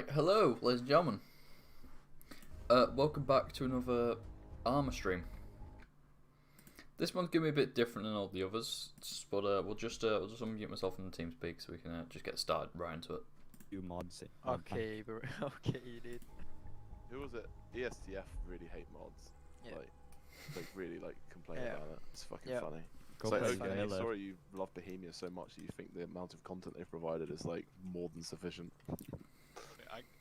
Right, hello, ladies and gentlemen. Welcome back to another ArmA stream. This one's gonna be a bit different than all the others, but we'll just unmute myself in the TeamSpeak so we can just get started right into it. You mods. Okay, bro. Okay, dude. Who was it? ESTF really hate mods. Yeah. Like really complain Yeah. about it. It's fucking Yeah. funny. Go It's like, play okay, Vanilla. sorry you love Bohemia so much that you think the amount of content they've provided is like more than sufficient.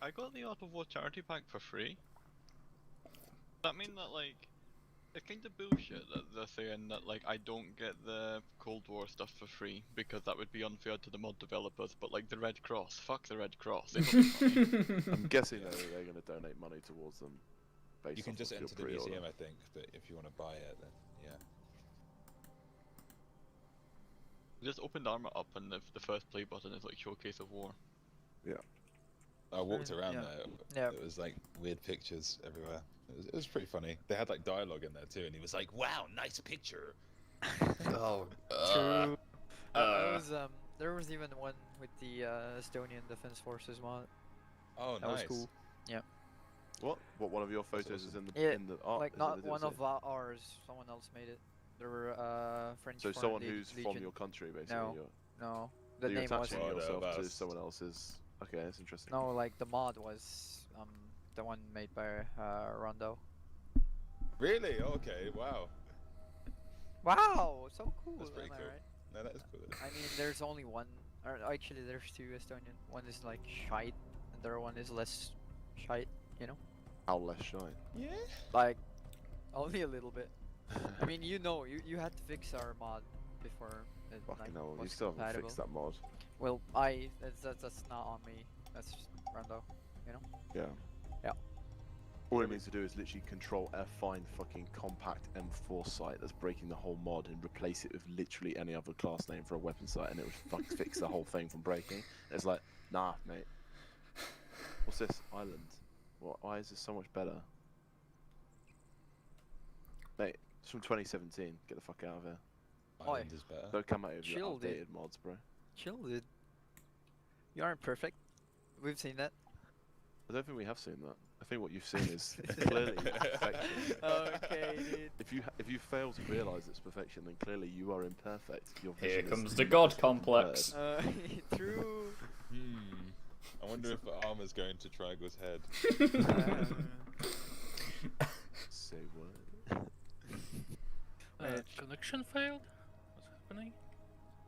I got the Art of War charity pack for free. Does that mean that like it's kind of bullshit that they're saying that like I don't get the Cold War stuff for free because that would be unfair to the mod developers, but like the Red Cross, fuck the Red Cross. They must be funny. I'm guessing they're going to donate money towards them. Based You can off just of your enter the pre-order. museum, I think, but if you want to buy it, then yeah. Just opened ArmA up and the first play button is like Showcase of War. I walked around Yeah. there. Yeah. There was like weird pictures everywhere. It was pretty funny. They had like dialogue in there too, and he was like, "Wow, nice picture." Oh, True. There was even one with the Estonian Defense Forces mod. Oh, That nice. was cool. What one of your photos is in the Yeah, in the art? Like is not it, one of ours. Someone else made it. There were French. So Foreign someone Le- who's Legion. from your country, basically. No. You're, No, so the you're name attaching wasn't. yourself to Bust. someone else's. Okay, that's interesting. No, like the mod was the one made by Rondo. Really? Okay. Wow. Wow, so cool. That's pretty am I cool. right? No, that is cool. I mean, there's only one, or actually there's two Estonian. One is like shite, and the other one is less shite, you know? How less shine. Yeah. Like, only a little bit. I mean, you had to fix our mod before it Fucking like, hell, you was still haven't compatible. fixed that mod. Well, that's not on me. That's just Rondo, you know? Yeah. Yeah. All it means to do is literally control F, find fucking compact M4 site that's breaking the whole mod and replace it with literally any other class name for a weapon site, and it would fix the whole thing from breaking. And it's like, nah, mate. What's this? Island. What? Why is this so much better? Mate, it's from 2017. Get the fuck out of here. Island is better. Don't come out with your Chill, dude. outdated mods, bro. Chill, dude. You aren't perfect. We've seen that. I don't think we have seen that. I think what you've seen is clearly perfection. Okay, dude. If you fail to realise it's perfection, then clearly you are imperfect. Your here vision is comes the God complex. True. I wonder if Arma's going to Triangle's head. Say what? Connection failed? What's happening?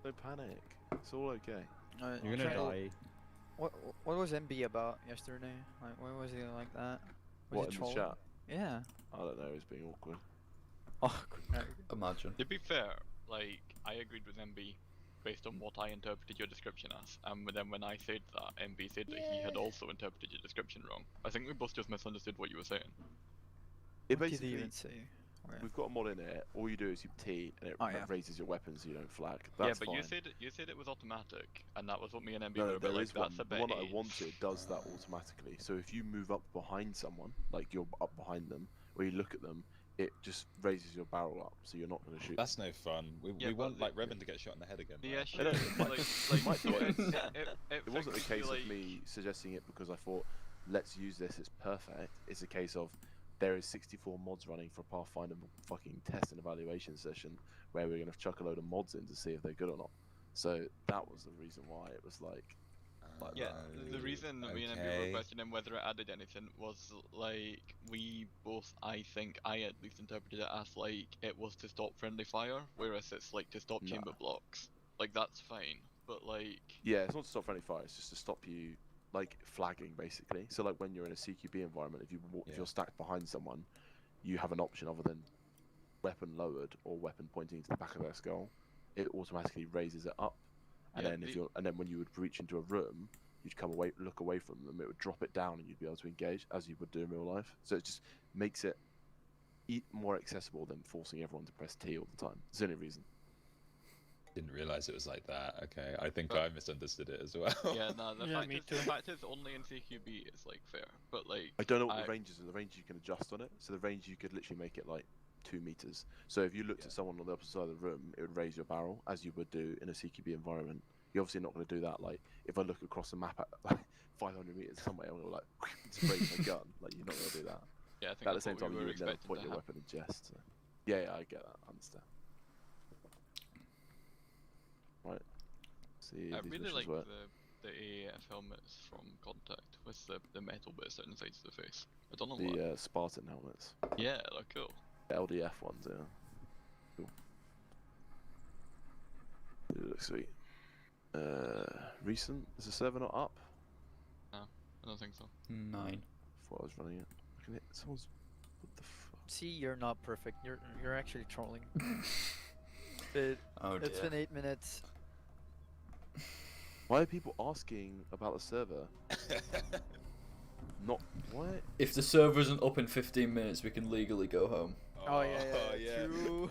No panic. It's all okay. You're gonna Triangle- die. What was MB about yesterday? Like, why was he like that? Was What he in the trolling? chat? Yeah. I don't know. It's being awkward. Oh, Imagine. To be fair, like I agreed with MB based on what I interpreted your description as, and then when I said that, MB said that he had also interpreted your description wrong. I think we both just misunderstood what you were saying. It what did he basically, even say? Where- we've got a mod in here. All you do is you T, and it Oh, yeah. raises your weapon so you don't flag. Yeah, That's but fine. you said it was automatic, and that was what me and MB No, were a bit there like. is one. That's a The bit. one that I ace." wanted does that automatically. So if you move up behind someone, like you're up behind them, or you look at them, it just raises your barrel up, so you're not going to shoot. That's no fun. We Yeah, but want like the- Revan to get shot in the head again. The right? issue, They don't- is, might- like, might so do it. it It wasn't a fixed case you, of me suggesting it because I thought, let's use this, it's perfect. It's a case of there is 64 mods running for a Pathfinder fucking test and evaluation session where we're going to chuck a load of mods in to see if they're good or not. So that was the reason why it was like Yeah, the reason me and MB were questioning whether it added anything was like I at least interpreted it as like it was to stop friendly fire, whereas it's like to stop Nah. chamber blocks. Like that's fine, but like yeah, it's not to stop friendly fire, it's just to stop you like flagging basically. So like when you're in a CQB environment, if Yeah. you're stacked behind someone, you have an option other than weapon lowered or weapon pointing to the back of their skull. It automatically raises it up, and Yeah, then when you would reach into a room, you'd look away from them. It would drop it down, and you'd be able to engage as you would do in real life. So it just makes it more accessible than forcing everyone to press T all the time. It's the only reason. Didn't realize it was like that. Okay, I think But- I misunderstood it as well. yeah, no, the Yeah, fact me is too. the fact is only in CQB is like fair, but like I don't know what the range is. The range you can adjust on it. So the range you could literally make it like 2 meters. So if you looked at someone on the opposite side of the room, it would raise your barrel as you would do in a CQB environment. You're obviously not going to do that. Like if I look across the map, at, like 500 meters somewhere and you're like, just raise my gun. Like, you're not gonna do that. Yeah, I think At the that's same what time, we you were would never expecting point to your happen. weapon in jest. So. Yeah, I get that. I understand. Right. See if I these really missions like work. the AAF helmets from Contact with the metal bits down the sides of the face. I don't know why. The Spartan helmets. Yeah, they're cool. The LDF ones, yeah. Cool. It looks sweet. Recent? Is the server not up? I don't think so. 9. Thought I was running it. I can hit someone's. What the fuck? See, you're not perfect. You're actually trolling. It's Oh dear. been 8 minutes. Why are people asking about the server? Not what? If the server isn't up in 15 minutes, we can legally go home. Oh, yeah, true.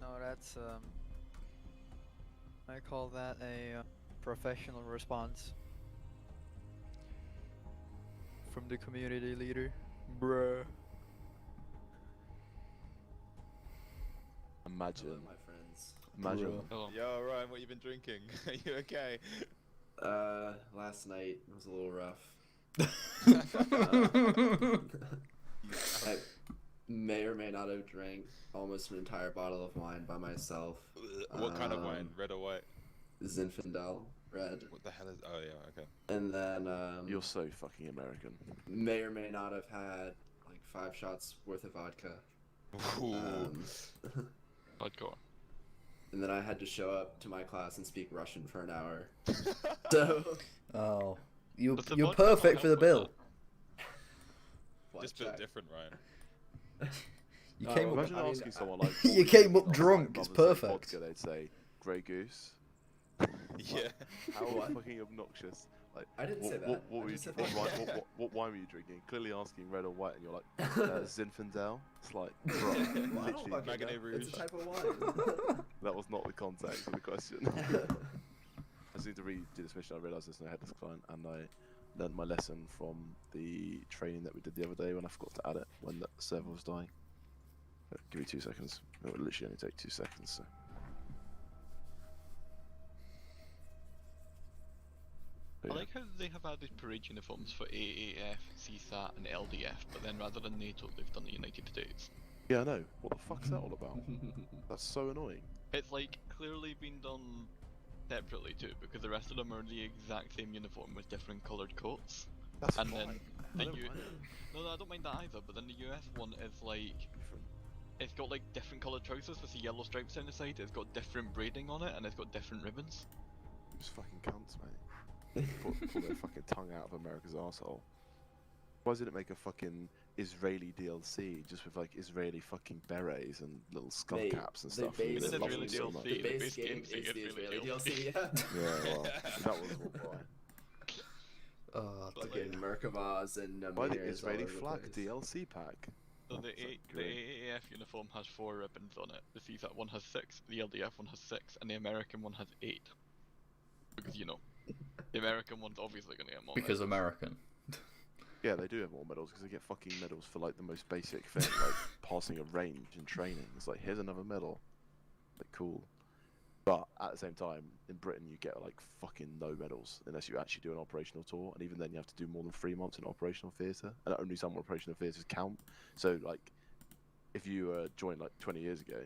No, that's I call that a professional response from the community leader. Bruh. Imagine. Hello, my friends. Imagine. Bro. Hello. Yo, Ryan, what you been drinking? Are you okay? Last night was a little rough. You I may or may not have drank almost an entire bottle of wine by myself. What kind of wine? Red or white? Zinfandel, red. What the hell is? Oh yeah, okay. And then You're so fucking American. may or may not have had like 5 shots worth of vodka. Um, Hardcore. and then I had to show up to my class and speak Russian for an hour. So Oh, you're Does the you're vodka not perfect for the help with bill. Just built blackjack. different, Ryan. You Oh, came up. Imagine I mean, asking someone like. You 40 came up years old, drunk, like, it's rather than say perfect. Vodka, they'd say Grey Goose. Yeah. How What? fucking obnoxious. Like, I didn't what, say that. What, I were you, just said what, that. wine, what wine were you drinking? Clearly asking red or white, and you're like, Zinfandel. It's like, bro, Well, I don't literally, fucking Magnet know. Rouge. It's a type of wine. that was not the context of the question. I just need to redo this mission. I realised there's no headless client, and I learned my lesson from the training that we did the other day when I forgot to add it when the server was dying. Give me 2 seconds. It will literally only take 2 seconds. So. I But yeah. like how they have added parade uniforms for AAF, CSAT, and LDF, but then rather than NATO, they've done the United States. Yeah, I know. What the fuck's that all about? That's so annoying. It's like clearly been done separately too, because the rest of them are the exact same uniform with different coloured coats. That's And fine. then I the don't U- mind it. No, I don't mind that either. But then the US one is like Different. it's got like different coloured trousers with the yellow stripes down the side. It's got different braiding on it, and it's got different ribbons. Just fucking cunts, mate. Pull their fucking tongue out of America's arsehole. Why did it make a fucking Israeli DLC just with like Israeli fucking berets and little skull They- caps and they stuff? and based they It love is them really so DLC. much. The The base base game game is thing the is really Israeli DLC. DLC, yeah. Yeah, well, that was all right. Oh, But, Fucking Merkavas and Why the Amirs all Israeli over the flag place. DLC pack? So Oh, the, is that the great? AAF uniform has 4 ribbons on it. The CSAT one has 6. The LDF one has 6, and the American one has 8. Because you know, the American one's obviously gonna get more. because medals. American. Yeah, they do have more medals because they get fucking medals for like the most basic thing, like passing a range in training. It's like, here's another medal. Like, cool. But at the same time, in Britain, you get like fucking no medals unless you actually do an operational tour, and even then, you have to do more than 3 months in operational theatre, and only some operational theatres count. So, like, if you joined like 20 years ago,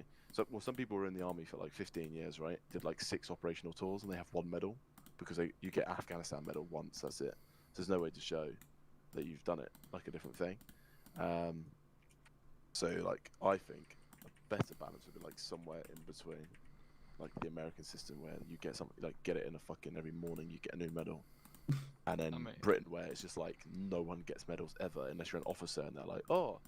some people were in the army for like 15 years, right? Did like 6 operational tours, and they have 1 medal because you get Afghanistan medal once. That's it. So there's no way to show that you've done it, like a different thing. So like I think a better balance would be like somewhere in between, like the American system where you get something like get it in a fucking every morning you get a new medal, and then mean- Britain where it's just like no one gets medals ever unless you're an officer and they're like, oh,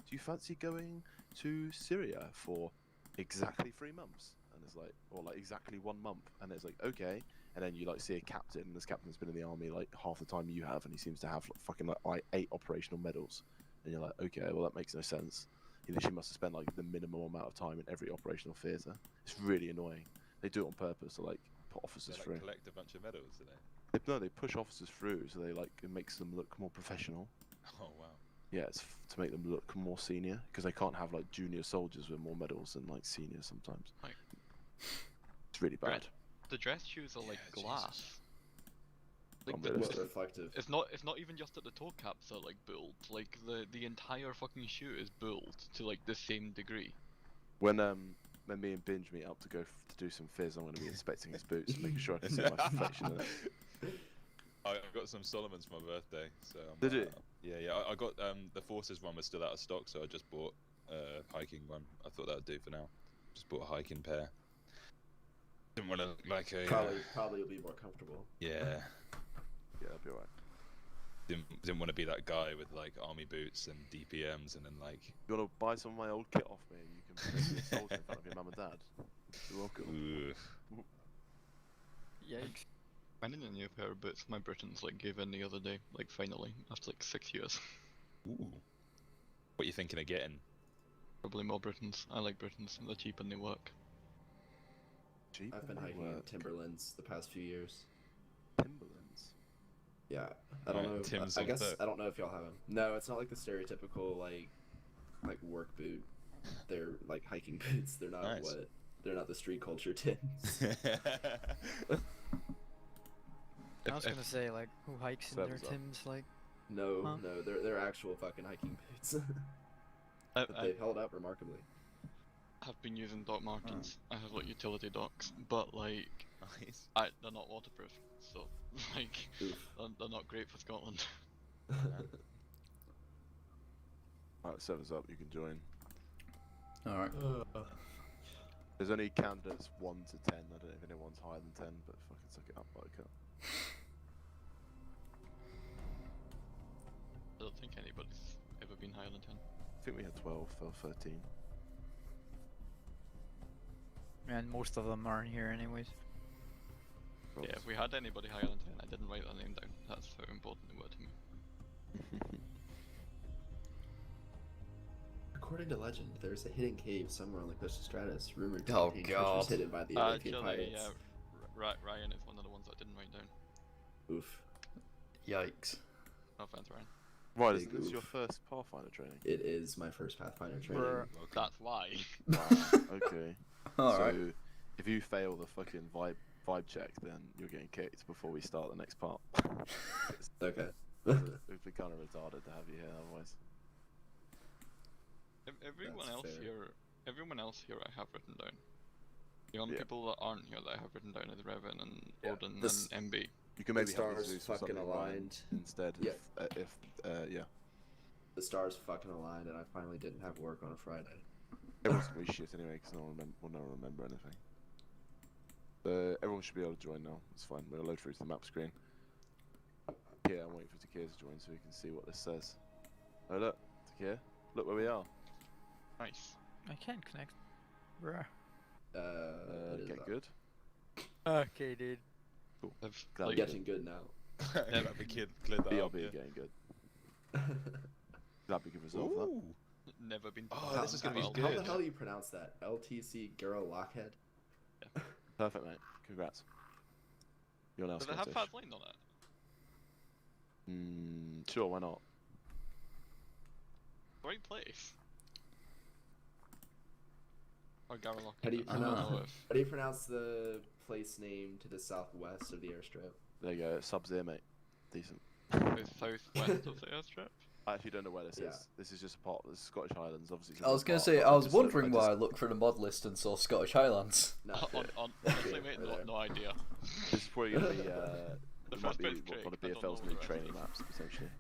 do you fancy going to Syria for exactly 3 months? And it's like, or like exactly 1 month, and it's like okay. And then you like see a captain, and this captain's been in the army like half the time you have, and he seems to have like, fucking like 8 operational medals. And you're like, okay, well that makes no sense. He literally must have spent like the minimum amount of time in every operational theatre. It's really annoying. They do it on purpose to like put officers They through. like collect a bunch of medals, do they? No, they push officers through, so they like it makes them look more professional. Oh wow. Yeah, it's to make them look more senior because they can't have like junior soldiers with more medals than like seniors sometimes. Right. It's really bad. Red. the dress shoes are like Yeah, glass. Jesus. Like I'm the, really Well, it's, reflective. it's not even just that the toe caps are like built. Like the entire fucking shoe is built to like the same degree. When me and Binge meet up to go to do some fizz, I'm going to be inspecting his boots and making sure I can see my reflection in it. I got some Solomon's for my birthday, so Did you? Yeah. I got the Forces one was still out of stock, so I just bought a hiking one. I thought that would do for now. Just bought a hiking pair. Didn't want to look like a Probably will be more comfortable. yeah. Yeah, that'll be alright. Didn't want to be that guy with like army boots and DPMs and then like. You want to buy some of my old kit off me? You can put it in front of your mum and dad. You're welcome. Ugh. Yikes. I need a new pair of boots. My Britons like gave in the other day, like finally after like 6 years. Ooh. What you thinking of getting? Probably more Britons. I like Britons. They're cheap and they work. Cheap I've been and hiking in work. Timberlands the past few years. Timberlands. Yeah, I don't Right, know. Tim's I on guess foot. I don't know if y'all have them. No, it's not like the stereotypical like work boot. They're like hiking boots. They're not Nice. what. They're not the street culture tins. I was gonna say, like, who hikes in their Sevens up. Tims, like, No, Huh? no, they're actual fucking hiking boots. I, But I they've held up remarkably. have been using Doc Martens. I have like utility docks, but like Nice. they're not waterproof, so like Oof. they're not great for Scotland. Alright, 7's up. You can join. All right. There's only candidates 1 to 10. I don't know if anyone's higher than 10, but fucking suck it up, buttercup. I don't think anybody's ever been higher than 10. I think we had 12 or 13. and most of them aren't here anyways. Yeah, if we had anybody higher than 10, I didn't write their name down. That's how important they were to me. According to legend, there's a hidden cave somewhere on the coast of Stratus, rumored to Oh, contain treasures God. hidden by the Olympian Actually, pirates. Ryan is one of the ones I didn't write down. Oof. Yikes. No offense, Ryan. Right, Big this is your oof. first Pathfinder training. It is my first Pathfinder training. Bruh. That's why. Wow, okay. All so, right. if you fail the fucking vibe check, then you're getting kicked before we start the next part. Okay. It'd be kind of retarded to have you here otherwise. Everyone That's else fair. here, I have written down. The only Yeah. people that aren't here that I have written down is Revan and Yeah, Odin this- and MB. You can The maybe have stars Zeus or fucking something Ryan, aligned. instead. Yeah. Yeah. The stars fucking aligned, and I finally didn't have work on a Friday. Everyone's gonna be shit anyway because no one will remember anything. Everyone should be able to join now. It's fine. We'll load through to the map screen. Yeah, I'm waiting for Takir to join so we can see what this says. Oh look, Takir, look where we are. Nice. I can't connect. Bruh. It is Get up. good. Okay, dude. I've Glad like, we Getting good now. Glad the kid cleared that up. BRB Yeah. getting good. Glad we can resolve that. Ooh. never been. Oh, this is gonna be How good. the hell do you pronounce that? LTC Girl Lockhead? Perfect, mate. Congrats. You're now Does it have Scottish. Pathfinder on it? Sure, why not? Right place. Or Garlock. How do you I don't pronounce- know if How do you pronounce the place name to the southwest of the airstrip? There you go. Sub-Zero, mate. Decent. it's southwest of the airstrip. I actually don't know where this Yeah. is. This is just a part of the Scottish Highlands, obviously. it's a I was big gonna part, say, but I was just- wondering why I just- looked through the mod list and saw Scottish Highlands. Not good. Honestly, Okay, mate, right there. no idea. This is probably going to be, The it might first be bit's one of Craig, I don't BFL's know new the rest training of it. maps, potentially.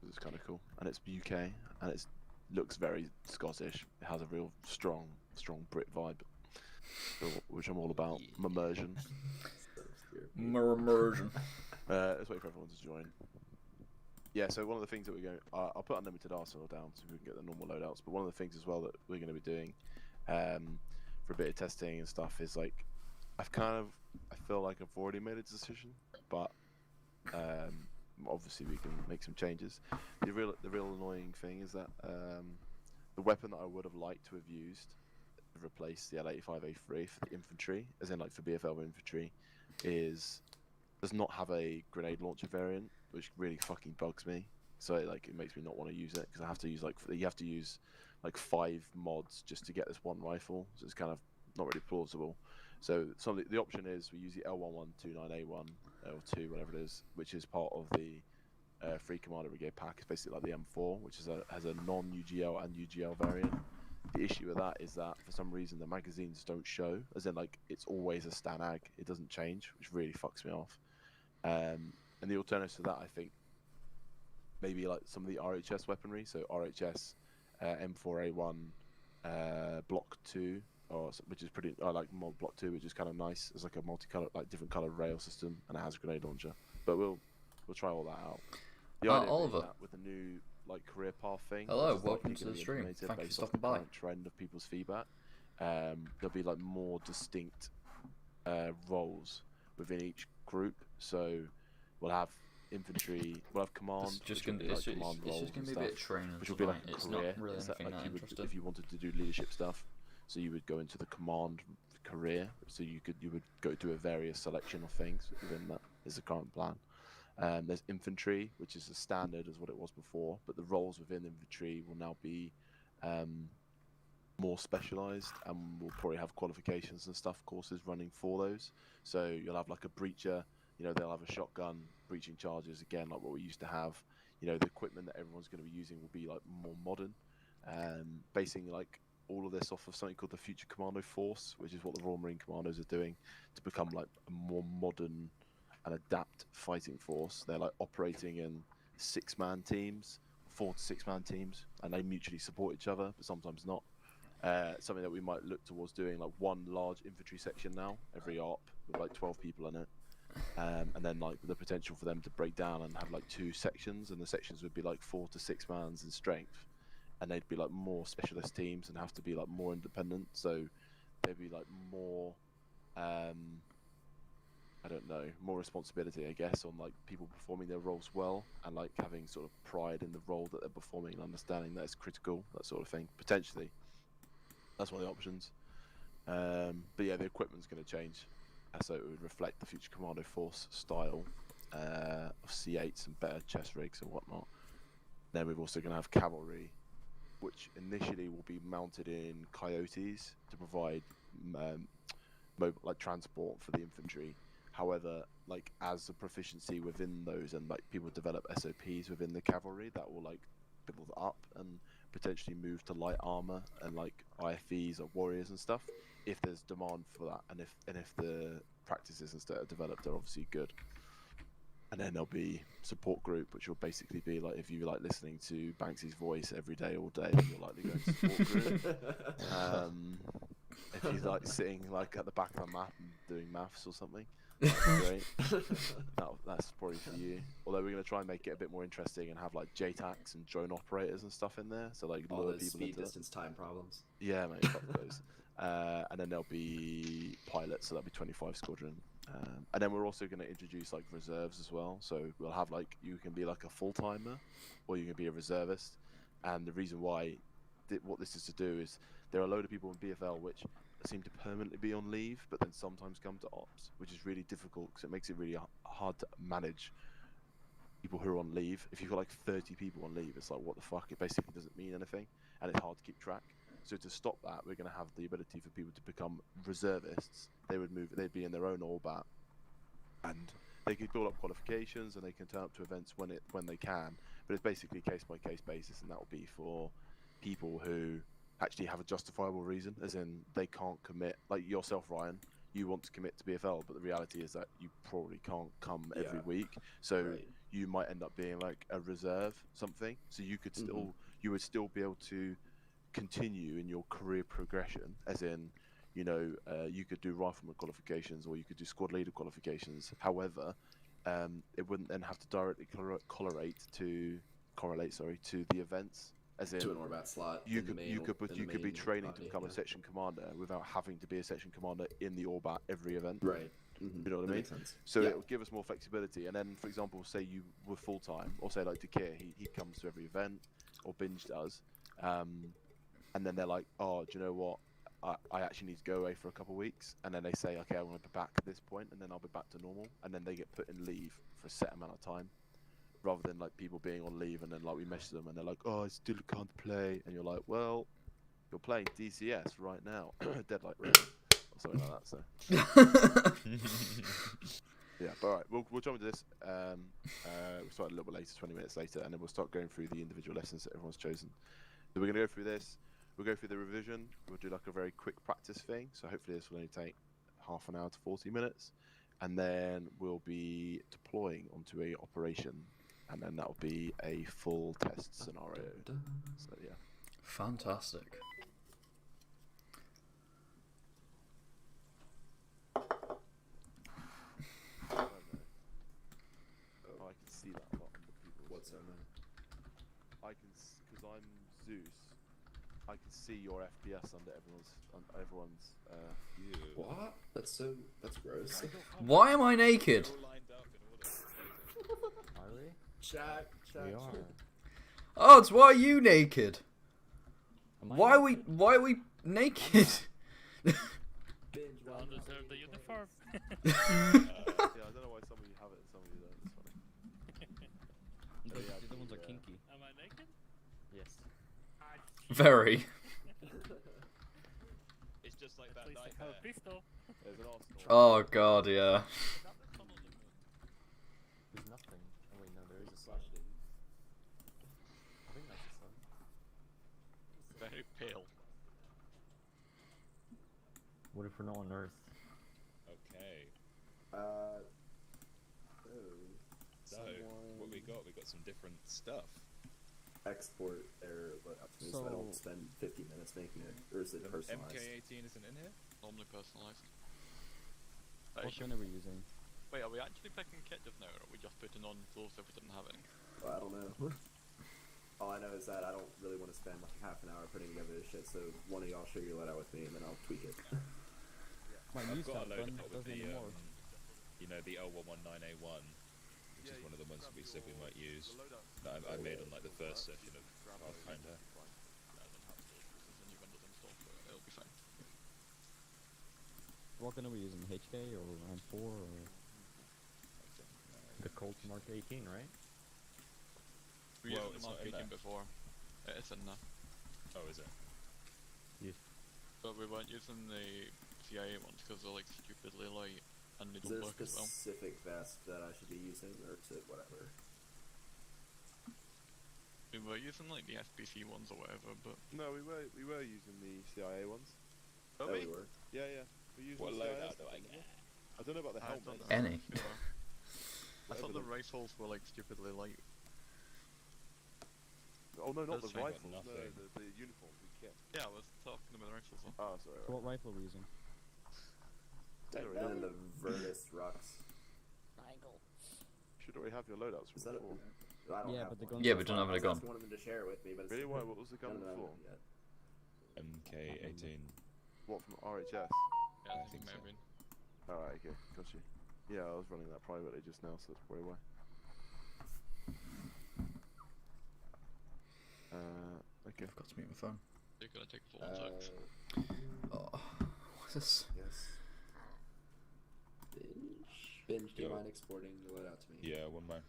This is kind of cool. And it's UK, and it looks very Scottish. It has a real strong Brit vibe, which I'm all about. Immersion. So obscure. Immersion. Let's wait for everyone to join. Yeah, so one of the things that we're going, I'll put unlimited arsenal down so we can get the normal loadouts. But one of the things as well that we're going to be doing, for a bit of testing and stuff is like, I feel like I've already made a decision, but obviously we can make some changes. The real annoying thing is that the weapon that I would have liked to have used to replace the L85A3 for the infantry, as in like for BFL infantry, does not have a grenade launcher variant, which really fucking bugs me. So it makes me not want to use it because I have to use you have to use like 5 mods just to get this one rifle. So it's kind of not really plausible. So the option is we use the L1129A1 or 2, whatever it is, which is part of the Free Commander Brigade pack. It's basically like the M4, which has a non-UGL and UGL variant. The issue with that is that for some reason the magazines don't show, as in like it's always a Stan Ag, it doesn't change, which really fucks me off. And the alternative to that, I think, maybe like some of the RHS weaponry, so RHS M4A1 Block 2, which is pretty. I like mod Block 2, which is kind of nice. It's like a multicolored, like different colored rail system, and it has a grenade launcher. But we'll try all that out. The idea Oliver. that with the new like career path thing. Hello, which is welcome likely to gonna the be stream. implemented Thank you for based off stopping the by. current trend of people's feedback. There'll be like more distinct roles within each group. So we'll have infantry, we'll have command. It's just which will gonna, be, it's, like, it's, command it's roles just gonna and be a bit of stuff, training which will be like tonight. a It's career. not really It's that, anything like that you would, interesting. if you wanted to do leadership stuff, so you would go into the command career. So you would go to a various selection of things within that. Is the current plan. There's infantry, which is as standard as what it was before, but the roles within infantry will now be more specialized, and we'll probably have qualifications and stuff courses running for those. So you'll have like a breacher, they'll have a shotgun, breaching charges, again, like what we used to have. The equipment that everyone's going to be using will be like more modern, basing like all of this off of something called the Future Commando Force, which is what the Royal Marine Commandos are doing to become like a more modern and adapt fighting force. They're like operating in 6-man teams, 4 to 6-man teams, and they mutually support each other, but sometimes not. Something that we might look towards doing, like one large infantry section now, every ARP, with like 12 people in it. And then like the potential for them to break down and have like 2 sections, and the sections would be like 4 to 6 mans in strength, and they'd be like more specialist teams and have to be like more independent. So there'd be like more I don't know, more responsibility, I guess, on like people performing their roles well, and like having sort of pride in the role that they're performing and understanding that it's critical, that sort of thing. Potentially, that's one of the options. But yeah, the equipment's going to change, so it would reflect the Future Commando Force style of C8s and better chest rigs and whatnot. Then we're also going to have cavalry, which initially will be mounted in Coyotes to provide like transport for the infantry. However, like as the proficiency within those and like people develop SOPs within the cavalry, that will like build up and potentially move to light armor and like IFVs or warriors and stuff, if there's demand for that, and if the practices and stuff are developed are obviously good. And then there'll be support group, which will basically be like if you like listening to Banksy's voice every day all day, you're likely going to support group. If he's like sitting like at the back of a map and doing maths or something, that'd be great. That's probably for you. Although we're going to try and make it a bit more interesting and have like JTACs and drone operators and stuff in there, so like all lure those people speed into distance time problems. Yeah, mate, fuck those. And then there'll be pilots, so that'll be 25 squadron. And then we're also going to introduce like reserves as well. So we'll have like, you can be like a full timer, or you can be a reservist. And the reason why, what this is to do is, there are a load of people in BFL which seem to permanently be on leave, but then sometimes come to ops, which is really difficult because it makes it really hard to manage people who are on leave. If you've got like 30 people on leave, it's like, what the fuck? It basically doesn't mean anything, and it's hard to keep track. So to stop that, we're going to have the ability for people to become reservists. They'd be in their own ORBAT, and they could build up qualifications, and they can turn up to events when they can. But it's basically case by case basis, and that will be for people who actually have a justifiable reason, as in they can't commit. Like yourself, Ryan, you want to commit to BFL, but the reality is that you probably can't come every week. So you might end up being like a reserve something. So you could still, you would still be able to continue in your career progression, as in, you could do rifleman qualifications, or you could do squad leader qualifications. However, it wouldn't then have to directly correlate to the events. As in, to an ORBAT slot. You could be training to become a section commander without having to be a section commander in the ORBAT every event. Right. You know what I mean? Makes sense. So it will give us more flexibility. And then, for example, say you were full time, or say like Dakir, he comes to every event, or Binge does, and then they're like, oh, do you know what? I actually need to go away for a couple of weeks, and then they say, okay, I want to be back at this point, and then I'll be back to normal, and then they get put in leave for a set amount of time, rather than like people being on leave and then like we message them and they're like, oh, I still can't play, and you're like, well, you're playing DCS right now, Deadlight Rain, or or something like that. So yeah, but alright, we'll jump into this. We'll start a little bit later, 20 minutes later, and then we'll start going through the individual lessons that everyone's chosen. So we're gonna go through this. We'll go through the revision. We'll do like a very quick practice thing. So hopefully this will only take half an hour to 40 minutes, and then we'll be deploying onto a operation, and then that'll be a full test scenario. So yeah. Fantastic. Oh, I can see that a lot on the people. What's that, man? I can, because I'm Zeus. I can see your FPS under everyone's. What? That's gross. Why am I naked? Are we? Check. We are. Odds, why are you naked? Am I Why are naked? we naked? Binge, Don't deserve the uniform. Yeah, I don't know why some of you have it and some of you don't. It's funny. The yeah, other ones are yeah. kinky. Am I naked? Yes. Very. It's just like At that least I nightmare. have a pistol. There's an Arsenal. Oh god, yeah. Is that the tunnel of the moon? There's nothing. Oh wait, no, there is a sun. Flashed it. I think that's a sun. Very pale. What if we're not on Earth? Okay. So what we got? We got some different stuff. Export error loadout to me so I don't So- spend 50 minutes making it. Or is it The personalized? MK18 isn't in here. Normally personalised. What gun are we using? Wait, are we actually picking Ketsa now, or are we just putting on clothes if we didn't have any? Well, I don't know. All I know is that I don't really want to spend like half an hour putting together this shit, so one of y'all share your loadout with me and then I'll tweak it. Might I've use got that a load gun, of it with doesn't the anymore. you know, the L119A1, which is one of the ones we said we might use. That I made on like the first session of Pathfinder. Rather than have to there's a new Windows install for it, it'll be fine. What gun are we using? HK or M4 or the Colt Mark 18, right? We Well, used it's the not Mark in 18 there. before. It's in there. Oh, is it? But we weren't using the CIA ones because they're like stupidly light and they Is don't there a work as well. specific vest that I should be using, or is it whatever? We were using like the SBC ones or whatever, but No, we were using the CIA ones. are There we? we were. Yeah, we used What the CIA loadout stuff, do I didn't get? we? I don't know about the I helmet. thought the Any. helmets were. I thought the Whatever rifles were like stupidly light. Oh no, not That's the fine. rifles. No, Nothing. the uniforms, the kit. Yeah, I was talking about the rifles. Though. Oh, sorry. So what rifle are we using? Sorry. And then the Virtus Rux. You should already have your loadouts Is from that it? before. I don't Yeah, have but the one. guns Yeah, are but don't fine. have a gun. I just wanted them to share it with me, but it's Really? Why? What was the gun no, before? yet. MK18. What, from RHS? Yeah, I I think think so. maybe. Alright, okay, got you. Yeah, I was running that privately just now, so that's probably why. Okay. I forgot to mute my phone. You're gonna take full attacks. Oh, what's this? Yes. Binge, do you Yo. mind exporting the loadout to me? Yeah, one more.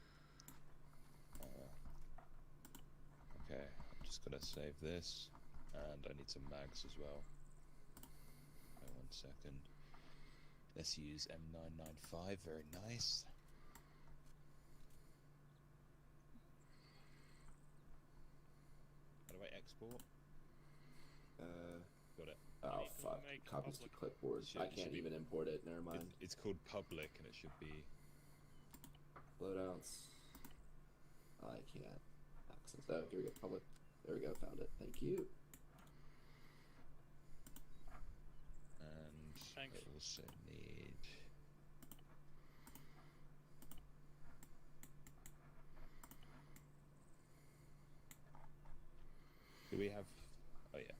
Okay, I'm just gonna save this, and I need some mags as well. Wait 1 second. Let's use M995. Very nice. How do I export? Got it. Oh need to fuck, make copies to public. clipboard. Should- I should can't be- even import it, never mind. It's called public, and it should be. Loadouts. I can't access. Oh, here we go. Public. There we go. Found it. Thank you. And Thanks. I also need. Do we have? Oh yeah.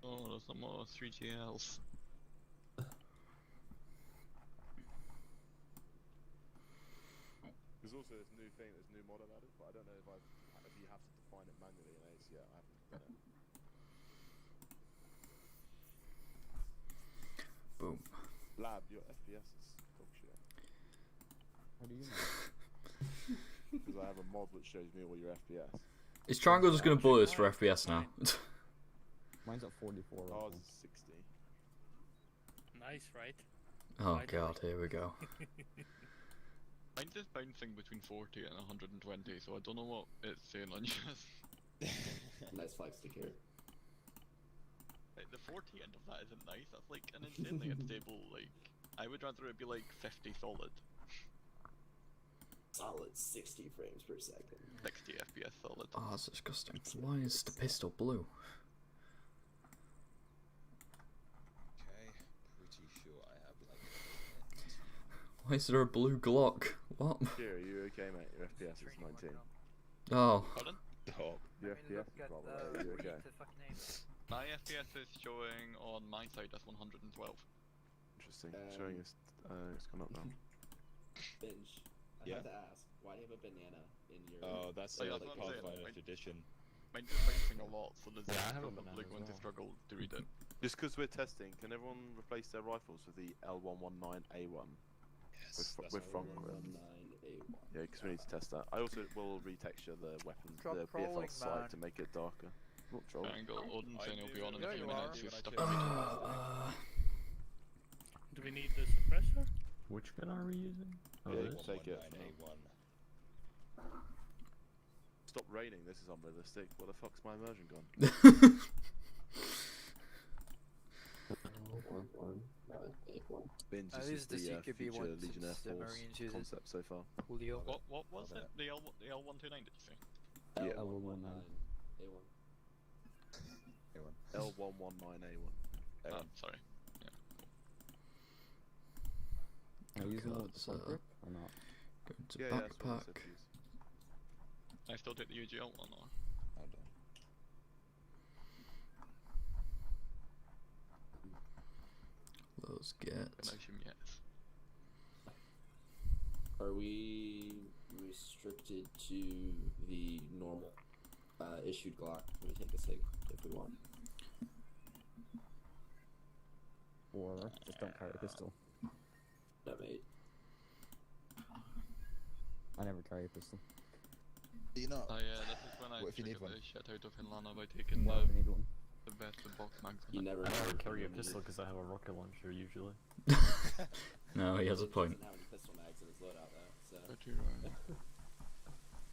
Oh, there's some more 3GLs. There's also this new thing, this new model added, but I don't know if you have to define it manually in Ace yet. I haven't done it. Boom. Lab, your FPS is dog shit. How do you know? Because I have a mod which shows me all your FPS. Is Triangle just gonna bully us for FPS now? Mine's at 44 right Ours now. is 60. Nice, right? Oh Finally. god, here we go. Mine's just bouncing between 40 and 120, so I don't know what it's saying on yours. Nice flex to care. Like, the 40 end of that isn't nice. That's like an insanely unstable. Like, I would rather it be like 50 solid, Solid 60 frames per second. 60 FPS solid. Oh, that's disgusting. Why is the pistol blue? Okay, pretty sure I have like a minute. Why is there a blue Glock? What? Here, are you okay, mate? Your FPS is Training 19. Oh. Pardon? Oh, Your I mean, FPS look is at probably are you read okay? the fucking name. My FPS is showing on my side as 112. Interesting. Showing us, it's gone up now. Binge. I Yeah? have to ask, why do you have a banana in your... oh, that's Oh, yeah, the that's what I'm saying, Pathfinder right? tradition. Mine's just bouncing a lot, so there's Yeah, I have a probably banana as going to well. struggle to read it. Just because we're testing, can everyone replace their rifles with the L119A1 Yes, that's with front what grip? 19A1. Yeah, because we need to test that. I also will retexture the weapons, Stop the trolling, BFL sight man. to make it darker. Not troll. Triangle, Odin saying he'll be on in Yeah, a few you are. minutes. He's stuck Uh, in meeting. Do we need the suppressor? Which gun are we using? Oh, Yeah, this? take it. 119A1. Stop raining, this is unrealistic. What the fuck's my immersion gone? Binge, At this is least the the CQB future one, Legion Air since the Force Marines use it. concept so far. Julio. What was Love it? The L129 did you say? Yeah. L119A1. L119A1. Oh, sorry. Are you using God, it with the front so- grip or not? Go to Yeah, that's what I backpack. said to use. I still take the UGL one or? Hold on. Those I get. assume yes. Are we restricted to the normal issued Glock? Can we take a SIG if we want? Or just don't carry a pistol? No, mate. I never carry a pistol. Do you not? Oh yeah, this is when I What if you need triggered one? the shit out of Hinlana by taking Why would I need one? the best of box mags. You never I never know carry a when you- pistol because I have a rocket launcher usually. No, he has a point. Doesn't have any pistol mags in his loadout though, so.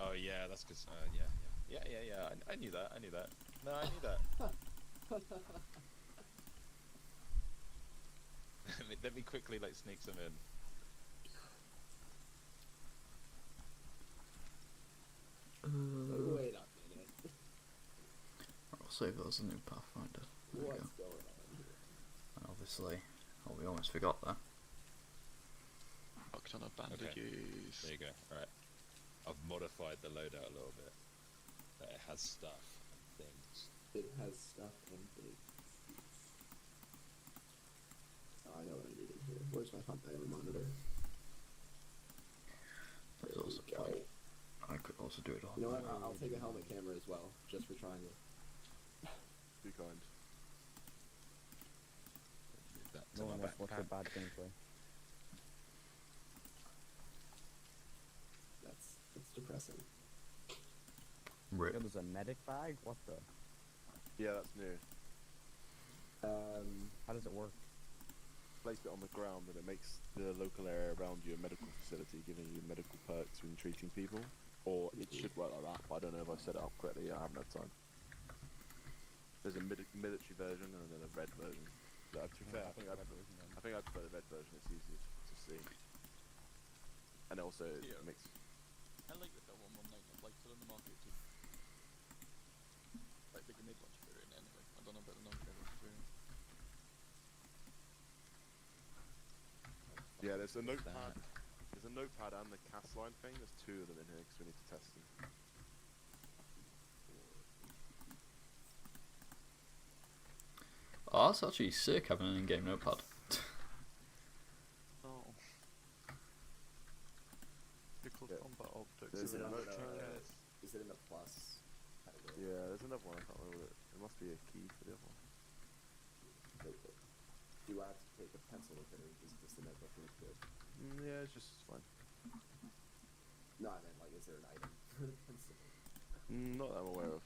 Oh yeah, that's because yeah. I knew that. I knew that. No, I knew that. Let me quickly like sneak some in. Wait a minute. I'll save those as a new Pathfinder. There we go. What's going on here? And obviously, oh, we almost forgot that. Fuck ton of bandages. There you go. Alright. I've modified the loadout a little bit. That it has stuff and things. It has stuff and things. Oh, I know what I need in here. Where's my pump diameter monitor? There's There also we go. point. I could also do it on. You know what? I'll take a helmet camera as well, just for trying it. Be kind. Move that to No my one wants to watch your backpack. bad gameplay. That's depressing. Rip. Yo, there's a medic bag? What the? Yeah, that's new. How does it work? Place it on the ground and it makes the local area around you a medical facility, giving you medical perks when treating people. Or it should work like that, but I don't know if I set it up correctly yet, I haven't had time. There's a military version and then a red version. But to be fair, I think I prefer the red version, it's easier to see. And also it Yeah. makes... I like the L119. I'd like to on the market too. Like the grenade launcher variant anyway. I don't know about the non-grenade launcher variant. Yeah, there's a notepad. There's a notepad and the cast line thing. There's two of them in here because we need to test them. Oh, that's actually sick having an in-game notepad. No. Pickle Yeah. combat optics. There's Is it, a on notepad. is it in the plus category? Yeah, there's another one. I can't remember it. There must be a key for the other one. Okay. Do I have to take a pencil with it, or is just a notebook look good? Yeah, it's just fine. No, I meant like, is there an item for the pencil? Not that I'm aware of.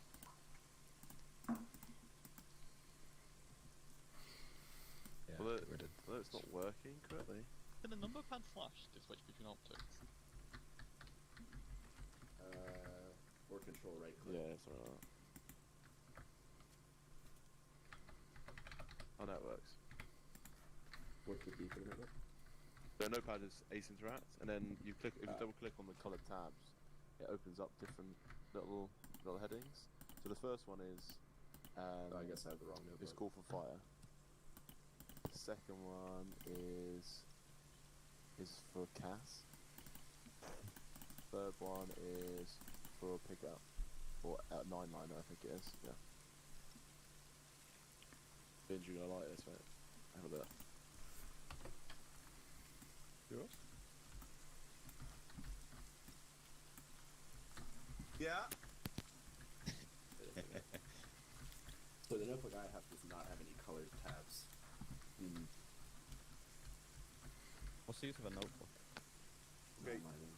No, it's not working correctly. Can the number pad flash to switch between optics? Or control right click. Yeah, it's alright. Oh, no, it works. Work with D for the network. So notepad is ace interact, and then you click. If you double click on the coloured tabs, it opens up different little headings. So the first one is. I guess I have the wrong notebook. It's call for fire. The second one is for Cass. Third one is for pickup, or 9-liner, I think it is. Yeah. Vince, you're gonna like this, mate. Have a look. Yours? Yeah. So the notebook I have does not have any colored tabs. What's the use of a notebook? Okay. Not mine is.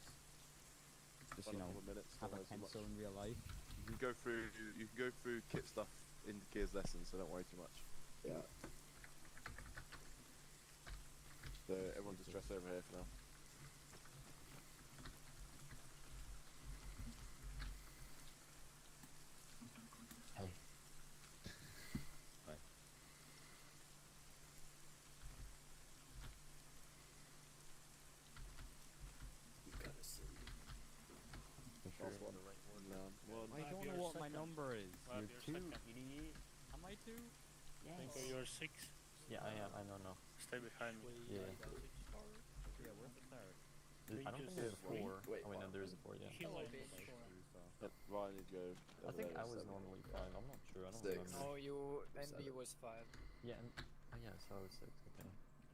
Just, About you a know, couple of minutes, have a don't worry too much. pencil in real life. You can go through kit stuff in Gears lessons, so don't worry too much. Yeah. So everyone just dress over here for now. Hey. Hi. You gotta see. Last one, rank 1 down. One. I Grab don't your know what my second. number is. Grab You're your 2. second. Am I 2? So you're 6. Yeah, I am. I don't know. Stay behind me. Yeah. Yeah, where's the third? I don't think there's a 4. Wait, I mean, no, there is a 4, yeah. He went Ryan, you go. I think I over was there, normally 5. I'm not sure. I don't 6. remember. No, you Seven. MB was 5. Yeah, and, yeah, so I was 6. Okay.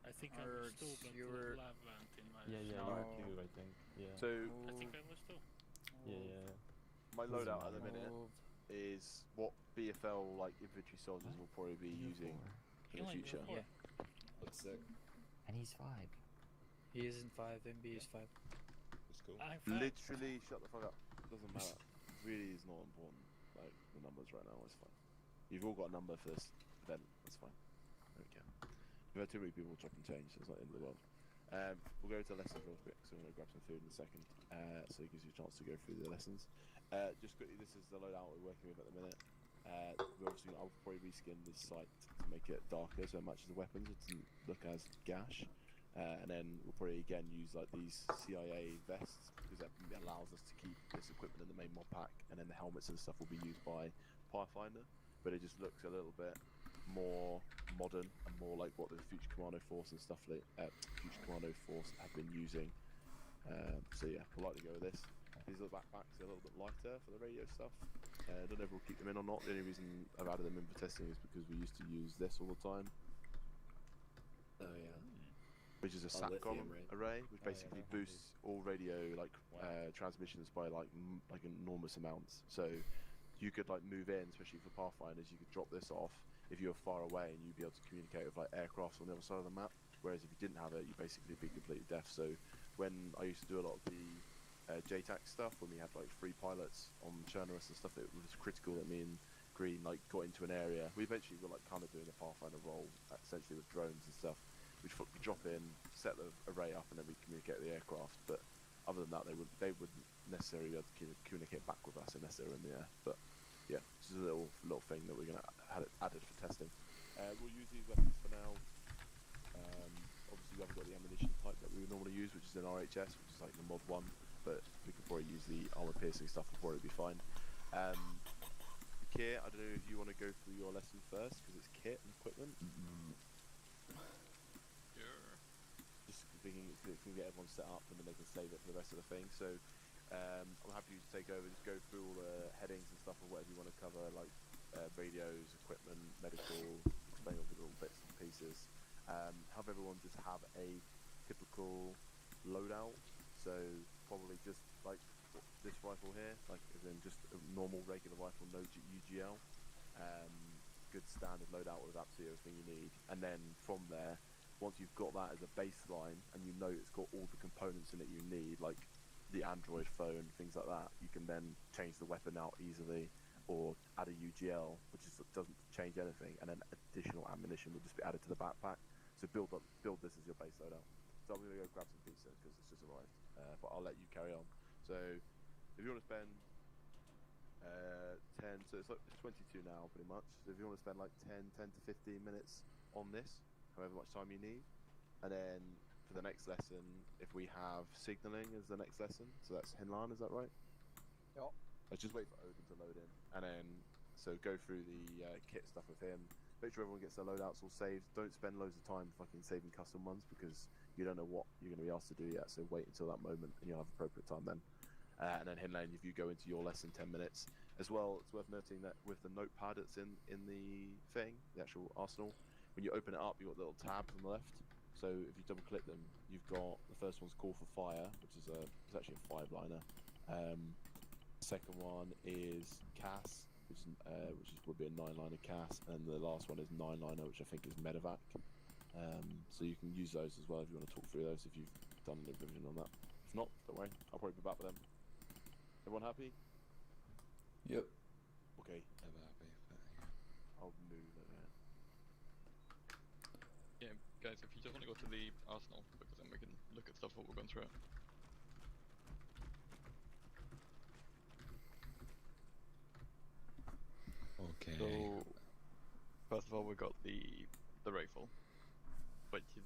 I think I Or was 2, but you the were- lab went in my Yeah, yeah, No. you were 2, I think. Yeah. So I think I was 2. yeah, yeah. my Doesn't loadout at the matter. minute is what BFL like infantry soldiers will probably be using in the Killing future. your Yeah. Looks sick. And he's 5. He isn't 5, MB is 5. It's cool. I'm fine. Literally, shut the fuck up. Doesn't matter. Really is not important. Like the numbers right now is fine. You've all got a number for this event. That's fine. Okay. We've had too many people chop and change, so it's not the end of the world. We'll go to lessons real quick. So I'm gonna grab some food in a second. So it gives you a chance to go through the lessons. Just quickly, this is the loadout we're working with at the minute. I'll probably reskin this site to make it darker so it matches the weapons. It doesn't look as gash. And then we'll probably again use like these CIA vests because that allows us to keep this equipment in the main mod pack, and then the helmets and stuff will be used by Pathfinder, but it just looks a little bit more modern and more like what the Future Commando Force and stuff like Future Commando Force have been using. So yeah, we'll likely go with this. These little backpacks are a little bit lighter for the radio stuff. I don't know if we'll keep them in or not. The only reason I've added them in for testing is because we used to use this all the time. Oh yeah. Which is a Oh, SATCOM lithium, right? array, which Oh, yeah, basically they're handy. boosts all radio transmissions by like enormous amounts. So you could like move in, especially for Pathfinders, you could drop this off if you were far away, and you'd be able to communicate with like aircrafts on the other side of the map. Whereas if you didn't have it, you'd basically be completely deaf. So when I used to do a lot of the JTAC stuff, when we had like 3 pilots on Chernerus and stuff, it was critical that me and Green like got into an area. We eventually were like kind of doing a Pathfinder role, essentially with drones and stuff. We'd drop in, set the array up, and then we'd communicate with the aircraft. But other than that, they wouldn't necessarily be able to communicate back with us unless they were in the air. But yeah, this is a little thing that we're gonna add added for testing. We'll use these weapons for now. Obviously, we haven't got the ammunition type that we would normally use, which is an RHS, which is like the mod 1. But we could probably use the armor piercing stuff. Will probably be fine. Kit, I don't know if you want to go through your lesson first because it's kit and equipment. Sure. Just thinking it can get everyone set up and then they can save it for the rest of the thing. So I'm happy to take over, just go through all the headings and stuff or whatever you want to cover, like radios, equipment, medical, explain all the little bits and pieces. Have everyone just have a typical loadout. So probably just like this rifle here, like as in just a normal regular rifle, no UGL. Good standard loadout with absolutely everything you need. And then from there, once you've got that as a baseline and you know it's got all the components in it you need, like the Android phone, things like that, you can then change the weapon out easily or add a UGL, which doesn't change anything, and then additional ammunition will just be added to the backpack. So build this as your base loadout. So I'm gonna go grab some pizza because it's just arrived. But I'll let you carry on. So if you want to spend 10, so it's 22 now pretty much. So if you want to spend like 10 to 15 minutes on this, however much time you need, and then for the next lesson, if we have signaling as the next lesson, so that's Hinlan, is that right? Yep. Let's just wait for Odin to load in, and then so go through the kit stuff with him. Make sure everyone gets their loadouts all saved. Don't spend loads of time fucking saving custom ones because you don't know what you're going to be asked to do yet. So wait until that moment, and you'll have appropriate time then. And then Hinlan, if you go into your lesson 10 minutes as well, it's worth noting that with the notepad that's in the thing, the actual arsenal, when you open it up, you've got little tabs on the left. So if you double click them, you've got the first one's Call for Fire, which is it's actually a 5-liner. Second one is CAS, which would be a 9-liner CAS, and the last one is 9-liner, which I think is Medevac. So you can use those as well if you want to talk through those if you've done a revision on that. If not, don't worry, I'll probably be back with them. Everyone happy? Yep. Okay. I'm happy. I'll move it. Yeah, guys, if you just want to go to the arsenal, because then we can look at stuff while we're going through it. Okay. So, first of all, we got the rifle, which is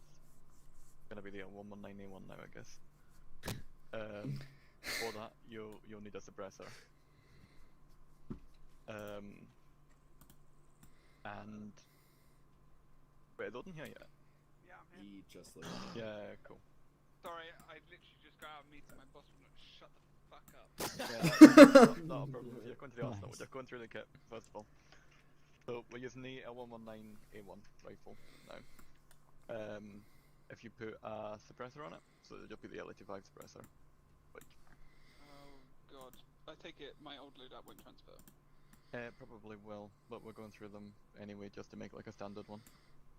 gonna be the 119A1 now, I guess. For that, you'll need a suppressor. And wait, is Odin here yet? Yeah, I'm here. He just loaded. Yeah, cool. Sorry, I literally just got out of a meeting. My boss will not shut the fuck up. Yeah, that's not a problem. If you're going to the arsenal, we're just going through the kit first of all. So we're using the L119A1 rifle now. If you put a suppressor on it, so it'll just be the L85 suppressor. Which Oh god. I take it my old loadout won't transfer. probably will, but we're going through them anyway just to make like a standard one.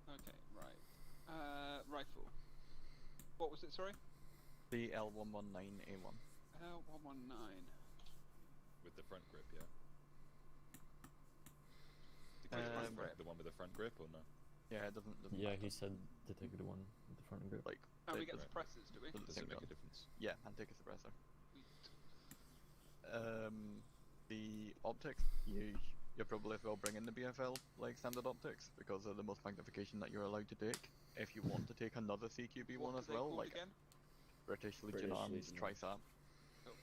Okay, right. Rifle. What was it, sorry? The L119A1. L119. With the front grip, yeah. The one with the front grip, or no? Yeah, it doesn't Yeah, matter. he said to take the one with the front grip. Like, And we take get the- suppressors, do we? does the Does same it make job. a difference? Yeah, and take a suppressor. Sweet. The optics, you're probably as well bringing the BFL like standard optics because of the most magnification that you're allowed to take. If you want to take another CQB What one are as they well, called like again? British Legion British Arms Legion. Trisap. Cool.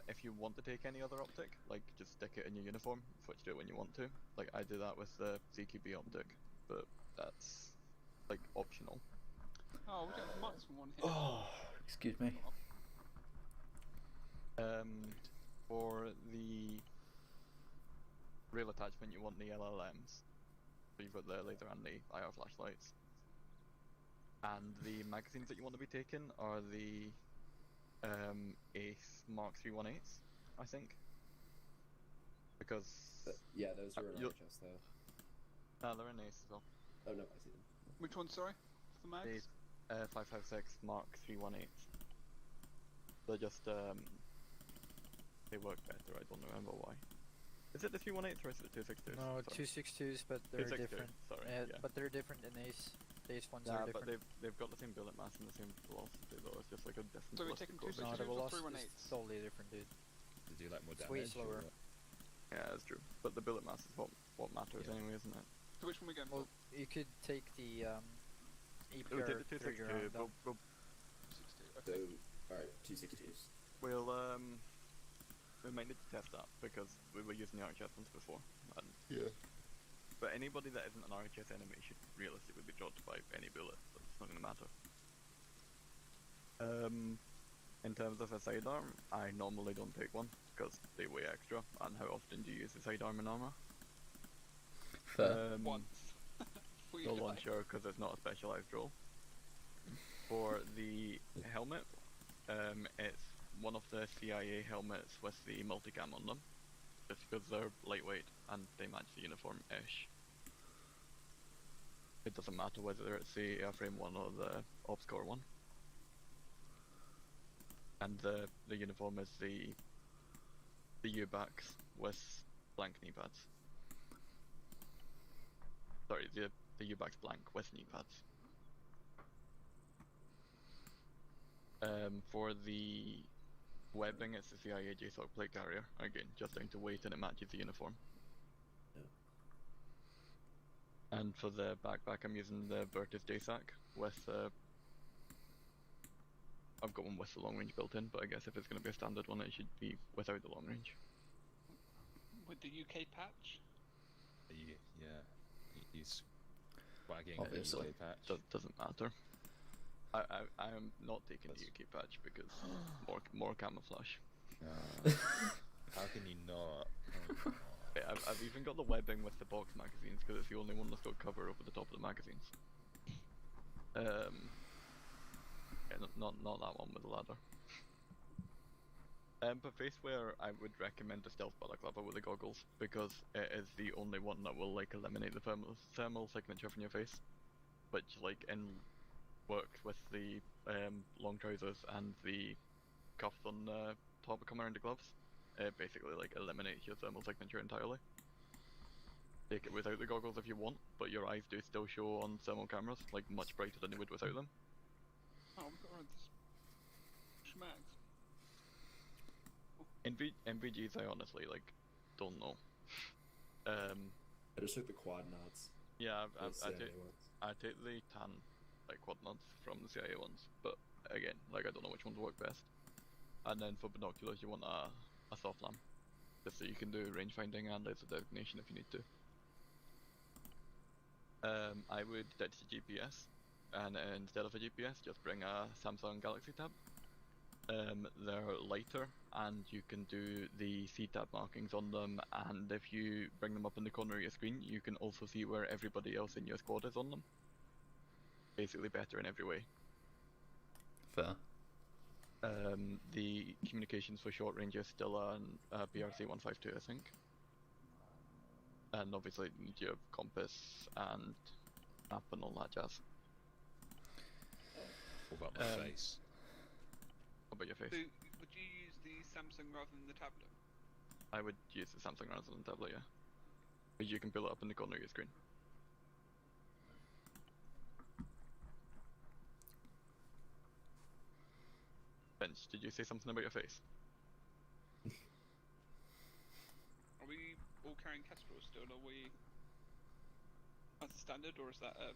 If you want to take any other optic, like just stick it in your uniform, switch to it when you want to. Like I do that with the CQB optic, but that's like optional. Oh, we got the marksman one here. Oh, excuse me. For the rail attachment, you want the LLMs. So you've got the laser and the IR flashlights. And the magazines that you want to be taking are the Ace Mark 318s, I think. Because Yeah, those are in you'll- RHS though. they're in Ace as well. Oh no, I see them. Which one, sorry? For mags? The 556 Mark 318s. They're just they work better. I don't remember why. Is it the 318s or is it the 262s? No, Sorry. 262s, but they're 262s, different. sorry, yeah. But they're different in Ace. The Ace ones Yeah, are but different. they've got the same bullet mass and the same velocity though. It's just like a different. So we're ballistic taking coefficient. No, 262s the or velocity 318s? is totally different, dude. To do like more It's way damage. or slower. what? Yeah, that's true. But the bullet mass is what matters Yeah. anyway, isn't it? So which one we going Well, for? you could take the We'll EPR take the trigger 262. on them. 62. So, Okay. alright, 262s. We'll we might need to test that because we were using the RHS ones before. And Yeah. but anybody that isn't an RHS enemy should realistically be dropped by any bullet, so it's not going to matter. In terms of a sidearm, I normally don't take one because they weigh extra. And how often do you use the sidearm in armor? Fair. Once. The Really, like- launcher because it's not a specialized role. For the helmet, it's one of the CIA helmets with the multicam on them, just because they're lightweight and they match the uniform-ish. It doesn't matter whether it's the airframe one or the ops core one. And the uniform is the U-backs with blank knee pads. Sorry, the the U-back's blank with knee pads. For the webbing, it's the CIA JSOC plate carrier. Again, just down to weight and it matches the uniform. Yeah. And for the backpack, I'm using the Virtus JSAC with I've got one with the long range built in, but I guess if it's going to be a standard one, it should be without the long range. With the UK patch? He's wagging Obviously. the UK patch. Doesn't matter. I am not taking the UK patch because more camouflage. How can you not? Oh, I've even got the webbing with the box magazines because it's the only one that's got cover over the top of the magazines. Yeah, not that one with the ladder. But faceware, I would recommend the stealth balaclava with the goggles because it is the only one that will like eliminate the thermal signature from your face, which like works with the long trousers and the cuffs on the top come around the gloves. It basically like eliminates your thermal signature entirely. Take it without the goggles if you want, but your eyes do still show on thermal cameras, like much brighter than they would without them. Oh, we've got rid of this schmags. MVGs I honestly like don't know. I just took the quad nods. Yeah, The CIA ones. I take the tan like quad nods from the CIA ones, but again, like I don't know which ones work best. And then for binoculars, you want a soft lamp, just so you can do range finding and laser designation if you need to. I would ditch the GPS, and instead of a GPS, just bring a Samsung Galaxy Tab. They're lighter, and you can do the C-tab markings on them, and if you bring them up in the corner of your screen, you can also see where everybody else in your squad is on them. Basically better in every way. Fair. The communications for short range is still on BRC 152, I think. And obviously you need your compass and map and all that jazz. What about my face? What about your face? So, would you use the Samsung rather than the tablet? I would use the Samsung rather than the tablet, yeah. Because you can pull it up in the corner of your screen. Bench, did you say something about your face? Are we all carrying Kestrel still? Are we as a standard, or is that a...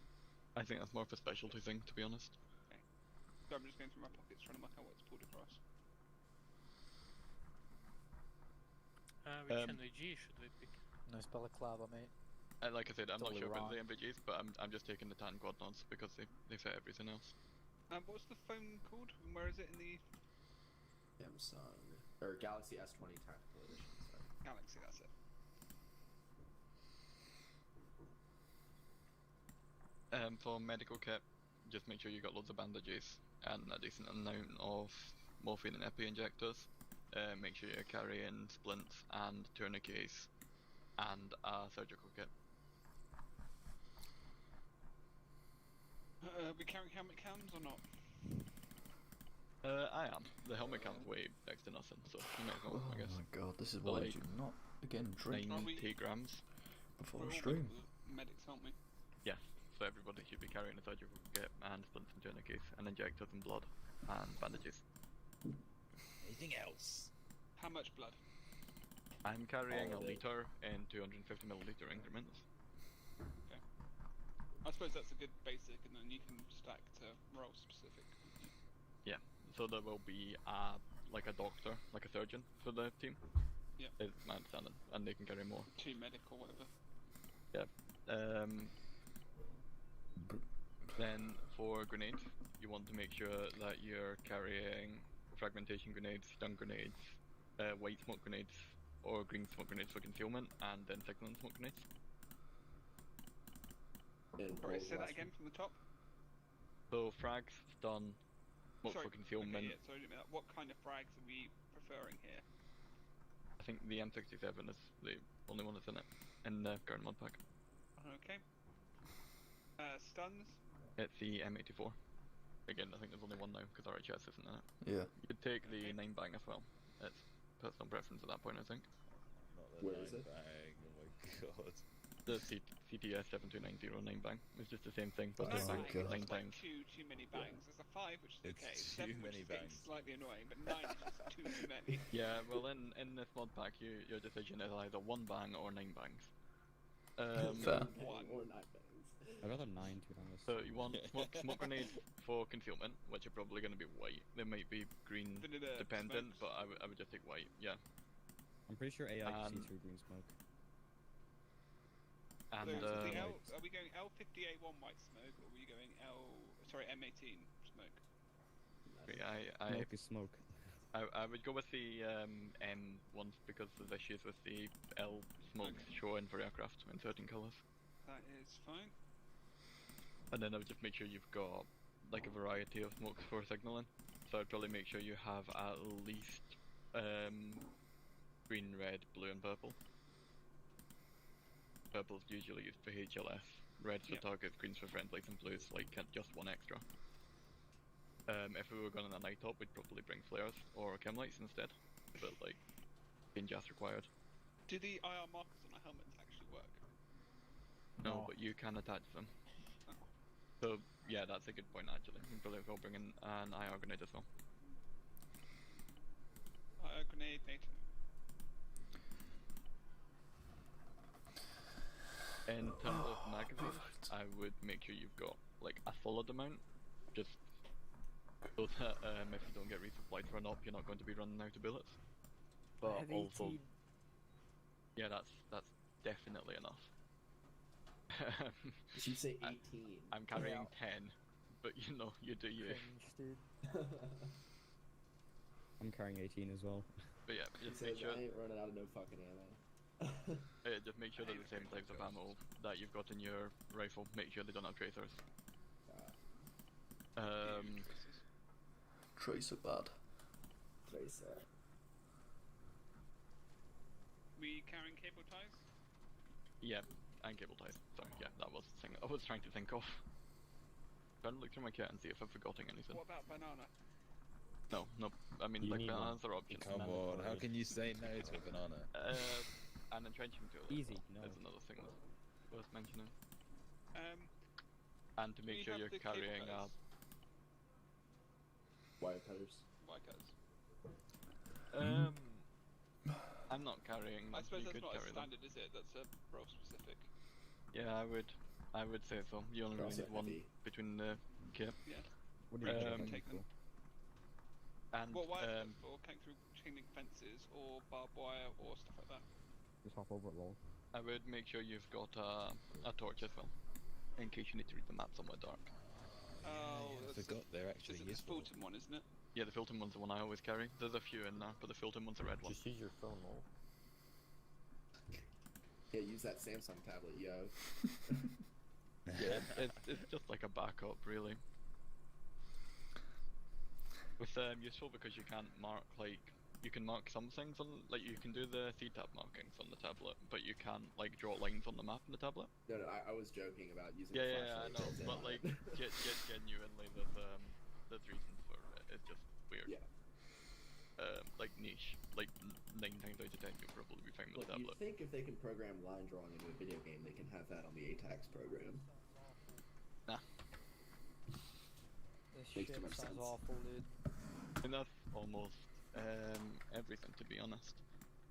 I think that's more of a specialty thing, to be honest. So I'm just going through my pockets trying to work out what's pulled across. Which NVG should we pick? Nice balaclava, mate. Like I said, I'm not Totally sure about wrong. the MVGs, but I'm just taking the tan quad nods because they fit everything else. What's the phone called? And where is it in the Samsung or Galaxy S20 Tactical Edition. Sorry. Galaxy? That's it. For medical kit, just make sure you got loads of bandages and a decent amount of morphine and epi injectors. Make sure you're carrying splints and tourniquets and a surgical kit. Are we carrying helmet cams or not? I am. The helmet cam's way next to nothing, so you might as well, Oh I guess. my god, this is why I Like, do not again drink 90 grams. before We're a all stream. medics, aren't we? Yeah, so everybody should be carrying a surgical kit and splints and tourniquets and injectors and blood and bandages. Anything else? How much blood? I'm carrying All a of it. liter in 250 milliliter increments. I suppose that's a good basic, and then you can stack to role specific. So there will be like a doctor, like a surgeon for the team. Yeah. Is my understanding, and they can carry more. 2 medic or whatever. Then for grenades, you want to make sure that you're carrying fragmentation grenades, stun grenades, white smoke grenades, or green smoke grenades for concealment, and then signaling smoke grenades. And Sorry, all say that last again from the top. So frags, stun, smoke Sorry. for concealment. Okay, yeah, sorry, I didn't mean that. What kind of frags are we preferring here? I think the M67 is the only one that's in it in the current mod pack. Okay. Stuns. It's the M84. Again, I think there's only one now because RHS isn't in it. Yeah. You could take the Okay. 9 bang as well. It's personal preference at that point, I think. Not the Where is nine it? bang, oh my god. The C CTS 7290 bang. It's just the same thing, but Oh nine my bangs, God. 9 It's like times. too many bangs. There's a 5, which is It's okay. too 7, which many is getting bangs. slightly annoying, but 9 is just too many. Yeah, well, in this mod pack, your decision is either 1 bang or 9 bangs. Fair. One. Or 9 bangs. I'd rather 9 to be honest. So you want smoke grenades for concealment, which are probably going to be white. They might be green Vanilla dependent, smokes. but I would just take white. Yeah. I'm pretty sure AI can see And- through green smoke. And So the um, are we going L50A1 white smoke, or are we going M18 smoke? I Smoke is smoke. I would go with the M ones because there's issues with the L smokes showing for aircraft in certain colours. That is fine. And then I would just make sure you've got like a variety of smokes for signalling. So I'd probably make sure you have at least green, red, blue, and purple. Purple's usually used for HLS, red's for Yep. targets, green's for friendlies, and blue's like just one extra. If we were going on a night top, we'd probably bring flares or chem lights instead, but like, being just required. Do the IR markers on our helmets actually work? No, but you can attach them. So yeah, that's a good point actually. You probably will bring in an IR grenade as well. Grenade NATO. In terms of magazines, I would make sure you've got like a solid amount, just so that if you don't get resupplied for an op, you're not going to be running out of bullets. But I have also, 18. yeah, that's definitely enough. Did you say 18? I'm carrying 10, but you know, you do you. Cringe, dude. I'm carrying 18 as well. But yeah, He just says, make sure. I ain't running out of no fucking ammo. Just make sure they're the same types of ammo that you've got in your rifle. Make sure they don't have tracers. Tracer bad. Tracer. We carrying cable ties? Yeah, and cable ties. Sorry, yeah, that was the thing I was trying to think of. Trying to look through my kit and see if I'm forgetting anything. What about banana? No, I mean, You like, need one. bananas are options. Come on, how can you say no to a banana? And entrenching tool Easy, well, no. is another thing that's worth mentioning. And to Do make we sure have you're the cable carrying ties? Wire cutters. White guys. I'm not carrying them. I suppose You that's could not a carry them. standard, is it? That's a role specific. Yeah, I would say so. You only They're really also need one heavy. between the kit. Yeah. What do you Um, take them. And What wire for cutting through chain link fences or barbed wire or stuff like that? Just hop over it, lol. I would make sure you've got a torch as well, in case you need to read the map somewhere dark. Oh, I that's forgot they're the, actually is it the useful. Fulton one, isn't it? Yeah, the Filton one's the one I always carry. There's a few in there, but the Filton one's a red one. Just use your phone, lol. Yeah, use that Samsung tablet, yo. Yeah, it's just like a backup, really. With useful because you can't mark you can mark some things on, like you can do the C-tab markings on the tablet, but you can't like draw lines on the map in the tablet. No, I was joking about using Yeah, the yeah, I flashlight. know, built in but on like it. genuinely, there's reasons for it. It's just weird. Yeah. Like niche, like 9 times out of 10 you'll probably be fine with Look, the you'd tablet. think if they can program line drawing into a video game, they can have that on the ATAX program. Nah, This Makes shit too much sounds sense. awful, dude. and that's almost everything, to be honest.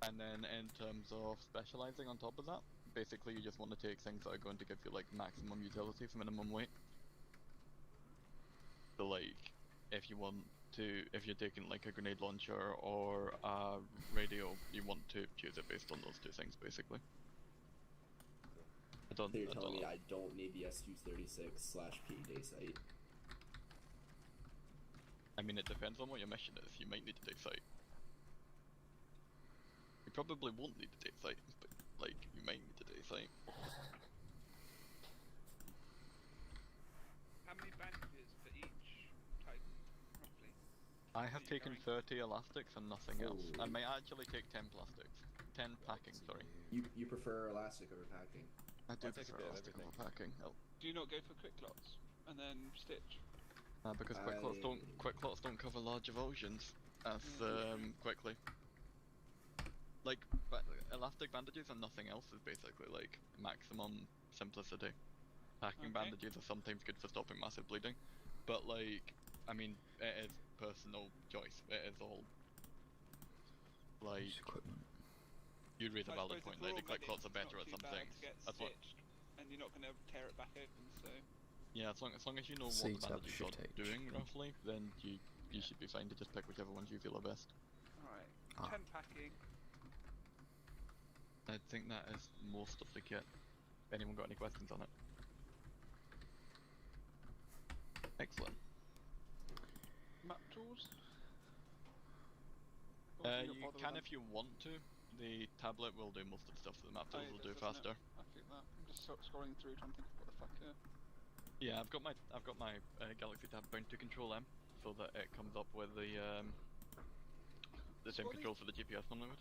And then in terms of specializing on top of that, basically you just want to take things that are going to give you like maximum utility for minimum weight. So like, if you're taking like a grenade launcher or a radio, you want to choose it based on those two things, basically. So you're telling me I don't need the SU-36/P day sight? I mean, it depends on what your mission is. You might need to take sight. You probably won't need to take sight, but like, you might need to take sight. How many bandages for each type, roughly? I have Are you taken carrying? 30 elastics and nothing else. I Ooh. might actually take 10 plastics. 10 packing, sorry. You prefer elastic over packing? I do I'll take a prefer bit of elastic over everything. packing. Oh, Do you not go for quick lots and then stitch? because quick clots don't cover large avulsions as quickly. like elastic bandages and nothing else is basically like maximum simplicity. Packing Okay. bandages are sometimes good for stopping massive bleeding, but like, I mean, it is personal choice. It is all like Use equipment. you raise a I valid suppose point. if we're Like all the click medics, clots are it's better not at too some bad things. to get That's what. stitched, and you're not gonna tear it back open. So Yeah, as long as you know what Seat the up bandages should are take. doing roughly, then you should be fine to just pick whichever ones you feel are best. alright, Ah. 10 packing. I think that is most of the kit. Anyone got any questions on it? Excellent. Map tools. Or do You not bother with can them? if you want to. The tablet will do most of the stuff that the map Oh, tools yeah, will it do does, doesn't faster. it? I feel that. I'm just scrolling through trying to think of what the fuck. Yeah, I've got my Galaxy Tab bound to control M, so that it comes up with the same Sorry? controls for the GPS normally would.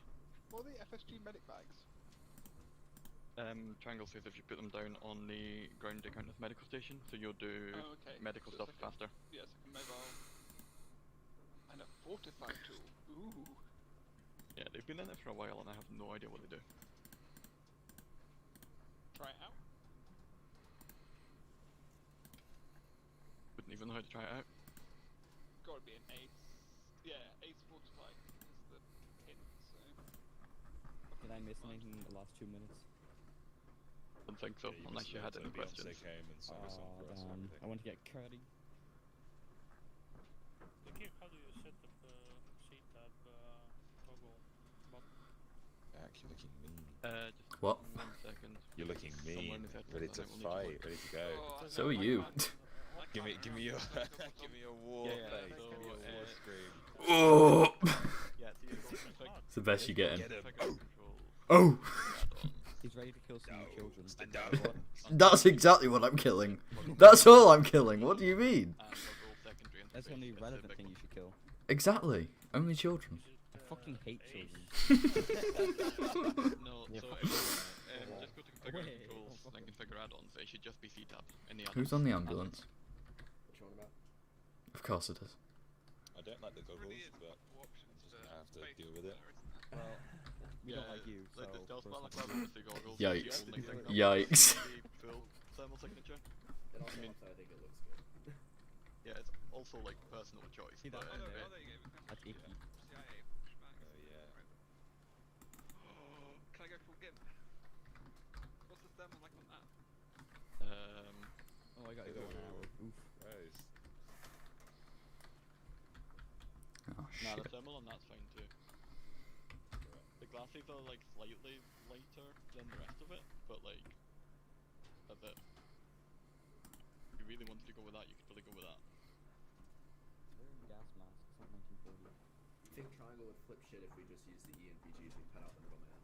What are the FSG medic bags? Triangle says if you put them down on the ground they count as medical station, so you'll do Oh, okay. medical So it's stuff like faster. Yeah, it's like a mobile. And a fortified tool. Ooh. Yeah, they've been in it for a while and I have no idea what they do. Try it out. Wouldn't even know how to try it out. Gotta be an ace. Yeah, ace fortified is the hint, so. Did I miss anything in the last 2 minutes? Don't think so, Yeah, you unless missed you had it, any Beyonce questions. came and sang a song for us and Damn. everything. I want to get curry. Vicky, how do you set up the C-tab toggle button? You're looking mean. Just What? 1 second. You're looking Somewhere in mean. the settings, Ready I to think we'll need fight. Ready to go. Oh, So are you. Give me your give me your war Yeah, face. so, Give me your war scream. Oh! Yeah, so you've got config, It's the best you're getting. Get him. configure controls, Oh! add-ons. He's ready to kill some No, children. no. That's exactly what I'm killing. That's all I'm killing. What do you mean? And toggle secondary That's the only interface relevant specific thing you should kill. Exactly. Only children. Is it, I fucking hate Ace? children. No, Yeah, so fuck if, off. just go to configure Wait, controls oh, fuck and off. configure add-ons. It should just be C-tab in the add-ons. Who's on the ambulance? What you on about? Of course it is. I don't like the goggles, really is but multiple options just to gonna have to face deal with it. there, isn't there? Well, we don't like you, so. Like the stealth throw balaclava something. with the goggles. Yikes. Is the only thing that Yikes. the full thermal signature. It also helps that I think it looks good. Yeah, it's also like personal choice. See that but, in Oh, there? there you go. That's icky. CIA schmack. Oh yeah. Can I go full gimp? What's the thermal like on that? Oh, I gotta go now. Oof. Rose. Oh Nah, shit. the thermal on that's fine too. The glasses are like slightly lighter than the rest of it, but like, that's it. If you really wanted to go with that, you could probably go with that. Wearing gas mask. It's not 1940. You think Triangle would flip shit if we just use the ENPGs and cut out the middleman?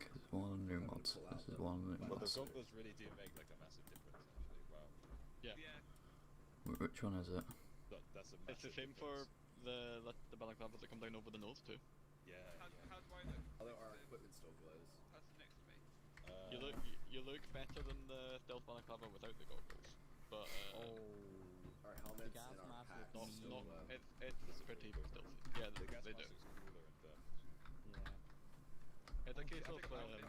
This is one of the new mods. This is one of the new Well, the mods. goggles really do make like a massive difference, actually. Wow. Yeah. Which one is it? That's a It's the massive same for difference. the balaclavas that come down over the nose too. Yeah. How Yeah. do I look? Although our equipment still glows. Person next to me. You look better than the stealth balaclava without the goggles, but Our helmets gas and our mask packs looks still not glow. it's pretty stealthy. Yeah, The gas they mask do. looks cooler in thermals. Yeah. It's a case I'll of take a helmet.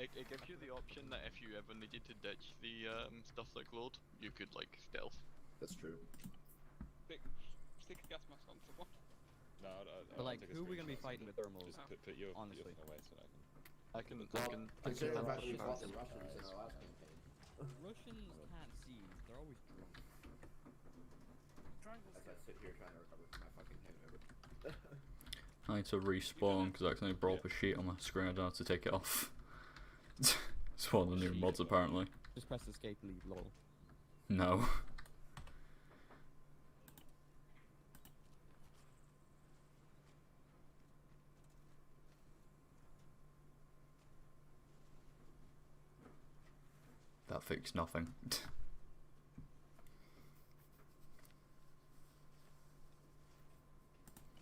it gives you the option that if you ever needed to ditch the stuff that glowed, you could like stealth. That's true. Stick a gas mask on someone. No, But like, take a who are we gonna be screenshot fighting and with thermals? Just put your honestly. thing away so I can. Consider the fact that we Russians. fought the Russians in our last campaign. Russians can't see. They're always drunk. As I sit here trying to recover from my fucking hangover. I need to respawn because I accidentally brought up a sheet on my screen. I don't have to take it off. It's one of the new mods apparently. Just press escape, leave, lol. No. That fixed nothing.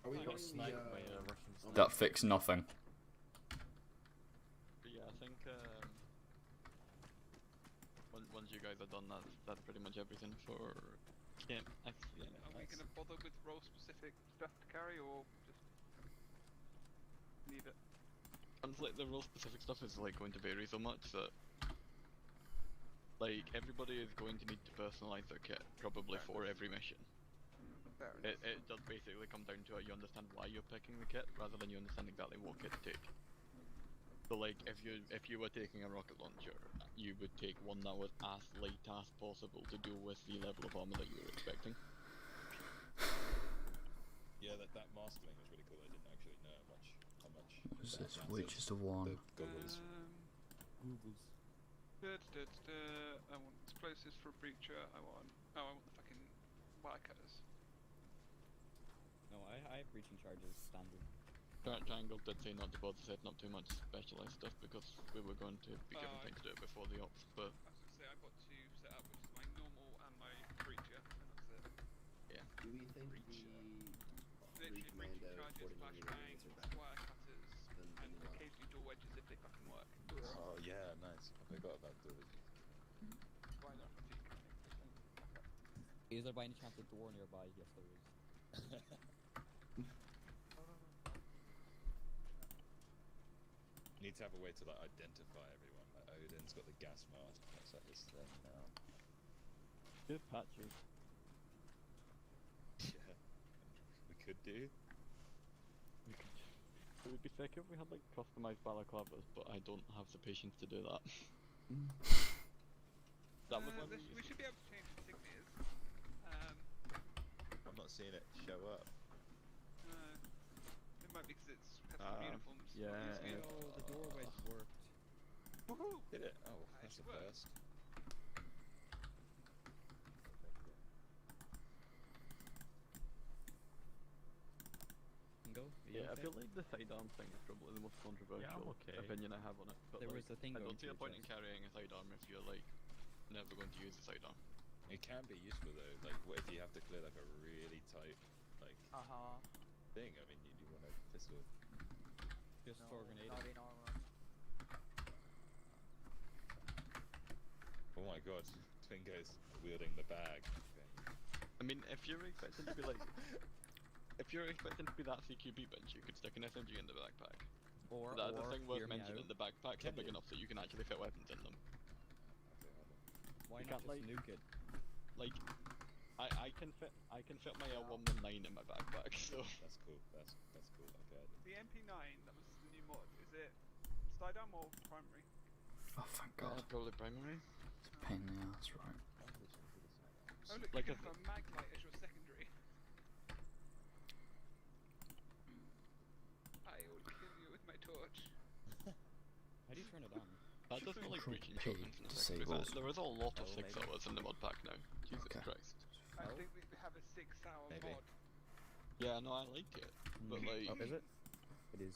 Are we I got going sniped the, by a Russian sniper. That fixed nothing. But yeah, I think once you guys are done, that's pretty much everything for camp. Are we gonna bother with role specific stuff to carry or just? Need it. And like the role specific stuff is like going to vary so much that like everybody is going to need to personalize their kit probably for every mission. Fair enough. It does basically come down to you understand why you're picking the kit rather than you understand exactly what kit to take. So like if you were taking a rocket launcher, you would take one that was as light as possible to deal with the level of armor that you were expecting. Yeah, that mask thing was really cool. I didn't actually know how much. What is that this? matters. Which is the one? The goggles. Googles. I want explosives for a breacher. I want the fucking wire cutters. No, I have breaching charges standard. Triangle did say not to bother setting up too much specialized stuff because we were going to be given time to do it before the ops, but I was gonna say I've got two set up, which is my normal and my breacher, and that's it. yeah. Do we think Literally breaching charges, 40mm flashbangs, are better wire cutters, than and the occasionally door wedges if they fucking work. Oh yeah, nice. I forgot about those. Why not? Is there by any chance a door nearby? Yes, there is. You need to have a way to like identify everyone. Like Odin's got the gas mask. That's like his thing now. Good patches. Yeah, we could do. It would be sick if we had like customized balaclavas. But I don't have the patience to do that. That was when we should be able to change insignias. I'm not seeing it show up. It might be because it's custom uniforms. yeah. Oh, the door wedge worked. Woohoo! Did it? Oh, that's the Actually first. Can go? Yeah, I feel like the sidearm thing is probably the most controversial opinion I have on it. But There like, was a thing I going don't see a through point in chest. carrying a sidearm if you're like never going to use a sidearm. It can be useful though. Like, what if you have to clear like a really tight like thing? I mean, you want a pistol. Just for grenade. Not in armor. Oh my god, Twingo's wielding the bag. Okay. I mean, if you're expecting to be like, if you're expecting to be that CQB bench, you could stick an SMG in the backpack. Or The thing worth hear me mentioning, out. the backpacks are big enough that you can actually fit weapons in them. Okay, hold on. Why You not can't, just like- nuke it? Like, I can fit my L119 in my backpack, so. That's cool. That's cool. Okay. The MP9, that was the new mod. Is it sidearm or primary? Oh, thank God. Probably primary. It's a pain in the ass, right? Oh look, Like you a can have a mag light as your secondary. I will kill you with my torch. How do you turn it on? That doesn't like Control breaching P shotguns in a second. disables. There is a lot of Oh, 6 maybe. hours in the mod pack now. Jesus Okay. Christ. I Oh. think we have a 6-hour Maybe. mod. Yeah, no, I like it, but like, Oh, is it? It is.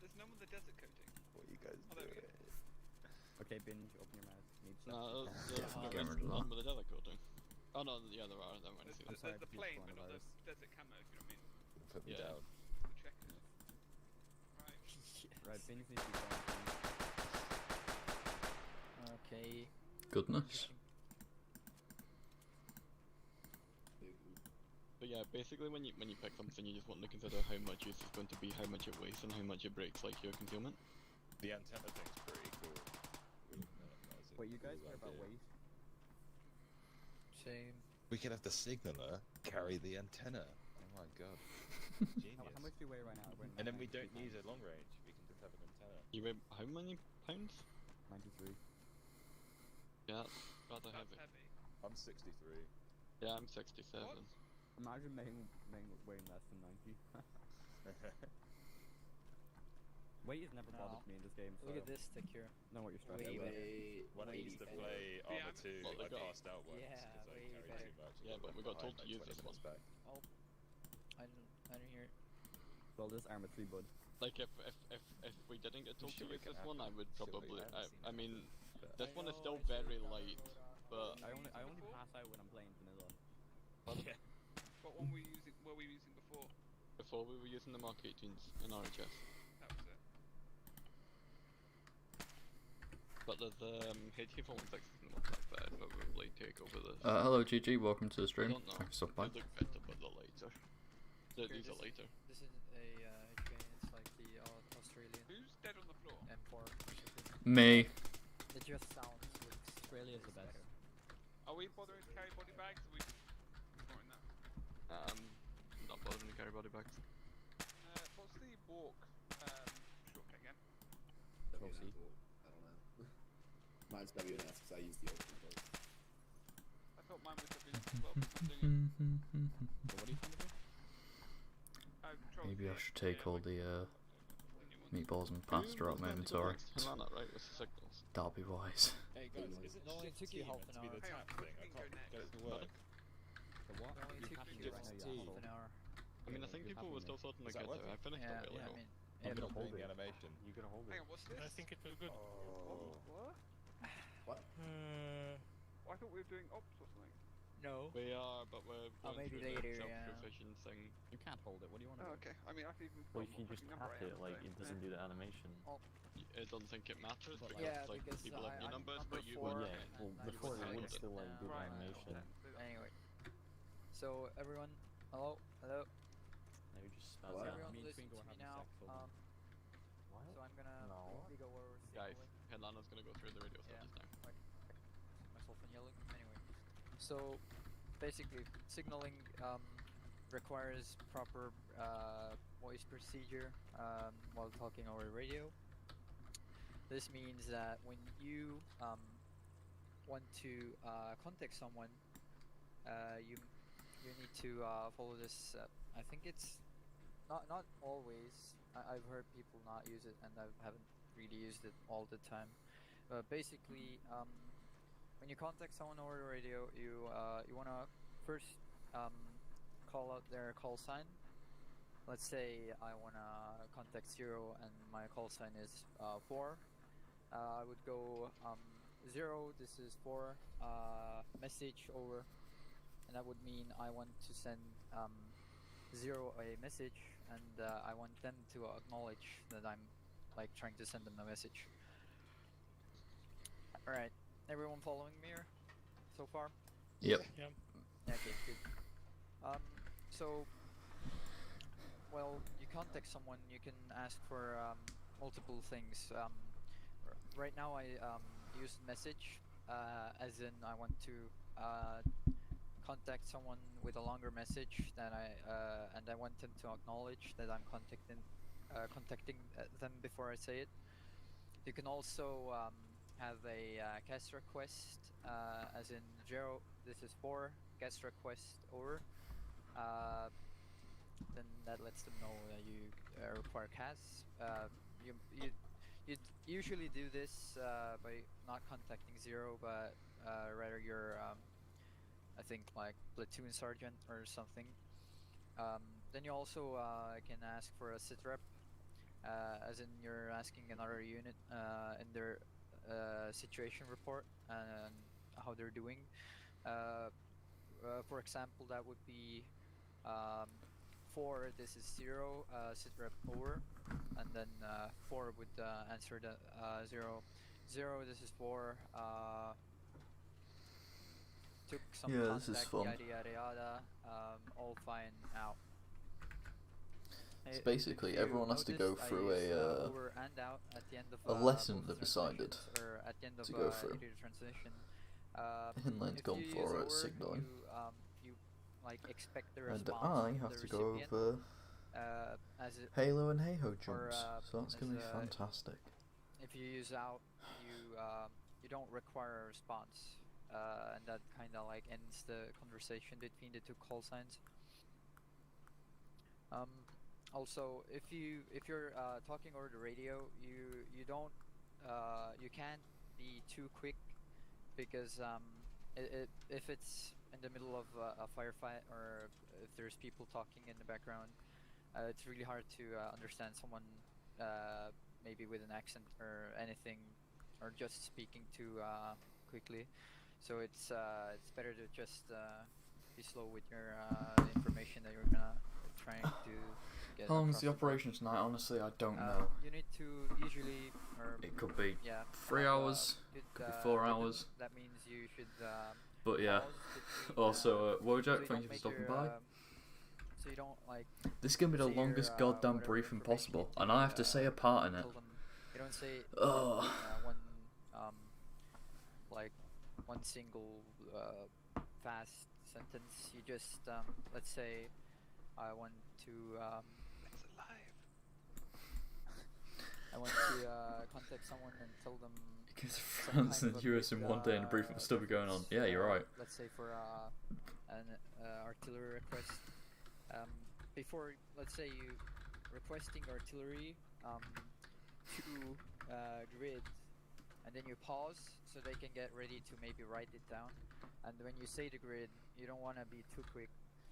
There's none with the desert coating. What are you guys Oh, there we doing? go. Okay, Binge, open your mouth. Need no, stuff. Get rid of that. none with the desert coating. Oh no, yeah, there are. There are. I see There's that. sorry, the people plane, but not the coronavirus. desert camo, if you know what I mean. Put me Yeah. down. The checkers. Right. Right, Binge needs to be fine. Okay. Goodness. But yeah, basically when you pick something, you just want to consider how much use is going to be, how much it weighs, and how much it breaks like your concealment. The antenna thing's pretty cool. Wait, you guys care about weight? Same. We could have the signaler carry the antenna. Oh my god. Genius. How much do you weigh right now? We're And then we 93 don't need a pounds. long range. We can just have an antenna. You weigh how many pounds? 93. Yeah, that's rather That's heavy. heavy. I'm 63. Yeah, I'm 67. What? Imagine weighing less than 90. Weight has never bothered me in this game, so Look at this stick here. know what you're Way struggling with. better. When I used to play Yeah, ArmA 2, well, I they got- passed out once Yeah, because I way carried better. too much. Yeah, and but I we got got told behind to use like this 20 minutes one. back. I didn't hear it. Well, this ArmA 3 bud. Like if we didn't get told Sure to it use can this one, I happen. would Sure, probably. I haven't seen I it. mean, But- this one is still I should've very done light, it. but I only pass out when I'm playing vanilla. Yeah. What one were we using before? before we were using the Mark 18s in RHS. That was it. But the HT416 isn't look that bad. Probably take over this. Hello GG, welcome to the I stream. don't know. Thanks for stopping They look better, but they're later. These are later. This is a train. It's like the Australian Who's dead on the floor? M4. Me. It just sounds with Australia's the best. Are we bothering to carry body bags? Are we ignoring that? Not bothering to carry body bags. What's the walk shortcut again? W and S walk. I don't know. Mine's W and S because I use the old controls. I thought mine was W and S as well, but I'm doing it. So what are you trying to do? Maybe I should take all the meatballs and pasta out my inventory. Right, with the signals. That'll be wise. Hey guys, isn't No, it took you shift half T an meant to be the hour. tap thing? I can't get it to work. The what? It only You took have to you just like T. half an hour. I mean, I think people were still sorting to Is that get there. working? I finished Yeah, it really I well. mean, I'm yeah, not but doing the animation. You gotta hold Hang it. on, what's this? I think it will good. What? What? I thought we were doing ops or something. no. We are, but we're Oh, going maybe through later, the yeah. self-provision thing. You can't hold it. What do you want to Oh, do? okay. I mean, I can even. Well, tell if you what just fucking number tap I it, am, like, so, it doesn't do the animation. It doesn't think it matters because Yeah, like because people have new I'm numbers, number but you four. Well, were. yeah, well, and before I it would was still, like, do the Right, animation. Anyway, so everyone, hello. Now you just spaz What? out. Everyone Me and listen Twingo to are me having now. sex, hold on. So I'm gonna No. quickly go over Guys, signaling. Helana's gonna go through the radio Yeah, status now. like myself and yelling. Anyway, so basically, signaling requires proper voice procedure while talking over radio. This means that when you want to contact someone, you need to follow this. I think it's not always. I've heard people not use it, and I haven't really used it all the time. Basically, when you contact someone over the radio, you wanna first call out their call sign. Let's say I wanna contact 0 and my call sign is 4. I would go 0. This is 4. Message over, and that would mean I want to send 0 a message, and I want them to acknowledge that I'm like trying to send them a message. All right, everyone following me here so far? Yep. Yeah. Okay, good. So, well, you contact someone, you can ask for multiple things. Right now I use message, as in I want to contact someone with a longer message that and I want them to acknowledge that I'm contacting them before I say it. You can also have a guest request, as in 0, this is 4, guest request over. Then that lets them know that you require CAS. You'd usually do this by not contacting 0, but rather your I think like platoon sergeant or something. Then you also can ask for a sitrep, as in you're asking another unit in their situation report and how they're doing. For example, that would be 4, this is 0, sitrep over, and then 4 would answer the 0. 0, this is 4, took some Yeah, contact, this is fun. yada yada yada, all fine, out. So basically, If you everyone has to go noticed, I through used, a over and out at the end of a lesson both they've decided transitions, or at the end of to go through. either transition. Inline's If gone you use for over, signaling. you like expect the And response I from have the to go recipient, over as it, Halo and Hey-Ho or, jumps, so that's going to be as, fantastic. if you use out, you don't require a response, and that kind of like ends the conversation between the two call signs. Also, if you're talking over the radio, you don't you can't be too quick, because if it's in the middle of a firefight, or if there's people talking in the background, it's really hard to understand someone maybe with an accent or anything, or just speaking too quickly. So it's better to just be slow with your information that you're gonna trying to get. How long's across the board. operation tonight? Honestly, I don't know. You need to usually, or It could be yeah, 3 have, hours, good, could be 4 rhythm. hours. That means you should. But yeah. Pause between, Also, so Wojak, you thank don't you for make stopping your, by. so you don't like. This is gonna be the say your, longest goddamn whatever briefing information possible, into and I have to the, say a part in it. tell them- You don't say Ugh. one like one single fast sentence. You just let's say I want to It's alive. I want to contact someone and tell them Because some France kind and of the a US in quick, one day and the briefing will still be going on. reference, Yeah, you're right. Let's say for an artillery request. Before, let's say you requesting artillery to grid, and then you pause so they can get ready to maybe write it down. And when you say the grid, you don't want to be too quick.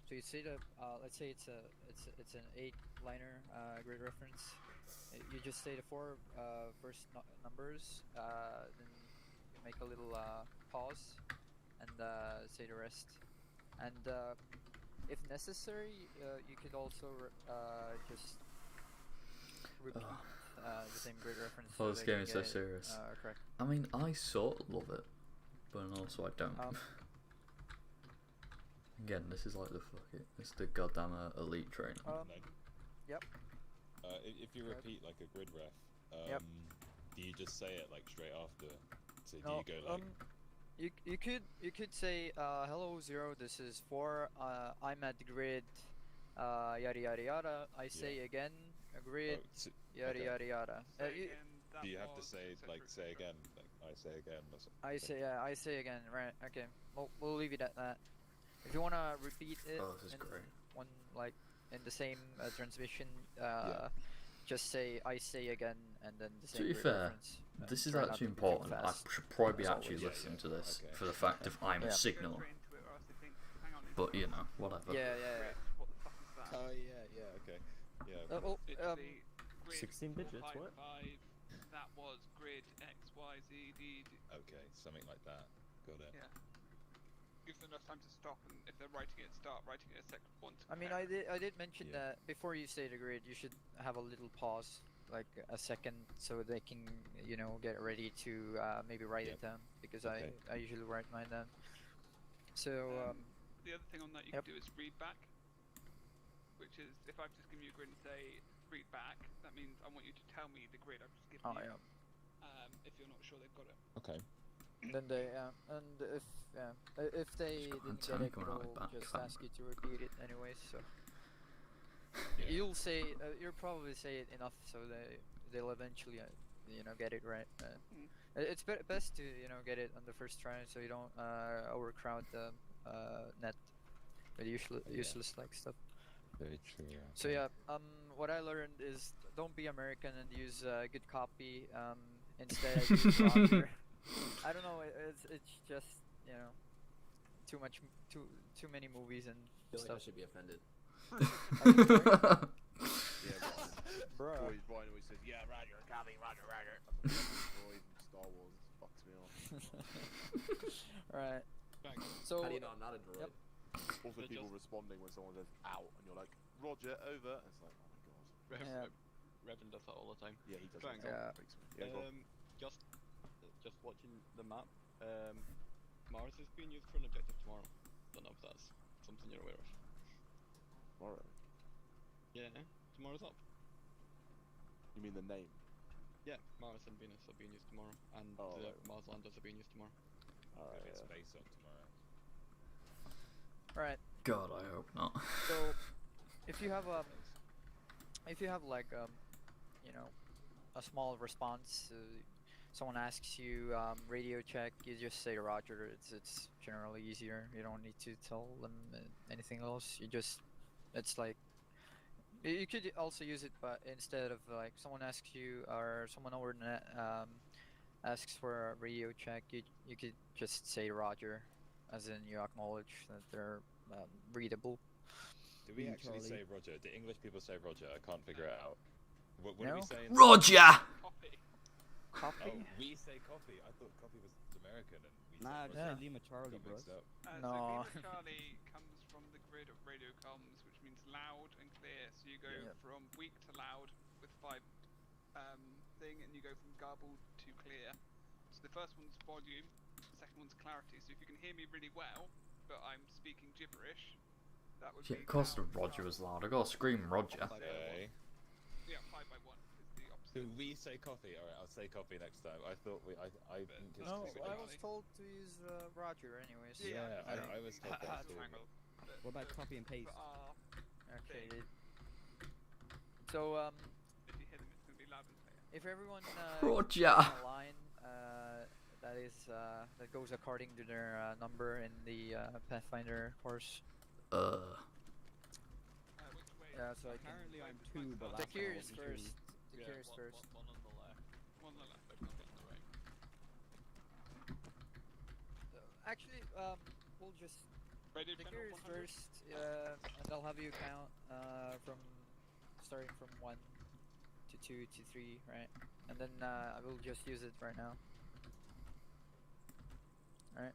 So you say the let's say it's an 8-liner grid reference. You just say the 4 first numbers, then you make a little pause, and say the rest. And if necessary, you could also just repeat the same grid reference. Oh, so this they game can is so get it, serious. correct. I mean, I sort of love it, but also I don't. Again, this is like the fuck it. It's the goddamn elite training. Yep. If you repeat like a grid ref, Yep. do you just say it like straight after? So do No, you go like? you could say hello 0. This is 4. I'm at the grid. Yada yada yada. I say again a grid. Yada okay. yada yada. Do you have to say like say again? Like I say again. Or something? I say again. Right. Okay. We'll leave it at that. If you wanna repeat it This is in great. one like in the same transmission, Yeah. just say I say again and then the same. To be grid fair, reference. this is Try not actually to be too important. I fast, should probably be as actually always. listening to this okay. for the fact of I'm Yeah. a signal. Go straight into it, or else they think, hang on, But you know, whatever. Yeah. what the fuck is that? Oh yeah, okay, yeah. Literally, grid 16 digits, what? 455, that was grid X, Y, Z, D. Okay, something like that. Got it. Yeah. Gives them enough time to stop, and if they're writing it, start writing it a second one. I mean, I did mention that before you say the grid, you should have a little pause, like a second, so they can, get ready to maybe write it down, because I usually write mine down. So the other thing on that you can do is read back, which is if I've just given you a grid and say read back, that means I want you to tell me the grid I've just given you. If you're not sure they've got it. Okay. Then they and if they didn't get it, they'll just ask you to repeat it anyways. So you'll probably say it enough so they'll eventually get it right. It's best to get it on the first try so you don't overcrowd the net with useless like stuff. Very true. So yeah, what I learned is don't be American and use good copy. Instead, use Roger. I don't know. It's just too many movies and I feel stuff. like I should be offended. Yeah, Bruh. Brian always says, yeah, Roger, copy, Roger. Droid from Star Wars fucks me off. Right. So how do you know I'm not a droid? Also, people responding when someone says out, and you're like, Roger, over. And it's like, oh my god. Revan does that all the time. Yeah, he does. Triangle. Yeah, go on. Just watching the map. Mars is being used for an objective tomorrow. Don't know if that's something you're aware of. Tomorrow? Yeah, tomorrow's up. You mean the name? Yeah, Mars and Venus are being used tomorrow, and Mars landers are being used tomorrow. It's space on tomorrow. right. God, I hope not. So if you have like a small response, someone asks you radio check, you just say Roger. It's generally easier. You don't need to tell them anything else. It's like you could also use it, but instead of like someone asks you or someone over the net asks for a radio check, you could just say Roger, as in you acknowledge that they're readable. Do we actually say Roger? Do English people say Roger? I can't figure it out. What are we saying? Roger! Copy. Copy? Oh, we say copy. I thought copy was American and we Nah, said just Roger. say Lima Charlie, Got bro. mixed up. No. So Lima Charlie comes from the grid of radio comms, which means loud and clear. So you go from weak to loud with 5 thing, and you go from garbled to clear. So the first one's volume, the second one's clarity. So if you can hear me really well, but I'm speaking gibberish, that would Yeah, be. of course the loud and Roger garbled. was loud. I gotta scream Roger. Okay. Yeah, 5 by 1 is the opposite. Do we say copy? Alright, I'll say copy next time. I thought we. I think it's No, just I like- was told to use Roger anyways. Yeah, I was told that too. What about copy and paste? Okay. So If you hear them, it's gonna be loud and clear. if everyone Roger. on a line that is that goes according to their number in the Pathfinder course. Which way? Yeah, so I can. Apparently I'm 2, but The last time I curious wasn't first. 2. The curious first. One on the left. One on the left. But not on the right. Actually, we'll just Radio the channel curious 100. first, and I'll have you count from starting from 1 to 2 to 3, right? And then I will just use it right now. Alright,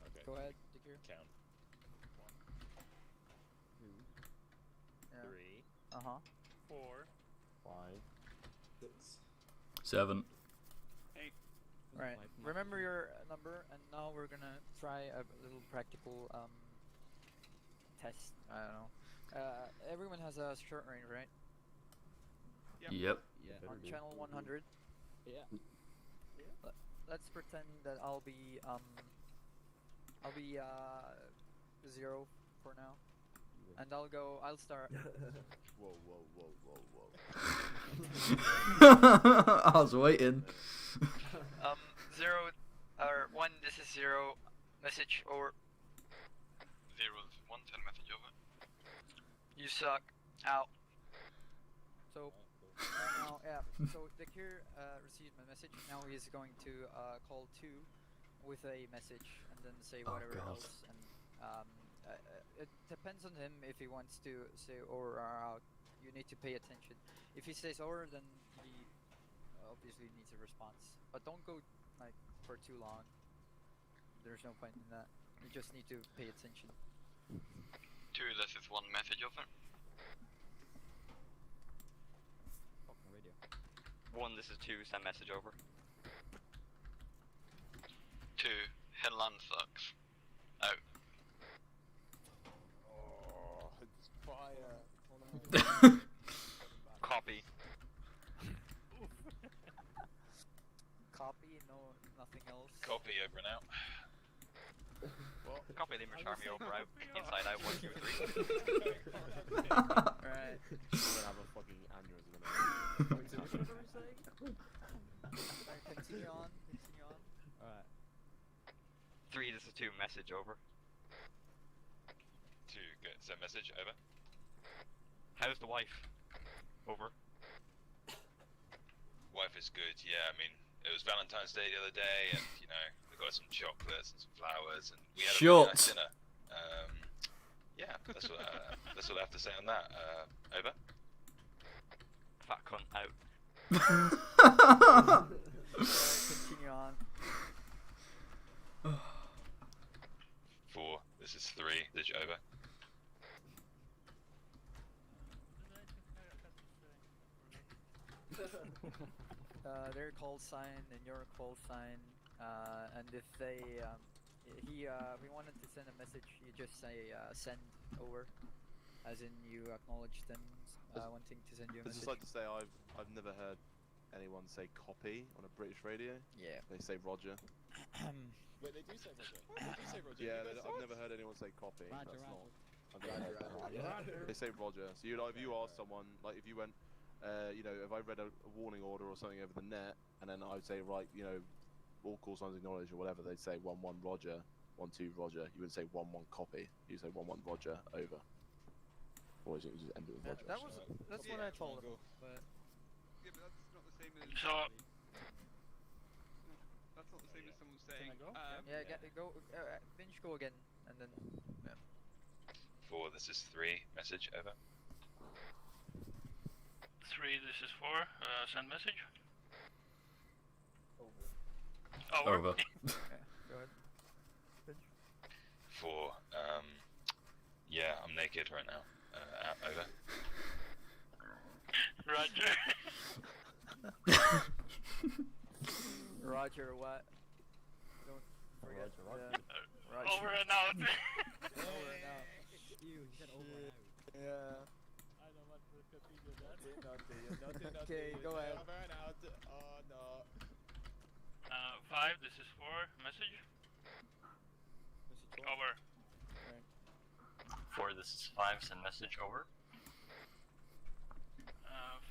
Okay. go ahead, Dekir. Count. 2. Yeah. 3. Uh-huh. 4. 5. 6. 7. Right. Remember your number, and now we're gonna try a little practical test. I don't know. Everyone has a short range, right? Yep. Yeah. On channel 100. Yeah. Let's pretend that I'll be 0 for now, and I'll start. Whoa, whoa, whoa, whoa, whoa. I was waiting. 0 or 1. This is 0. Message over. 0 is 1, 10 message over. You suck. Out. So right now, yeah. So Dekir received my message. Now he's going to call 2 with a message, and then say Oh, whatever God. else. And it depends on him if he wants to say over or out. You need to pay attention. If he says over, then he obviously needs a response. But don't go like for too long. There's no point in that. You just need to pay attention. 2, this is 1 message over. Talking radio. 1, this is 2, send message over. 2, headland sucks. Out. Oh, it's fire. Copy. Copy, no, nothing else. Copy over and out. Copy the image army over out. Inside out, 1, 2, 3. Right. I'm gonna have a fucking aneurysm in a minute. Continue on. Continue on. Alright. 3, this is 2, message over. 2, good. Send message over. How's the wife? Over. Wife is good, yeah, I mean, it was Valentine's Day the other day, and, you know, we got some chocolates and some flowers, and we had a really nice dinner. Yeah, that's what I have to say on that. Over. Fat cunt out. Continue on. 4, this is 3, this is over. Their call sign and your call sign, and if they, we wanted to send a message, you just say send over, as in you acknowledge them wanting to send you a I'd just message. like to say I've never heard anyone say copy on a British radio. Yeah. They say Roger. Wait, they do say Roger. They do say Roger. Yeah, You guys I've say never heard anyone say copy. Roger, That's Roger. not. I've never heard that. They say Roger. So you like, if you ask someone, like if you went, you know, if I read a warning order or something over the net, and then I would say, right, you know, all call signs acknowledged or whatever, they'd say 1-1 Roger, 1-2 Roger. You wouldn't say 1-1 copy. You say 1-1 Roger over. Or you just end it with Yeah, Roger. that's what I told them, but Yeah, but that's not the same as. That's not the same as someone saying. I go? yeah, go binge go again, and then 4, this is 3, message over. 3, this is 4, send message. Over. okay, go ahead. 4, yeah, naked right now. Over. Roger. Roger, what? Don't forget. Roger. Over and out. Over and out. Ew, he said over and out. Yeah. I don't want to continue that. Okay, go ahead. Over and out. Oh no. 5, this is 4, message. Over. 4, this is 5, send message over.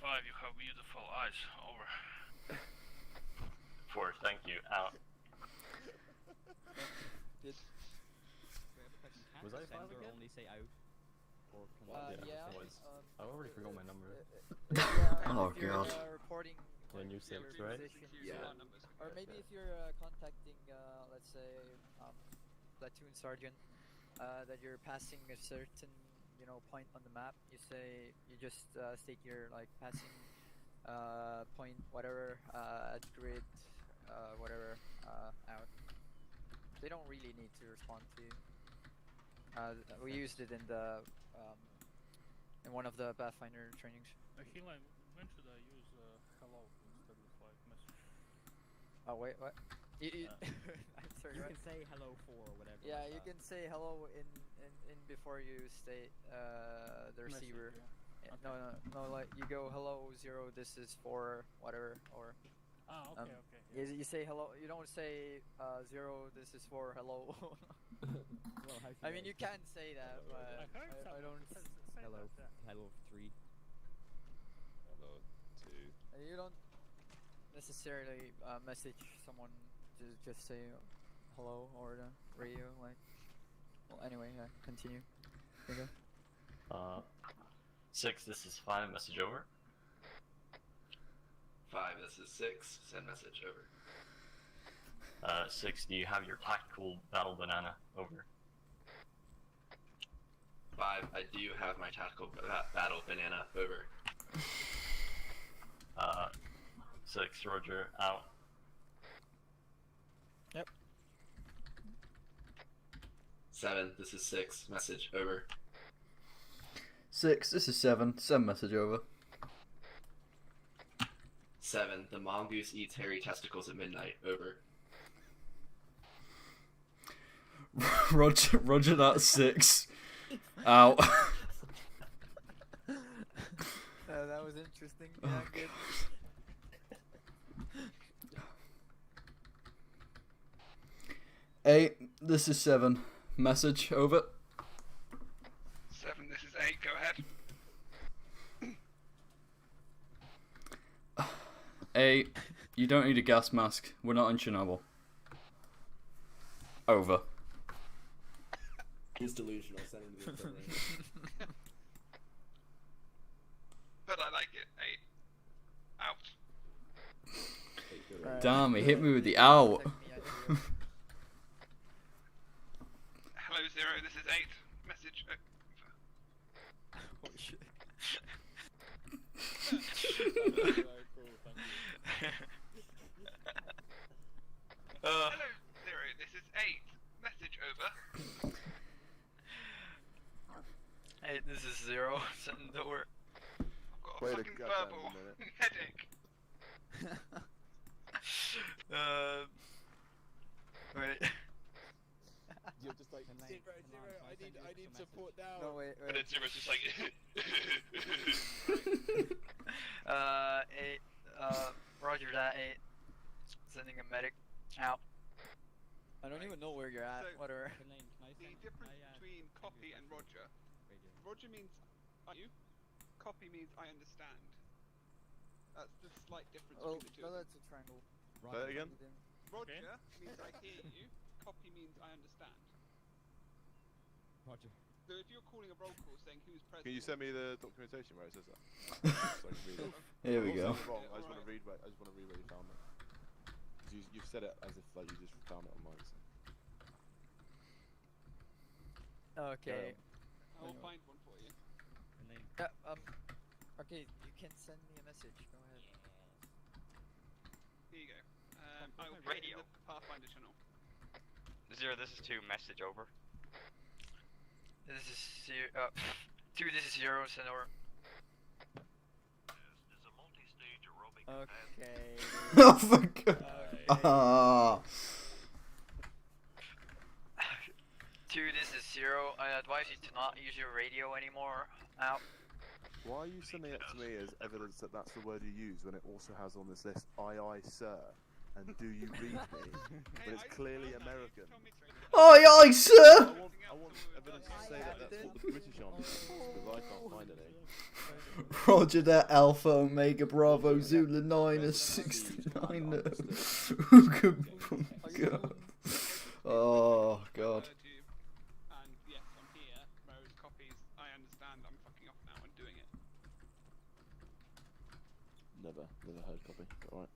5, you have beautiful eyes, over. 4, thank you, out. Was I 5 again? Only say out? Or can Yeah. I already forgot my number. Oh, if you're, God. Reporting When you your 6, right? position, Yeah. Or maybe if you're contacting, let's say, platoon sergeant, that you're passing a certain, point on the map. You just state your passing point, whatever, at grid, whatever, out. They don't really need to respond to you. We used it in the in one of the Pathfinder trainings. Healing, when should I use hello instead of message? Oh wait, what? I'm sorry. You what? can say hello for or whatever. Yeah, like you that. can say hello in before you state the receiver. Message, Yeah, okay. No, like you go hello 0. This is for whatever, or Okay, okay. you say hello. You don't say 0. This is for hello. Well, how I mean, you can say that, but I heard I don't. hello, that, yeah. hello 3. Hello 2. You don't necessarily message someone to just say hello or the radio. Well, anyway, continue. Okay. 6, this is 5, message over. 5, this is 6, send message over. 6, do you have your tactical battle banana over? 5, I do have my tactical battle banana over. 6, Roger, out. Yep. 7, this is 6, message over. 6, this is 7, send message over. 7, the mongoose eats hairy testicles at midnight, over. Roger that, 6. Out. That was interesting. Yeah, good. Eight, this is 7. Message, over. 7, this is 8, go ahead. 8, you don't need a gas mask. We're not in Chernobyl. Over. He's delusional. Send him to the infirmary. But I like it. 8, out. Damn, he hit me with the owl. Hello 0, this is 8, message over. Holy shit. Very cool, thank you. Hello 0, this is 8, message over. 8, this is 0. Send over. I've got a Wait a fucking goddamn verbal minute. headache. Wait. You're just like, Can I- zero, can zero, I I send you need just a support message? now. No, wait. And then Zero's just like. 8. Roger that. 8. Sending a medic out. I don't even know where you're at. So- Whatever. Elaine, can I The send? difference can I, between send copy you and a Roger. radio? Roger means you. Copy means I understand. That's the slight difference Oh, between the two. no, that's a triangle. Say it again. Roger means I hear you. Copy means I understand. Roger. So if you're calling a roll call saying who's present, Can you send me the documentation where it says that? So I can read it. Here we I'm go. not saying it wrong, I just want to read where you found it. 'Cause you've said it as if like you just found it online. So. Okay. I'll find one for you. Elaine. Okay, you can send me a message. Go ahead. Here you go. I will Radio. put it in the Pathfinder channel. 0, this is 2, message over. This is 2. This is 0, Senor. Okay. Oh fuck. Ah. 2. This is 0. I advise you to not use your radio anymore. Out. Why are you sending it to me as evidence that that's the word you use when it also has on this list, aye, sir, and do you read me? But it's clearly American. Aye, aye, sir! I want evidence to say that that's what the British Army uses, because I can't find any. Roger that, Alpha Omega Bravo Zulu 9 69. Ooga booga. Oh, God. And yes, I'm here. Rose copies. I understand. I'm fucking off now and doing it. Never heard copy. Alright.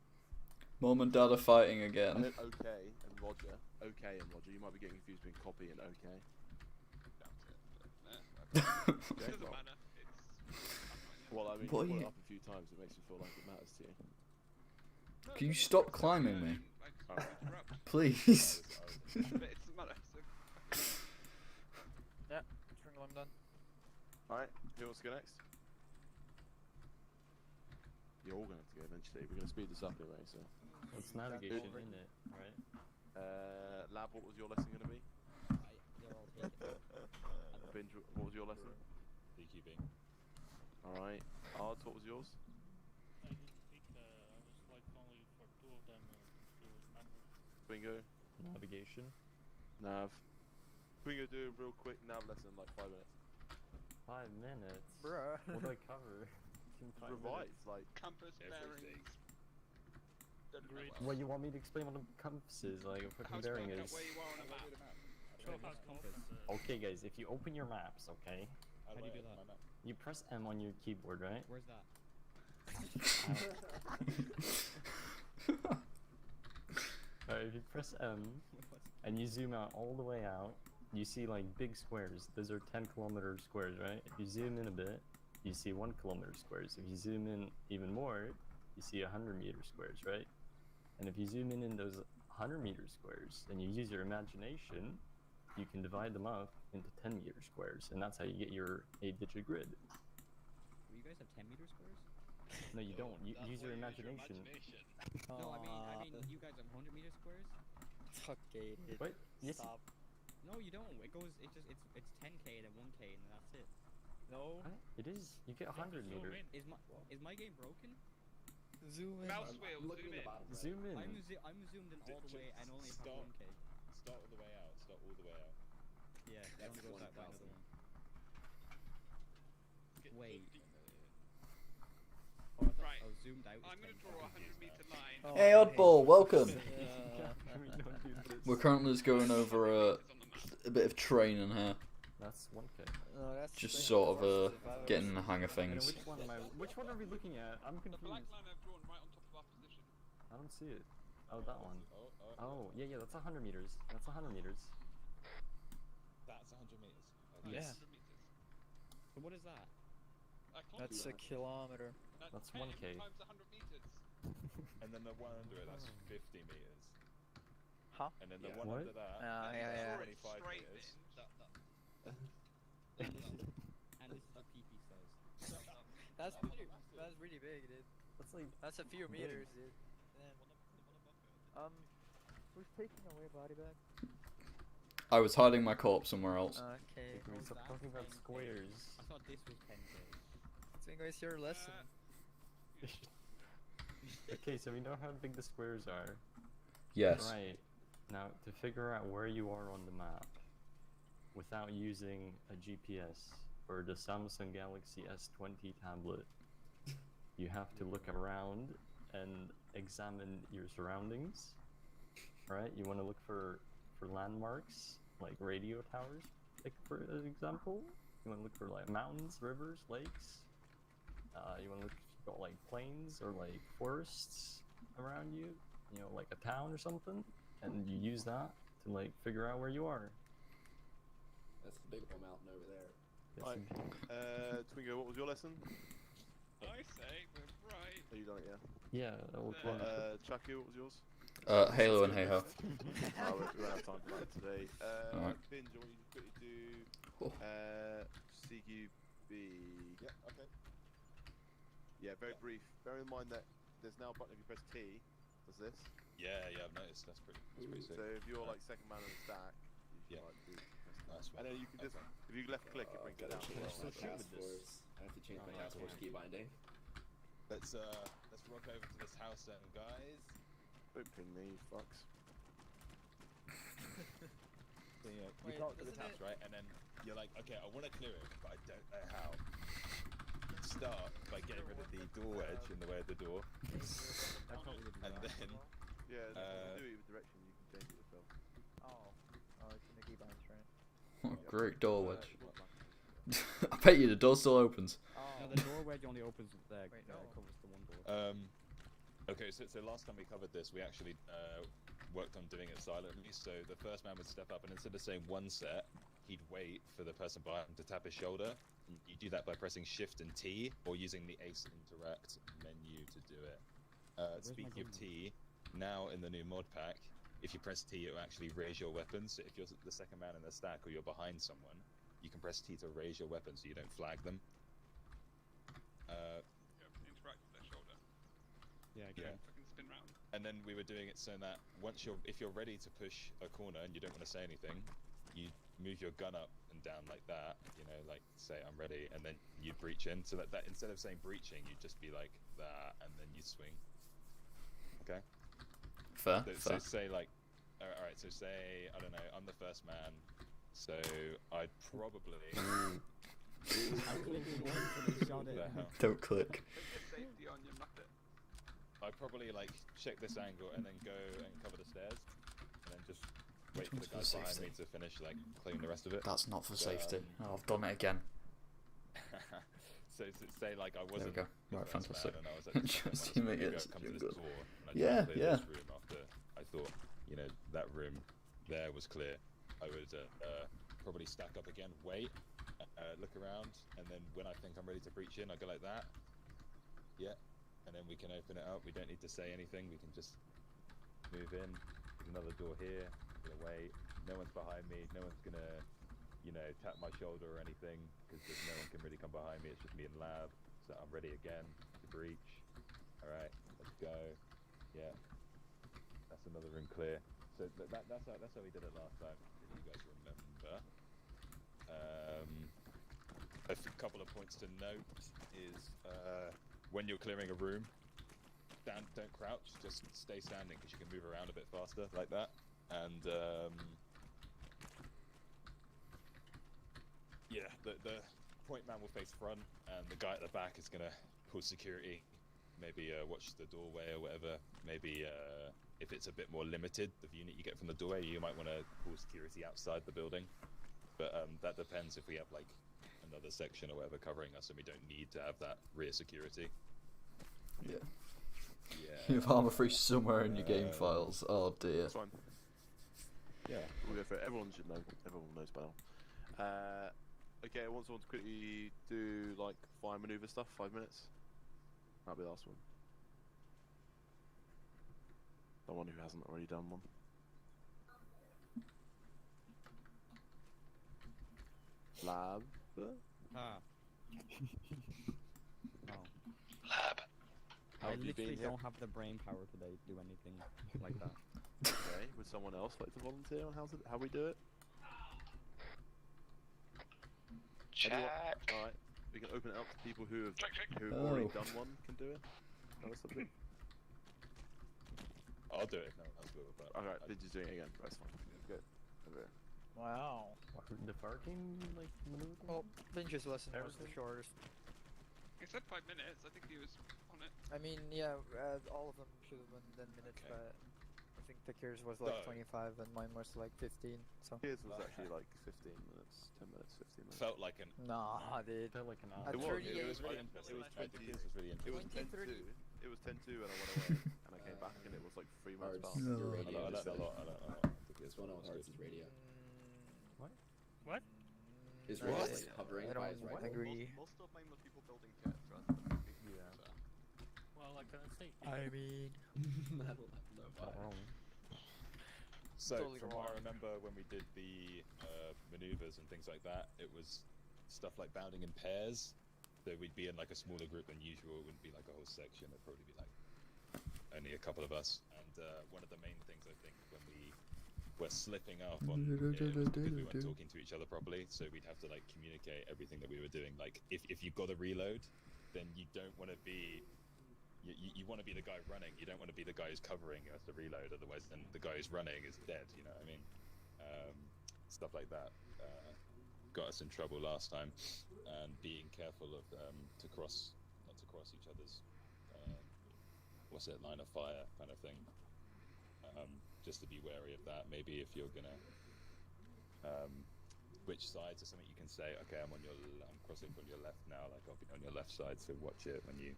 Mom and Dad are fighting I again. heard okay and Roger. Okay and Roger. You might be getting confused between copy and okay. It doesn't matter. Well, I mean, What are you brought you- it up a few times. It makes me feel like it matters to you. Can you stop climbing me? Oh. Please. But it doesn't matter. So. Yeah, Tringle, I'm done. Alright, who wants to go next? You're all going to have to go eventually. We're going to speed this up anyway, so. It's navigation, isn't it? Right? Lab, what was your lesson going to be? They're all taken. Binge, what was your lesson? Beekeeping. Alright. Ards, what was yours? I didn't speak, I was like only for 2 of them to remember. Bingo? Navigation. Nav. Bingo, do a real quick nav lesson in like 5 minutes. 5 minutes? Bruh. What do I cover? In 5 Revise, minutes? like. Compass bearings. Great. What, you want me to explain what a compass is? Like a fucking bearing is? Where you are on a map. Show us compass. Okay guys, if you open your maps, okay? How do you do that? You press M on your keyboard, right? Where's that? Alright, if you press M and you zoom out all the way out, you see like big squares. Those are 10-kilometer squares, right? If you zoom in a bit, you see 1-kilometer squares. If you zoom in even more, you see 100-meter squares, right? And if you zoom in those 100-meter squares and you use your imagination, you can divide them up into 10-meter squares, and that's how you get your 8-digit grid. Well, you guys have 10-meter squares? No, you don't. You use your imagination. No, I mean, you guys have 100-meter squares? Okay, dude. What? Yes. Stop. No, you don't. It goes. It's 10k then 1k and then that's it. No. It is. You get 100 meters. Is my game broken? Zoom in. Mouse wheel, zoom in. Zoom in. I'm zoomed in all the way and only have 1k. Start all the way out. Start all the way out. Yeah, it only goes that way. Another one. Wait. Oh, I thought Right. I was zoomed out. I'm gonna draw a 100-meter line. Oh, Hey, Oddball, welcome. We're We're currently just going over a bit of training here. That's 1k. No, that's Just sort of getting the hang of things. Which one am I? Which one are we looking at? I'm The black confused. line I've drawn right on top of our position. I don't see it. Oh, that one. Oh, yeah, that's 100 meters. That's 100 meters. That's 100 meters. Yeah. 100 meters. So what is that? That's a kilometer. That's 10 1k. times 100 meters. And then the one under it, that's 50 meters. Huh? And then the Yeah. one What? under that, Yeah, that's yeah. 25 Straight meters. And this is what PP says. That's really big, dude. That's a few meters, dude. Damn. Who's taking away body bag? I was hiding my corpse somewhere else. Okay. Can we stop talking about squares? I thought this was 10k. So guys, your lesson. Okay, so we know how big the squares are. Yes. Right. Now, to figure out where you are on the map, without using a GPS or the Samsung Galaxy S20 tablet, you have to look around and examine your surroundings. Right? You want to look for landmarks, like radio towers, like for an example. You want to look for like mountains, rivers, lakes. You want to look for like plains or like forests around you. You know, like a town or something, and you use that to like figure out where you are. That's the big old mountain over there. Right. Twingo, what was your lesson? I say we're right. Are you done it, yeah? Yeah, that will Chaku, what was yours? Halo and Hey Ho. We won't have time for that today. Alright. Binge, I want you to quickly do Oh. CQB. Yeah, okay. Yeah, very brief. Bear in mind that there's now a button if you press T, does this? Yeah, I've noticed. That's pretty sick. So if you're like second man in the stack, you can like do Nice one. and then you can just, if you left click, it brings it down. I have to change my task force key binding. Let's rock over to this house then, guys. Don't ping me, you fucks. So yeah, you Wait, can't do this isn't house, right? And then you're like, okay, I want to clear it, but I don't know how. You start by getting rid of the door wedge in the way of the door, and then Yeah, if you do it with direction, you can change it yourself. Oh, it's in the keybinds, right? What a great door wedge. I bet you the door still opens. No, the door wedge only opens there. Wait, Covers the one door. Okay, so last time we covered this, we actually worked on doing it silently. So the first man would step up, and instead of saying one set, he'd wait for the person behind him to tap his shoulder. You do that by pressing Shift and T, or using the Ace Interact menu to do it. Speaking of T, now in the new mod pack, if you press T, it will actually raise your weapon. So if you're the second man in the stack, or you're behind someone, you can press T to raise your weapon so you don't flag them. Interact with their shoulder. Yeah. Fucking spin round. And then we were doing it so that if you're ready to push a corner and you don't want to say anything, you move your gun up and down like that, you know, like say I'm ready, and then you breach in. So that instead of saying breaching, you'd just be like that, and then you swing. Okay. Fair. So say like, all right. So say I don't know, I'm the first man, so I'd probably. Don't click. Safety on your muppet. I'd probably like check this angle and then go and cover the stairs, and then just wait for the guys behind me to finish like clearing the rest of it. That's not for safety. Oh, I've done it again. So say like I wasn't. There we go. Right, fantastic. And I was like, Just you make it come to this door, and I yeah. This room after I thought, you know, that room there was clear. I would probably stack up again, wait, look around, and then when I think I'm ready to breach in, I go like that. Yeah, and then we can open it up. We don't need to say anything. We can just move in. There's another door here. I'm gonna wait. No one's behind me. No one's gonna, you know, tap my shoulder or anything, because no one can really come behind me. It's just me and Lab. So I'm ready again to breach. All right, let's go. Yeah, that's another room clear. So that's how we did it last time. If you guys remember. A couple of points to note is when you're clearing a room, don't crouch. Just stay standing, because you can move around a bit faster like that. And yeah, the point man will face front, and the guy at the back is gonna pull security. Maybe watch the doorway or whatever. Maybe if it's a bit more limited, the unit you get from the doorway, you might want to pull security outside the building. But that depends if we have like another section or whatever covering us, and we don't need to have that rear security. Yeah. Yeah. You have armor free somewhere in your game files. Oh dear. That's fine. Yeah, we'll go for it. Everyone should know. Everyone knows by now. Okay, I want someone to quickly do like fire maneuver stuff. 5 minutes. That'll be the last one. Someone who hasn't already done one. Lab. Ah. Lab. I literally don't have the brain power today to do anything like that. Okay, would someone else like to volunteer on how we do it? Check. Alright, we can open it up to people who've already done one can do it. That was something. I'll do it. No, I'll do it. But alright, did you do it again? That's fine. Good. Okay. Wow. The fire team like maneuver? Well, Binge's lesson was the shortest. He said 5 minutes. I think he was on it. I mean, yeah, all of them should have been 10 minutes, but I think the Kiers was like 25 and mine was like 15. So Kiers was actually like 15 minutes, 10 minutes, 15 minutes. Felt like an. Nah, dude. Felt like an hour. It was really interesting. It was 10-2. It was 10-2 and I went away and I came back and it was like 3 minutes past. Your I radio learned just a said. lot. I learned a lot. It's one of Hearts' radio. What? His Right. radio is like hovering I by his don't rifle. agree. Most of mine were people building kits rather than Yeah. Well, I can't say. I mean, I will have no So, Totally from what I wrong. remember when we did the maneuvers and things like that, it was stuff like bounding in pairs. So we'd be in like a smaller group than usual. It wouldn't be like a whole section. It'd probably be like only a couple of us. And one of the main things I think when we were slipping up on it was because we weren't talking to each other properly. So we'd have to like communicate everything that we were doing. Like if you've got a reload, then you don't want to be. You want to be the guy running. You don't want to be the guy who's covering as the reload. Otherwise, then the guy who's running is dead. You know what I mean? Stuff like that got us in trouble last time. And being careful of not to cross each other's line of fire kind of thing. Just to be wary of that. Maybe if you're gonna switch sides or something, you can say, okay, I'm crossing from your left now. Like I'll be on your left side, so watch it when you.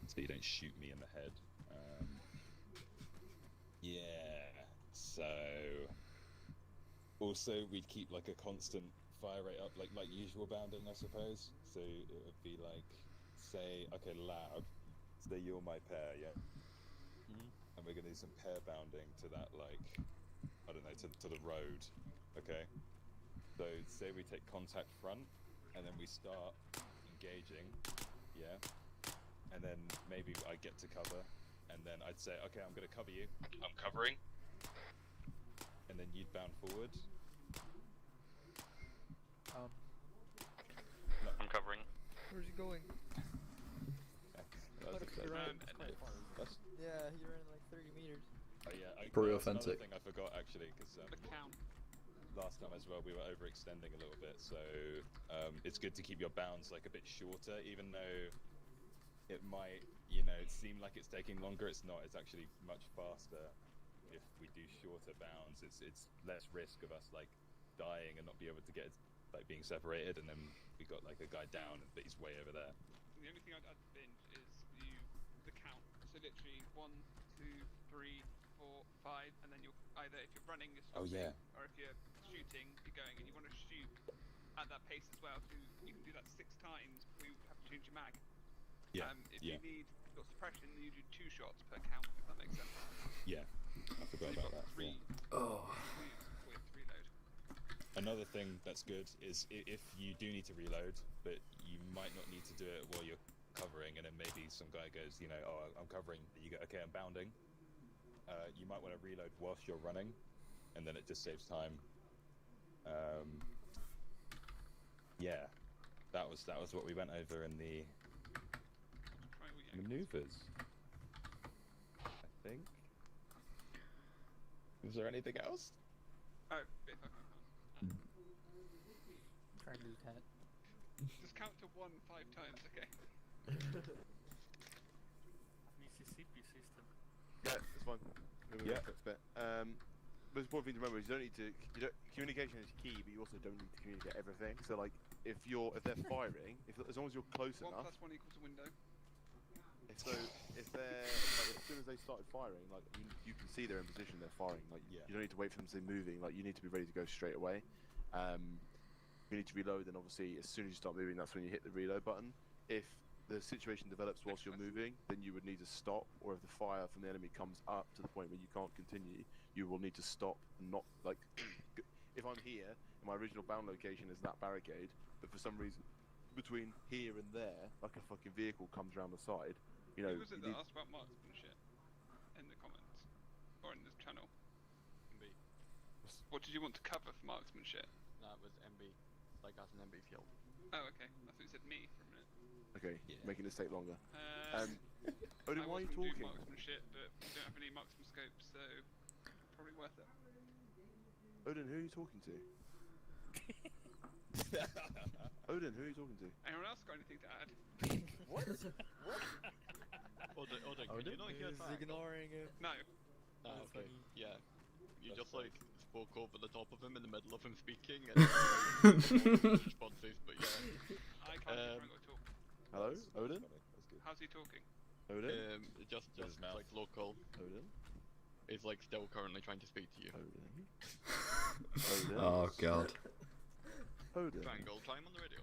So you don't shoot me in the head. Yeah. So also we'd keep like a constant fire rate up, like usual bounding, I suppose. So it would be like, say, okay, loud. Say you're my pair, yeah. And we're gonna do some pair bounding to that, like, I don't know, to the road. Okay. So say we take contact front, and then we start engaging. Yeah. And then maybe I get to cover, and then I'd say, okay, I'm going to cover you. I'm covering. And then you'd bound forward. No. I'm covering. Where's he going? That was exciting. Yeah, he ran like 30 meters. Oh yeah, Pretty that's another authentic. thing I forgot actually, because last time as well we were overextending a little bit, so it's good to keep your bounds like a bit shorter, even though it might, seem like it's taking longer. It's not. It's actually much faster if we do shorter bounds. It's less risk of us like dying and not be able to get like being separated, and then we got like a guy down, but he's way over there. The only thing I'd add to binge is the count. So literally 1, 2, 3, 4, 5, and then you're either if you're running, you're stopping, or if you're shooting, you're going, and you want to shoot at that pace as well. So you can do that 6 times before you have to change your mag. Yeah. If you need your suppression, you do 2 shots per count, if that makes sense. Yeah, I forgot about that. Three. Yeah. Oh. With reload. Another thing that's good is if you do need to reload, but you might not need to do it while you're covering, and then maybe some guy goes, oh, I'm covering. You go, okay, I'm bounding. You might want to reload whilst you're running, and then it just saves time. Yeah, that was what we went over in the maneuvers, I think. Was there anything else? Oh, Try to lose hat. Just count to 1 5 times, okay? Mississippi system. Yeah, it's fine. Yeah. But the important thing to remember is communication is key, but you also don't need to communicate everything. So like, if they're firing, as long as you're close 1 enough. + 1 = a window. So if they're as soon as they started firing, like you can see they're in position, they're firing. Like you don't need to wait for them to be moving. Like you need to be ready to go straight away. You need to reload, and obviously as soon as you start moving, that's when you hit the reload button. If the situation develops whilst you're moving, then you would need to stop, or if the fire from the enemy comes up to the point where you can't continue, you will need to stop and not, like, if I'm here, and my original bound location is that barricade, but for some reason, between here and there, like a fucking vehicle comes around the side, Who was it that asked about marksmanship in the comments? Or in this channel? MB. What did you want to cover for marksmanship? That was MB. Like as an MB field. Oh, okay. I thought you said me for a minute. Okay, making this take longer. I Odin, why are you was gonna do talking? marksmanship, but we don't have any marksman scopes, so probably worth it. Odin, who are you talking to? Odin, who are you talking to? Anyone else got anything to add? What? Odin, can you not hear He's that? ignoring him. No. Ah, That's okay. funny. Yeah. You That's just funny. like spoke over the top of him in the middle of him speaking and responses, but yeah. I can't remember at all. Hello, Odin? That's good. How's he talking? Odin? Just his mouth. like local. Odin? He's like still currently trying to speak to you. Odin? Odin? Oh god. Triangle, climb on the radio.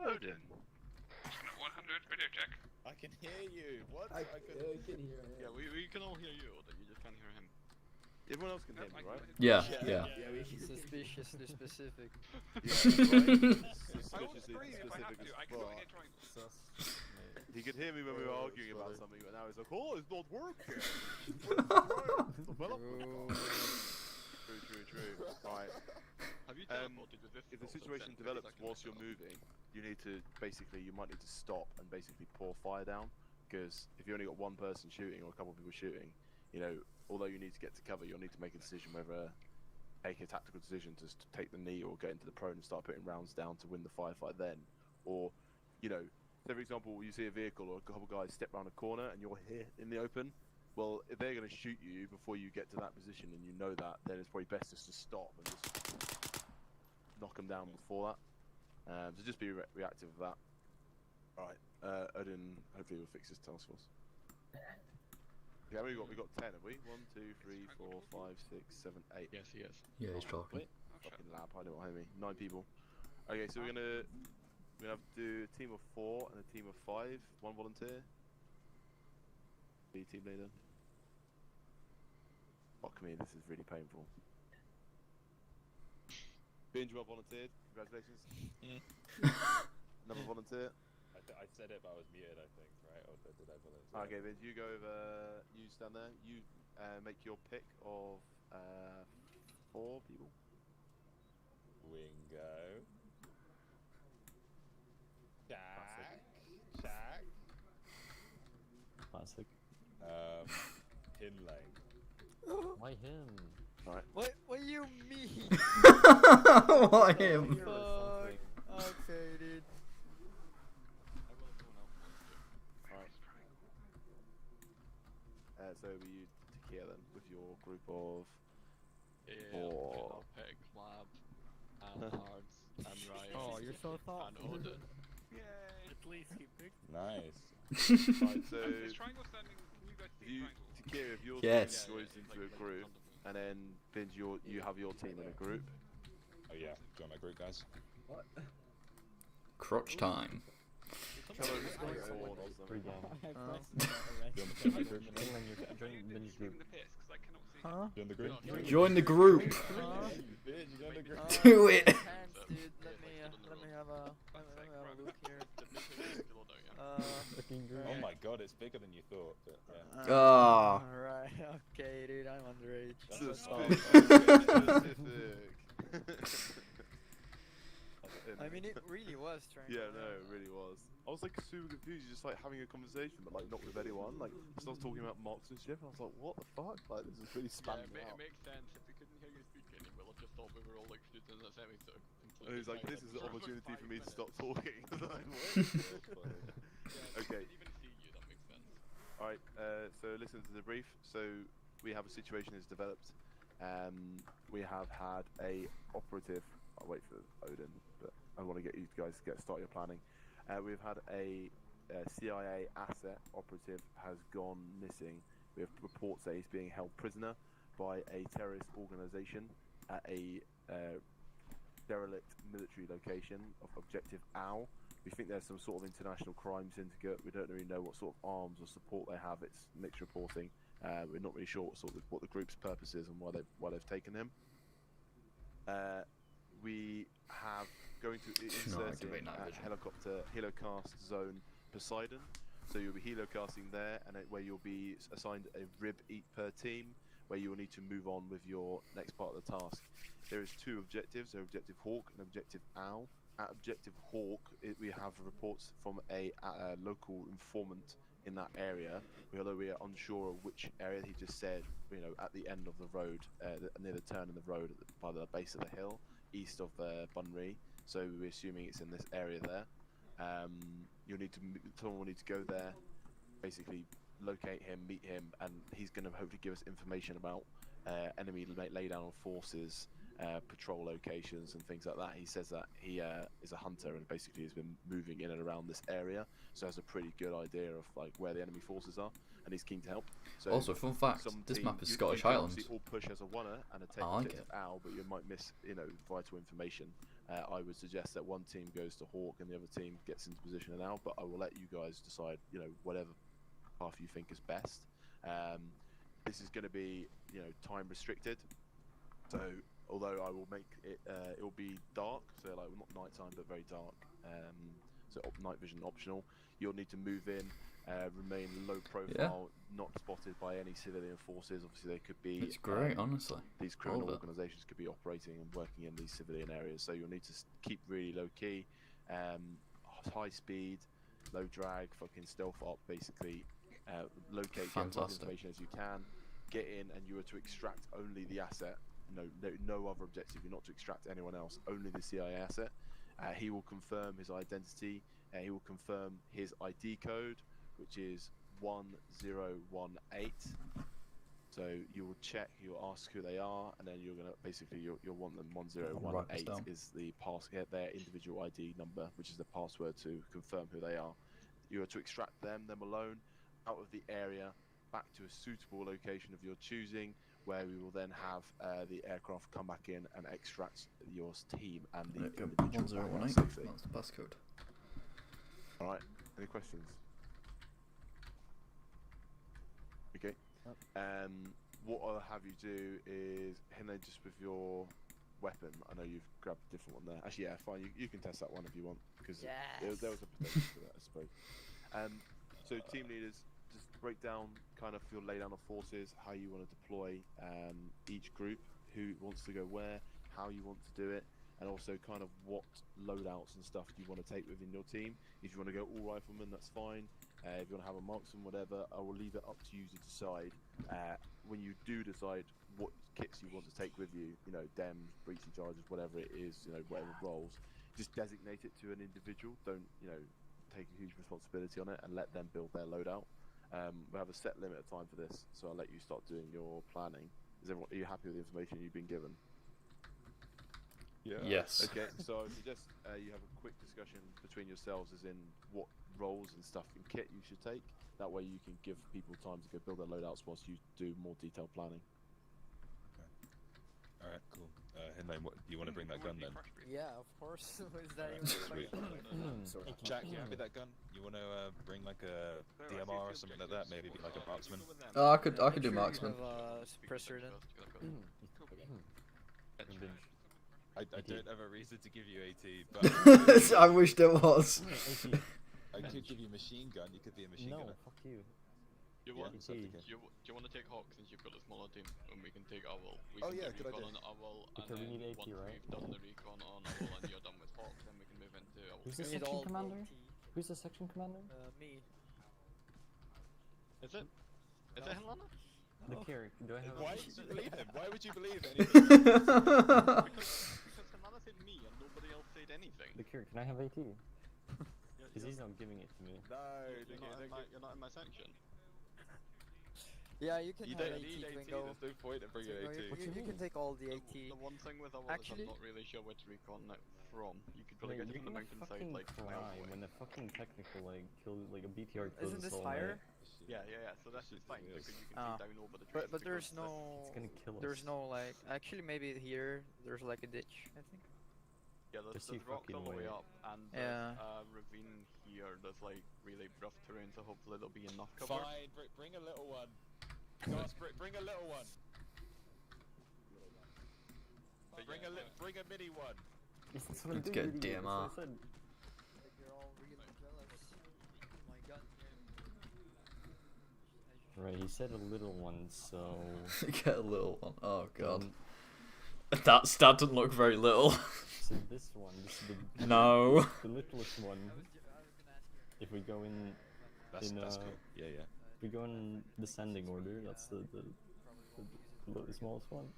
Odin? 100 video check. I can hear you. What? I can hear him. Yeah, we can all hear you, Odin. You just can't hear him. Everyone else can hear me, right? Yeah. Suspiciously specific. Yeah, right? I will scream if I have to. I cannot hear triangle. He could hear me when we were arguing about something, but now he's like, oh, it's not working. True. Right. Have you teleported with this? If the situation develops whilst you're moving, you need to you might need to stop and basically pour fire down, because if you only got one person shooting or a couple of people shooting, you know, although you need to get to cover, you'll need to make a decision whether make a tactical decision to take the knee or get into the prone and start putting rounds down to win the firefight then, or, you know, say for example you see a vehicle or a couple of guys step around a corner and you're here in the open. Well, if they're going to shoot you before you get to that position and you know that, then it's probably best just to stop and just knock them down before that. So just be reactive of that. Alright, Odin hopefully will fix his task force. Yeah, we got 10, have we? 1, 2, 3, 4, 5, 6, 7, 8. Yes, he is. Yeah, he's talking. Fucking lab, hide it behind me. 9 people. Okay, so we're gonna have to do a team of 4 and a team of 5. 1 volunteer. Be team leader. Fuck me, this is really painful. Binge well volunteered. Congratulations. Another volunteer. I said it, but I was muted, I think, right? Or did I volunteer? Okay, Vince, you go over. You stand there. You make your pick of 4 people. Wingo. Jack. Classic. Hinley. Why him? Alright. What do you mean? Why him? Fuck. Okay, dude. So it'll be you, Takia, then, with your group of 4. I'll pick Lab, and Hards, and Ryan. Oh, you're so thoughtful. And Odin. Yay! At least he picked. Nice. Right, so Is triangle standing? Can you guys see triangle? Takia, if your Yes. team goes into a group, and then Vince, you have your team in a group. Oh yeah, join my group, guys. What? Crotch time. Free game. Huh? Join the group. Join the group. Bitch, Do it. Hands, dude. Let me have a look here. Oh my god, it's bigger than you thought. But, yeah. Ah. Alright, okay, dude. I'm underage. I mean, it really was trying. Yeah, no, it really was. I was like super confused, just like having a conversation, but like not with anyone. Like, I was talking about marksmanship, and I was like, what the fuck? Like, this is really spanning Yeah, out. it makes sense. If we couldn't hear you speaking, we'll have just thought we were all like shooting in the semicircle. And he's like, this is an opportunity for me to stop talking. Like, what? Okay. Even see you, that makes sense. Alright, so listen to the brief. So we have a situation that's developed. We have had a operative. I'll wait for Odin, but I want to get you guys to start your planning. We've had a CIA asset operative has gone missing. We have reports that he's being held prisoner by a terrorist organization at a derelict military location of Objective OWL. We think there's some sort of international crime syndicate. We don't really know what sort of arms or support they have. It's mixed reporting. We're not really sure what the group's purpose is and why they've taken him. We have going to insert a helicopter helocast zone Poseidon. So you'll be helocasting there, and where you'll be assigned a rib eat per team, where you will need to move on with your next part of the task. There is 2 objectives: Objective Hawk and Objective Owl. At Objective Hawk, we have reports from a local informant in that area. Although we are unsure of which area, he just said, you know, at the end of the road, near the turn in the road by the base of the hill, east of Bunry. So we're assuming it's in this area there. Someone will need to go there, basically locate him, meet him, and he's going to hopefully give us information about enemy laydown of forces, patrol locations and things like that. He says that he is a hunter and basically has been moving in and around this area, so has a pretty good idea of like where the enemy forces are, and he's keen to help. So Also, fun fact: this map is Scottish Highlands. You all push as a oneer and a take I like Objective it. Owl, but you might miss, you know, vital information. I would suggest that one team goes to Hawk and the other team gets into position and out, but I will let you guys decide, you know, whatever path you think is best. This is going to be, you know, time restricted, so although I will make it, it will be dark, so like not nighttime but very dark, so night vision optional. You'll need to move in, remain low profile, not spotted by any civilian forces. Obviously they could be, It's great, honestly. these criminal organisations could be operating and working in these civilian areas, so you'll need to keep really low key, high speed, low drag, fucking stealth up basically, locate, get as much information as you can, get in, and you are to extract only the asset. No other objective. You're not to extract anyone else, only the CIA asset. He will confirm his identity, he will confirm his ID code, which is 1018. So you will check, you'll ask who they are, and then you're gonna basically you'll want them 1018 is the their individual ID number, which is the password to confirm who they are. You are to extract them alone, out of the area, back to a suitable location of your choosing, where we will then have the aircraft come back in and extract your team and the individual. 1018, that's the passcode. Alright, any questions? Okay. What I'll have you do is, Henry, just with your weapon, I know you've grabbed a different one there. Actually, yeah, fine, you can test that one if you want, because there was a potential for that, I suppose. So team leaders, just break down kind of your laydown of forces, how you want to deploy each group, who wants to go where, how you want to do it, and also kind of what loadouts and stuff you want to take within your team. If you want to go all riflemen, that's fine. If you want to have a marksman, whatever, I will leave it up to you to decide. When you do decide what kits you want to take with you, you know, DEMs, breaching charges, whatever it is, you know, whatever roles, just designate it to an individual. Don't, you know, take a huge responsibility on it, and let them build their loadout. We have a set limit of time for this, so I'll let you start doing your planning. Are you happy with the information you've been given? Yeah. Yes. Okay, so I suggest you have a quick discussion between yourselves as in what roles and stuff and kit you should take. That way you can give people time to go build their loadouts whilst you do more detailed planning. Okay. Alright, cool. Henley, do you want to bring that gun then? Yeah, of course. Is that even Sweet. Jack, you happy with that gun? You want to bring like a DMR or something like that? Maybe like a marksman? Oh, I could do marksman. Suppressor then. I don't have a reason to give you AT, but I wish there was. I could give you a machine gun. You could be a machine gunner. No, fuck you. Do you want to take Hawk since you've got a smaller team, and we can take Owl? We Oh can yeah, do good recon idea. on Owl, and Because we then need AP, once right? we've done the recon on Owl and you're done with Hawk, then we can move into Owl. Who's the We need section all commander? AT. Who's the section commander? Me. Is it? Is it Helena? The Carrick. Do I have? Why would you believe him? Why would you believe Because Helena said me and nobody else said anything. The Carrick. Can I have AT? Because he's not giving it to me. No, You're not in my section. Yeah, you can You have don't AT, need AT. Twingo. There's no point in bringing Twingo, AT. you can take all the AT. The one thing with Owl Actually- is I'm not really sure where to recon it from. You could probably You're get it from the gonna mountain side, fucking like cry miles away. when a fucking technical like kill like a BTR kills Isn't us this all higher? Yeah, so that's just fine because you can Ah. see down over the trees. But there's because no. It's gonna kill us. There's no like. Actually, maybe here there's like a ditch. I think. Yeah, Just there's you rocks all the way fucking up, and there's a ravine here that's like really rough terrain, so hopefully there'll be enough cover. Fine, bring a little one. Guys, bring a little one. Bring a mini one. That's what I'm Let's doing, get idiot, DMR. that's what I said. Like you're all really jealous of my gun here. Right, he said a little one, so. Get a little one. Oh god. That doesn't look very little. So this one, this is the No. the littlest one. If we go in, That's cool. Yeah. if we go in descending order, that's the smallest one.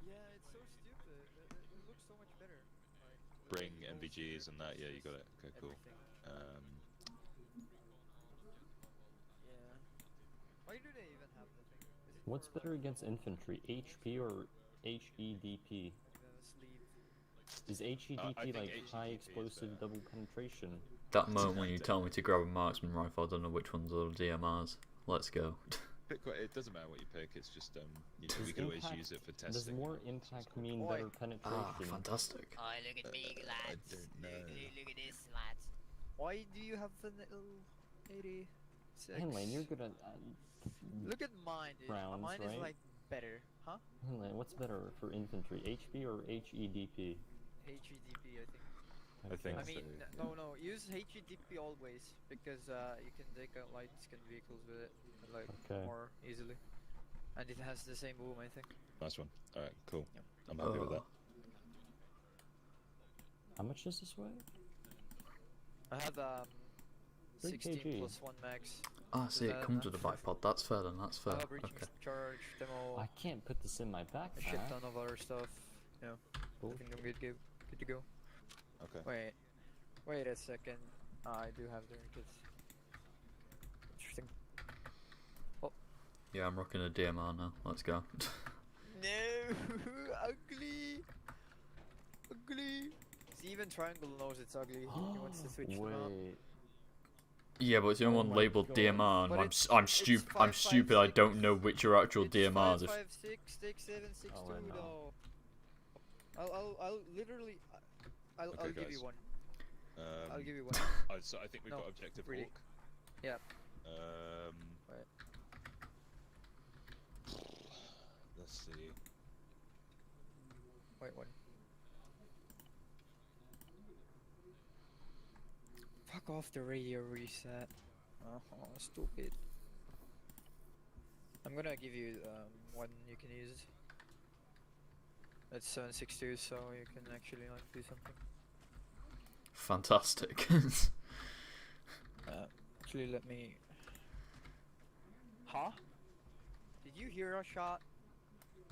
Yeah, it's so stupid. It looks so much better. Like, Bring MVGs and that. Yeah, you got it. Okay, cool. Yeah. Why do they even have the thing? Is it What's for, better against infantry, HP or HEDP? Is HEDP I think like HEDP high is explosive double penetration? That moment when you tell me to grab a marksman rifle, I don't know which ones are DMRs. Let's go. Pick it doesn't matter what you pick. It's just you know, Does we can always impact- use it for Does testing. more impact mean Oi. better penetration? Ah, fantastic. Oh, look at me, I lads. don't know. Look at this, lads. Why do you have the little 86? Henlane, you're good at Look at mine, dude. rounds, Mine right? is like better, huh? Henlane, what's better for infantry, HP or HEDP? HEDP, I think. I think I mean, so. no, use HEDP always because you can take out light skin vehicles with it like Okay. more easily, and it has the same boom, I think. Nice one. All right, cool. Yep. I'm happy with that. How much does this weigh? I have 3 16 kg. plus 1 max. Ah, see, it comes with a bipod. That's fair then, that's fair. Breaching Okay. charge, demo, I can't put this in my a shit backpack. ton of other stuff. Yeah, I think I'm good to go. Okay. Wait a second. I do have the kits. Interesting. Yeah, I'm rocking a DMR now. Let's go. No, ugly. See, even Triangle knows it's ugly. He wants to switch them up. Wait. Yeah, but it's the only Oh one my labelled God. DMR, and But I'm stupid. I don't know which are actual It's DMRs. 556, 6762 Oh, I know. though. I'll literally, I'll Okay, give guys. you one. I'll give you one. So I think we've No, got objective really. Hawk. Yeah. Right. Let's see. Wait, one. Fuck off the radio reset. Oh, stupid. I'm gonna give you one you can use. That's 762, so you can actually like do something. Fantastic. Actually, let me. Huh? Did you hear a shot?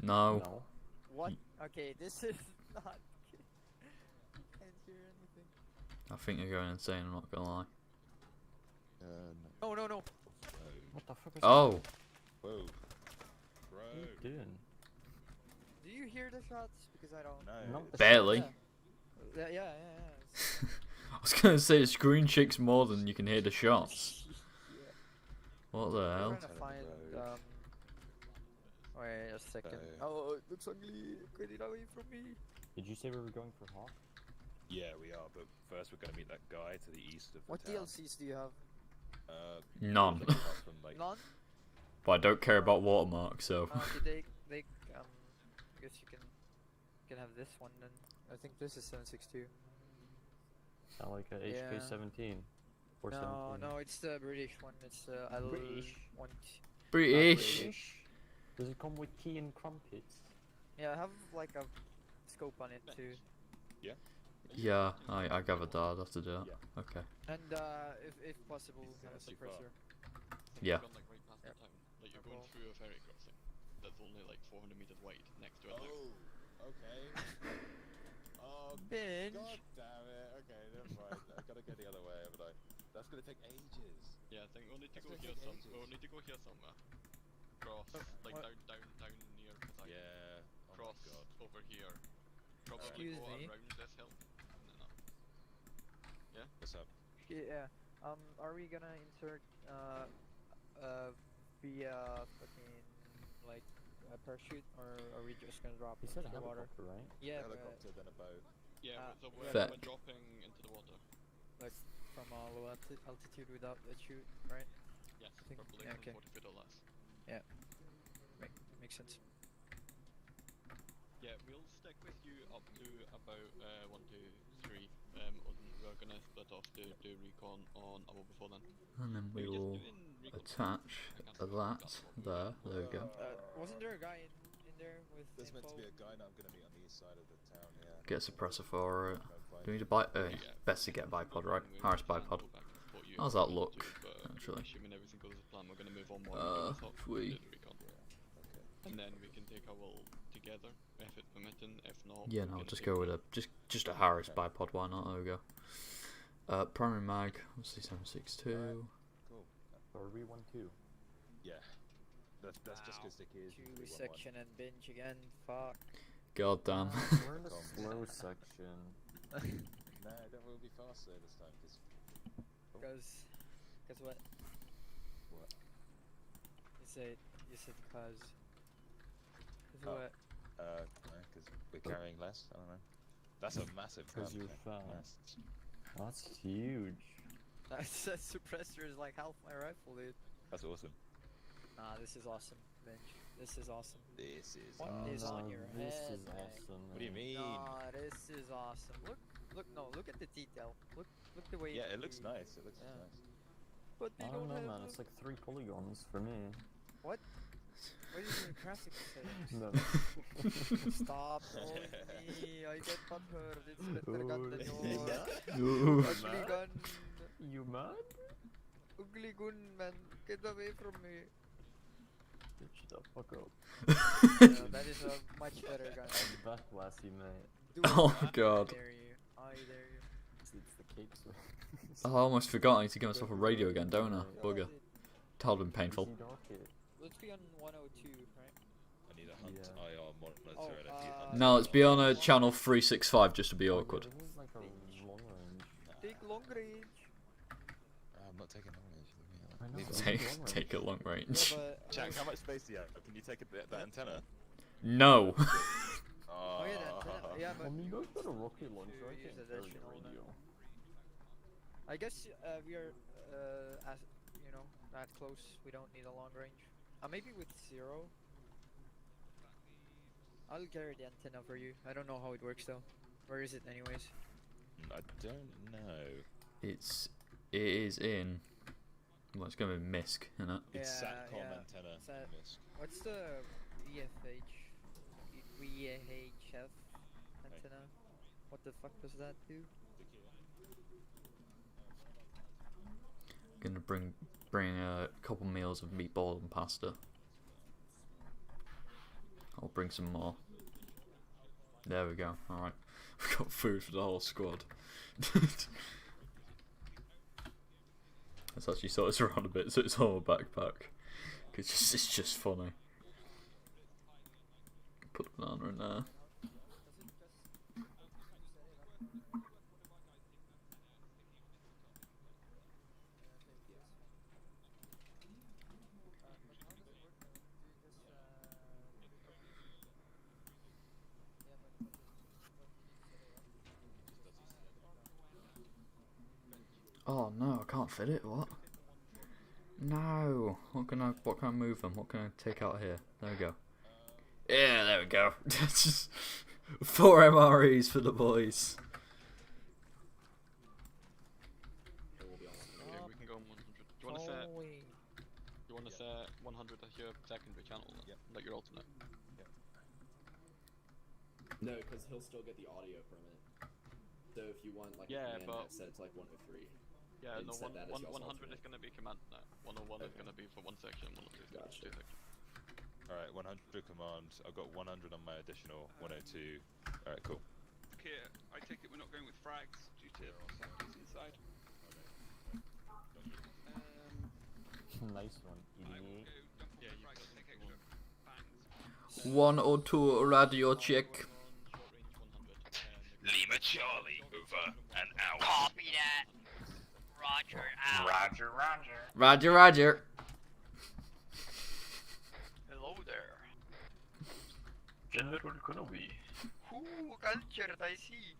No. No. What? Okay, this is not. You can't hear anything. I think you're going insane, I'm not gonna lie. No. What the fuck is Oh! Whoa. What Bro. are you doing? Do you hear the shots? Because I don't. No. Not the Barely. Yeah. I was gonna say the screen shakes more than you can hear the shots. What the I'm hell? trying to find. Wait a second. Oh, it looks ugly. Get it away from me. Did you say we were going for Hawk? Yeah, we are, but first we're going to meet that guy to the east of the What town. DLCs do you have? None. apart from, like, None? But I don't care about watermark, so. Okay, I guess you can have this one then. I think this is 762. Sound like a HK 17 or No, 17. no, it's the British one. It's the British? British. Does it come with key and crumpets? Yeah, I have like a scope on it too. Yeah. Yeah, I gathered that. I'd have to do it. Yeah. Okay. And if possible, have a too far. suppressor. Yeah. You've gone, like, right past the town. Like you're going Well. through a ferry crossing that's only like 400 meters wide next to it. Like, okay. Oh, Binge. God damn it. Okay, never mind. I've got to go the other way, haven't I? That's going to take ages. yeah, I think we'll need to That's go gonna here take some. ages. We'll need to go here somewhere. Cross, like what? down near Kazakh. Yeah. Oh Cross my God. over here. Probably Excuse go me. around this hill. No. Yeah. What's up? Yeah. Are we gonna insert via fucking like a parachute, or are we just gonna drop You into said a the water? helicopter, right? Yeah, Helicopter, then a boat. Yeah. So Fair. we're dropping into the water. like from a low altitude without a chute, right? Yes. think- Probably yeah, from okay. 40 feet or less. Makes sense. Yeah, we'll stick with you up to about 1, 2, 3. We're gonna split off to do recon on ArmA before then. And then we Maybe just will doing recon attach that there. There we go. Wasn't there a guy in there with There's meant to info? be a guy that I'm going to meet on the east side of the town, yeah. Get a suppressor for it. Go find Do we need him. a best to get a bipod, right? Harris bipod. How's that look, actually? Assuming everything goes as planned, we're gonna move on If we- recon. Okay. And then we can take our will together, if it's permitting. If not, Yeah, we're no, gonna just take go with a just a Harris bipod. Why not? There we go. Primary mag, obviously 762. Cool. Or R1-2? Yeah. That's just because the kids. Two section and binge again. Fuck. God damn. We're in the slow section. No, that will be faster this time. Cause what? What? It's a You said cause. Oh. What? Because we're carrying less. I don't know. That's a massive. Because you're fast. That's huge. That suppressor is like half my rifle, dude. That's awesome. Nah, this is awesome, Bench. This is awesome. This is What is on your this head? is awesome. What do you mean? Nah, this is awesome. Look at the detail. Look the way. Yeah, it looks nice. It looks nice. But they I don't don't know, have. man. It's like 3 polygons for me. What? What is your graphics settings? No. Stop calling me. I get butthurt. It's better gun than Oh. yours. Ugly gun. You mad? Ugly gun, man. Get away from me. Bitch, the fuck up. No, that is a much better gun. I'm back, Lassie, mate. Do it, Oh, man. God. I dare you. I dare you. It's the Ketsa. I almost forgot I need to give myself a radio again, don't I? Bugger. That would have been painful. Let's be on 102, right? I need a hunt IR monitor and a few hunt. No, let's be on channel 365 just to be awkward. This is like a long range. Take long range. I'm not taking long range. I know, Leave but it. long range. Take a long range. Yeah, but Jack, how much space do you have? Can you take that antenna? No. Oh yeah, the antenna. Yeah, but I mean, you guys got a rocket launcher. I use can't additional carry a then. radio. I guess we are as you know that close. We don't need a long range. Maybe with 0. I'll carry the antenna for you. I don't know how it works though. Where is it anyways? I don't know. It is in. Well, it's going to be MISC, isn't it? It's Yeah, Satcom yeah. antenna. Miss. What's the VHF antenna? What the fuck does that do? Gonna bring a couple meals of meatball and pasta. I'll bring some more. There we go. Alright. We've got food for the whole squad. Let's actually sort this around a bit so it's all a backpack. Cause it's just funny. Put a banana in there. Oh no, I can't fit it. What? No. What can I move them? What can I take out here? There we go. Yeah, there we go. Just 4 MREs for the boys. Okay, we can go on 100. Do you want to set 100 as your secondary channel? Yep. Like your alternate? No, because he'll still get the audio from it. So if you want like Yeah, a command but- that sets like 103. Yeah, And no, set that as y'all's 100 alternate. is going to be command now. 101 is Okay. going to be for one section, 102 is for Gotcha. two sections. Alright, 100 command. I've got 100 on my additional 102. Alright, cool. Here, I take it we're not going with frags due to safeties inside. Nice one, I will idiot. go jump on the frags to take extra bangs. 102 radio check. Lima Charlie, over and out. Copy that. Roger out. Roger, roger. Roger, roger. Hello there. General Kenobi. Who culture I see?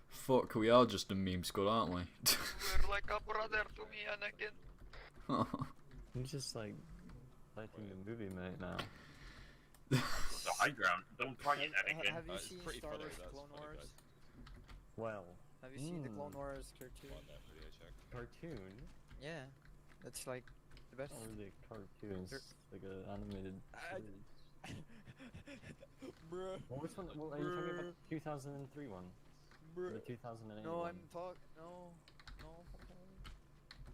Fuck, we are just a meme squad, aren't we? You're like a brother to me, Anakin. I'm just like liking the movie, mate, now. The high ground. Don't fight it, Anakin. Have you It's seen pretty Star funny, Wars that's Clone funny, Wars? guys. Well, Have you seen the Clone Wars cartoon? On that video check. cartoon? Yeah, that's like the best. Not really a cartoon, it's like an animated series. Bruh. Well, which one? Well, are you talking about the 2003 one? Or the 2008 No, one? I'm talking. No.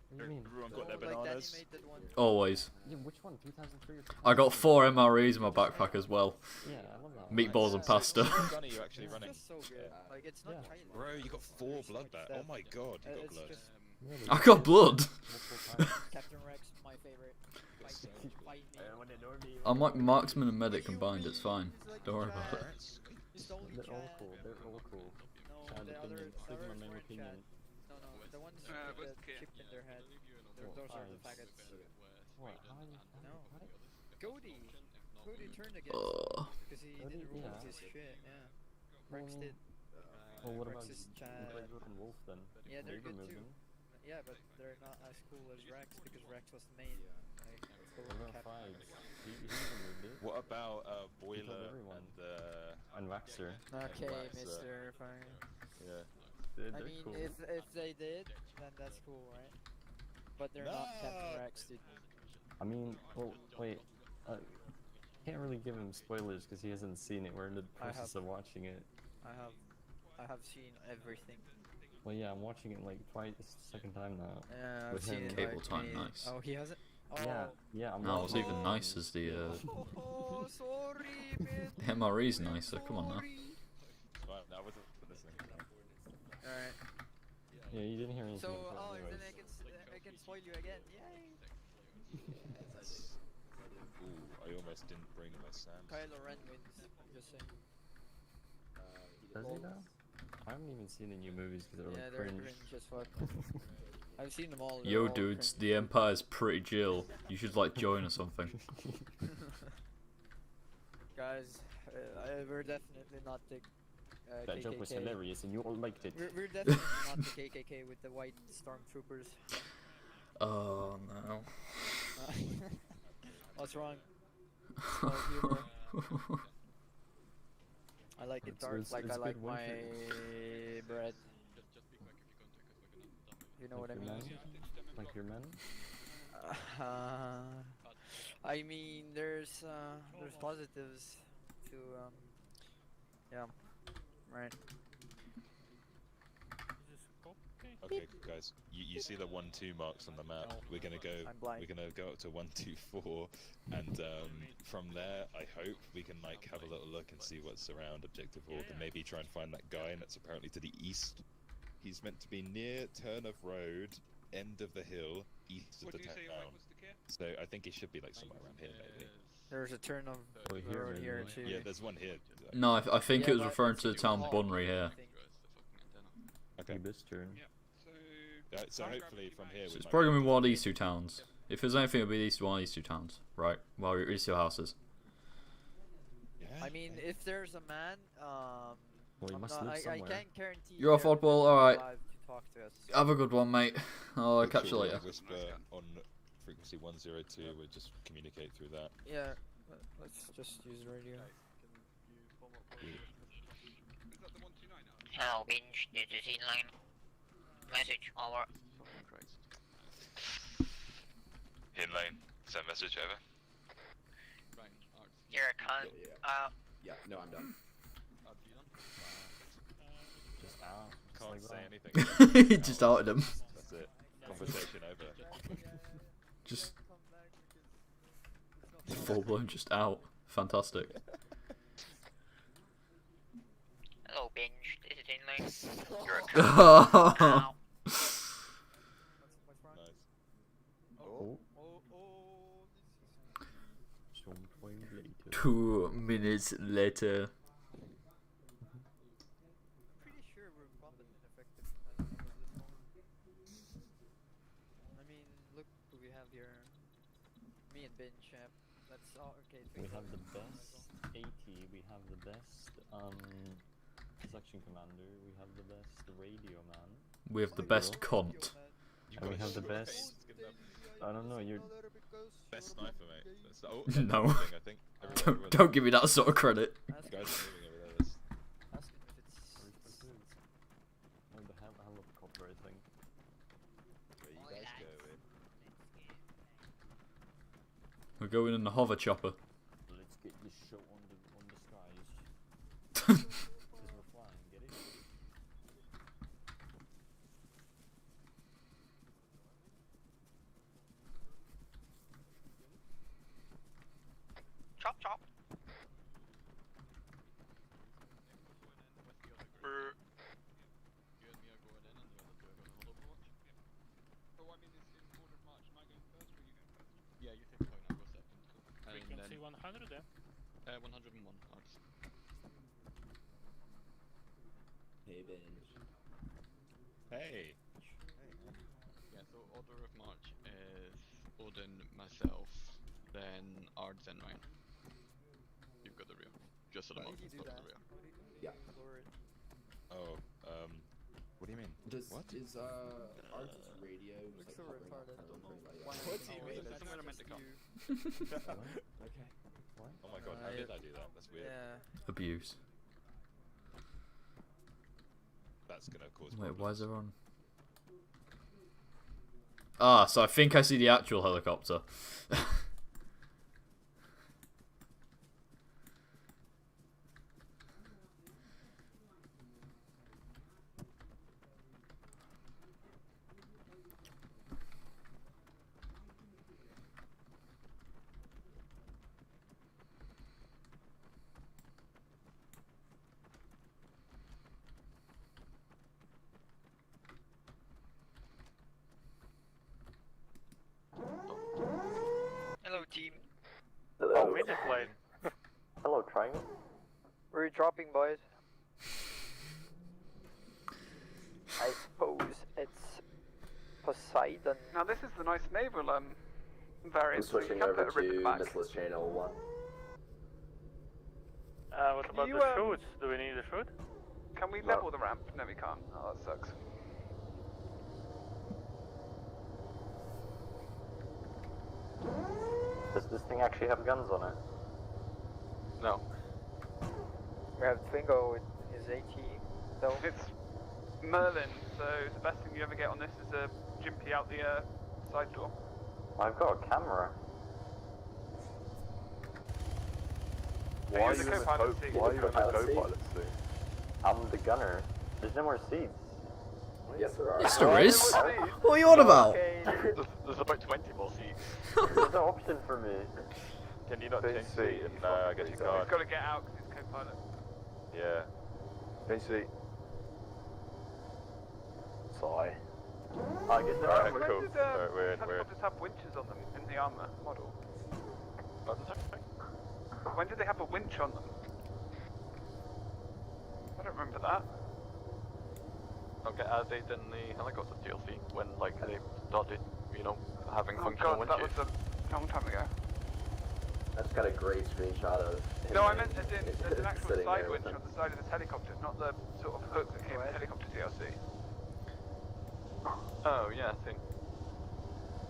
What do you mean? Everyone No, got their like the bananas. animated one. Always. Yeah, which one? 2003 or 2008? I got 4 MREs in my backpack as well. Yeah, I love that one. Meatballs and pasta. What gun are you actually It's running? just so good. Like it's not Yeah. childish. Bro, you got 4 It's blood like back. that. Oh my god, you got It's blood. just Really? I got blood. Multiple times. Captain Rex, my favorite. Fight me. I'm like marksman and medic combined, it's fine. Don't worry about it. It's only They're all Chad. cool, they're all cool. No, Chad the opinion, other Sigma main weren't opinion. Chad. No, the ones where's with the Kia? chip in their head. Those are the faggots. What? How do you... What? Cody turned against Oh. him because he didn't roll Yeah. his shit. Yeah. Rex did. Well, what Rex about is Blazer and Wolf then? Yeah, they're They good removed too. them. Yeah, but they're not as cool as Rex because Rex was the main. Like, What about Fives? He removed it. What about He told Boiler everyone. and And Waxer. Okay, Waxer. Mr. Fire. Yeah. I mean, cool. if they did, then that's cool, right? But they're not Captain Rex, dude. I mean, well, wait. Can't really give him spoilers because he hasn't seen it. We're in the process of watching it. I have seen everything. Well, yeah, I'm watching it like twice, second time now. Yeah, I've with seen him. it. Cable like, time, maybe- nice. Oh, he hasn't. Oh. Yeah, I'm No, it was watching even it. nice as the Oh, sorry, man. the MRE's nicer. Come on now. Right, that wasn't listening. Alright. Yeah, you didn't hear anything. So, before oh, anyways. then I can spoil you again. Yay! Ooh, I almost didn't bring my Sam. Kylo Ren wins. I'm just saying. Does he now? I haven't even seen the new movies because they're Yeah, like they're cringe. cringe as fuck. I've seen them all. Yo, dudes, the Empire's pretty chill. You should like join or something. Guys, we're definitely not the That KKK. joke was hilarious and you all liked it. We're definitely not the KKK with the white stormtroopers. Oh no. What's wrong? Small humor. I like it dark, like I like my bread. You know what I mean? Like your men? I mean, there's positives to yeah, right. Okay, guys, you see the 1-2 marks on the map. We're gonna go. We're gonna go up to 1-2-4, and from there, I hope we can like have a little look and see what's around Objective Org, and maybe try and find that guy. And that's apparently to the east. He's meant to be near turn of road, end of the hill, east of the town. So I think he should be like somewhere around here, maybe. There's a turn of Oh, here, road here too. Yeah, there's one here. No, I think Yeah, it was but referring to the it's town all- Bunry here. Okay. This turn. So hopefully from here. So we it's might probably be gonna able be one of these two towns. If there's anything, it'll be these one of these two towns, right? Well, at least your houses. I mean, if there's a man, Well, he I'm must not, live I somewhere. can't guarantee. You're off they're oddball. All right. alive to talk to us. Have a good one, mate. I'll to catch you later. Whisper on frequency 102. We'll just communicate through that. Yeah, let's just use radio. Hello, Binge. This is inline. Message over. Inline. Send message over. You're a cunt. Yeah, no, I'm done. Just Can't like say that. anything. He just outed him. That's it. Conversation over. Just full blown, just out. Fantastic. Hello, Binge. This is inline. You're a Oh. Ow. What's wrong? Nice. Oh. Oh, Some time later. 2 minutes later. I'm pretty sure we're combat ineffective as of this moment. I mean, look who we have here. Me and Ben Champ. That's all. Okay. We have the best AT, we have the best section commander, we have the best radio man. We have the best cunt. And we have the best. I don't know, you're. Best sniper, mate. Oh, No. moving, I think. Don't give me that sort of credit. Guys are moving over there. There's- Ask him if it's. Oh, the helicopter, I think. Where you guys going? We're going in the hover chopper. Let's get this show on the skies. Because we're flying, get it? Chop chop. You and me are going in, and the other two are going to hold Overwatch. But what I mean is in order of march. Am I going first or are you going first? Yeah, you take point, I'll go second. Cool. Frequency 100 there. 101 arts. Hey, Binge. Hey. order of march is Odin, myself, then Ard, then Ryan. You've got the rear. Just so the mark is not the rear. Yeah. Oh, what do you mean? What? Is Art's radio Looks like so hovering off retarded. phone for anybody What else? do you mean? There's somewhere meant to come. Okay. What? Oh my god, how did I do that? That's weird. Yeah. Abuse. That's gonna cause Wait, problems. why is there on? Ah, so I think I see the actual helicopter. Hello, team. Hello, midget plane. Hello, Triangle. Where are you dropping, boys? I suppose it's Poseidon. Now this is the nice naval I'm variant. so we switching can over put a rip to back. missileless channel 1. What about You, the chutes? Do we need a chute? Can we level the ramp? No, we can't. Oh, that sucks. Does this thing actually have guns on it? No. We have Twingo with his AT, though. It's Merlin, so the best thing you ever get on this is a Jimpy out the side door. I've got a camera. Why are you in the co-pilot seat? I'm the gunner. There's no more seats. Yes, there are. Yes, there is. What are you on about? There's about 20 more seats. There's no option for me. Can you not change seat and get your card? He's got to get out because he's co-pilot. Yeah. Change seat. Sorry. I guess they're When cool. did We're helicopters have winches on them in the ArmA model? What was that? When did they have a winch on them? I don't remember that. Okay, as they did in the helicopter DLC, when like they started, you know, having Oh functional god, that winches. was a long time ago. I just got a great screenshot of him. No, I meant as in there's an actual sitting side there with winch him. on the side of this helicopter, not the sort of hook that came with the helicopter DLC. Oh yeah, I see.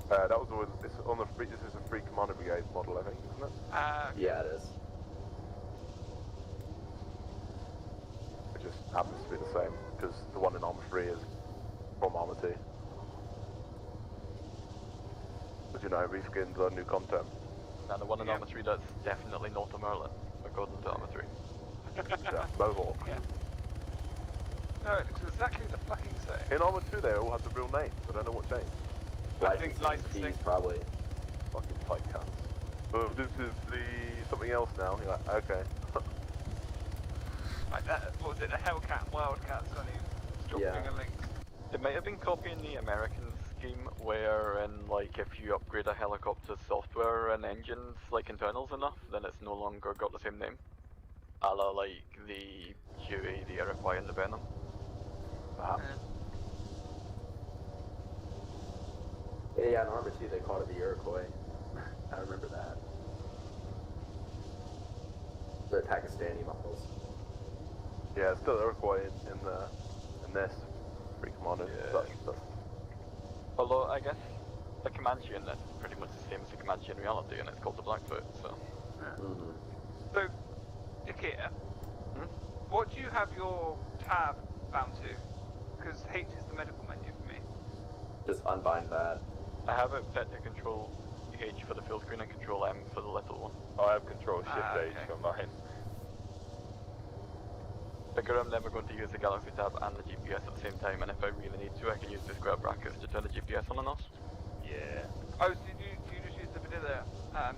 That was always, this on the free, this is a free commander brigade model, I think, isn't it? Yeah, it is. It just happens to be the same because the one in Armor 3 is from Armor 2. But you know, it reskins new content. And the one in Armor 3 that's definitely not a Merlin, according to Armor 3. Yeah, Mohawk. Yeah. No, it looks exactly the fucking same. In Armor 2 they all had the real names, I don't know what changed. I think licensing. Probably. Fucking tight cats. But this is the something else now, you're like, okay. Like that, what was it, the Hellcat and Wildcats on you? Dropping a link. It might have been copying the American scheme where like if you upgrade a helicopter's software and engines like internals enough, then it's no longer got the same name. A la like the Huey, the Iroquois and the Venom. Perhaps. Yeah, in Armor 2 they called it the Iroquois. I remember that. The Pakistani models. Yeah, it's still Iroquois in this free commander. Yeah. Although I guess the Comanche in this is pretty much the same as the Comanche in reality, and it's called the Blackfoot. So. So, Ikea, what do you have your tab bound to? Because H is the medical menu for me. Just unbind that. I have it set to control H for the full screen and control M for the little one. I have control shift H for mine. Figure I'm never going to use the Galaxy tab and the GPS at the same time, and if I really need to, I can use the square brackets to turn the GPS on and off. Yeah. Oh, so do you just use the vanilla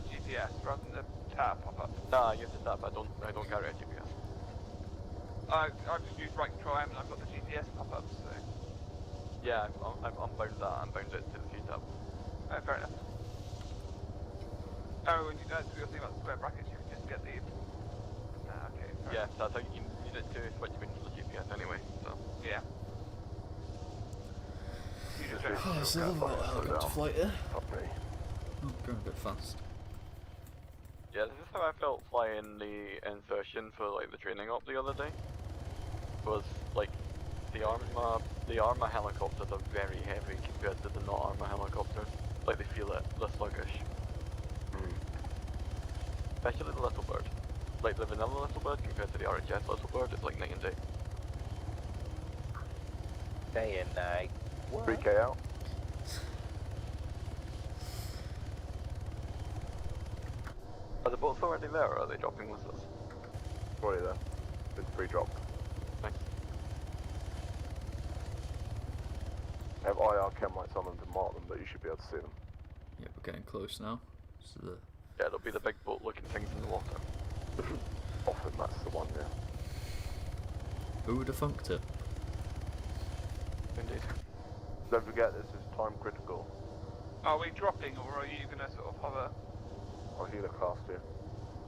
GPS rather than the tab pop-up? Nah, I use the tab. I don't carry a GPS. I've just used right control M and I've got the GPS pop-up, so... Yeah, I've unbound that and bound it to the tab. Oh, fair enough. Oh, and the other thing about the square brackets, you can just get the... okay, fair Yeah, enough. that's how you need it to switch between the GPS anyway, so... Yeah. You Oh, it's a little bit helicopter flight here. Oh, going a bit fast. Yeah, this is how I felt flying the insertion for like the training op the other day. Was like the ArmA helicopters are very heavy compared to the not ArmA helicopters. Like they feel it, they're sluggish. Especially the Little Bird. Like the vanilla Little Bird compared to the RHS Little Bird, it's like night and day. Day and night. 3K out. Are the boats already there or are they dropping with us? Already there. It's pre-dropped. Nice. I have IR chem lights on them to mark them, but you should be able to see them. Yeah, we're getting close now. So Yeah, it'll be the big boat looking things in the water. Often that's the one, yeah. who would have funked it? Indeed. Don't forget this is time critical. Are we dropping or are you going to sort of hover? I'll healer cast you.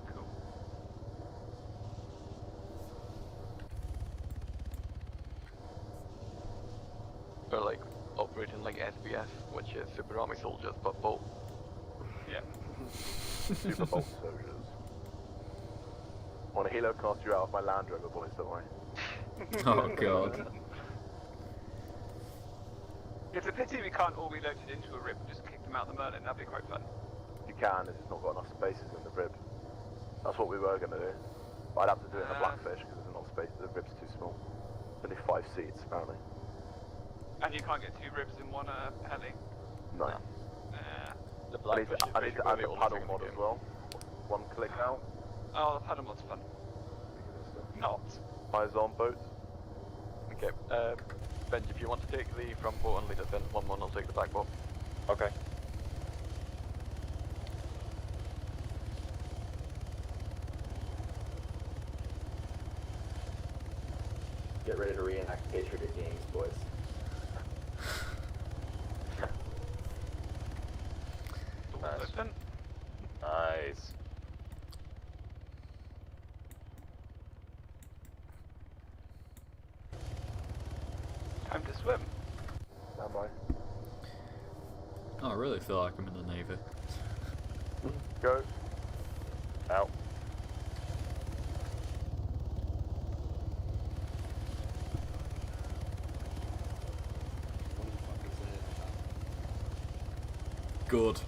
Cool. They're like operating like SBS, which is Super Army soldiers, but boat. Yeah. Super Bolt soldiers. I want to helo cast you out of my Land Rover, boys, don't worry. Oh god. It's a pity we can't all be loaded into a rib and just kick them out the Merlin, that'd be quite fun. You can, it's just not got enough spaces in the rib. That's what we were going to do. But I'd have to do it in a Blackfish because there's not space, the rib's too small. Only 5 seats, apparently. And you can't get 2 ribs in one heli. No. The I need to add the paddle mod as well. 1 click out. Oh, the paddle mod's fun. Not. Eyes on boats. Okay, Benj, if you want to take the front boat and lead us in, 1-1, I'll take the back boat. Okay. Get ready to reenact Patriot Games, boys. Nice. Nice. Time to swim. Stand by. Oh, I really feel like I'm in the Navy. Go. Out. Good.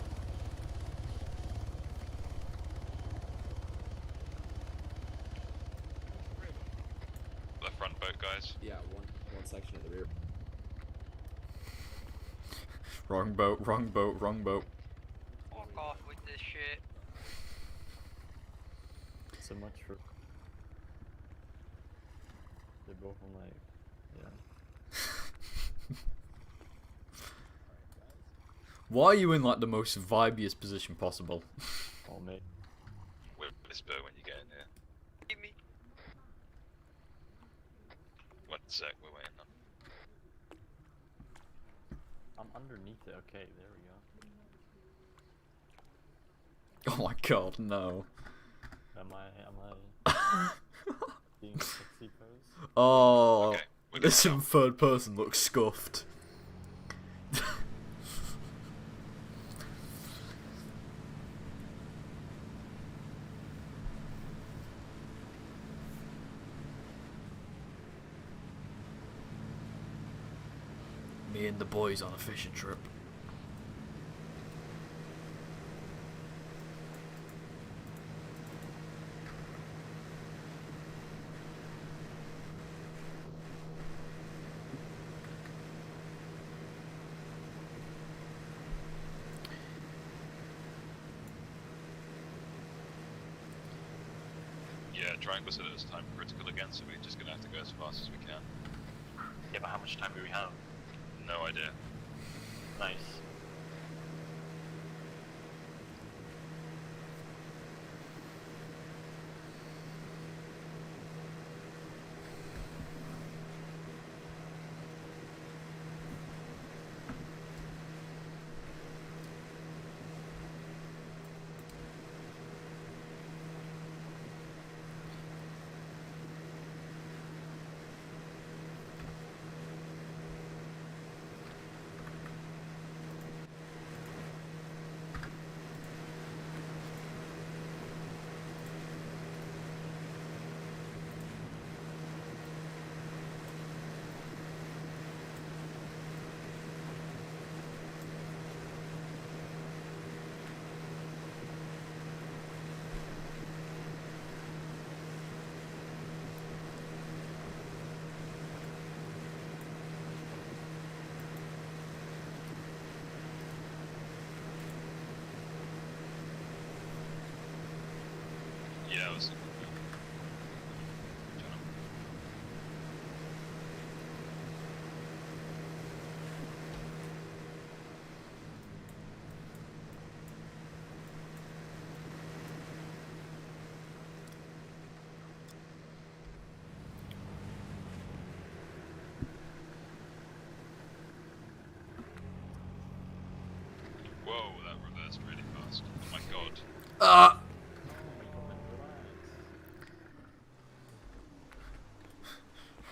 The front boat, guys. Yeah, one section of the rear. Wrong boat, wrong boat, wrong boat. Walk off with this shit. So much for. They're both on like, yeah. Why are you in like the most vibiest position possible? Oh mate. Whisper when you get in here. Give me. 1 sec, we're waiting now. I'm underneath it. Okay, there we go. Oh my god, no. Am I being a sexy pose? Oh, Okay, this in third person looks scuffed. Me and the boys on a fishing trip. Yeah, Triangle said it was time critical again, so we're just gonna have to go as fast as we can. Yeah, but how much time do we have? No idea. Nice. Yeah, I was. Whoa, that reversed really fast. Oh my god. Ah!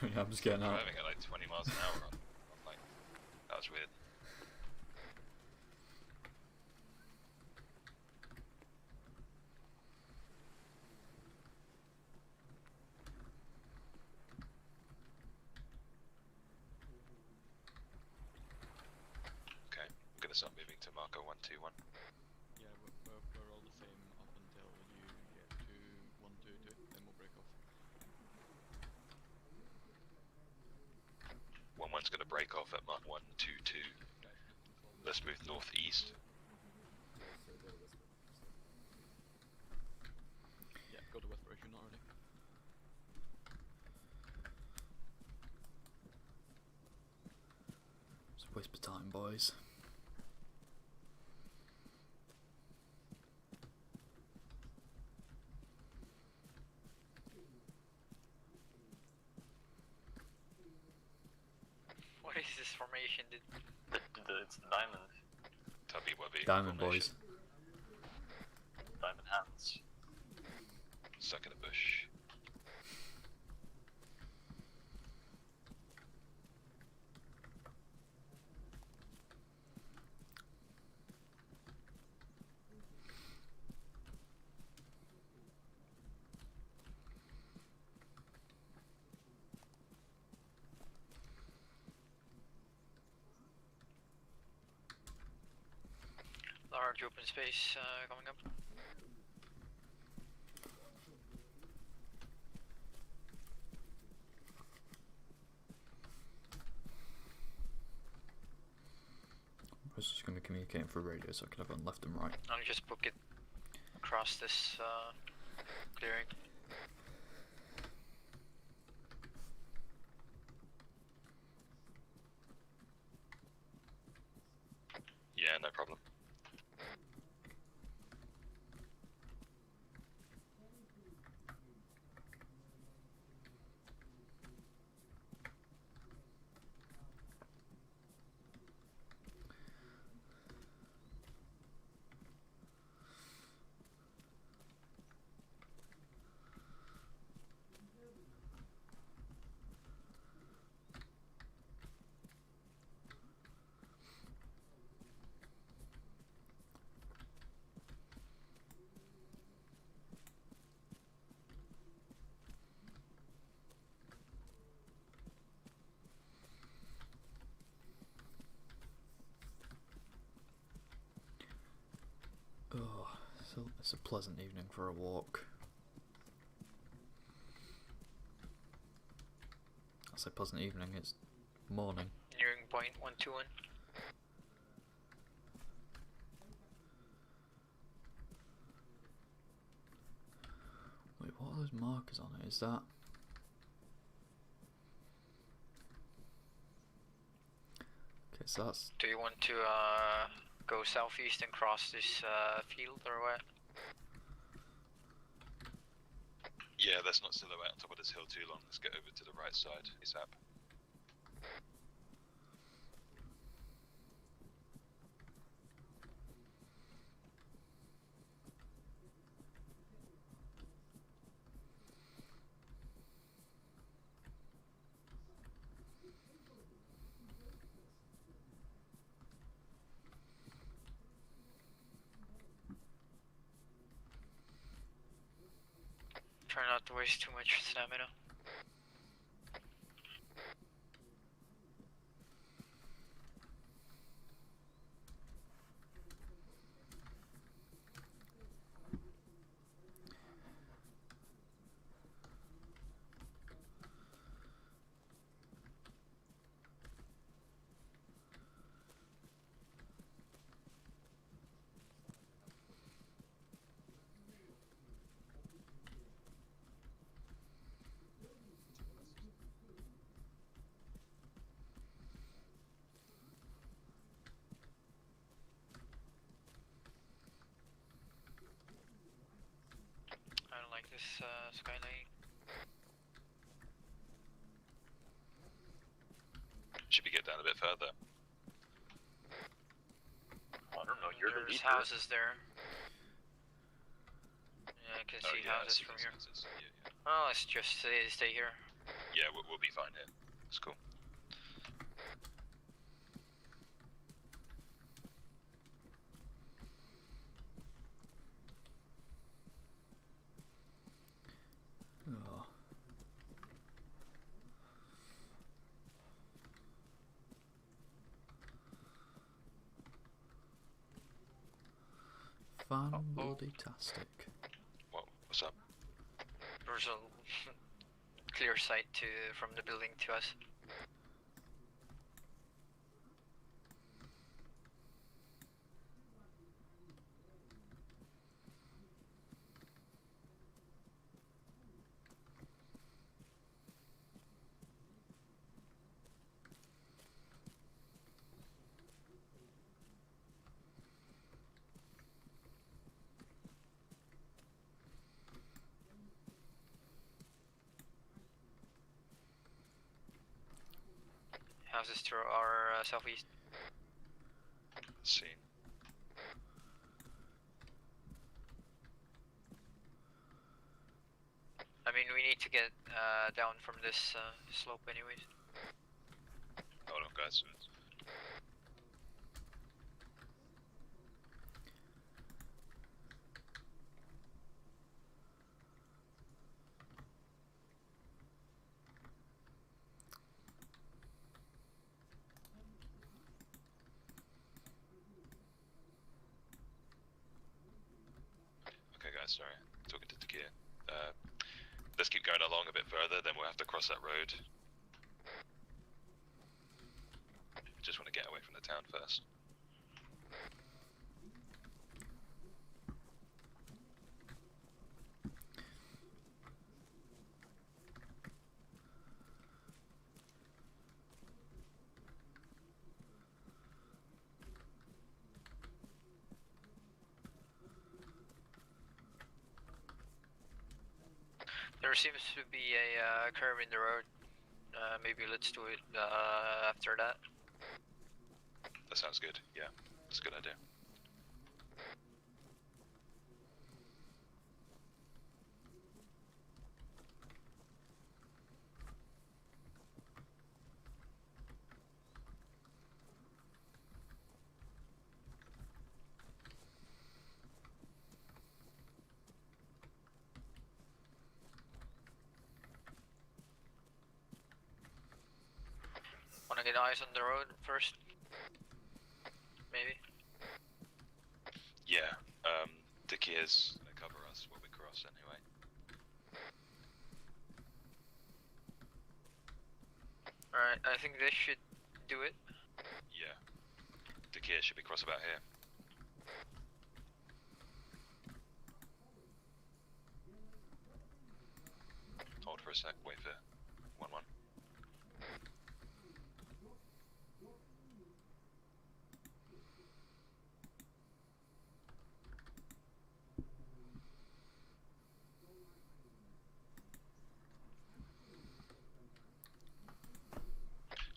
Yeah, I'm just getting out. Driving at like 20 miles an hour on like, that was weird. Okay, I'm gonna start moving to Marco 121. Yeah, we're all the same up until you get to 122, then we'll break off. 1-1's gonna break off at Mark 122. Let's move northeast. Yeah, go to Westboro if you're not already. It's whisper time, boys. What is this formation? It's diamond. Tubby Wubby. Diamond formation. boys. Diamond hands. Stuck in a bush. Large open space coming up. I was just going to communicate through radio so I could have on left and right. I'll just book it across this clearing. Yeah, no problem. Oh, so it's a pleasant evening for a walk. I say pleasant evening, it's morning. Nearing point 121. Wait, what are those markers on it? Is that... Okay, so that's... Do you want to go southeast and cross this field or what? Yeah, let's not silhouette on top of this hill too long. Let's get over to the right side ASAP. Try not to waste too much stamina. this skyline. Should we get down a bit further? I don't know, you're the There's leader. houses there. Yeah, I can see yeah, I houses see from those here. houses. Yeah, Oh, let's just stay here. yeah. We'll be fine here. It's cool. Oh. Fan-bloody-tastic. What's up? There's a clear sight from the building to us. Houses to our southeast. See. I mean, we need to get down from this slope anyways. Hold on, guys. Okay, guys, sorry. Talking to Takia. Let's keep going along a bit further, then we'll have to cross that road. Just want to get away from the town first. There seems to be a curve in the road. Maybe let's do it after that. That sounds good. Yeah, that's a good idea. Wanna get eyes on the road first? Maybe? Yeah, Takia's gonna cover us when we cross anyway. Alright, I think this should do it. Yeah. Takia should be cross about here. Hold for a sec, wait for 1-1.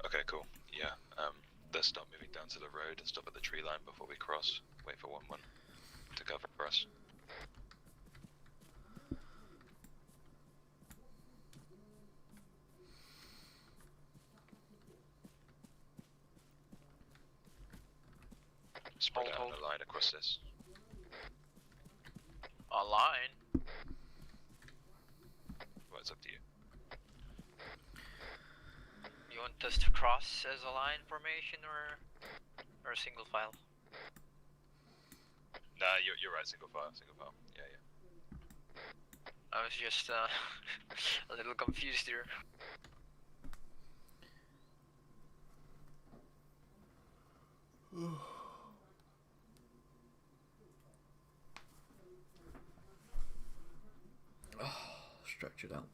Okay, cool. Yeah, let's start moving down to the road and stop at the tree line before we cross. Wait for 1-1 to cover for us. Spread out on a line across this. A line? Well, it's up to you. You want us to cross as a line formation or a single file? Nah, you're right, single file. Yeah, yeah. I was just a little confused here. Stretch it out.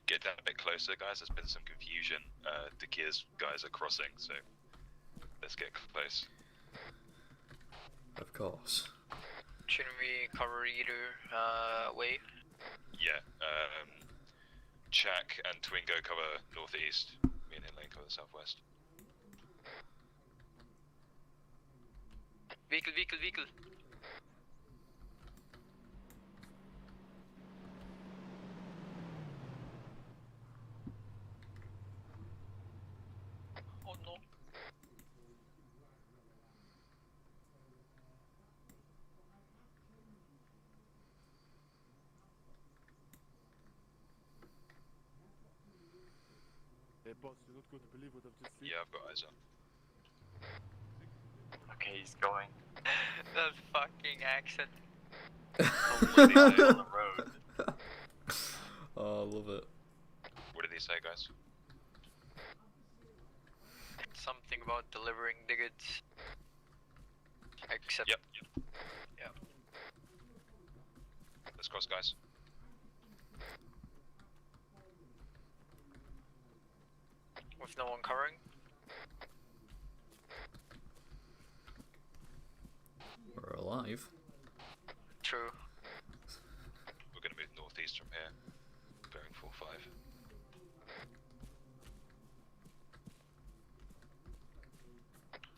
Get down a bit closer, guys. There's been some confusion. Takia's guys are crossing, so Let's get close. Of course. Shouldn't we cover either way? Yeah. Chak and Twingo cover northeast. Me and Inlane cover the southwest. Vehicle, vehicle, vehicle. Oh no. Hey boss, you're not going to believe what I've just seen. Yeah, I've got eyes on. Okay, he's going. That fucking accent. On the road. Oh, I love it. What did he say, guys? Something about delivering the goods. Except. Yep. Yeah. Let's cross, guys. With no one covering. We're alive. True. We're gonna move northeast from here. Bearing 4-5.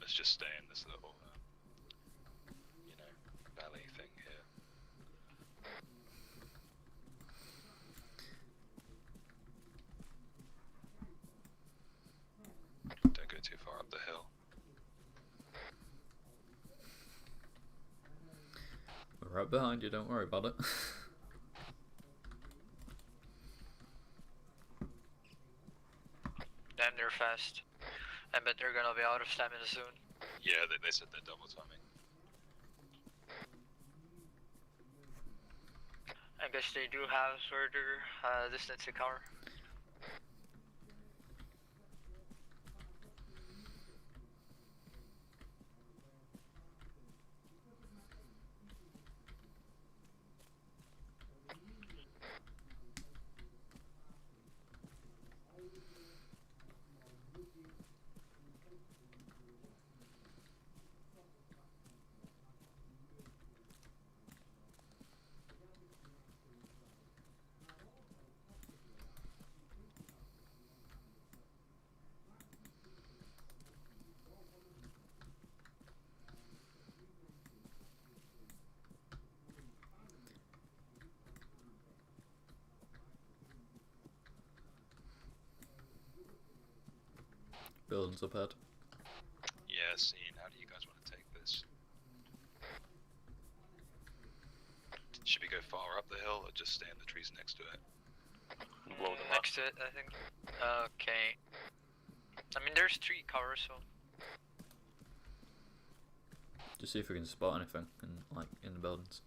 Let's just stay in this little, you know, valley thing here. Don't go too far up the hill. We're right behind you, don't worry about it. Damn, they're fast. I bet they're gonna be out of stamina soon. Yeah, they said they're double timing. I guess they do have further distance to cover. Buildings up ahead. Yeah, scene. How do you guys want to take this? Should we go far up the hill or just stay in the trees next to it? Next to it, I think. Okay. I mean, there's tree cover, so. Just see if we can spot anything in the buildings.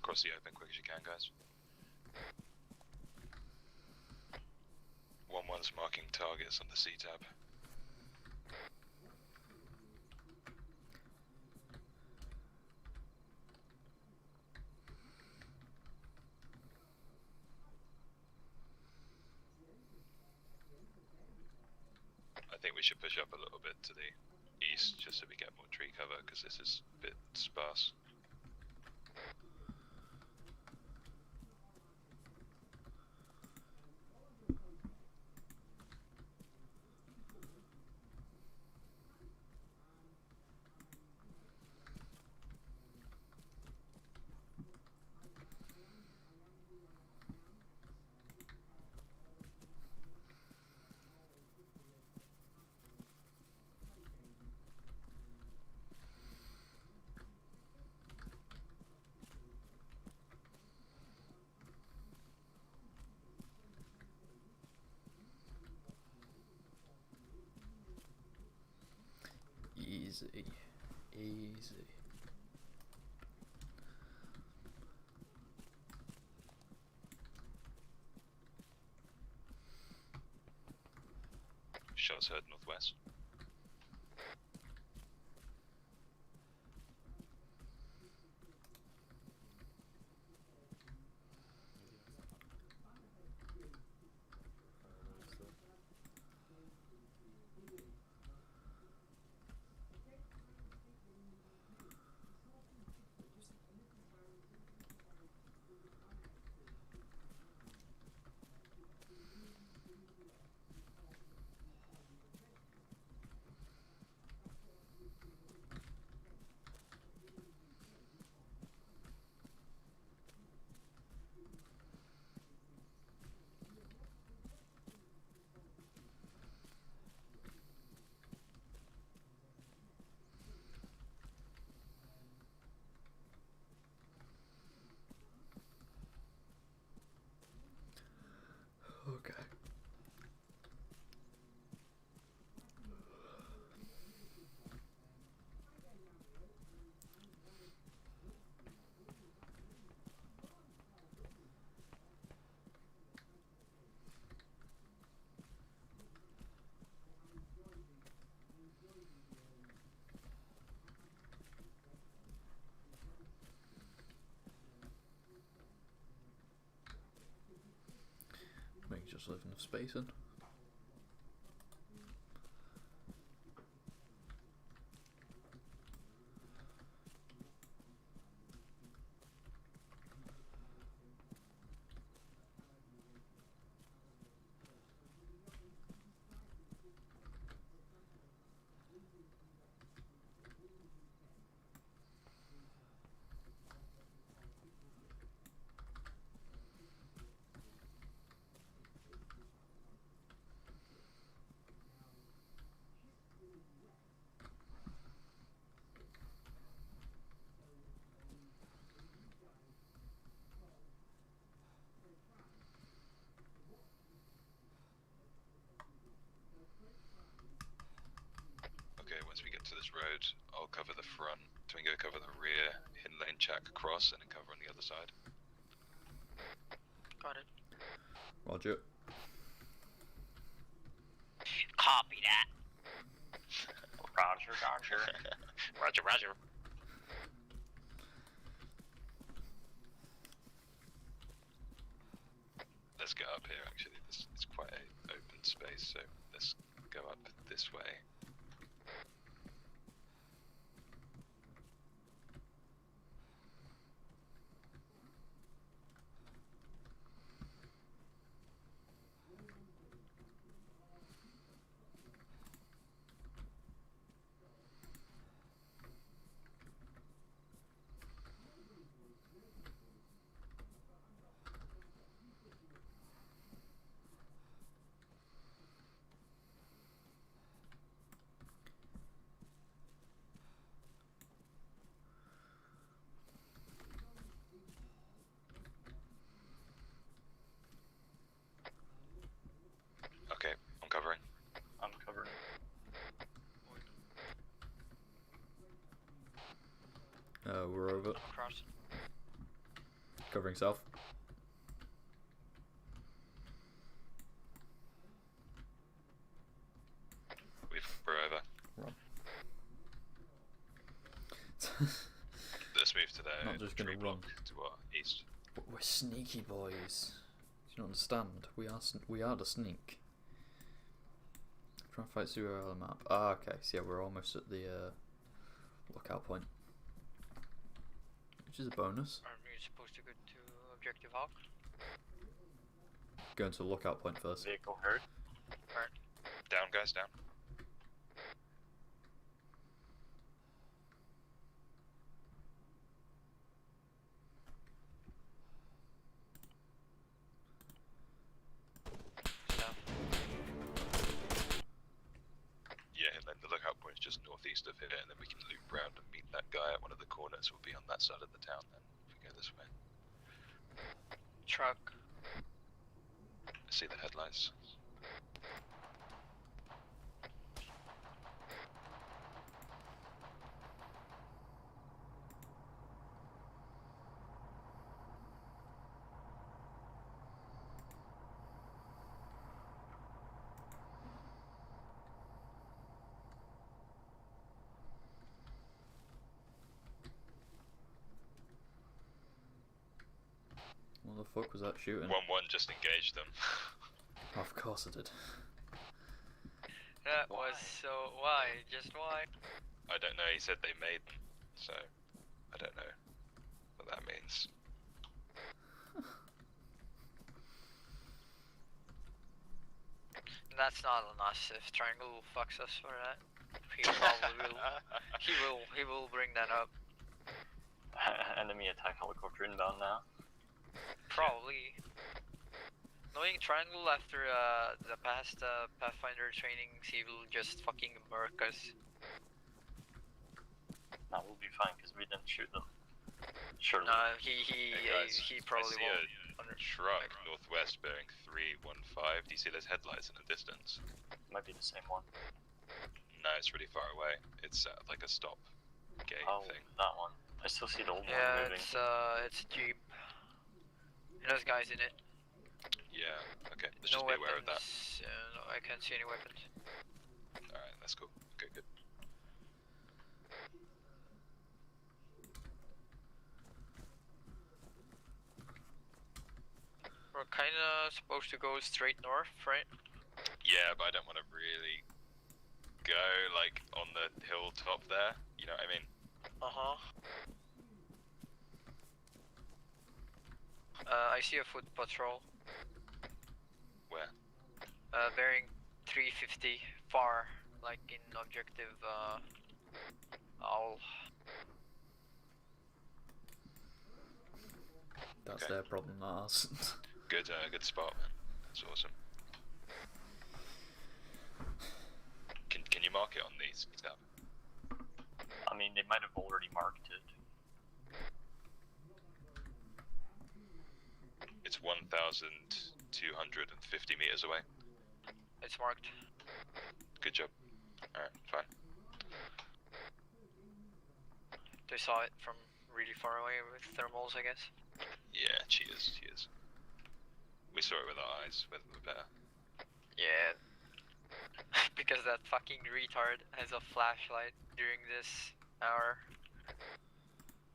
Cross the open quick as you can, guys. 1-1's marking targets on the C-tab. I think we should push up a little bit to the east just so we get more tree cover because this is a bit sparse. Easy. Easy. Shots heard northwest. Okay. Make just leave enough space in. Okay, once we get to this road, I'll cover the front. Twingo cover the rear, hidden lane check across, and then cover on the other side. Got it. Roger. Copy that. Roger, Roger. Roger, Roger. Let's go up here, actually. This is quite an open space, so let's go up this way. Okay, I'm covering. I'm covering. We're over. Across. Covering south. We're over. Run. Let's move to the Not just gonna tree run. block to our east. We're sneaky boys. Do you not understand? We are the sneak. Try and fight through our map. Ah, okay. So yeah, we're almost at the lookout point, which is a bonus. Aren't we supposed to go to Objective Hawk? Going to the lookout point first. Vehicle hurt. Alright. Down, guys, down. Yeah, and then the lookout point is just northeast of here, and then we can loop round and meet that guy at one of the corners. We'll be on that side of the town then, if we go this way. Truck. I see the headlights. What the fuck was that shooting? 1-1 just engaged them. Of course I did. That was so... Why? Just why? I don't know, he said they made, so I don't know what that means. That's not on us. If Triangle fucks us for that, he probably will. He will bring that up. Enemy attack helicopter inbound now. Probably. Knowing Triangle after the past Pathfinder trainings, he will just fucking murk us. That will be fine because we didn't shoot them. Surely. He Hey guys, probably I see won't. Truck northwest bearing 315. Do you see those headlights in the distance? Might be the same one. No, it's really far away. It's like a stop gate thing. That one. I still see the old one moving. It's a Jeep. There's guys in it. Yeah, okay. Let's No just be aware of that. weapons. No, I can't see any weapons. Alright, that's cool. Okay, good. We're kinda supposed to go straight north, right? Yeah, but I don't want to really go like on the hilltop there. You know what I mean? I see a foot patrol. Where? Bearing 350, far, like in objective, owl. That's their problem, not ours. Good, good spot, man. That's awesome. Can you mark it on these tab? I mean, they might have already marked it. It's 1,250 meters away. It's marked. Good job. Alright, fine. They saw it from really far away with thermals, I guess. Yeah, cheers, cheers. We saw it with our eyes, we're better. Yeah. Because that fucking retard has a flashlight during this hour.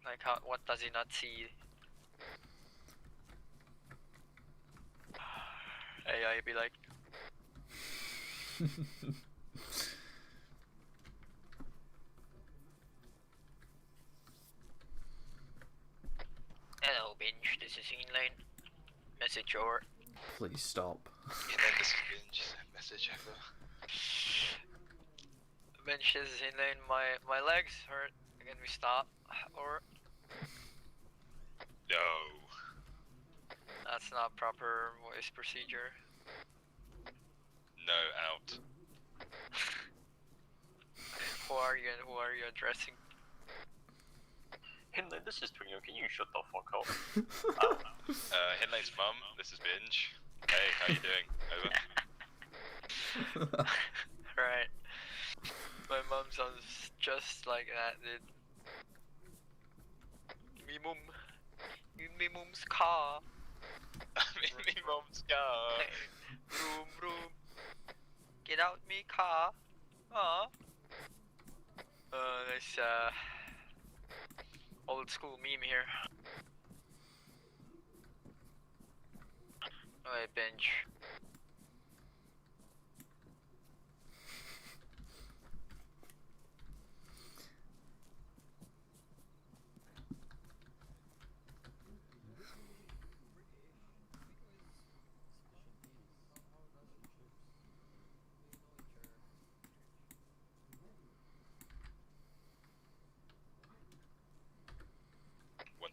Like, what does he not see? AI be like... Hello, Binge, this is Inline. Message over. Please stop. Inline, this is Binge. Message over. Binge, this is Inline. My legs hurt. Can we stop? Or... No. That's not proper voice procedure. No, out. Who are you and who are you addressing? Hinley, this is Twingo, can you shut the fuck up? Hinley's mum, this is Binge. Hey, how you doing? Over. Right. My mom sounds just like that, dude. Me mum. In me mum's car. me mum's car. Vroom vroom. Get out me car. Aw. Nice old school meme here. Alright, Binge.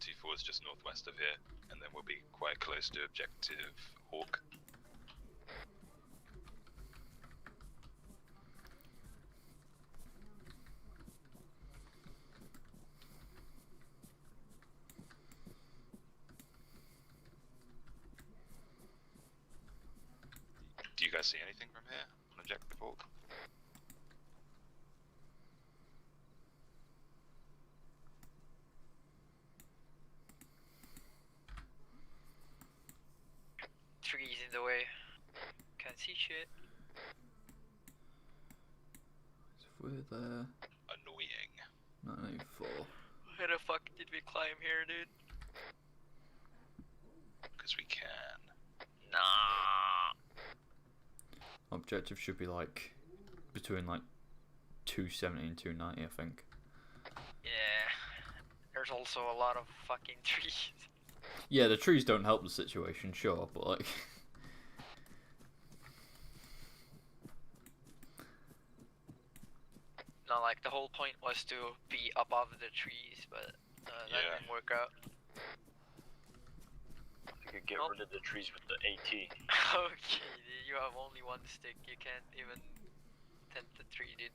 T4 is just northwest of here, and then we'll be quite close to objective Hawk. Do you guys see anything from here on objective Hawk? Trees in the way. Can't see shit. We're there. Annoying. 984. Why the fuck did we climb here, dude? Because we can. Nah. Objective should be like between like 270 and 290, I think. Yeah. There's also a lot of fucking trees. Yeah, the trees don't help the situation, sure, but like... No, like the whole point was to be above the trees, but that didn't work out. I could get rid of the trees with the AT. Okay, dude, you have only one stick, you can't even tent the tree, dude.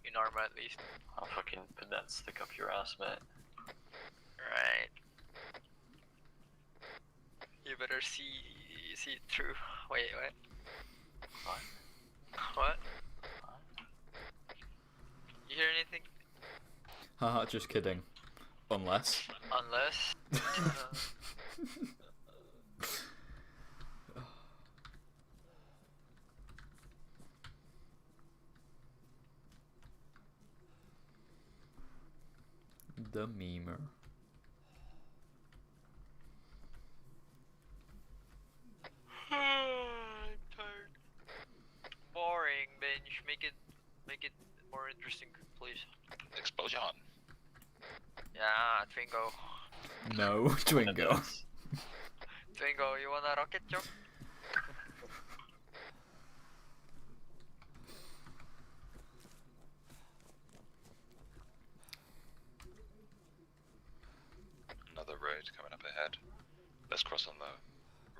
In ArmA at least. I'll fucking put that stick up your ass, mate. Right. You better see it through. Wait, what? What? You hear anything? Haha, just kidding. Unless. Unless. The memer. I'm tired. Boring, bench. Make it more interesting, please. Explosion. Yeah, Twingo. No, Twingo. Twingo, you want a rocket jump? Another road coming up ahead. Let's cross on the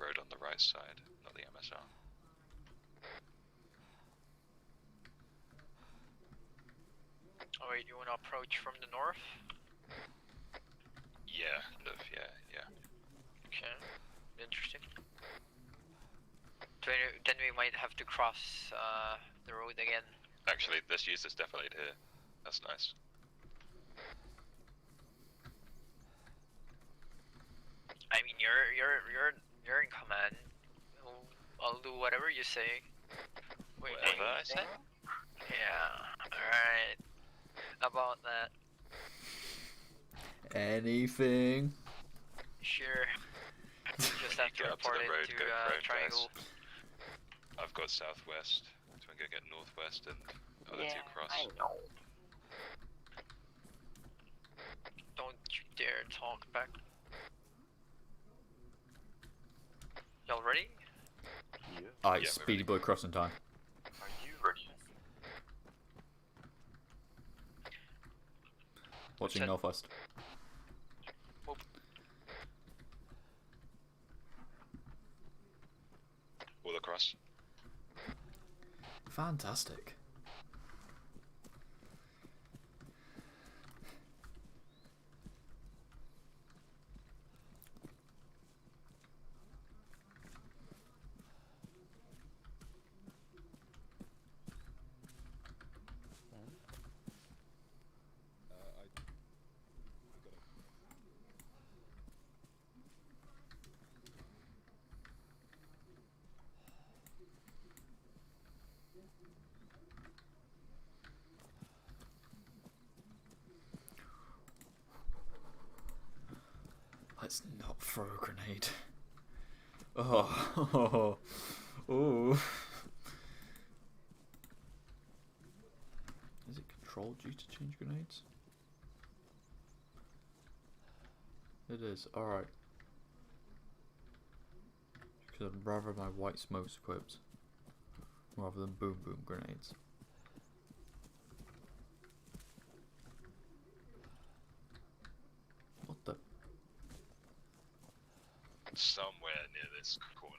road on the right side, not the MSR. Oh wait, you wanna approach from the north? Yeah, yeah. Okay, interesting. Then we might have to cross the road again. Actually, let's use this defilade here. That's nice. I mean, you're in command. I'll do whatever you say. Wait, Whatever I say? Yeah. All right. About that. Anything. Sure. Just have to Get up to report the road, it go to for it, Triangle. guys. I've got southwest. Twingo get northwest and other two cross. I know. Don't you dare talk back. Y'all ready? Alright, speedy boy crossing time. Are you ready? Watching northwest. All across. Fantastic. Let's not throw a grenade. Oh, oh. Is it control G to change grenades? It is, alright. Because I'd rather my white smokes equipped rather than boom boom grenades. What the? Somewhere near this corner,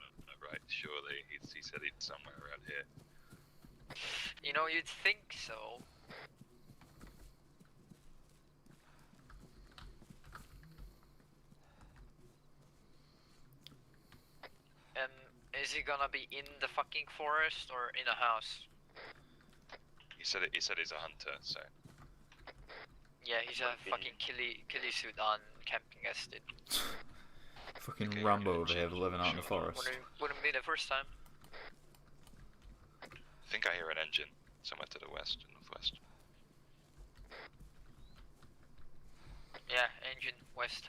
right? Surely. He said he'd somewhere around here. You know, you'd think so. Is he gonna be in the fucking forest or in a house? He said he's a hunter, so. Yeah, he's a fucking killy suit on, camping as did. Fucking Rambo over here living out in the forest. Wouldn't be the first time. I think I hear an engine somewhere to the west and northwest. Yeah, engine west.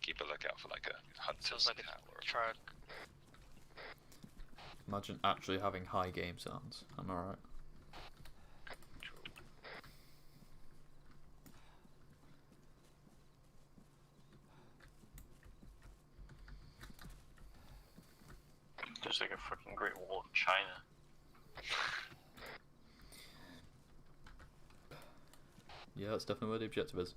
Keep a lookout for like a hunter's Sounds like cat or a truck. Imagine actually having high game sounds. Am I right? There's like a fucking Great Wall of China. Yeah, that's definitely where the objective is.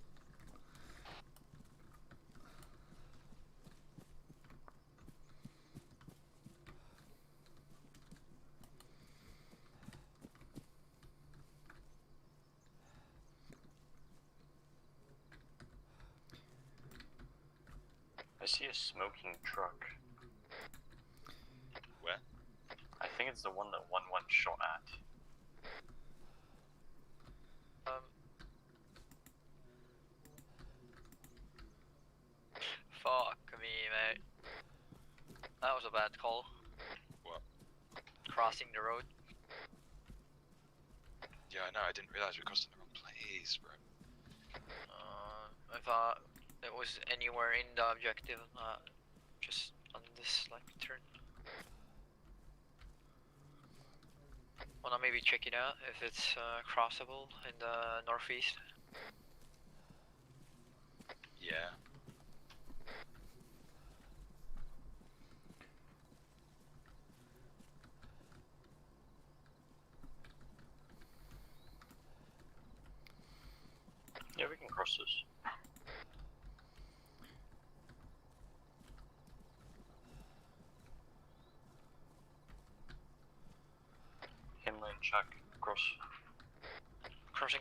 I see a smoking truck. Where? I think it's the one that 1-1 shot at. Fuck me, mate. That was a bad call. What? Crossing the road. Yeah, I know. I didn't realize we crossed in the wrong place, bro. I thought it was anywhere in the objective, not just on this like turn. Wanna maybe check it out if it's crossable in the northeast. Yeah. Yeah, we can cross this. Inland check, cross. Crossing.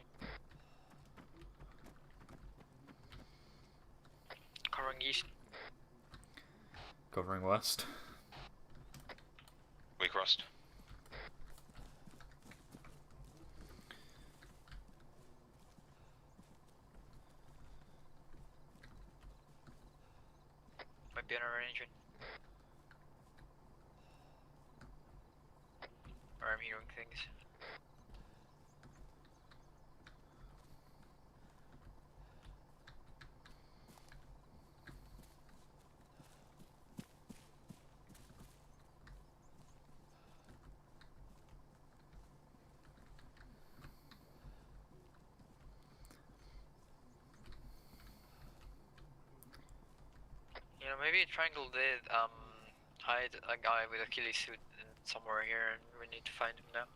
Covering east. Covering west. We crossed. Might be on our engine. Or I'm hearing things. You know, maybe Triangle did hide a guy with a Achilles suit somewhere here, and we need to find him now.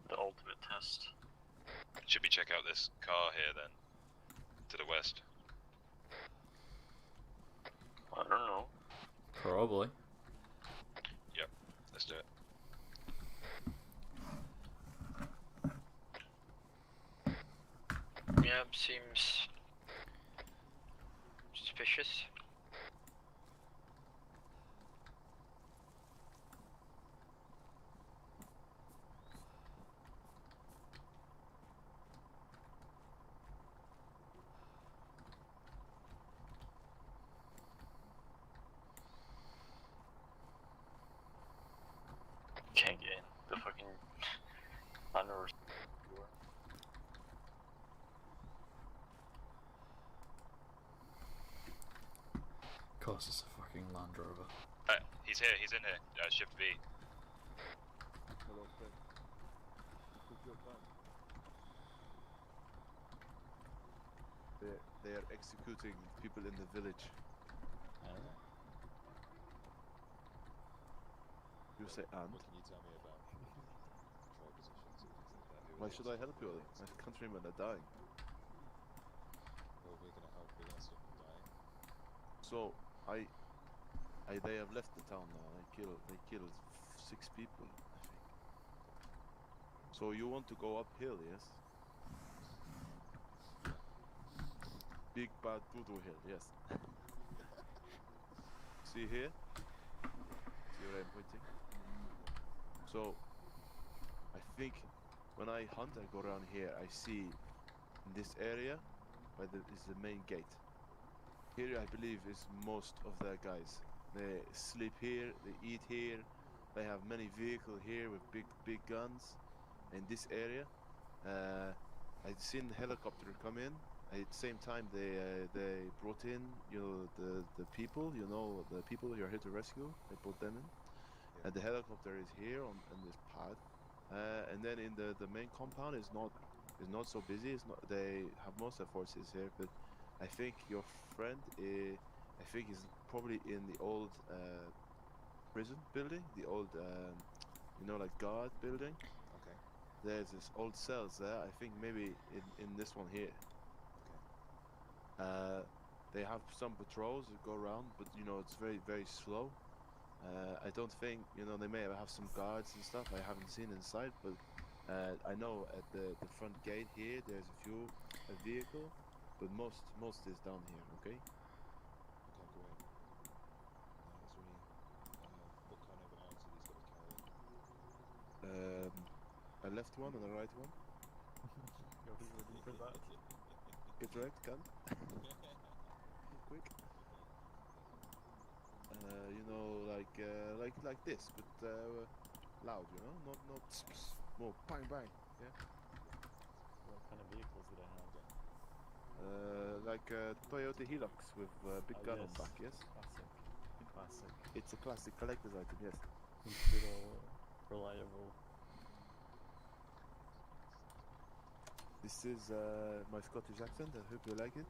The ultimate test. Should we check out this car here then? To the west. I don't know. Probably. Yep, let's do it. Yeah, seems suspicious. Can't get in. The fucking under. Of course, it's a fucking Land Rover. He's here, he's in here. Shift V. Hello, friend. Take your time. They are executing people in the village. You say and? What can you tell me about control positions and things like that? Why should I help you? My countrymen are dying. Well, we're gonna help. We're gonna stop them dying. So, they have left the town now. They killed 6 people, I think. So you want to go uphill, yes? Big bad voodoo hill, yes. See here? See where I'm pointing? So, I think when I hunt, I go around here. I see in this area, is the main gate. Here, I believe, is most of their guys. They sleep here, they eat here, they have many vehicles here with big guns. In this area, I've seen the helicopter come in. At the same time, they brought in, the people, the people who are here to rescue. They brought them in, and the helicopter is here on this pad. And then in the main compound is not so busy. They have most of their forces here, but I think your friend is probably in the old prison building, the old like guard building. Okay. There's this old cells there. I think maybe in this one here. Okay. They have some patrols that go around, but it's very, very slow. I don't think they may have some guards and stuff. I haven't seen inside, but I know at the front gate here there's a vehicle, but most is down here. Okay. Okay. A left one and a right one. You're ready for that? Get right, gun. Quick. You know, like this, but loud. You know, not more bang bang. Yeah. What kind of vehicles do they have? Like a Toyota Hilux with a big gun on Yes. back. Yes. Classic. Classic. It's a classic collector's item. Yes. Good old reliable. This is my Scottish accent. I hope you like it.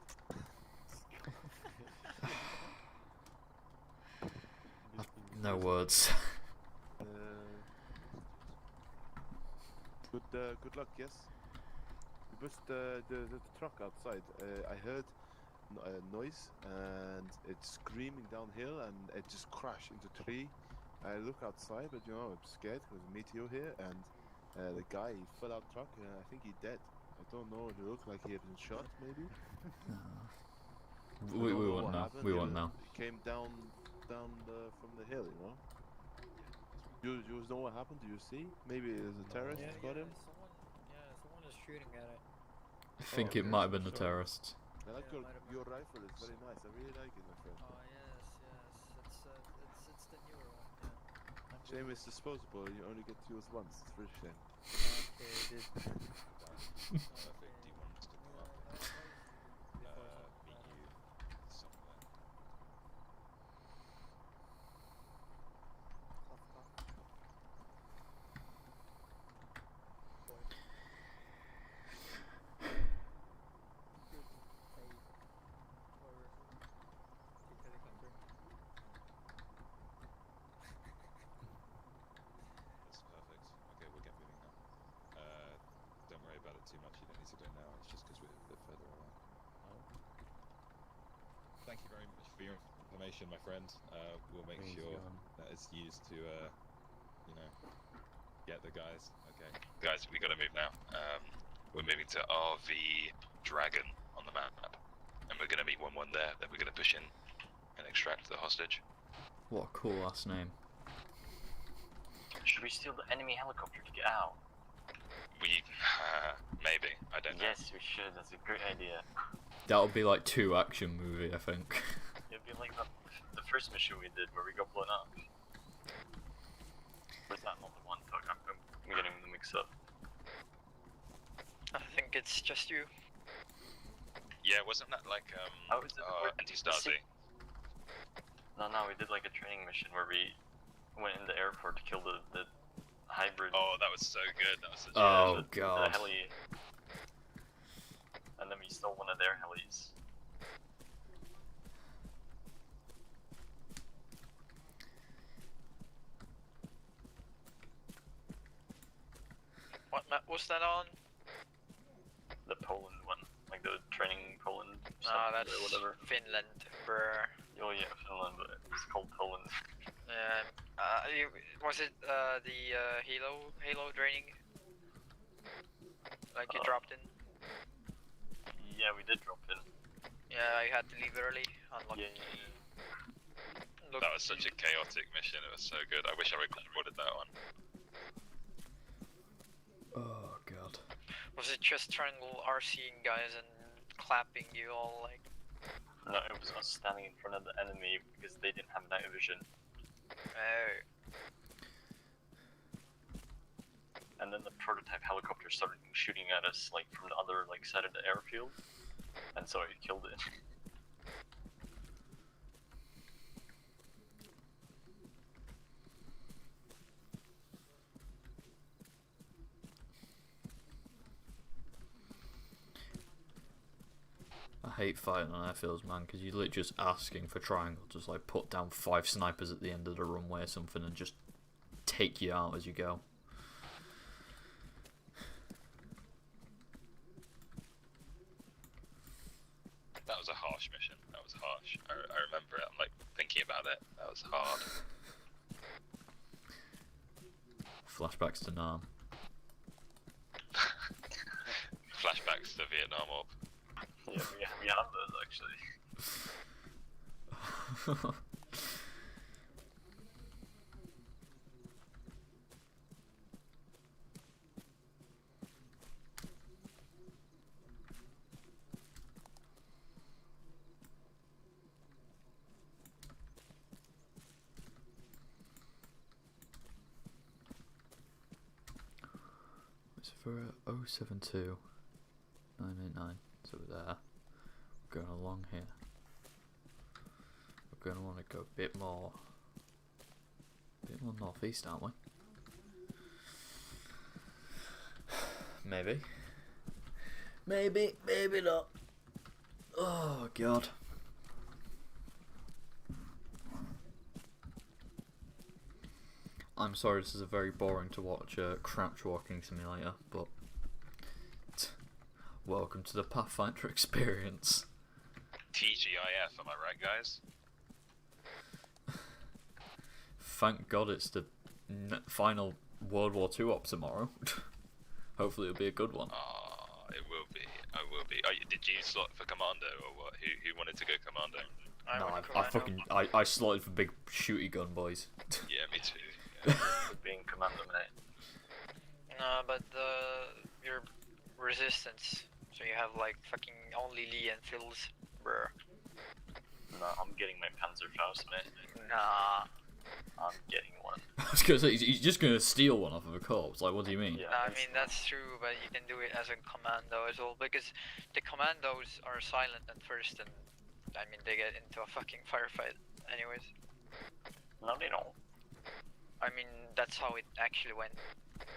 No words. Good luck. Yes. But the truck outside. I heard noise and it's screaming downhill and it just crashed into a tree. I look outside, but you know I'm scared because a meteor here and the guy he fell out truck. I think he's dead. I don't know. He looked like he had been shot, maybe. We won't know. We won't know. He came down from the hill, you know. You know what happened? Do you see? Maybe there's a terrorist got him. Someone is shooting at it. I think it might have been the terrorists. I like your rifle. It's very nice. I really like it, my friend. Oh yes. It's the newer one. Yeah. Shame it's disposable. You only get to use once. It's really shame. Okay, dude. Perfect. Do you want us to come up? Meet you somewhere. That's perfect. Okay, we'll get moving now. Don't worry about it too much. You don't need to go now. It's just because we're a bit further away. Thank you very much for your information, my friend. We'll make sure that it's used to, you know, get the guys. Okay. Guys, we gotta move now. We're moving to RV Dragon on the map, and we're gonna meet 1-1 there. Then we're gonna push in and extract the hostage. What a cool last name. Should we steal the enemy helicopter to get out? We, maybe. I don't know. Yes, we should. That's a great idea. That'll be like 2 action movie, I think. It'd be like the first mission we did where we got blown up. Or is that not the one? I'm getting them mixed up. I think it's just you. Yeah, wasn't that like anti-Stasi? No, we did like a training mission where we went in the airport to kill the hybrid. Oh, that was so good. That was such Oh, the God. heli. And then we stole one of their helis. What map was that on? The Poland one, like the training Poland. Ah, that's or whatever. Finland. Brr. Oh yeah, Finland, but it's called Poland. Was it the Halo training? Like you dropped in? Yeah, we did drop in. Yeah, I had to leave early. Unlucky. That was such a chaotic mission. It was so good. I wish I recorded that one. Oh god. Was it just triangle RCing guys and clapping you all like? No, it was us standing in front of the enemy because they didn't have night vision. Oh. And then the prototype helicopter started shooting at us like from the other like side of the airfield, and so it killed it. I hate fighting on airfields, man, because you're literally just asking for triangle, just like put down 5 snipers at the end of the runway or something and just take you out as you go. That was a harsh mission. That was harsh. I remember it. I'm like thinking about it. That was hard. Flashbacks to Nam. Flashbacks to Vietnam War. Yeah, we have those actually. for 072 989. So there. We're going along here. We're going to want to go a bit more northeast, aren't we? Maybe. Maybe not. Oh god. I'm sorry, this is a very boring to watch crouch walking simulator, but welcome to the Pathfinder experience. TGIF, am I right, guys? Thank God it's the final World War II op tomorrow. Hopefully it'll be a good one. It will be. I will be. Oh, did you slot for commando or what? Who wanted to go commando? I slotted for big shooty gun, boys. Yeah, me too. Being commando, mate. No, but your resistance. So you have like fucking only Lee and Phil's, bruh. No, I'm getting my Panzerfaust, mate. Nah. I'm getting one. I was gonna say, he's just gonna steal one off of a corpse. Like, what do you mean? Yeah, I mean, that's true, but you can do it as a commando as well, because the commandos are silent at first, and I mean, they get into a fucking firefight anyways. No, they don't. I mean, that's how it actually went.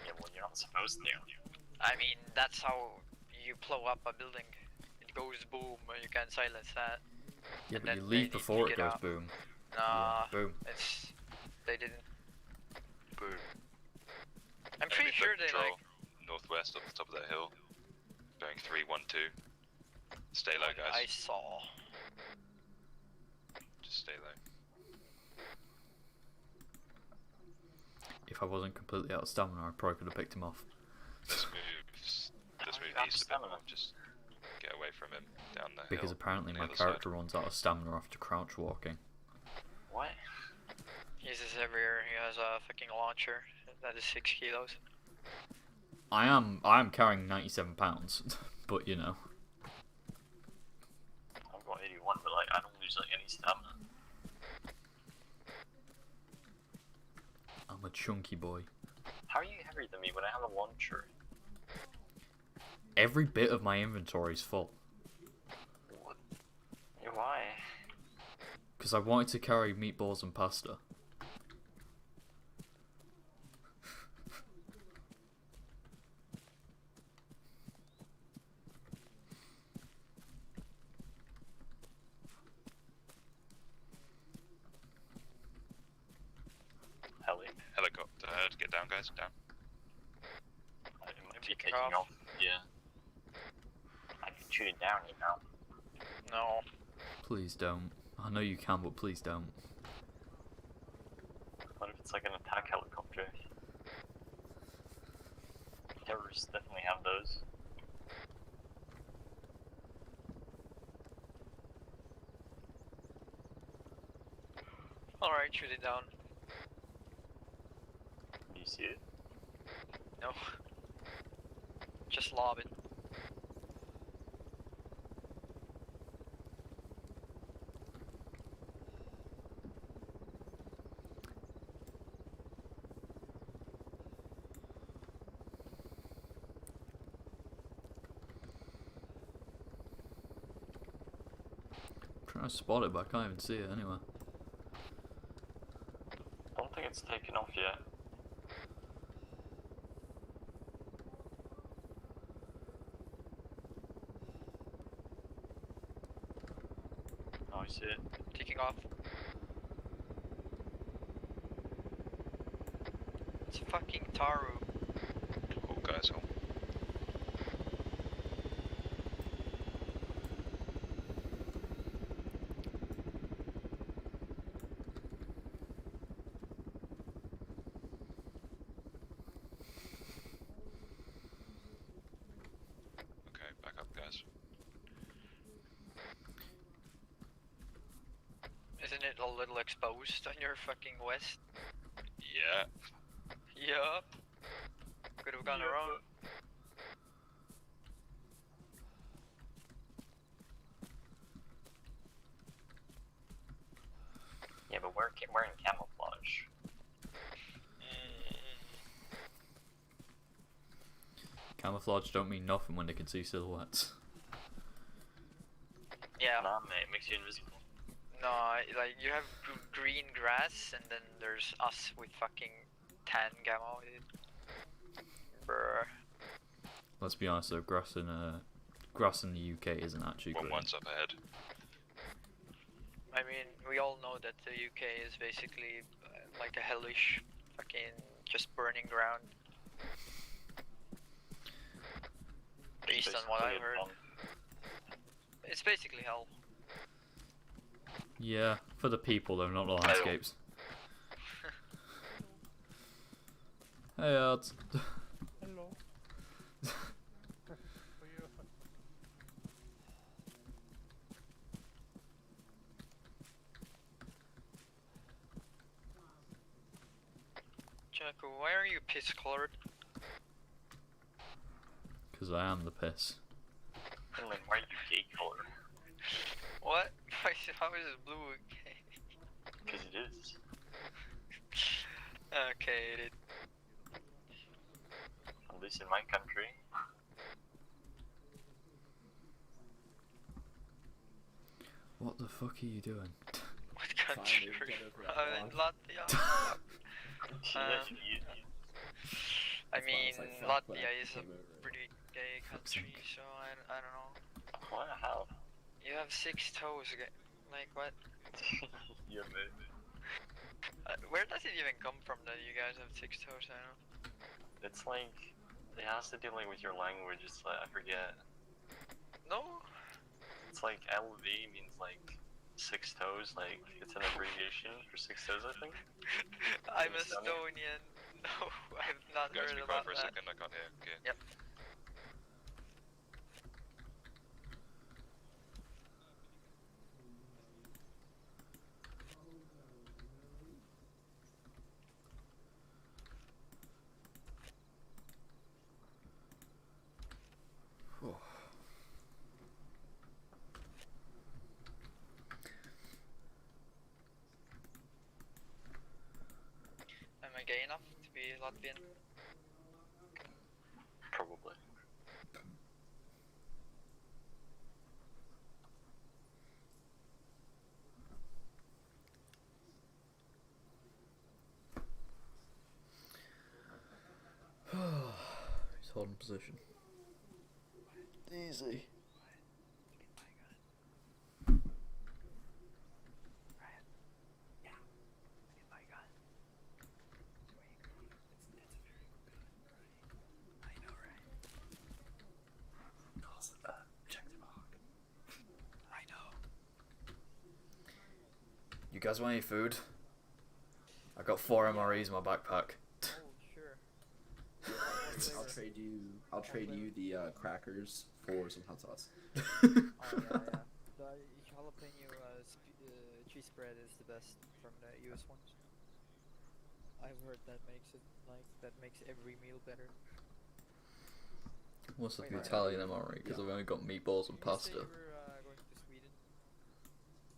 Yeah, well, you're not supposed to. I mean, that's how you blow up a building. It goes boom, and you can't silence that. Yeah, and but you then leave they need before to it get goes out. boom. Nah, Yeah, boom. they didn't. Boom. I'm pretty sure they like. Northwest up the top of that hill. Going 312. Stay low, guys. I saw. Just stay low. If I wasn't completely out of stamina, I probably could have picked him off. Let's move east a bit more. Just get away from him down the Because hill. apparently on the my other character side. runs out of stamina after crouch walking. What? He's a severe. He has a fucking launcher that is 6 kilos. I am carrying 97 pounds, but you know. I've got 81, but like I don't lose like any stamina. I'm a chunky boy. How are you heavier than me when I have a launcher? Every bit of my inventory is full. What? Why? Because I wanted to carry meatballs and pasta. Helicopter, get down, guys, down. It might be taking off. Yeah. I can shoot it down, you know. No. Please don't. I know you can, but please don't. What if it's like an attack helicopter? Terrorists definitely have those. Alright, shoot it down. Do you see it? No. Just lob it. I'm trying to spot it, but I can't even see it anywhere. I don't think it's taken off yet. Oh, I see it. Taking off. It's fucking Taru. Cool, guys, cool. Okay, back up, guys. Isn't it a little exposed on your fucking west? Yeah. Yup. Could have gone around. Yeah, but we're in camouflage. Camouflage don't mean nothing when they can see silhouettes. Yeah. Nah, mate, it makes you invisible. No, like you have green grass, and then there's us with fucking tan camo, dude. Bruh. Let's be honest though, grass in the UK isn't actually green. One's up ahead. I mean, we all know that the UK is basically like a hellish fucking just burning ground. Based on what I've heard. It's basically hell. Yeah, for the people though, not the landscapes. Hey, Arts. Hello. For you. Jacko, why are you piss colored? Because I am the piss. Finland, why are you gay colored? What? How is it blue okay? Because it is. Okay, dude. At least in my country. What the fuck are you doing? What country? In Latvia. I mean, Latvia is a pretty gay country, so I don't know. What? How? You have 6 toes, like what? Yeah, man. Where does it even come from that you guys have 6 toes? I don't know. It's like, it has to do like with your language, it's like, I forget. No? It's like LV means like 6 toes, like it's an abbreviation for 6 toes, I think. I'm Estonian. No, I've not Guys, heard be about quiet for a that. second, I can't hear. Okay. Yep. Am I gay enough to be Latvian? Probably. He's holding position. Easy. You guys want any food? I got 4 MREs in my backpack. Oh, sure. I'll trade you the crackers for some hot sauce. Oh yeah. The jalapeno cheese spread is the best from the US ones. I've heard that makes every meal better. What's the Wait, Italian MRE? Because I've only got meatballs and pasta. You were going to Sweden?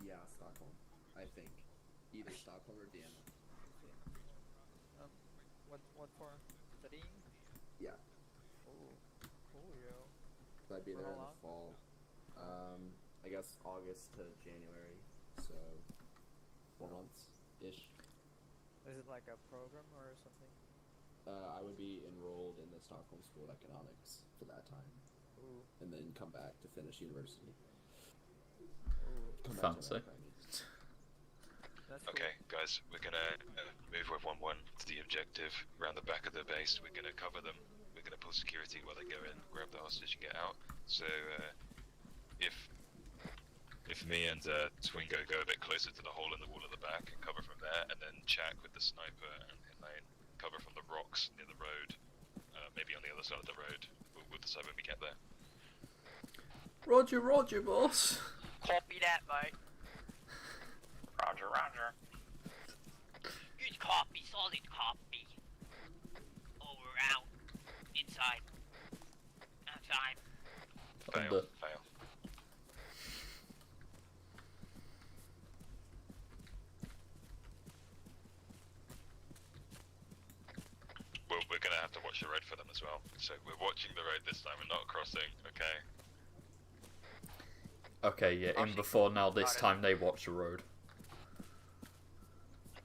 Yeah, Stockholm. I think. Either Stockholm or Vienna. What for? Studying? Yeah. Oh, cool, yo. So I'd be For there in how the fall. I guess August to January. So 4 months-ish. Is it like a program or something? I would be enrolled in the Stockholm School of Economics for that time. Ooh. And then come back to finish university. Ooh. Come back to Fancy. America, I mean. That's Okay, guys, we're gonna move with 1-1 to the objective. Around the back of the base, we're gonna cover them. We're gonna pull security while they go in, grab the hostage and get out. So, if me and Twingo go a bit closer to the hole in the wall at the back and cover from there, and then Chak with the sniper and Elaine cover from the rocks near the road, maybe on the other side of the road, we'll decide when we get there. Roger, Roger, boss. Copy that, mate. Roger, roger. Good copy, solid copy. Over, out. Inside. Outside. Fail, fail. We're gonna have to watch the road for them as well. So we're watching the road this time, we're not crossing, okay? Okay, yeah, in before now, this time they watch the road.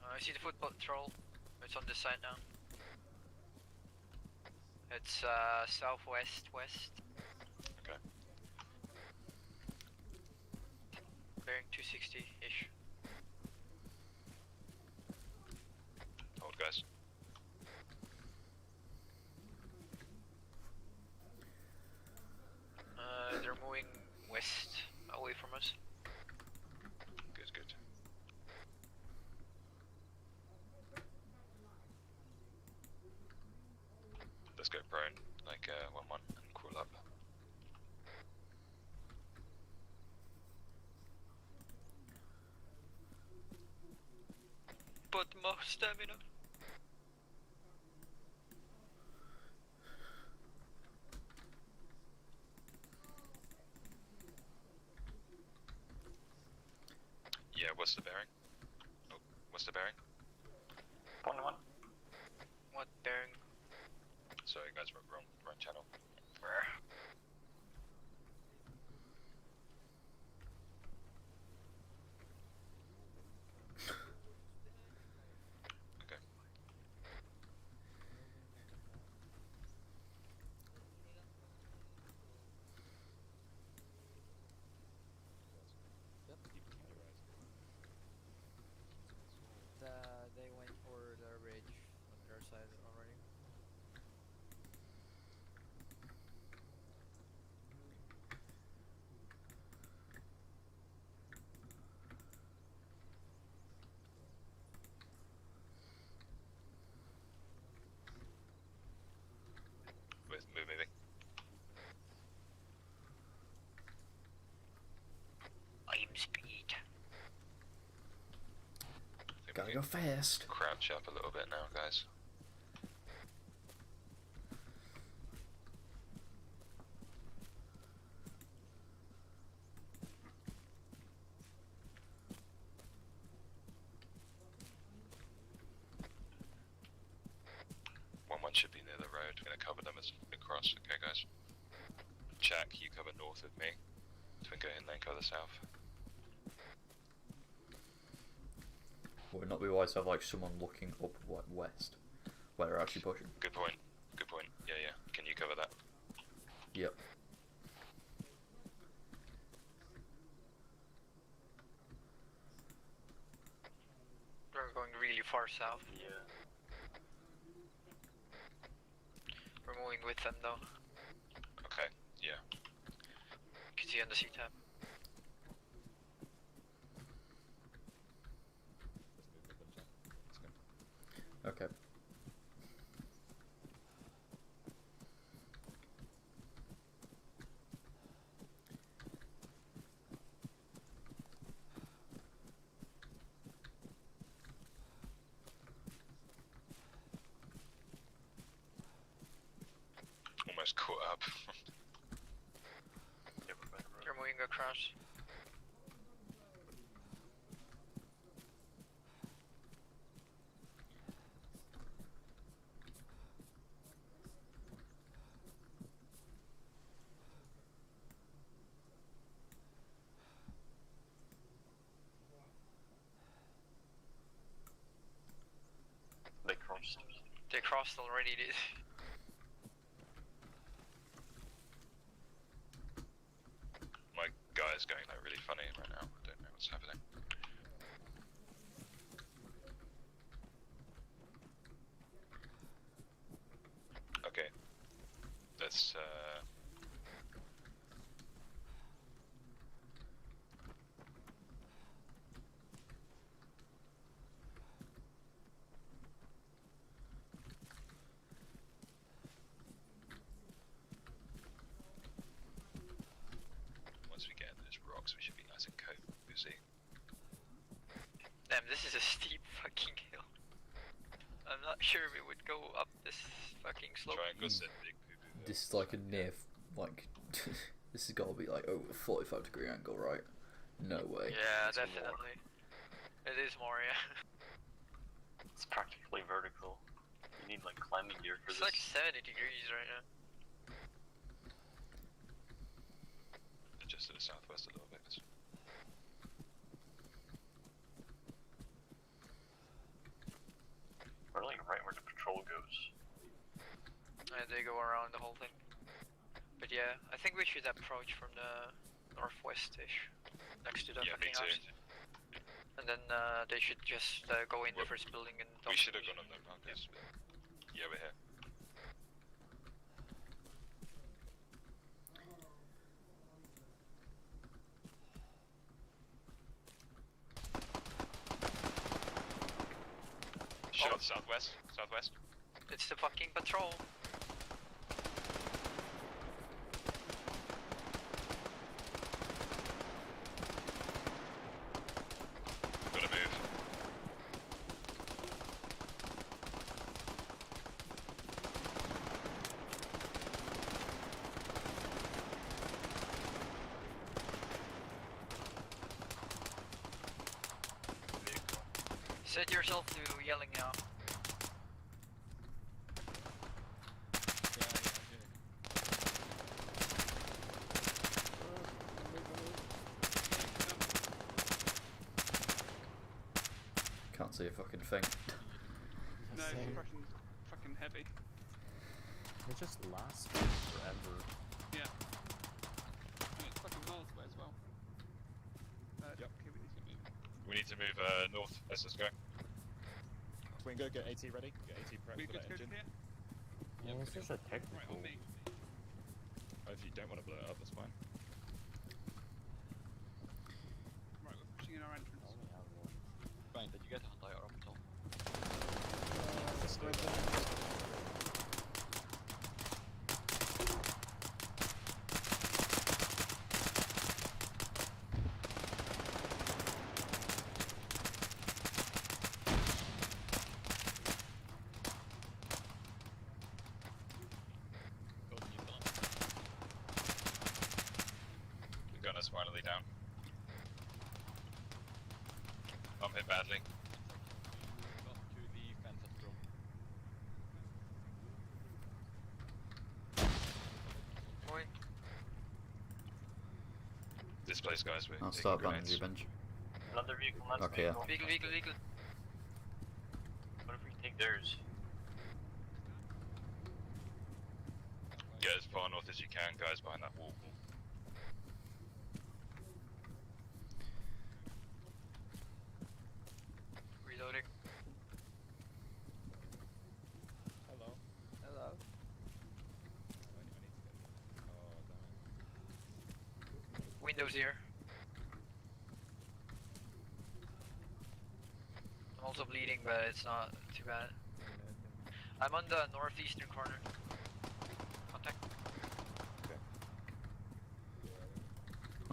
I see the foot patrol. It's on this side now. It's southwest west. Okay. Bearing 260-ish. Hold, guys. They're moving west, away from us. Good, good. Let's go prone, like 1-1, and crawl up. But more stamina. Yeah, what's the bearing? Oh, what's the bearing? 1-1. What bearing? Sorry guys, wrong channel. Okay. They went for the ridge on their side already. Move moving. I'm speed. Gotta go fast. Crouch up a little bit now, guys. One should be near the road. I'm gonna cover them as we cross. Okay, guys. Jack, you cover north with me. Twingo and then cover south. Would it not be wise to have like someone looking up west, where they're actually pushing? Good point. Good point. Yeah, yeah. Can you cover that? Yep. We're going really far south. Yeah. We're moving with them though. Okay. Yeah. You can see on the C-tab. Okay. Almost caught up. You're moving across. They crossed. They crossed already, dude. My guy's going like really funny right now. I don't know what's happening. Okay. Let's once we get those rocks, we should be nice and cozy. Damn, this is a steep fucking hill. I'm not sure we would go up this fucking slope. Triangle set big poo-poo. This is like a near, like, this has got to be like over 45-degree angle, right? No way. Yeah, definitely. It is more, yeah. It's practically vertical. You need like climbing gear for It's this. like 70 degrees right now. Just to the southwest a little bit. Or like right where the patrol goes. They go around the whole thing. But yeah, I think we should approach from the northwest-ish, next to the fucking house. And then they should just go in the first building and... We should have gone on them markers. Yeah, we're here. Shot southwest. Southwest. It's the fucking patrol. Gotta move. Set yourself to yelling now. Can't see a fucking thing. No, suppression's fucking heavy. It just lasts forever. Yeah. And it's fucking miles away as well. Yep. Okay, we need to move. We need to move north. Let's just go. Twingo, get AT ready. Get AT prepped We for good that to go engine. here? Yeah, it's just a Right technical. on me. Oh, if you don't want to blow it up, that's fine. Right, we're pushing in our entrance. Brian, did you get a anti-arm at all? The gunner's finally down. I'm hit badly. Got to the fence at Rome. Boy. This place, guys. We're I'll taking start grenades. bandaging bench. Another vehicle, another Okay, yeah. vehicle. Vehicle. What if we take theirs? Get as far north as you can, guys, behind that wall. Reloading. Hello. Hello. Windows here. I'm also bleeding, but it's not too bad. I'm on the northeastern corner. Contact.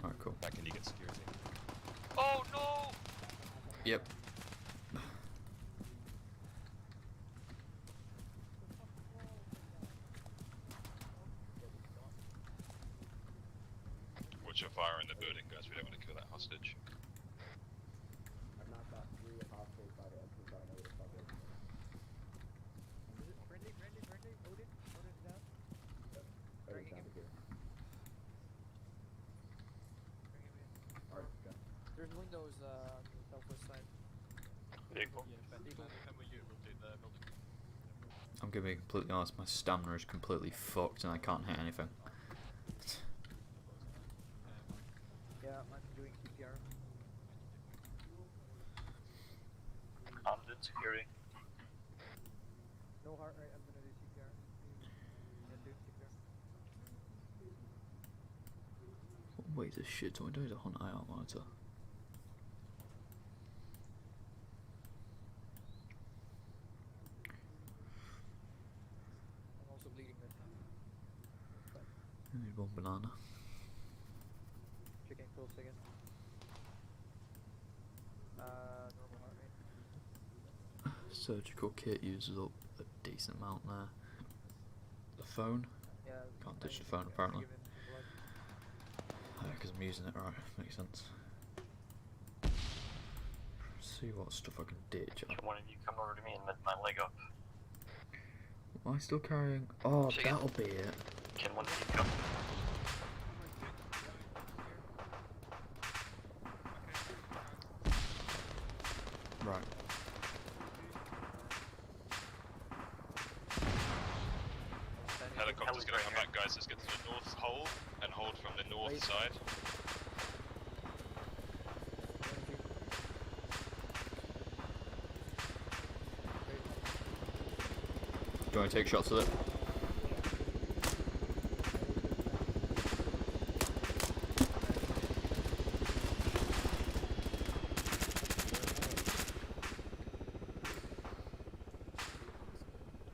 Alright, cool. Back in, you get security. Oh no! Yep. Watch your fire in the building, guys. We don't want to kill that hostage. I've knocked out 3 hostiles by the entrance. I don't know what the fuck it is. Friendly, Odin is down. Odin's down here. Alright, go. There's windows on the southwest side. Vehicle. I'm gonna be completely honest, my stamina is completely fucked and I can't hit anything. Yeah, I'm doing CPR. I'm doing security. No heart rate, I'm gonna do CPR. Yeah, doing CPR. What weight is shit do I do to hunt IR monitor? I'm also bleeding right now. I need one banana. Checking pulse again. Normal heart rate. Surgical kit uses up a decent amount there. The phone? Yeah. Can't ditch the phone apparently. Because I'm using it right, makes sense. See what stuff I can ditch. Should one of you come over to me and lift my leg up? Am I still carrying? Oh, that'll be it. Can one keep coming? Right. Helicopter's gonna come back, guys. Let's get to the north hole and hold from the north side. Do you want to take shots at it?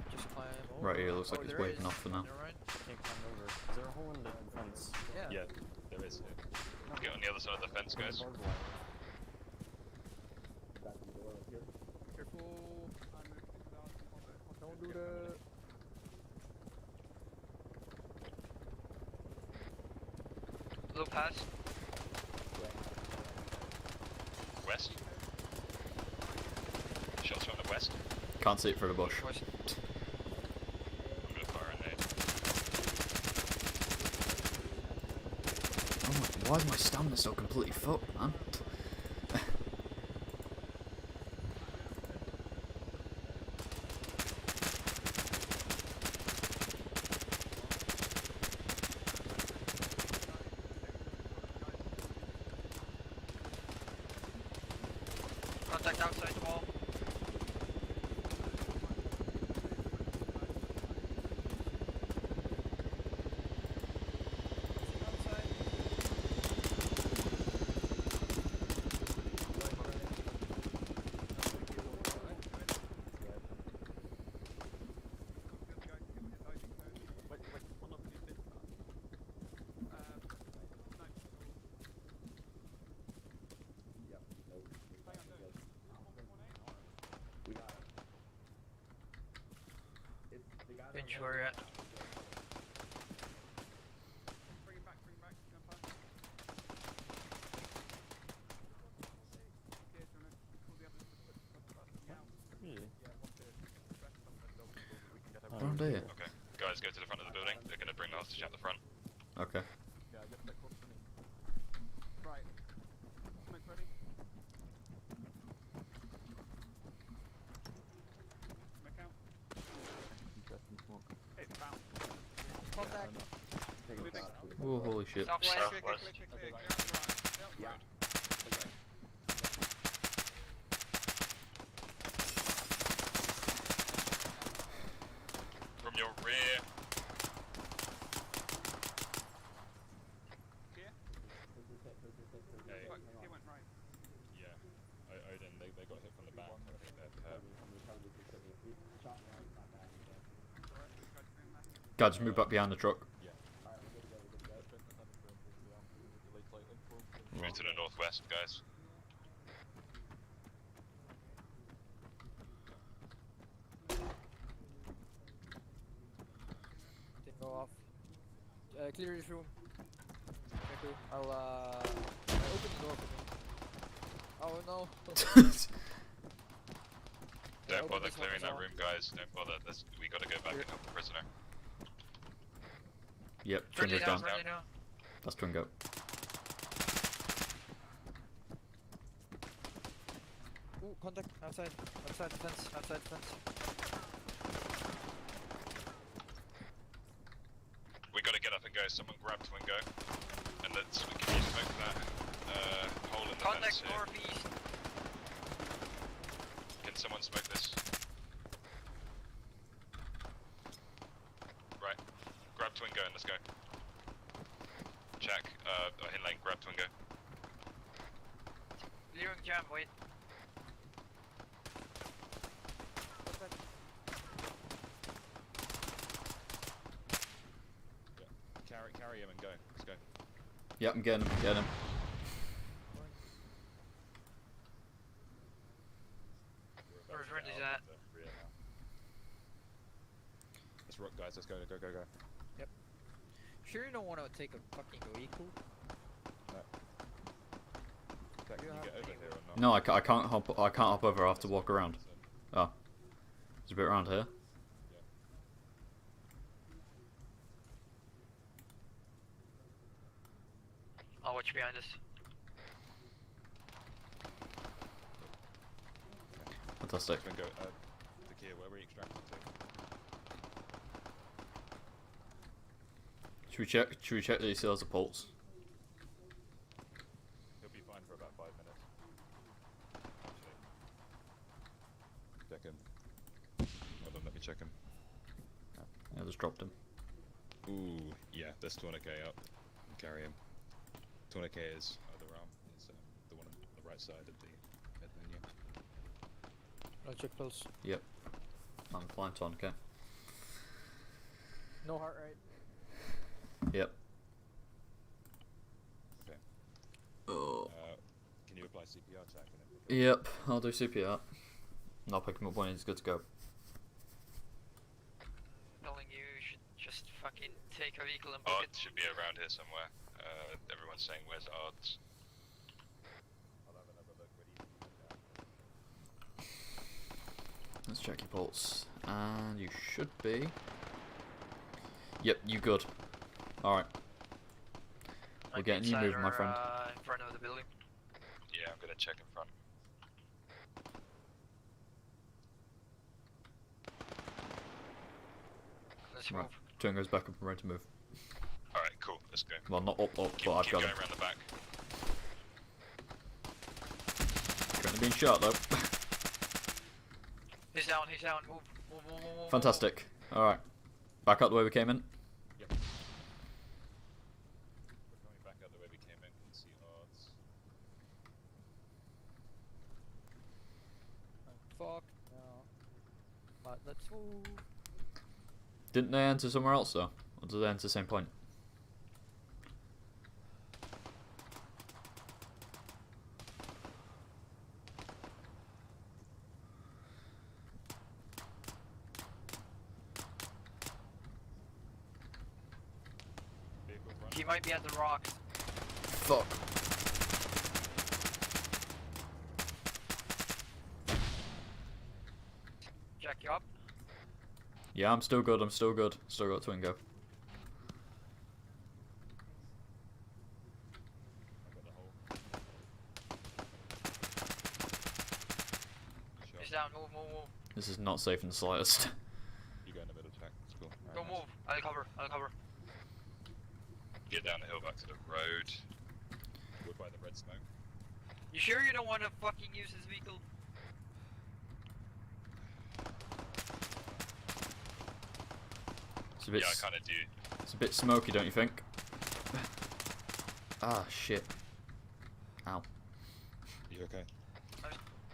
Just climb over. Right here, looks like it's there waving is. off for now. Never mind. Can't climb over. Is there a hole in the fence? Yeah. Yeah, there is. Get on the other side of the fence, guys. Careful. Don't do that. Blue pass. West. Shots from the west. Can't see it through the bush. I'm gonna fire a nade. Oh my, why is my stamina so completely fucked, man? Contact outside wall. Pinch where you're at. Bring him back, jumper. Okay, do you wanna call the others to put me out? Really? Yeah, want to rest some of those we can get Around here. Okay, guys, go to the front of the building. They're gonna bring the hostage out the front. Okay. Yeah, get that close to me. Right. Smoke ready? Smoke out. Interesting smoke. It's bound. Contact. Oh, holy shit. Southwest. Clear. Get out the road. From your rear. Here? Hey. Fuck, he went right. Yeah. Odin, they got hit from the back. I think they're hurt. Guys, just move back behind the truck. Move to the northwest, guys. Didn't go off. Clear this room. Thank you. I'll open the door for me. Oh no. Don't open bother this one clearing as that well. room, guys. Don't bother. We gotta go back and help the prisoner. Yep, Friendly Twingo's now, down. friendly now. That's Twingo. Ooh, contact outside. Outside the fence. Outside the fence. We gotta get up and go. Someone grab Twingo. And can you smoke that hole in the fence Contact here? northeast. Can someone smoke this? Right. Grab Twingo and let's go. Check. Hinlane, grab Twingo. Clearing jam, wait. Carry him and go. Let's go. Yep, I'm getting him. Getting him. Where's Randy's at? Let's rock, guys. Let's go. Go. Yep. Sure you don't want to take a fucking vehicle? Can you get over here or not? No, I can't hop. I can't hop over. I have to walk around. Oh, there's a bit around here. I'll watch behind us. Fantastic. Go, the gear, where were you extracting to? Should we check? Should we check that he still has a pulse? He'll be fine for about 5 minutes. Actually. Check him. Hold on, let me check him. I just dropped him. Ooh, yeah, there's 200k up. Carry him. 200k is other arm, is the one on the right side of the head menu. I'll check pulse. Yep. I'm flying to okay. No heart rate. Yep. Okay. Oh. Can you apply CPR check? Yep, I'll do CPR. And I'll pick him up when he's good to go. Telling you should just fucking take a vehicle and book Odds should be around here somewhere. Everyone's saying where's odds? I'll have another look. Let's check your pulse. And you should be. Yep, you good. Alright. We're getting you moving, my friend. In front of the building. Yeah, I'm gonna check in front. Let's Right. move. Turn goes back up and ready to move. Alright, cool, let's go. Well, not up, but Keep I've got going him. around the back. Currently being shot though. He's down, he's down. Move, move, move, move, move. Fantastic. Alright. Back out the way we came in. Yep. We're coming back out the way we came in. Can see odds. Fuck no. But let's move. Didn't they enter somewhere else though? Or did they enter the same point? He might be at the rocks. Fuck. Jack you up. Yeah, I'm still good, Still got Twingo. He's down, move, move, move. This is not safe in the slightest. You go in the middle check. It's cool. Don't move. I'll cover, I'll cover. Get down the hill back to the road. Wood by the red smoke. You sure you don't want to fucking use his vehicle? It's a bit Yeah, I kinda do. It's a bit smoky, don't you think? Ah, shit. Ow. You okay?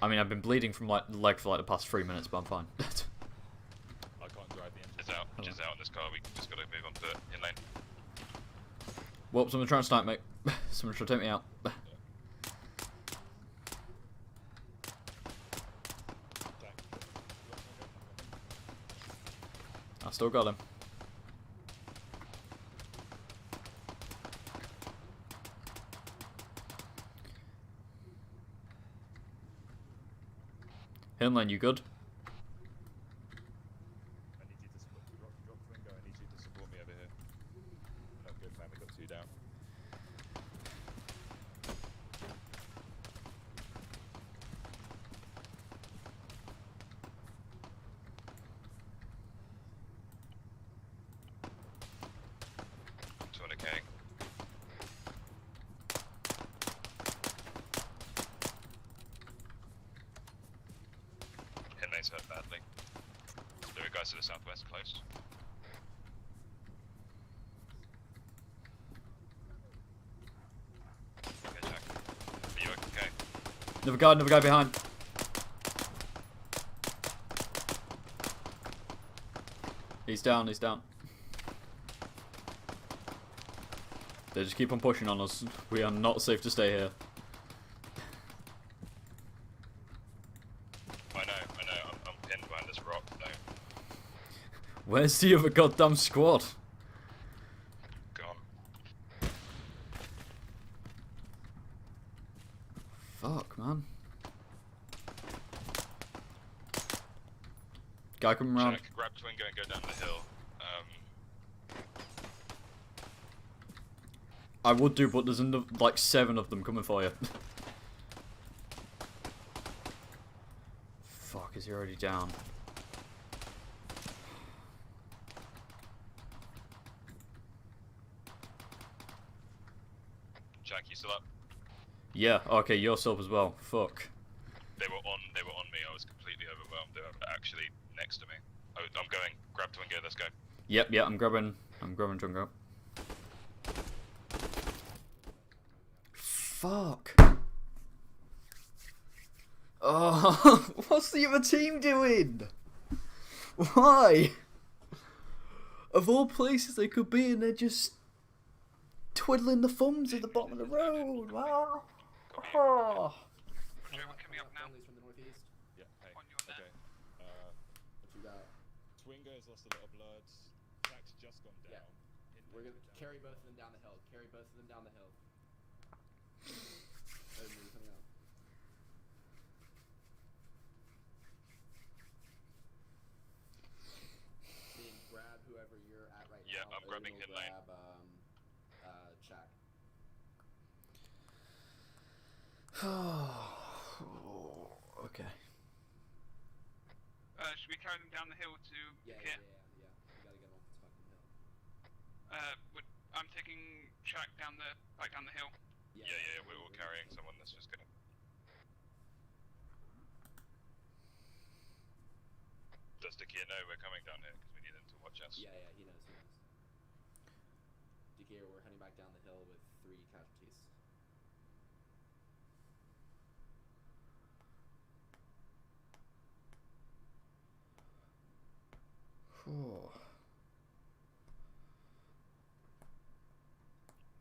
I mean, I've been bleeding from like the leg for like the past 3 minutes, but I'm fine. I can't drive the engine. It's out, which is out in this car. We just gotta move on foot in lane. Whoop, someone trying to snipe me. Someone trying to take me out. I still got him. Hinlane, you good? I need you to drop Twingo. I need you to support me over here. No, good, fam. We got 2 down. Hitlane's hurt badly. There are guys to the southwest close. Okay, Jack. Are you okay? Another guy behind. He's down. They just keep on pushing on us. We are not safe to stay here. I know. I'm pinned behind this rock, though. Where's the other goddamn squad? Gone. Fuck, man. Guy coming around. Jack, grab Twingo and go down the hill. I would do, but there's like 7 of them coming for you. Fuck, is he already down? Jack, you still up? Yeah, okay, you're still up as well. Fuck. They were on me. I was completely overwhelmed. They were actually next to me. Oh, I'm going. Grab Twingo. Let's go. Yep, yeah, I'm grabbing Twingo. Fuck. Oh, what's the other team doing? Why? Of all places they could be, and they're just twiddling the thumbs at the bottom of the road. Wow. Oh. Coming up now. From the northeast. Yeah, hey. On your Okay. What you got? Twingo's lost a lot of blood. Jack's just gone down. Yeah. We're gonna carry both of them down the hill. Carry both of them down the hill. Everybody coming out. Dean, grab whoever you're at right now. Yeah, I'm grabbing Odin will Hinlane. grab, Jack. Okay. Should we carry them down the hill to Yeah. Kit? We gotta get them off this fucking hill. I'm taking Jack back down the hill. Yeah, we're all carrying someone that's just gonna. Does Dakir know we're coming down here? Because we need him to watch us. Yeah, he knows. Dakir, we're heading back down the hill with 3 casualties.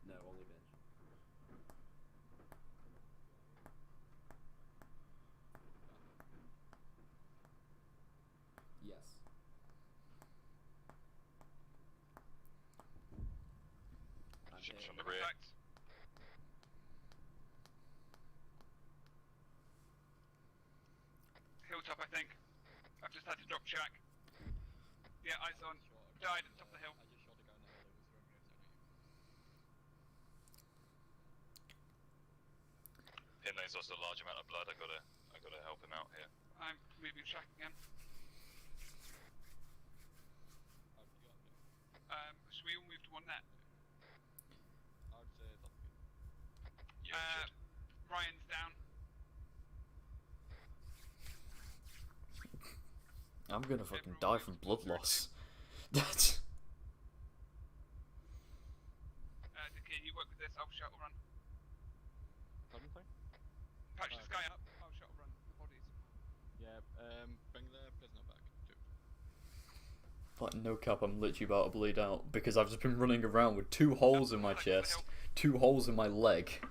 No, only bench. Yes. Ships from the rear. Hilltop, I think. I've just had to drop Jack. Yeah, eyes on. Died at the top of the hill. Hinlane's lost a large amount of blood. I gotta help him out here. I'm moving Jack again. Should we all move to one net? Yeah, we should. Ryan's down. I'm gonna fucking die from blood loss. That's. Dakir, you work with this. I'll shuttle run. Pardon, sorry? Patch the sky up. I'll shuttle run the bodies. Yeah, bring the prisoner back too. Like, no cap, I'm literally about to bleed out because I've just been running around with 2 holes in my chest, 2 holes in my leg.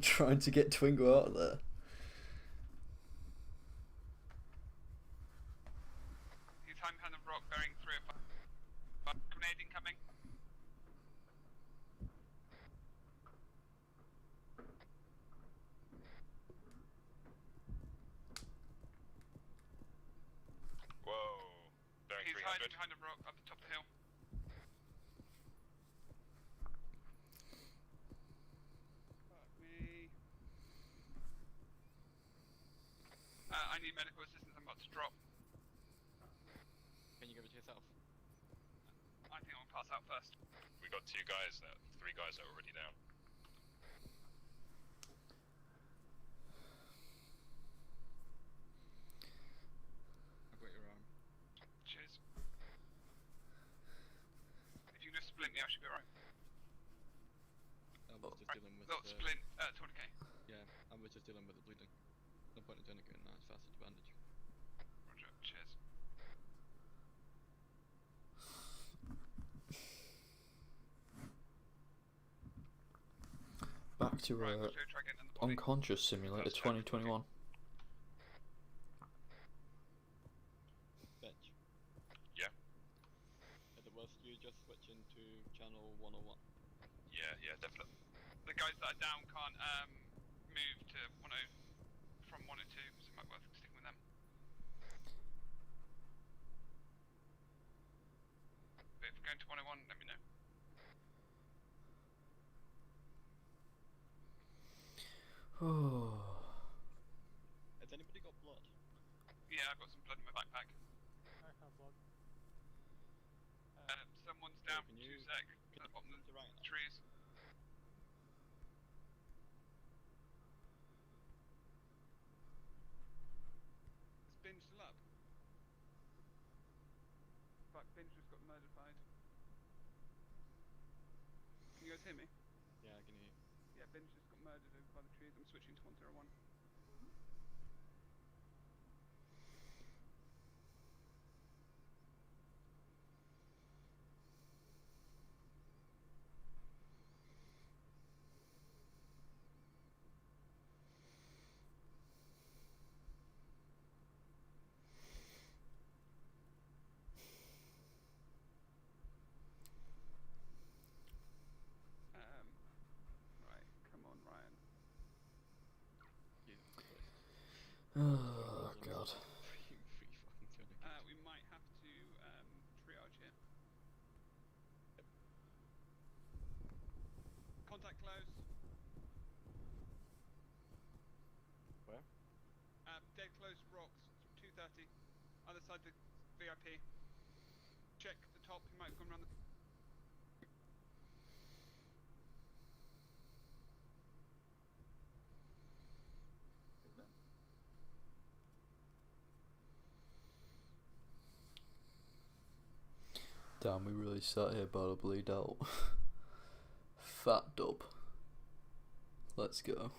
Trying to get Twingo out of there. He's hiding behind the rock bearing 3 or 5. Grenade incoming. Whoa. Bearing He's 300. hiding behind a rock up the top of the hill. I need medical assistance. I'm about to drop. Can you give it to yourself? I think I'll pass out first. We got 2 guys there. 3 guys are already down. I've got your arm. Cheers. If you can just splint me, I should be alright. I was just dealing with Little the... splint, 20k. Yeah, I was just dealing with the bleeding. No point in doing it now, it's faster to bandage. Roger, cheers. Back to Unconscious Simulator 2021. Bench. Yeah. At the worst, you just switch into channel 101. Yeah, definitely. The guys that are down can't move to 10 from 102, so it might be worth sticking with them. But if we're going to 101, let me know. Oh. Has anybody got blood? Yeah, I've got some blood in my backpack. I have blood. Someone's Yeah, down can for you- 2 sec. can you On the to right now? trees. Is Binge still up? Fuck, Binge just got murdered. Can you guys hear me? Yeah, I can hear you. Yeah, Binge just got murdered over by the trees. I'm switching to 101. Right, come on, Ryan. Oh god. We might have to triage here. Contact close. Where? Dead close rocks, 230. Other side the VIP. Check the top, he might have gone around the... Damn, we really sat here about to bleed out. Fat dub. Let's go.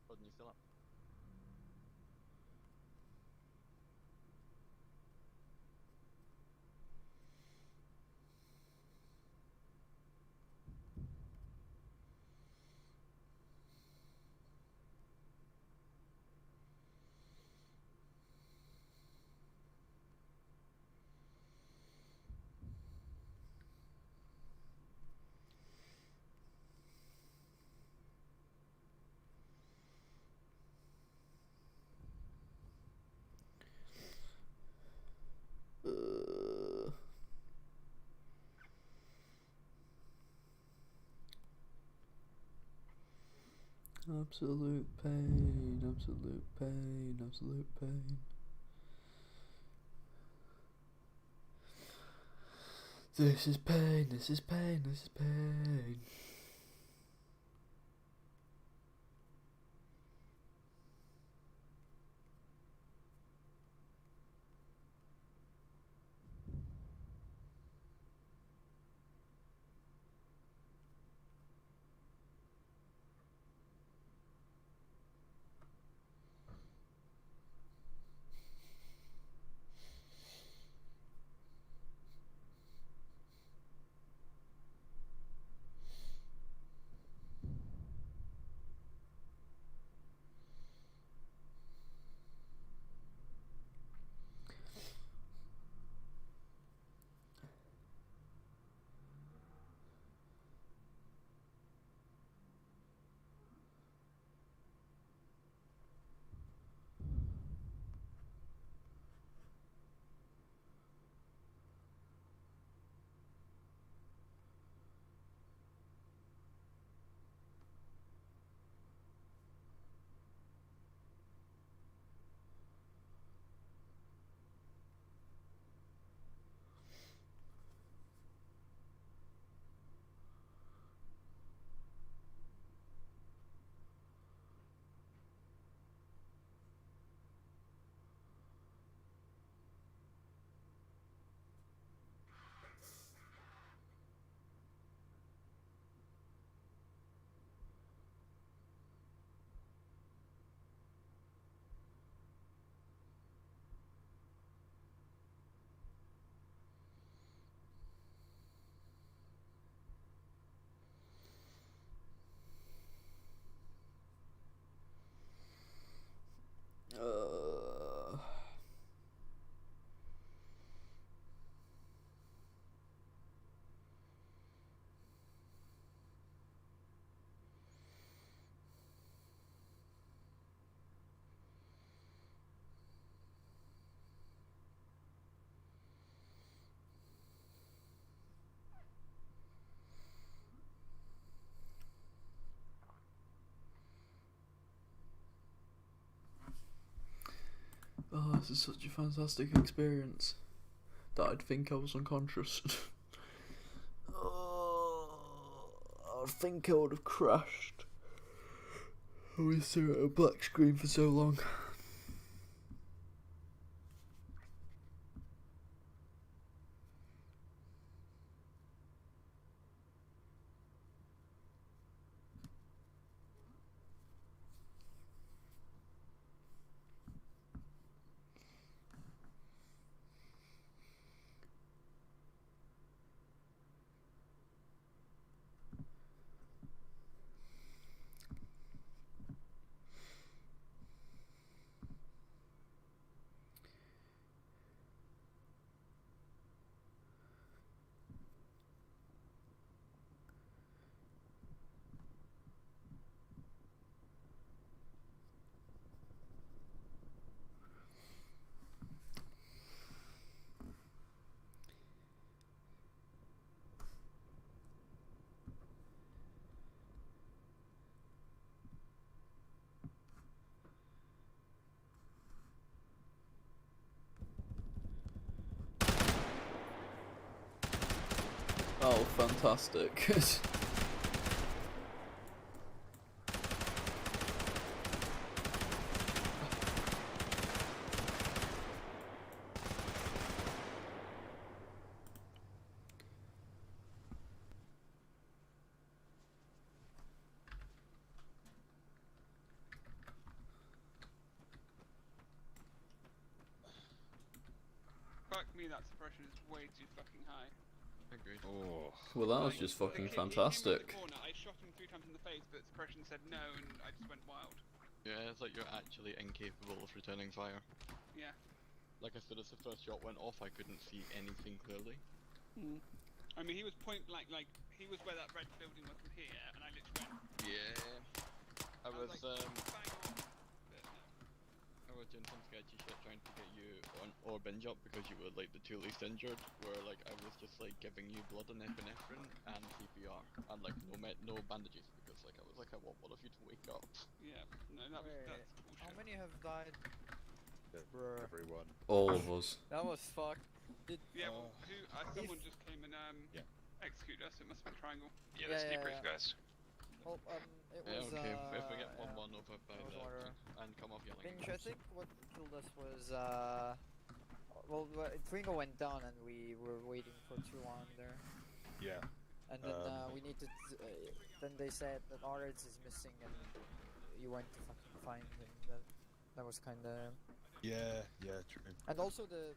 Gordon, you still up? Absolute pain, absolute pain, absolute pain. This is pain, this is pain, this is pain. Oh, this is such a fantastic experience that I'd think I was unconscious. Oh, I think I would have crashed. I was staring at a black screen for so long. Oh, fantastic. Fuck me, that suppression is way too fucking high. Agreed. Oh. Well, that was just fucking fantastic. He came around the corner, I shot him 3 times in the face, but suppression said no, and I just went wild. Yeah, it's like you're actually incapable of returning fire. Yeah. Like as soon as the first shot went off, I couldn't see anything clearly. I mean, he was point blank, like, he was where that red building was from here, and I literally went... Yeah. I was like, bang on. I was doing some sketchy shit trying to get you on or binge up because you were like the 2 least injured, where like I was just like giving you blood and epinephrine and CPR and like no bandages because like I was like I want one of you to wake up. Yeah, no, that's bullshit. How many have died? Everyone. All of us. That was fucked. Yeah, well, someone just came and executed us, it must have been Triangle. Yeah, let's debrief, guys. Well, it was, okay, if we get 1-1 over by the and come off yelling. Binge, I think what killed us was, well, Twingo went down and we were waiting for too long there. Yeah. And then we need to, then they said that Ards is missing and you went to fucking find him. That was kinda... Yeah, true. And also the,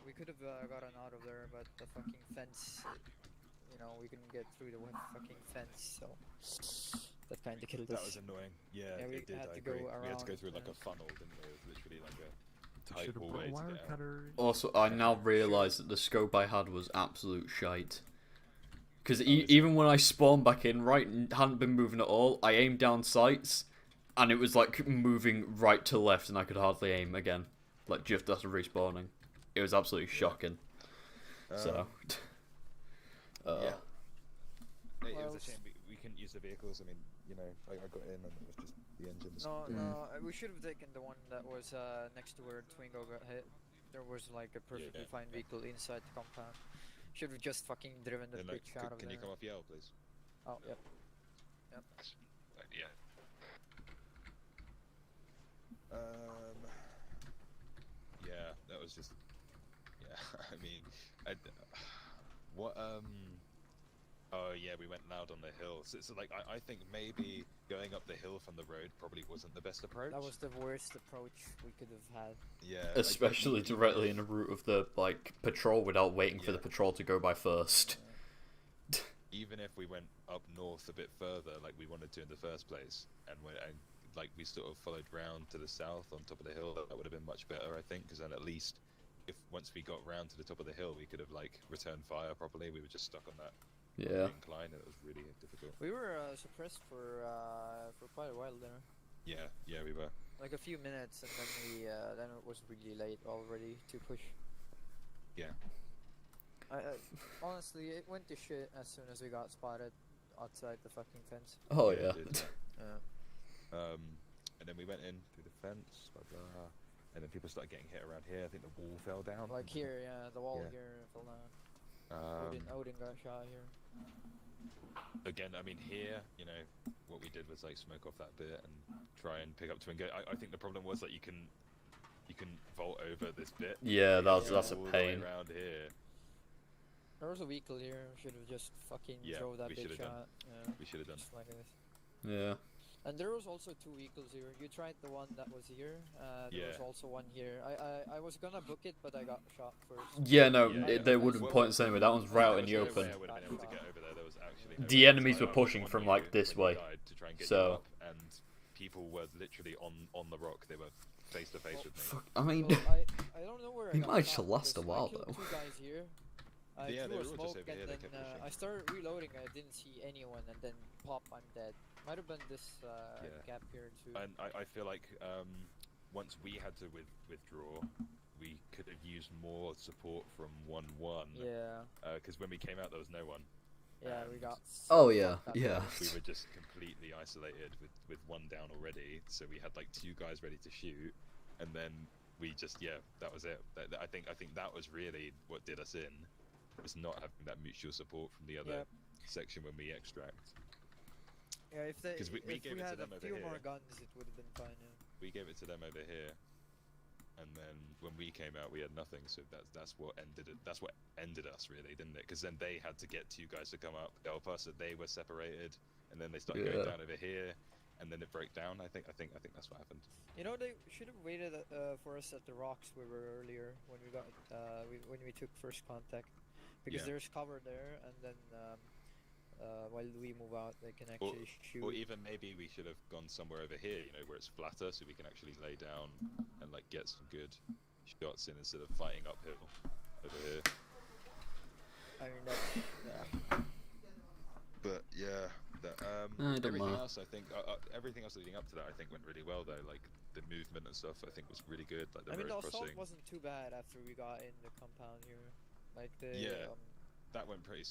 we could have gotten out of there, but the fucking fence, you know, we couldn't get through the fucking fence, so that kind of killed us. That was annoying. Yeah, we it did. had I to go agree. around. We had to go through like a funnel, didn't we? It was literally like a tight hallway to get out. Also, I now realise that the scope I had was absolute shite. Because even when I spawned back in, right, and hadn't been moving at all, I aimed down sights, and it was like moving right to left, and I could hardly aim again. Like just after respawning, it was absolutely shocking. So. Yeah. It was a shame we couldn't use the vehicles. I mean, you know, I got in and it was just the engines. No, we should have taken the one that was next to where Twingo got hit. There was like a perfectly fine vehicle inside the compound. Should have just fucking driven the bitch out of there. Can you come off yellow, please? Oh, yep. Yeah. Yeah, that was just... Yeah, I mean... Oh yeah, we went loud on the hill. So like, I think maybe going up the hill from the road probably wasn't the best approach. That was the worst approach we could have had. Yeah. Especially directly in the route of the, like, patrol without waiting for the patrol to go by first. Even if we went up north a bit further, like we wanted to in the first place, and like we sort of followed round to the south on top of the hill, that would have been much better, I think, because then at least if once we got round to the top of the hill, we could have like returned fire properly. We were just stuck on that incline, and it was really difficult. We were suppressed for quite a while there. Yeah, we were. Like a few minutes, and then then it was really late already to push. Yeah. Honestly, it went to shit as soon as we got spotted outside the fucking fence. Oh yeah. And then we went in through the fence, blah, blah. and then people started getting hit around here. I think the wall fell down. Like here, yeah, the wall Yeah. here fell down. Um, Odin got shot here. Again, I mean, here, you know, what we did was like smoke off that bit and try and pick up Twingo. I think the problem was that you can vault over this bit. Yeah, that's a all the way pain. around here. There was a vehicle here. Should have just fucking drove that we big should have shot. done. Yeah. We should have done. Just like this. Yeah. And there was also 2 vehicles here. You tried the one that was here. There was Yeah. also one here. I was gonna book it, but I got shot first. Yeah, no, there wouldn't be points anyway. That one's right out in the There was no way open. I would have been able to get over there. There was actually no The way. enemies So were I was pushing on from you like this when you way. died to try and get you So. up, and people were literally on the rock. They were face to face with me. I mean, Well, I don't know where I he got managed to shot last a because while I killed though. 2 guys here. I Yeah, they threw a were all just smoke over and here, they then kept pushing. I started reloading. I didn't see anyone, and then pop, I'm dead. Might have been this gap here too. And I feel like once we had to withdraw, we could have used more support from 1-1. Yeah. Because when we came out, there was no one. Yeah, we got. Oh yeah, fucked up. yeah. We were just completely isolated with 1 down already. So we had like 2 guys ready to shoot, and then we just that was it. I think that was really what did us in, was not having that mutual support from the other section when we extract. Yeah, if they, 'Cause we if gave we it to had them a over few here. more guns, it would have been fine. Yeah. We gave it to them over here, and then when we came out, we had nothing. So that's what ended it. That's what ended us, really, didn't it? Because then they had to get 2 guys to come up, help us. So they were separated, and then they started going down over here, and then it broke down. I think that's what happened. You know, they should have waited for us at the rocks we were earlier when we got when we took first contact, because Yeah. there's cover there, and then while we move out, they can actually shoot. Or even maybe we should have gone somewhere over here, you know, where it's flatter, so we can actually lay down and like get some good shots in instead of fighting uphill over here. I mean, yeah. But yeah, don't everything matter. else I think everything else leading up to that I think went really well though. Like the movement and stuff I think was really good. Like the I mean, the road assault crossing. wasn't too bad after we got in the compound here. Like the that went pretty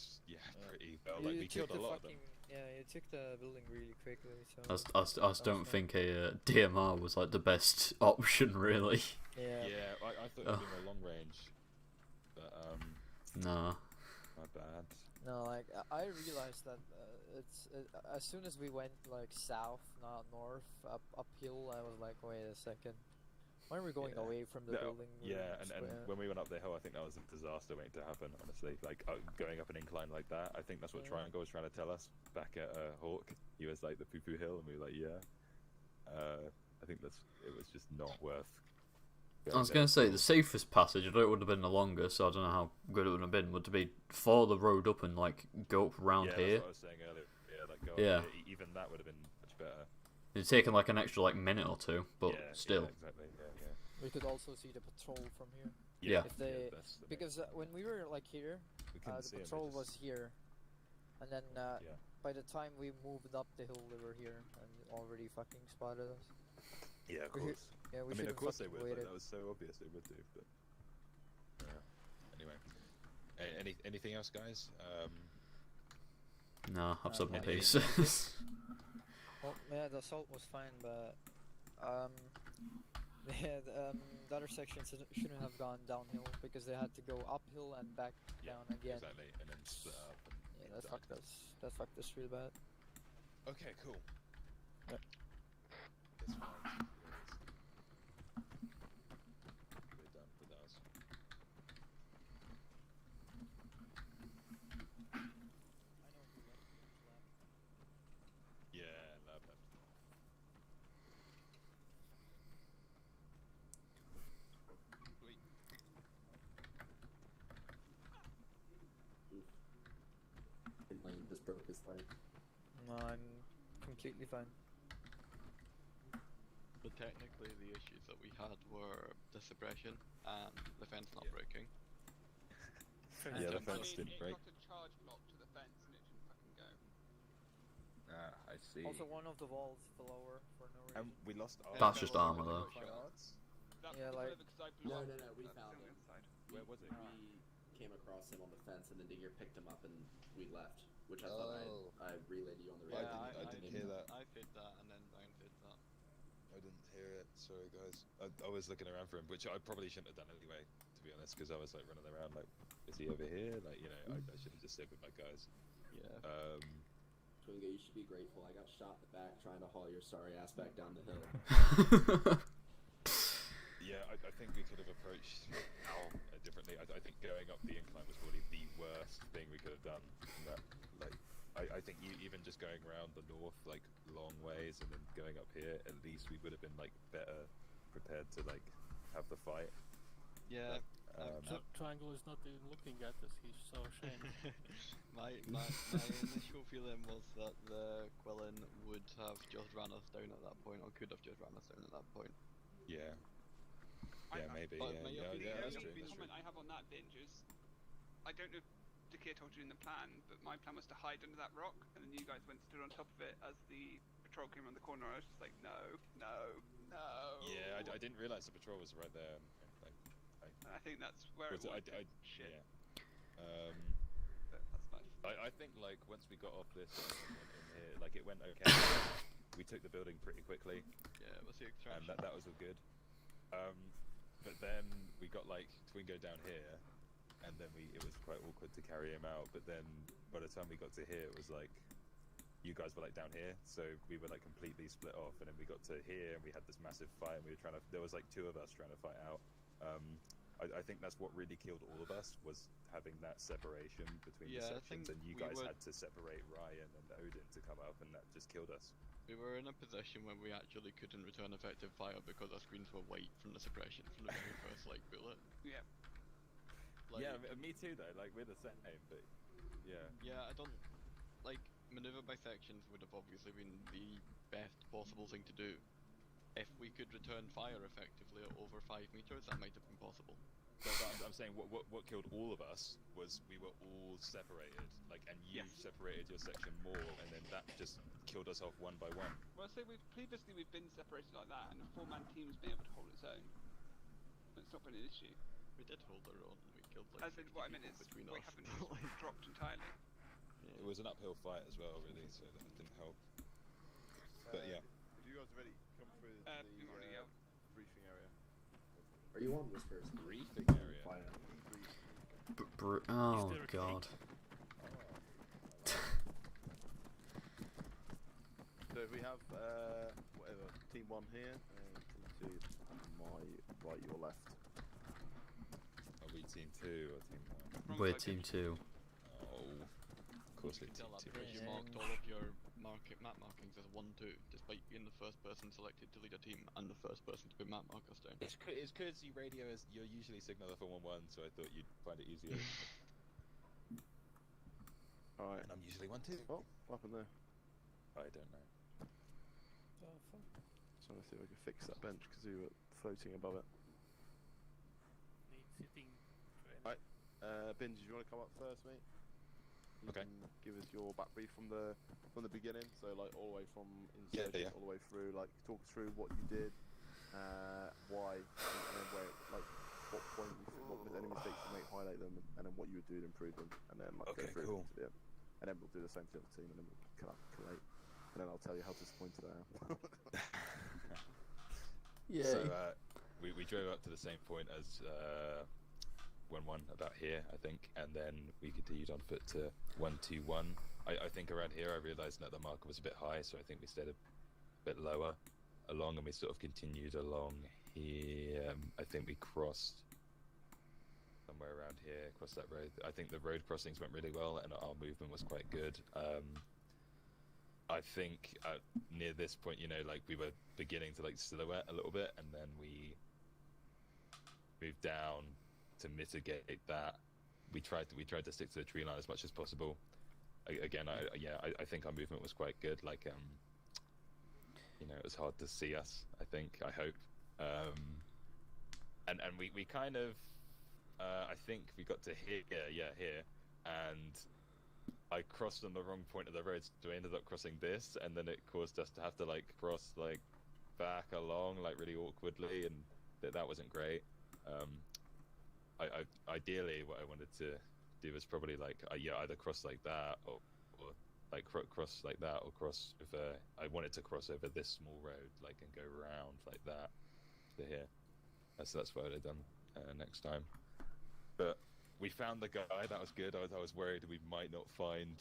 well. you Like we took killed a the lot of them. fucking you took the building really quickly. So I just don't think a DMR was like the best option really. Yeah. I thought it would be more long range, but Nah. my bad. No, like I realized that as soon as we went like south, not north, uphill, I was like, wait a second, why are we going away from the building? Yeah, and when we went up the hill, I think that was a disaster waiting to happen. Honestly, like going up an incline like that, I think that's what Triangle was trying to tell us back at Hawk. He was like the poo-poo hill, and we were like, I think it was just not worth. I was going to say, the safest passage, I know it would have been the longest, so I don't know how good it would have been, would be follow the road up and, like, go up round here. That's what I was saying earlier. Yeah, like, go up here. Even that would have been much better. It'd taken, like, an extra, like, minute or 2, but still. Yeah, exactly, yeah. We could also see the patrol from here. Yeah. If they, because when we were, like, here, the patrol was here. And then, by the time we moved up the hill, they were here and already fucking spotted us. Yeah, of course. Yeah, we I mean, of course they fucking would. Like, waited. that was so obvious they would do. But anyway, anything else, guys? Nah, I've said my any- piece. Well, yeah, the assault was fine, but the other sections shouldn't have gone downhill because they had to go uphill and back down again. Exactly, and then split up. And Yeah, that fucked us. That fucked us real bad. Okay, cool. Yep. It's fine. We're done with ours. Yeah, lab left. Lane just broke his leg. No, I'm completely fine. But technically the issues that we had were the suppression and the fence not breaking. Yeah, the fence didn't break. It got a charge block to the fence and it didn't fucking go. Ah, I see. Also, one of the walls fell over for no reason. And we lost our. That's just armor, though. Yeah, like. No, we found him. Where was it? We came across him on the fence, and then Digger picked him up, and we left. Which I thought I relayed you on the radio. I didn't hear that. I did that and then Ryan did that. I didn't hear it. Sorry, guys. I was looking around for him, which I probably shouldn't have done anyway, to be honest, because I was like running around like, is he over here? Like, you know, I should have just stayed with my guys. Yeah. Twingo, you should be grateful. I got shot in the back trying to haul your sorry ass back down the hill. Yeah, I think we could have approached Al differently. I think going up the incline was probably the worst thing we could have done. That, like, I think even just going around the north, like, long ways and then going up here, at least we would have been, like, better prepared to, like, have the fight. Yeah. Triangle is not even looking at us, he's so ashamed. my initial feeling was that the Quillen would have just ran us down at that point, or could have just ran us down at that point. Yeah. Yeah, maybe. Yeah, that's true. The comment I have on that, Binge, is I don't know if Dakir told you in the plan, but my plan was to hide under that rock, and then you guys went and stood on top of it as the patrol came around the corner. I was just like, no. Yeah, I didn't realise the patrol was right there. Like, I think that's where it was. Shit. Yeah. That's nice. I think like once we got off this in here, like it went okay. We took the building pretty quickly. Yeah, it was the extraction. And that was all good. But then we got like Twingo down here, and then it was quite awkward to carry him out. But then by the time we got to here, it was like you guys were like down here, so we were like completely split off. And then we got to here, and we had this massive fight. And we were trying to. There was like 2 of us trying to fight out. I think that's what really killed all of us, was having that separation between the sections, and you guys had to separate Ryan and Odin to come up, and that just killed us. We were in a position where we actually couldn't return effective fire because our screens were white from the suppression from the very first like bullet. Yeah. Like, yeah, me too though. Like we're the same, but yeah. Yeah, I don't like maneuver by sections would have obviously been the best possible thing to do. If we could return fire effectively at over 5 meters, that might have been possible. So I'm saying what killed all of us was we were all separated, like, and you separated your section more, and then that just killed us off one by one. Well, so we've been separated like that, and a 4-man team's been able to hold its own. It's not been an issue. We did hold our own. We killed like. What I meant is we haven't dropped entirely. Yeah. It was an uphill fight as well, really, so that didn't help. But yeah. If you guys are ready, come through the briefing area. Are you on this first? Briefing area. Oh god. So if we have whatever, team 1 here, and team 2 my right, your left. Are we team 2 or team 1? We're team 2. Oh, of course we're team 2. Because you marked all of your map markings as 1-2, despite being the first person selected to lead a team and the first person to put map markers down. It's courtesy radio, as you're usually signaler for 1-1, so I thought you'd find it easier. Alright. And I'm usually 1-2. Oh, what happened there? I don't know. Trying to see if I can fix that bench because we were floating above it. Sitting. Alright, Binge, if you want to come up first, mate? You can give us your back brief from the beginning, so like all the way from insurgent all the way through, like talk us through what you did, why, and then where, like what point, what any mistakes you make, highlight them, and then what you would do to improve them, and then like go through to the end. And then we'll do the same for the team, and then we'll collate, and then I'll tell you how disappointed I am. Yeah. So we drove up to the same point as 1-1 about here, I think, and then we continued on foot to 1-2-1. I think around here I realised that the marker was a bit high, so I think we stayed a bit lower along, and we sort of continued along here. I think we crossed somewhere around here, across that road. I think the road crossings went really well, and our movement was quite good. I think near this point, you know, like we were beginning to like silhouette a little bit, and then we moved down to mitigate that. We tried to stick to the tree line as much as possible. Again, I think our movement was quite good. Like, you know, it was hard to see us. I hope. And we kind of, I think we got to here, and I crossed on the wrong point of the road, so I ended up crossing this, and then it caused us to have to like cross like back along like really awkwardly, and that wasn't great. Ideally what I wanted to do was probably like either cross like that or like cross like that, or cross over. I wanted to cross over this small road, like, and go around like that to here. That's what I'd have done next time. But we found the guy. That was good. I was worried we might not find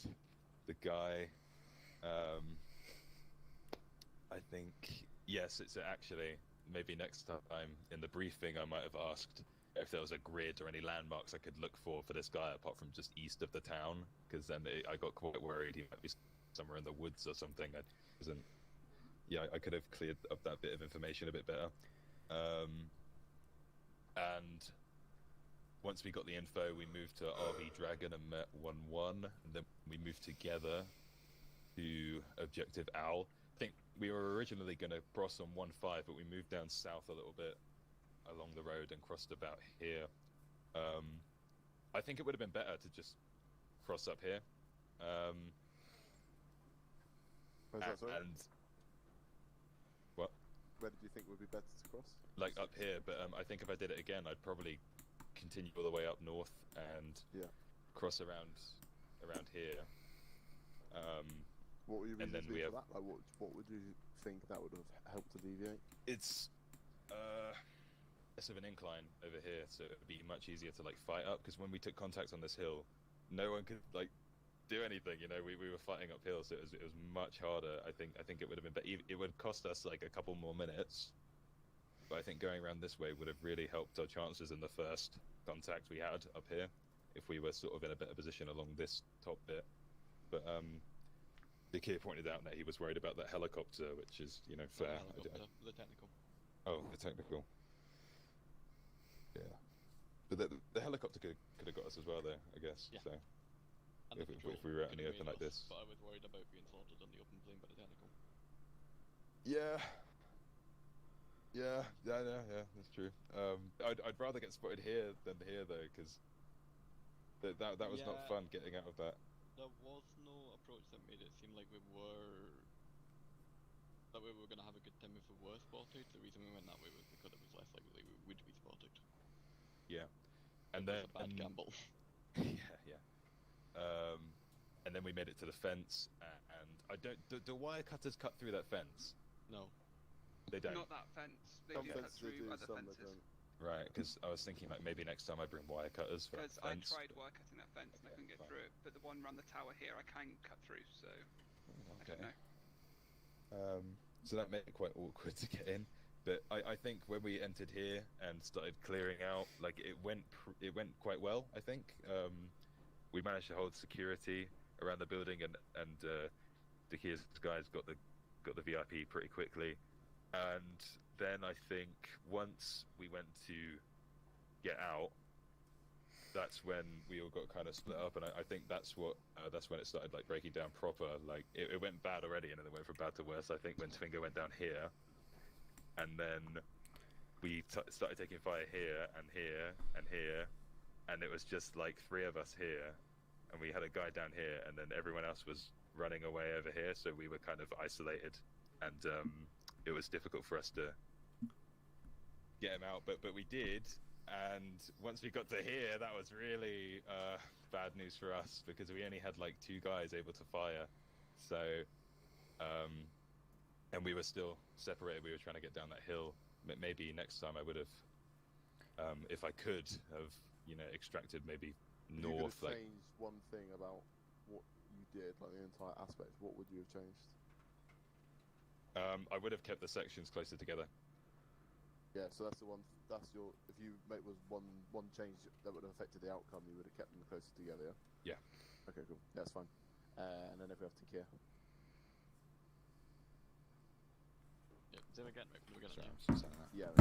the guy. I think yes. It's actually maybe next time in the briefing I might have asked if there was a grid or any landmarks I could look for this guy apart from just east of the town, because then I got quite worried he might be somewhere in the woods or something. I could have cleared up that bit of information a bit better. And once we got the info, we moved to RV Dragon and met 1-1, and then we moved together to Objective Owl. I think we were originally going to cross on 1-5, but we moved down south a little bit along the road and crossed about here. I think it would have been better to just cross up here. Where's that, sorry? And what? Where did you think would be better to cross? Like up here, but I think if I did it again, I'd probably continue all the way up north and cross around here. What were your and then reasons we for have that? Like, what would you think that would have helped to deviate? it's less of an incline over here, so it would be much easier to like fight up, because when we took contact on this hill, no one could like do anything. You know, we were fighting uphill, so it was much harder. I think it would have been, but it would cost us like a couple more minutes. But I think going around this way would have really helped our chances in the first contact we had up here, if we were sort of in a better position along this top bit. But the kid pointed out that he was worried about that helicopter, which is, you know, fair. The technical. Oh, the technical. Yeah. But the helicopter could have got us as well, though, I guess. Yeah. So And if we were out in the open like this. But I was worried about being slaughtered on the open plane by the technical. Yeah. Yeah, that's true. I'd rather get spotted here than here, though, because that was not fun getting out of that. There was no approach that made it seem like we were going to have a good time if we were spotted. The reason we went that way was because it was less likely we would be spotted. Yeah, and it then was a bad gamble. yeah. And then we made it to the fence, and I don't. Do wire cutters cut through that fence? No. They don't. Not that fence. They Some do cut fences through do, other some fences. they don't. Right, because I was thinking like maybe next time I bring wire cutters for a Because I fence. tried wire cutting that fence and I couldn't get through it, but the one around the tower here I can cut through, so I don't know. So that made it quite awkward to get in. But I think when we entered here and started clearing out, like it went quite well. I think we managed to hold security around the building, and the Kia's guys got the VIP pretty quickly. And then I think once we went to get out, that's when we all got kind of split up, and I think that's when it started like breaking down proper. Like it went bad already, and then it went from bad to worse. I think when Twinger went down here, and then we started taking fire here and here and here, and it was just like 3 of us here, and we had a guy down here, and then everyone else was running away over here, so we were kind of isolated, and it was difficult for us to get him out, but we did. And once we got to here, that was really bad news for us, because we only had like 2 guys able to fire. So, and we were still separated. We were trying to get down that hill. Maybe next time I would have, if I could have, extracted maybe north. If you could have changed one thing about what you did, like the entire aspect, what would you have changed? I would have kept the sections closer together. Yeah, so that's the one. That's your. If you make was one change that would have affected the outcome, you would have kept them closer together. Yeah. Okay, cool. Yeah, that's fine. And then if we have to care. Yeah, same again, right? We're gonna Yeah.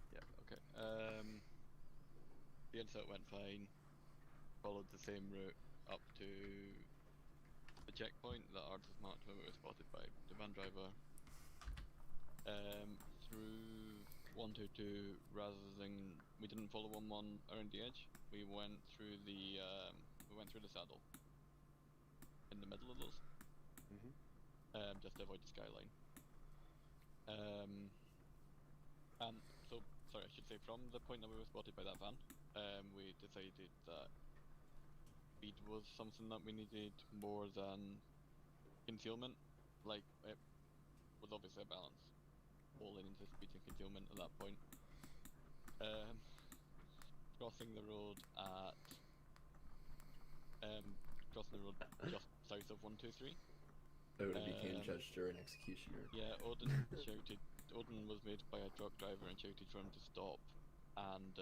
Yeah. Okay. The insert went fine. Followed the same route up to the checkpoint that ours was marked when we were spotted by the van driver. Through 122, rather than we didn't follow 1-1 around the edge, we went through the saddle in the middle of those, just to avoid the skyline. And so, sorry, I should say, from the point that we were spotted by that van, we decided that speed was something that we needed more than concealment. Like, it was obviously a balance. Falling into speed and concealment at that point. Crossing the road at just south of 123. So it became judge, jury, and executioner. Yeah, Odin shouted. Odin was made by a truck driver and shouted for him to stop, and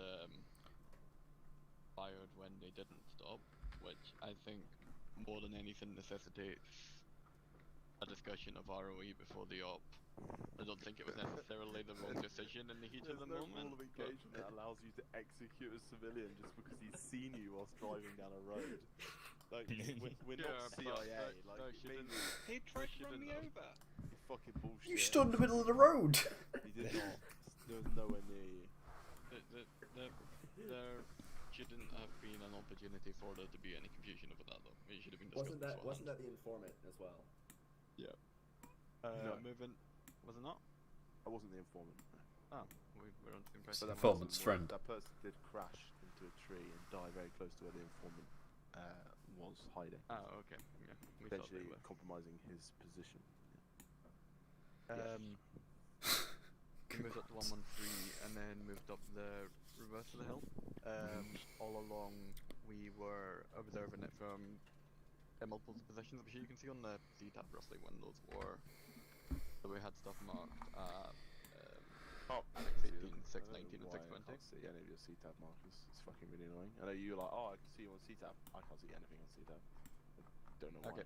fired when they didn't stop, which I think more than anything necessitates a discussion of ROE before the op. I don't think it was necessarily the wrong decision in the heat of the moment. There's no rule of engagement that allows you to execute a civilian just because he's seen you whilst driving down a road. Like, we're not CIA. He tried to run me over. You fucking bullshit. You stood in the middle of the road. He did not. There was nowhere near you. There shouldn't have been an opportunity for there to be any confusion over that, though. It should have been discussed. Wasn't that the informant as well? Yeah. No. Moving. Was it not? I wasn't the informant. Oh, we're on the same page. But Informant's friend. That person did crash into a tree and die very close to where the informant was hiding. Oh, okay. Yeah. We thought they Potentially were. compromising his position. We moved up to 113 and then moved up the reverse of the hill. All along we were observing it from multiple positions. I'm sure you can see on the Z-tab roughly when those were. So we had stuff marked at 618, 619 and 620. I can't see any of your C-tab markers. It's fucking really annoying. I know you're like, oh, I can see you on C-tab. I can't see anything on C-tab. I don't know why. Okay,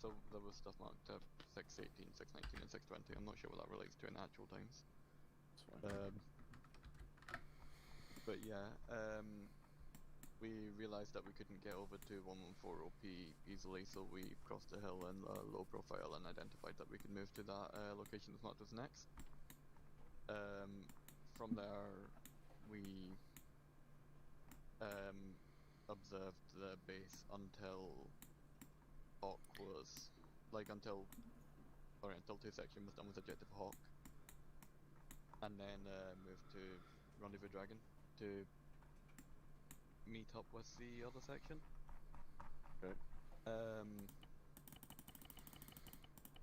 so there was stuff marked at 618, 619 and 620. I'm not sure what that relates to in actual times. But yeah, we realised that we couldn't get over to 114 OP easily, so we crossed the hill in low profile and identified that we could move to that location that's marked as next. From there, we observed the base until Hawk was, until 2 section was done with Objective Hawk, and then moved to Rendezvous Dragon to meet up with the other section. Okay.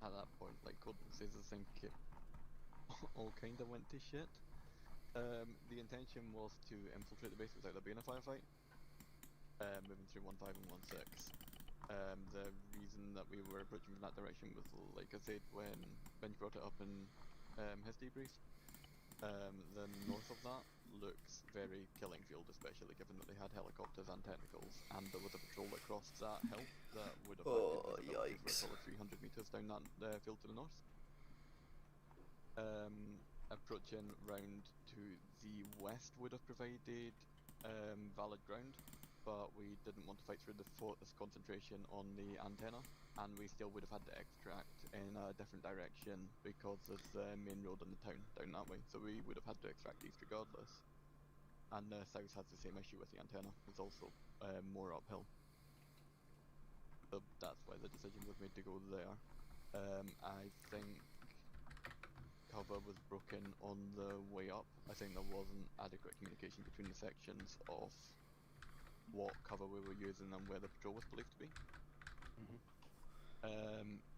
At that point, Codences, I think it all kind of went to shit. The intention was to infiltrate the base without there being a firefight, moving through 15 and 16. The reason that we were approaching from that direction was, like I said, when Benj brought it up in his debrief. The north of that looks very killing field, especially given that they had helicopters and technicals, and there was a patrol that crossed that hill that would have yikes. for 300 meters down that field to the north. Approaching round to the west would have provided valid ground, but we didn't want to fight through the force concentration on the antenna, and we still would have had to extract in a different direction because there's the main road in the town down that way, so we would have had to extract east regardless. And the south has the same issue with the antenna, it's also more uphill. So that's why the decision was made to go there. I think cover was broken on the way up. I think there wasn't adequate communication between the sections of what cover we were using and where the patrol was believed to be.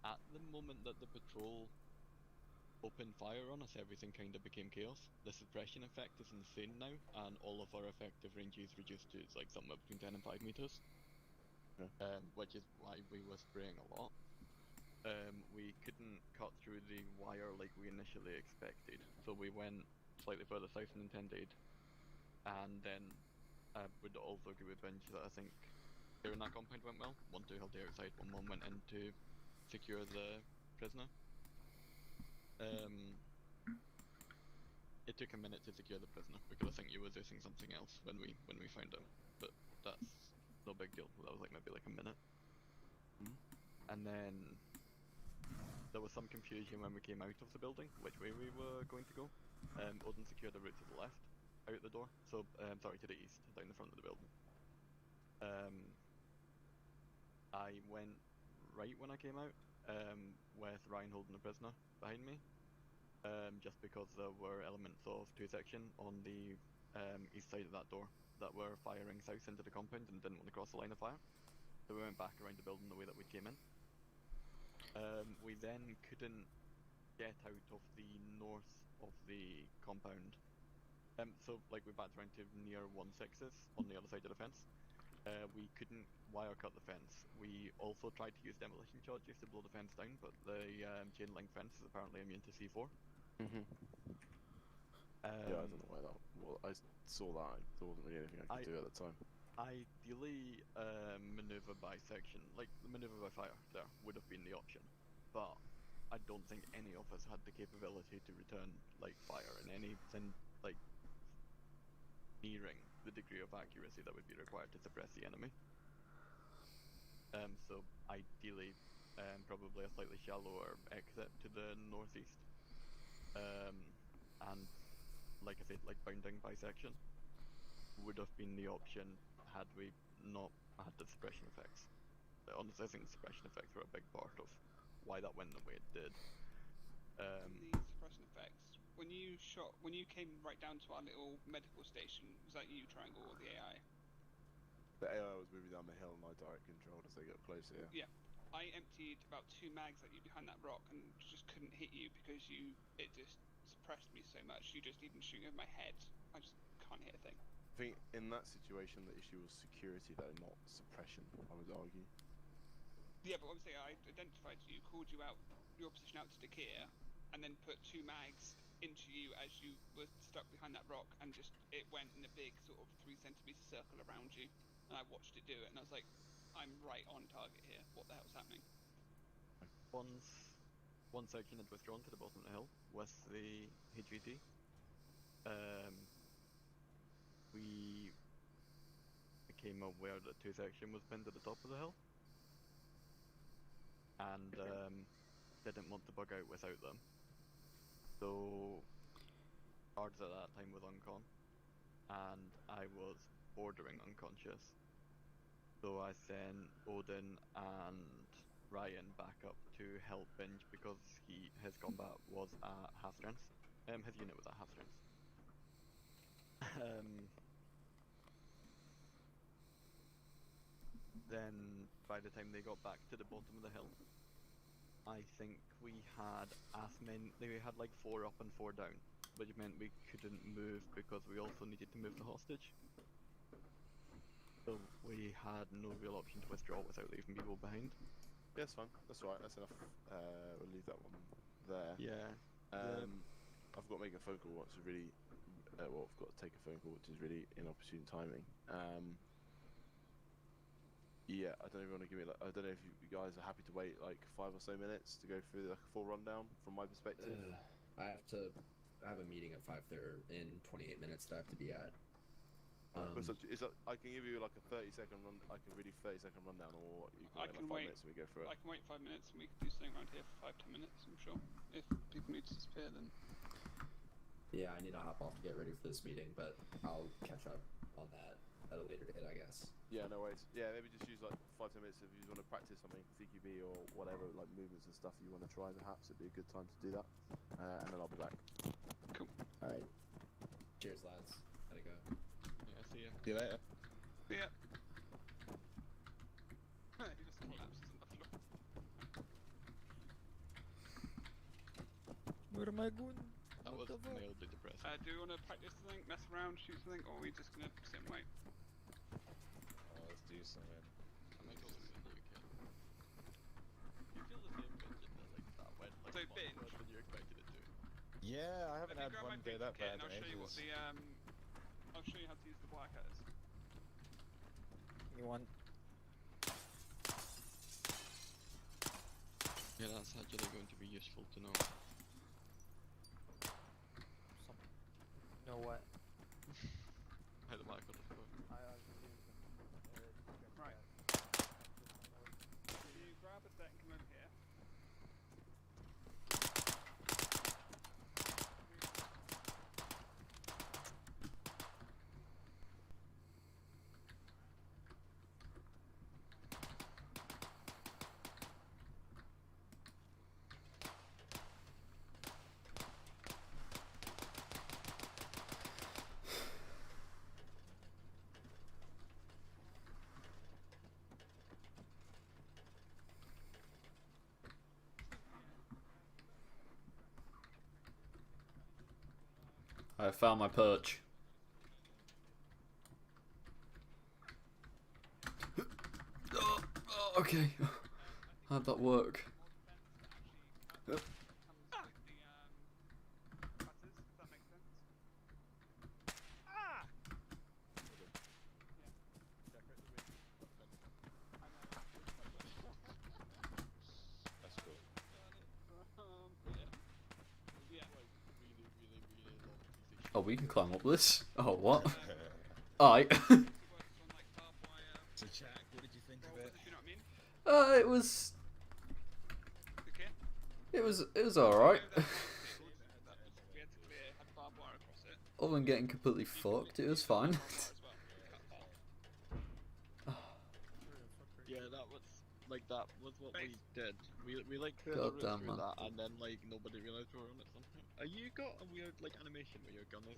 At the moment that the patrol opened fire on us, everything kind of became chaos. The suppression effect is insane now, and all of our effective range is reduced to somewhere between 10 and 5 meters. Which is why we were spraying a lot. We couldn't cut through the wire like we initially expected, so we went slightly further south than intended, and then I would also agree with Benj that I think clearing that compound went well. 1-2 held the outside, 1-1 went in to secure the prisoner. It took a minute to secure the prisoner because I think you were doing something else when we found out, but that's no big deal. That was maybe a minute. And then there was some confusion when we came out of the building, which way we were going to go. Odin secured the route to the left, out the door, so, sorry, to the east, down the front of the building. I went right when I came out, with Ryan holding the prisoner behind me, just because there were elements of 2 section on the east side of that door that were firing south into the compound and didn't want to cross the line of fire. So we went back around the building the way that we came in. We then couldn't get out of the north of the compound. So like we backed around to near 1/6 on the other side of the fence. We couldn't wire cut the fence. We also tried to use demolition charges to blow the fence down, but the chain link fence is apparently immune to C4. Yeah, I don't know why that. Well, I saw that. There wasn't really anything I could do at the time. Ideally, maneuver by section, like the maneuver by fire, there would have been the option, but I don't think any of us had the capability to return like fire in anything like nearing the degree of accuracy that would be required to suppress the enemy. So ideally, probably a slightly shallower exit to the northeast, and like I said, like bounding by section would have been the option had we not had the suppression effects. Honestly, I think the suppression effects were a big part of why that went the way it did. The suppression effects. When you came right down to our little medical station, was that you, Triangle, or the AI? The AI was moving down the hill and I direct controlled as they got closer, yeah. Yeah. I emptied about 2 mags at you behind that rock and just couldn't hit you because it just suppressed me so much. You just even shooting over my head. I just can't hit a thing. I think in that situation the issue was security though, not suppression, I would argue. Yeah, but obviously I identified you, called you out, your position out to Dakir, and then put 2 mags into you as you were stuck behind that rock, and just it went in a big sort of 3 centimeter circle around you, and I watched it do it, and I was like, I'm right on target here. What the hell's happening? One section had withdrawn to the bottom of the hill with the HVT. We became aware that 2 section was pinned at the top of the hill, and didn't want to bug out without them. So Cards at that time was uncon, and I was bordering unconscious. So I sent Odin and Ryan back up to help Binge because his combat was at half strength. His unit was at half strength. Then by the time they got back to the bottom of the hill, I think we had we had like 4 up and 4 down, which meant we couldn't move because we also needed to move the hostage. So we had no real option to withdraw without leaving people behind. Yeah, that's fine. That's alright. That's enough. We'll leave that one there. Yeah. I've got to make a phone call. Which is really, well, I've got to take a phone call, which is really inopportune timing. Yeah, I don't even want to give me. I don't know if you guys are happy to wait like 5 or so minutes to go through the full rundown from my perspective. I have a meeting at 5:30 in 28 minutes that I have to be at. I can give you like a 30-second run. I can really 30-second rundown, or you can wait like 5 minutes and we go through it. I can wait 5 minutes and we can do something around here for 5-10 minutes. I'm sure. If people need to disappear, then. Yeah, I need to hop off to get ready for this meeting, but I'll catch up on that at a later date, I guess. Yeah, no worries. Yeah, maybe just use like 5-10 minutes if you want to practice something, CQB or whatever, like movements and stuff you want to try. Perhaps it'd be a good time to do that, and then I'll be back. Cool. All right. Cheers, lads. Gotta go. Yeah, see ya. See you later. See ya. He just collapses on the floor. Where am I going? That was mildly depressing. Do you want to practice something, mess around, shoot something, or are we just gonna sit and wait? Oh, let's do something. I might also send you a kill. You feel the same Binge in that like that went like So much Binge? worse than you expected it to. Yeah, I haven't Let me had grab one my go big that kit bad and I'll in show you what ages. I'll show you how to use the wire cutters. You want? Yeah, that's actually going to be useful to know. Know what? How the mic on the phone. Right. So you grab a set and come over here. I found my perch. Okay. How'd that work? That's cool. Oh, we can climb up this? Oh, what? Alright. So, Jack, what did you think of it? It was... It was alright. Other than getting completely fucked, it was fine. Yeah, that was what we did. We like cleared God the route damn, through man. that, and then like nobody realized we were on it somehow. Are you got a weird like animation where your gun is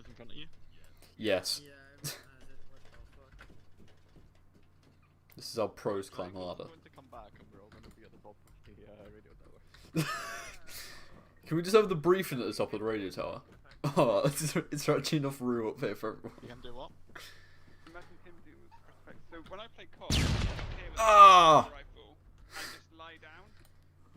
in front of you? Yes. Yeah, everyone has it. What the fuck? This is how pros climb a ladder. Going to come back, and we're all going to be at the top of the radio tower. Can we just have the briefing at the top of the radio tower? Oh, it's actually enough room up here for everyone. You can do what? Imagine him doing this respect. So when I play COD, I'm up here with Ah! a rifle, and just lie down.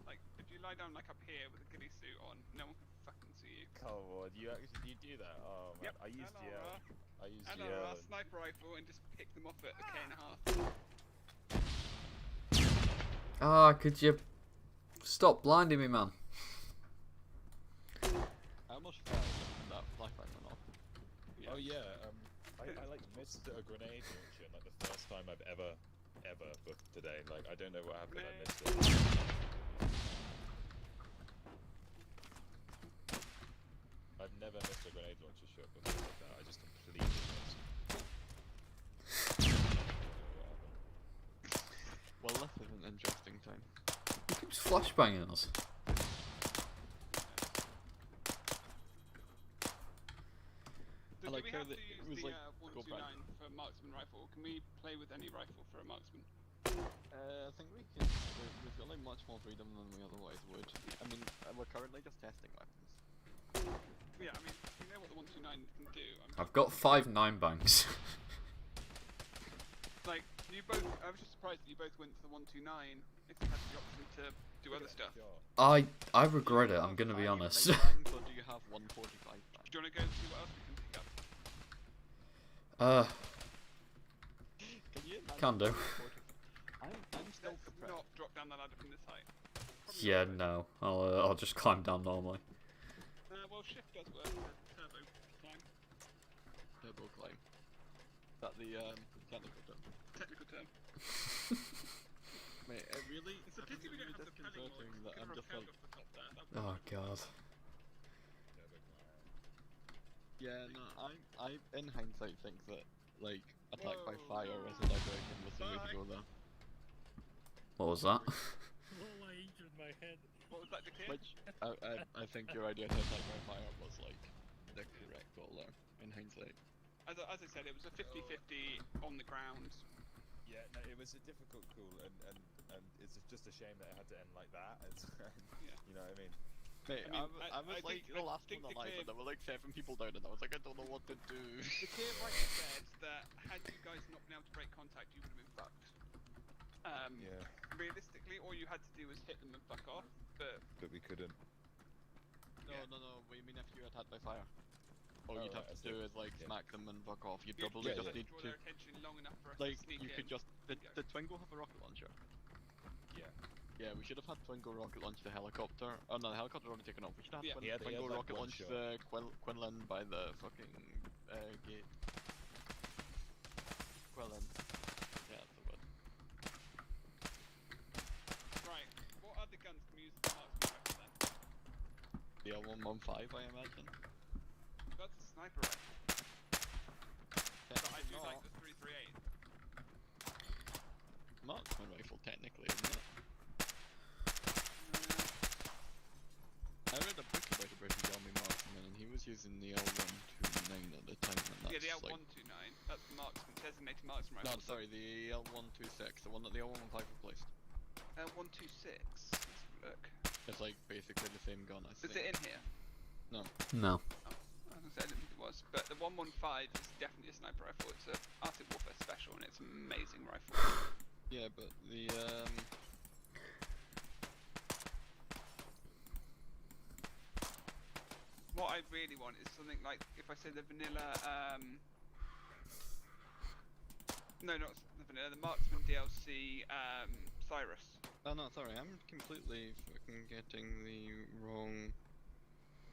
Like, if you lie down like up here with a ghillie suit on, no one can fucking see you. Oh, what, do you do that? Oh man, Yep. I used And GL. a sniper rifle and just pick them off at a K and a half. Ah, could you stop blinding me, man? I almost fell when that flashbang went off. Oh yeah, I like missed a grenade launcher like the first time I've ever for today. Like I don't know what happened, I missed it. I've never missed a grenade launcher shot before like that. I just completely missed. Well, this is an interesting time. He keeps flashbanging us. So I like do we how have to it use was the like, go 129 back. for marksman rifle? Can we play with any rifle for a marksman? I think we can. We've got like much more freedom than we otherwise would. I mean, we're currently just testing weapons. Yeah, I mean, we know what the 129 can do. I've got 5 9-bangs. Like, you both, I was just surprised that you both went to the 129 if you had the option to do other stuff. I regret it, I'm gonna be honest. Or do you have 145 bang? Do you want to go see what else we can pick up? Can you imagine Can do. 145? I'm still Let's surprised. not drop down the ladder from this height. Yeah, no. I'll just climb down normally. Well, shift does work for turbo climb. Turbo climb. Is that the technical term? Technical term. Mate, it really It's a pity we don't have the pelling mod. that I'm just like, Off the top there. That'd be Oh god. yeah, no, I in hindsight think that like attack by fire as a diversion was the way to go there. What was that? Oh, I injured my head. What was that, the kid? Which I think your idea to attack by fire was like the correct call there in hindsight. As I said, it was a 50-50 on the ground. Yeah, no, it was a difficult call, and it's just a shame that it had to end like that. It's, you know what I mean? Mate, I mean, I was like the last one alive, and there were like 7 people down, and I was like, I don't know what to do. The clear rightly said that had you guys not been able to break contact, you would have been fucked. Yeah. Realistically, all you had to do was hit them and fuck off, but we couldn't. No, we mean if you had by fire. All Oh, you'd have right, to do is like Yeah. smack them and fuck off. You'd You'd probably just need need to draw to their attention long enough for us like to sneak you in. could just did Twingo have a rocket launcher? Yeah. Yeah, we should have had Twingo rocket launch the helicopter. Oh no, the helicopter already taken off. We should have Yeah. He had Twingo like rocket one launch shot. the Quinlan by the fucking gate. Quinlan. Yeah, that's the word. Right, what other guns can we use as marksman rifle then? The L115, I imagine. That's a sniper rifle. But I do like the 338. Marksman rifle, technically, isn't it? I read a book about a British Army marksman, and he was using the L129 at the time, and that's Yeah, the like... L129. That's the marksman, designated marksman No, rifle. sorry, the L126, the one that the L115 replaced. L126. Let's have a look. It's like basically the same gun, I Is think. it in here? No. No. I was gonna say I didn't think it was, but the 115 is definitely a sniper rifle. It's a Arctic Warfare special, and it's an amazing rifle. Yeah, but the What I really want is something like, if I say the vanilla, no, not the vanilla, the Marksman DLC, Cyrus. Oh no, sorry, I'm completely fucking getting the wrong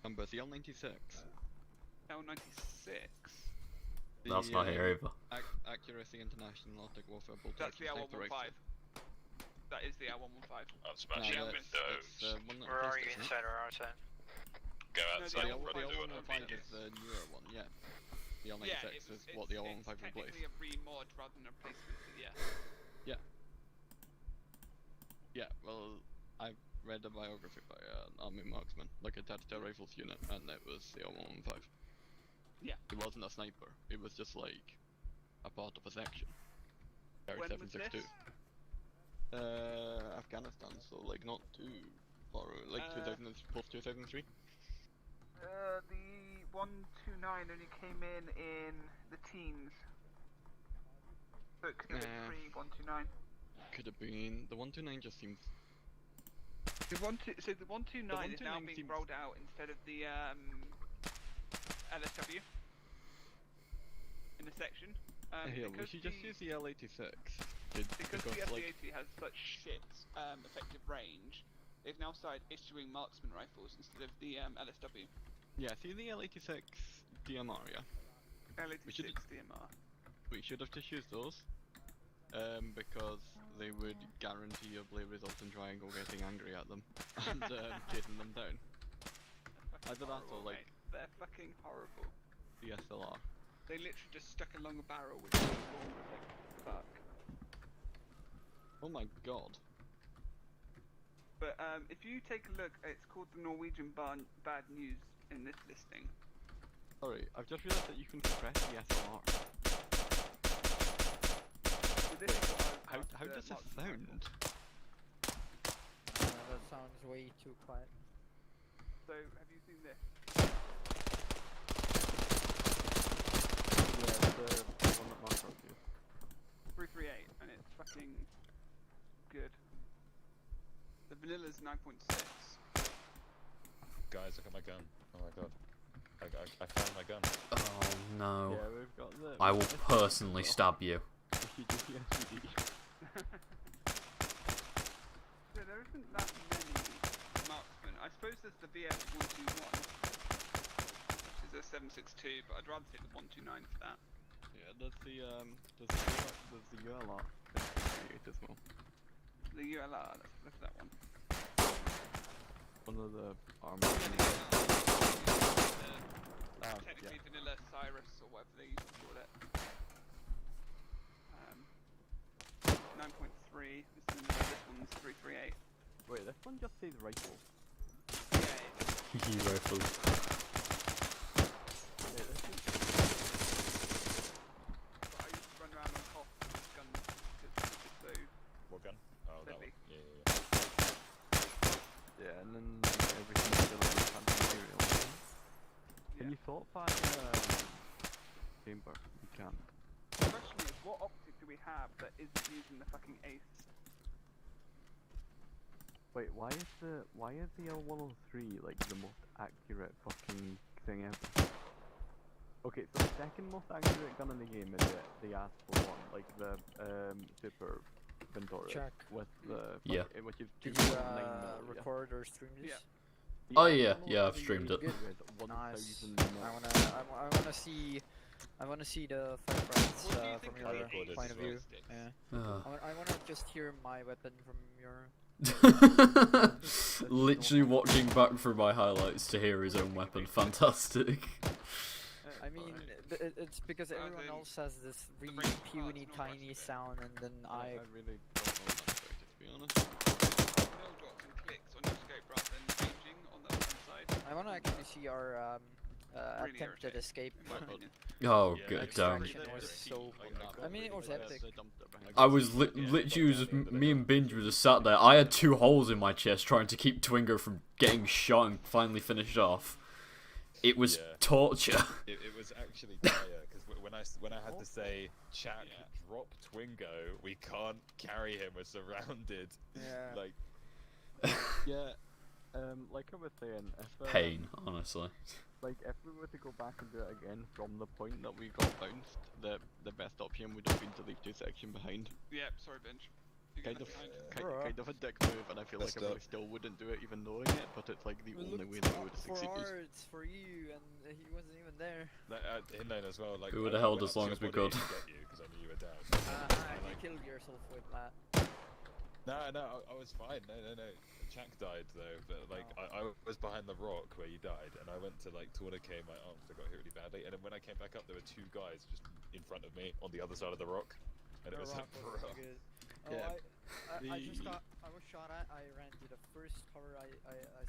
number. The L96. L96. That's not here either. Accuracy International Arctic Warfare Bolt That's the Action Sniper L115. Rifle. That is the L115. I'm smashing No, windows. one that Where are replaced you, it, inside or outside? Go No, outside the and run into the an L115 immediate. is the newer one, yeah. The L96 Yeah, is what the L115 it's replaced. technically a remod rather than a replacement, but yeah. Yeah. Yeah, well, I read a biography by an army marksman, like a tactical rifles unit, and it was the L115. Yeah. It wasn't a sniper, it was just like a part of a section. When was this? Afghanistan, so like not too far, like 2000, post 2003. The 129 only came in the teens. So it could have been pre-129. Could have been, the 129 just seems... So the 129 is now being rolled out instead of the LSW in the section. Yeah, we should just use the L86. Because the like, FD80 has such shit effective range, they've now started issuing marksman rifles instead of the LSW. yeah, see the L86 DMR, yeah? L86 DMR. We should have just used those. Because they would guarantee a play result in triangle getting angry at them and chasing them down. Either that or like... They're fucking horrible. The SLR. They literally just stuck along a barrel with a storm, like, fuck. Oh my god. But if you take a look, it's called the Norwegian Bad News in this listing. Sorry, I've just realised that you can press the SLR. So this is what How does that sound? That sounds way too quiet. So, have you seen this? Yeah, the one that Mark wrote you. 338, and it's fucking good. The vanilla's 9.6. Guys, look at my gun. Oh my god. I found my gun. Oh no. Yeah, we've got the... I will personally stab you. So there isn't that many marksmen. I suppose there's the BF 121, which is a 7.62, but I'd rather take the 129 for that. Yeah, there's the ULR as well. The ULR, let's look at that one. One of the ArmA. Technically vanilla Cyrus or whatever they used to call it. 9.3. This one's 338. Wait, this one just says rifle. He rifle. But I used to run around on top with this gun because it's so... What gun? Oh, that one. deadly. Yeah, and then everything's still in the fancy material. Can you thought fire chamber? You can. The question is, what optic do we have that isn't using the fucking ace? Wait, why is the L103 like the most accurate fucking thing ever? Okay, so the second most accurate gun in the game is the Asphalt one, like the Super Ventura. Check. With the Yeah. Which is Did 2.9 you mil, record or stream this? Yeah. Oh yeah, I've streamed it. Nice. I wanna see the firefights from your point of view. Yeah. I wanna just hear my weapon from your. Literally watching back through my highlights to hear his own weapon. Fantastic. I mean, it's because everyone else has this really puny, tiny sound, and then I really don't know that, to be honest. Mill drops and clicks on your scope rather than changing on the side. I wanna actually see our Really attempted escape. Oh, good, don't. Was so, I mean, it was epic. I was literally just me and Binge were just sat there. I had 2 holes in my chest trying to keep Twingo from getting shot and finally finished off. It was Yeah. torture. It was actually dire because when I had to say, Chak, drop Twingo, we can't carry him, we're surrounded. Yeah. Like, Yeah, like I was saying, if Pain, honestly. like if we were to go back and do it again from the point that we got bounced, the best option would have been to leave 2 section behind. Yeah, sorry, Benj. You Kind get of, left kind of a dick move, and I feel like I probably still wouldn't do it even knowing it, but it's like the only way that we would have For succeeded. arts, for you, and he wasn't even there. Hinlane as well. Like, We would I have held went as up to long your as we body could. to get you because I knew you were down. You killed yourself with that. No, I was fine. No. Chak died though, but like I was behind the rock where you died, and I went to like tourniquet my arm because I got hit really badly. And then when I came back up, there were 2 guys just in front of me on the other side of the rock, and it was like, Rock was good. Oh, Yeah. I was shot at. I ran to the first cover I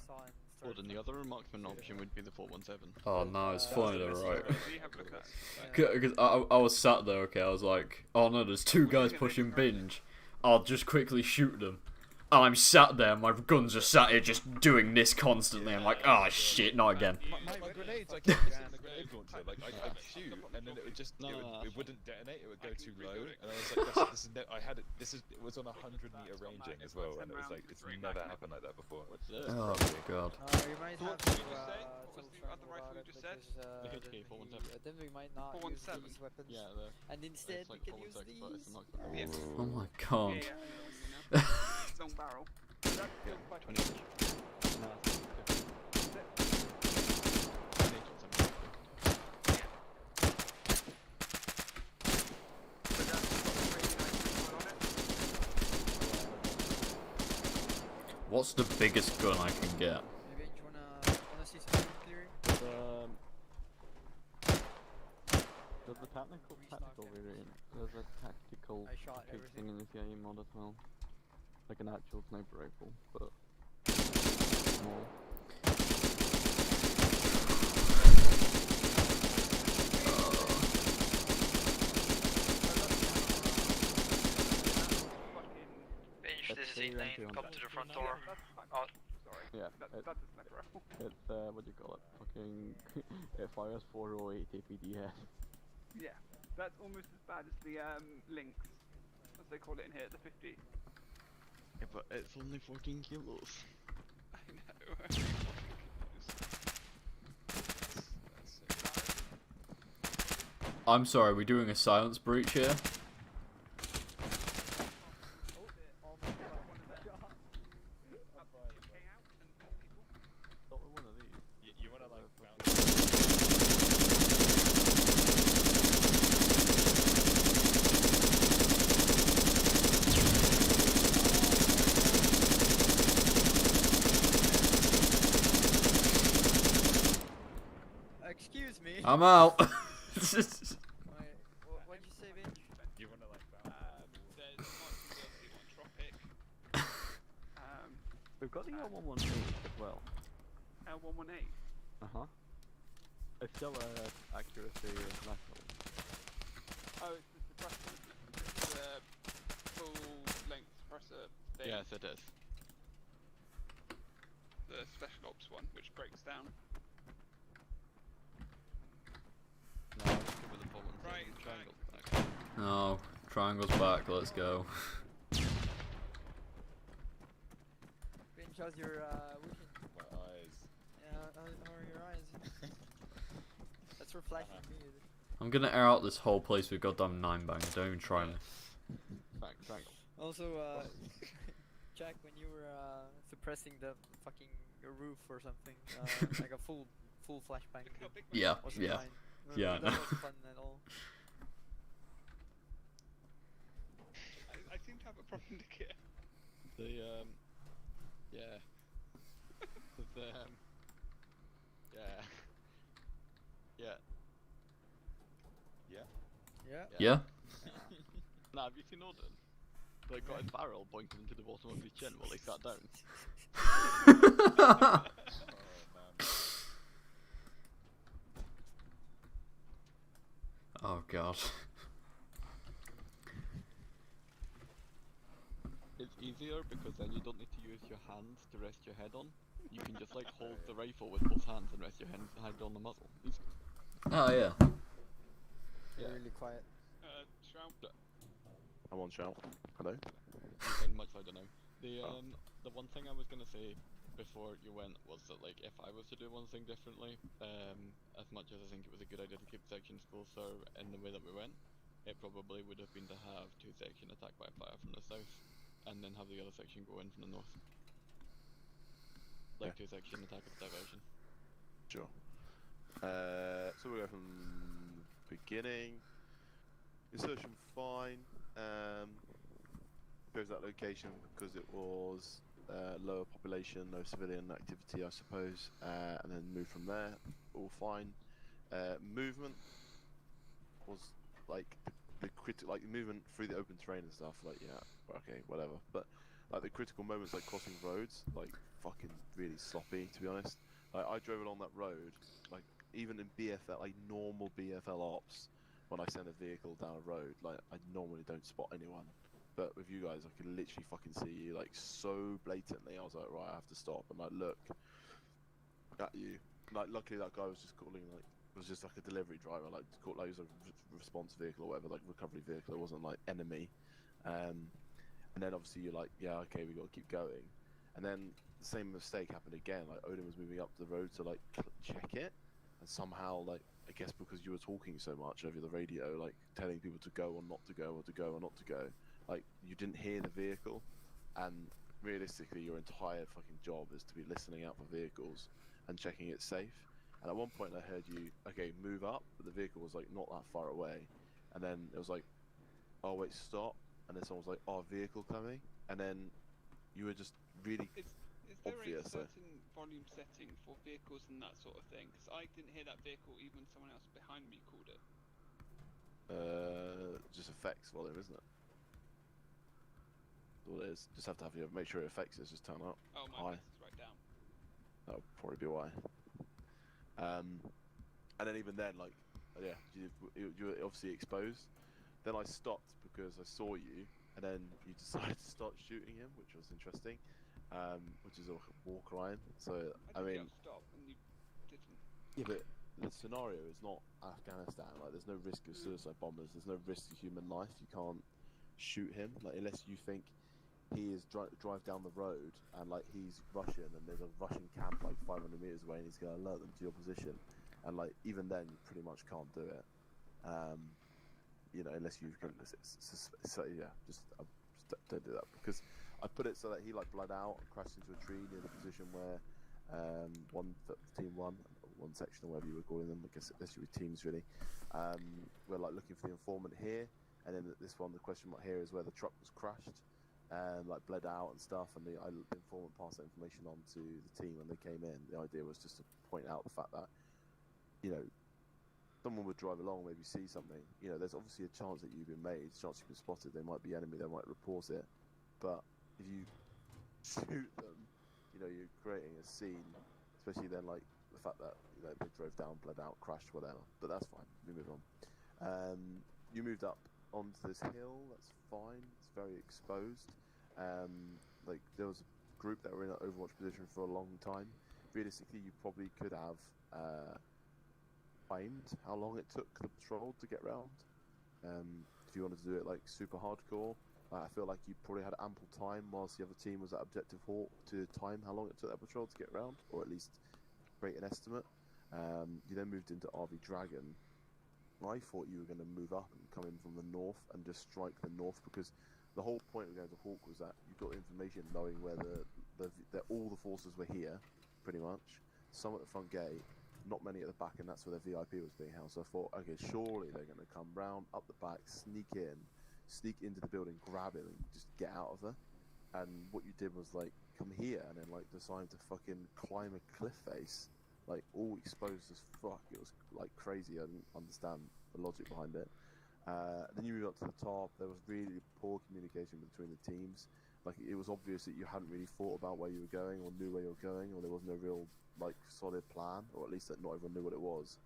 saw and Well, started. then the other marksman option would be the 417. Oh no, it's funny though, right? have a look at that. Because I was sat there, okay, I was like, oh no, there's 2 guys pushing binge. I'll just quickly shoot them. And I'm sat there, my guns are sat here just doing this constantly. I'm like, oh shit, not again. my grenades, I kept using the grenade launcher. Like I'd shoot, and then it would just it wouldn't detonate. It would go too low, and I was like, it was on 100-meter ranging as well, and it was like it's never happened like that before. Oh my god. You might So have what to did you say? tell What was the Sam other rifle about you it just said? because The HK 417. then we might not use 417? these weapons. Yeah, and instead we can use these. Oh my god. Long barrel. What's the biggest gun I can get? Maybe you wanna see something clear? There's a tactical variant. There's a tactical I shot thing everything. in the CIA mod as well. Like an actual sniper rifle, but small. Bench, this is Elaine. Come to the front door. Oh, sorry. Yeah, That's a sniper rifle. it's what do you call it? Fucking it fires 408 APDS. Yeah, that's almost as bad as the Lynx, as they call it in here, the 50. Yeah, but it's only 14 kilos. I know. I'm sorry, we're doing a silence breach here? You wanna like bounce? Excuse me. I'm out. What'd you say, Bench? You wanna like bounce? There's one tropic. We've got the L118 as well. L118. Uh-huh. It's still accuracy national. Oh, it's the suppressor, isn't it? It's the full length suppressor thing. Yes, it is. The special ops one, which breaks down. No, I'll just give it the 417 Right, triangle back. No, triangle's back, let's go. Bench, how's your vision? My eyes. Yeah, how are your eyes? That's reflecting me. I'm gonna air out this whole place with goddamn 9-bang, don't even try me. Triangle. Also, Jack, when you were suppressing the fucking roof or something, like a full flashbang. Yeah, wasn't yeah. fine. Yeah, That no. wasn't fun at all. I seem to have a problem to get. The yeah. The yeah. Yeah? Nah, have you seen Odin? They got his barrel pointed into the bottom of his chin while he sat down. Oh god. It's easier because then you don't need to use your hands to rest your head on. you can just like hold the rifle with both hands and rest your hand on the muzzle. Easy. Oh yeah. You're really quiet. Shroud. I'm on shout. Hello. And much I don't know. Oh. The one thing I was gonna say before you went was that like if I was to do one thing differently, as much as I think it was a good idea to keep sections closer in the way that we went, it probably would have been to have two sections attacked by fire from the south, and then have the other section go in from the north. Like two section attack of diversion. Sure. So we go from beginning. Insertion fine. Chose that location because it was lower population, no civilian activity, I suppose, and then move from there. All fine. Movement was like the critical, like movement through the open terrain and stuff. Like okay, whatever. But like the critical moments, like crossing roads, like fucking really sloppy, to be honest. Like I drove along that road, like even in BFL, like normal BFL ops, when I send a vehicle down a road, like I normally don't spot anyone. But with you guys, I could literally fucking see you, like so blatantly. I was like, right, I have to stop and like look at you. Like luckily that guy was just calling like it was just like a delivery driver, like called like it was a response vehicle or whatever, like recovery vehicle. It wasn't like enemy. And then obviously you're like, yeah, okay, we got to keep going. And then the same mistake happened again. Like Odin was moving up the road to like check it, and somehow like I guess because you were talking so much over the radio, like telling people to go or not to go or to go or not to go, like you didn't hear the vehicle. And realistically, your entire fucking job is to be listening out for vehicles and checking it's safe. And at one point I heard you, okay, move up, but the vehicle was like not that far away. And then it was like, oh wait, stop. And then someone was like, oh, vehicle coming. And then you were just really Is there obvious. a certain volume setting for vehicles and that sort of thing? Because I didn't hear that vehicle even when someone else behind me called it. Just affects volume, isn't it? All it is. Just have to have you make sure it affects it. Just turn up. Oh, my high. best is right down. That'll probably be why. And then even then, like, yeah, you were obviously exposed. Then I stopped because I saw you, and then you decided to start shooting him, which was interesting. Which is a war crime. So I mean, stop and you didn't. yeah, but the scenario is not Afghanistan. Like, there's no risk of suicide bombers. There's no risk of human life. You can't shoot him, like, unless you think he is drive down the road and like he's Russian and there's a Russian camp like 500 meters away and he's going to alert them to your position. And like even then, you pretty much can't do it. You know, unless you can. So yeah, just don't do that, because I put it so that he like bled out and crashed into a tree near the position where team one section or whatever you were calling them. I guess you were teams really. We're like looking for the informant here, and then this one, the question mark here is where the truck was crashed, and like bled out and stuff. And the informant passed that information on to the team when they came in. The idea was just to point out the fact that, you know, someone would drive along, maybe see something. You know, there's obviously a chance that you've been made, a chance you've been spotted. They might be enemy, they might report it. But if you shoot them, you know, you're creating a scene. Especially then, like the fact that, you know, they drove down, bled out, crashed, whatever. But that's fine. We move on. You moved up onto this hill. That's fine. It's very exposed. Like there was a group that were in an Overwatch position for a long time. Realistically, you probably could have timed how long it took the patrol to get round. If you wanted to do it like super hardcore, I feel like you probably had ample time whilst the other team was at Objective Hawk to time how long it took that patrol to get round, or at least create an estimate. You then moved into RV Dragon. I thought you were going to move up and come in from the north and just strike the north, because the whole point of going to Hawk was that you got information knowing where all the forces were here, pretty much. Some at the front gate, not many at the back, and that's where the VIP was being held. So I thought, okay, surely they're going to come round up the back, sneak into the building, grab it, and just get out of there. And what you did was like come here and then like decide to fucking climb a cliff face, like all exposed as fuck. It was like crazy. I didn't understand the logic behind it. Then you moved up to the top. There was really poor communication between the teams. Like it was obvious that you hadn't really thought about where you were going or knew where you were going, or there was no real like solid plan, or at least that not everyone knew what it was.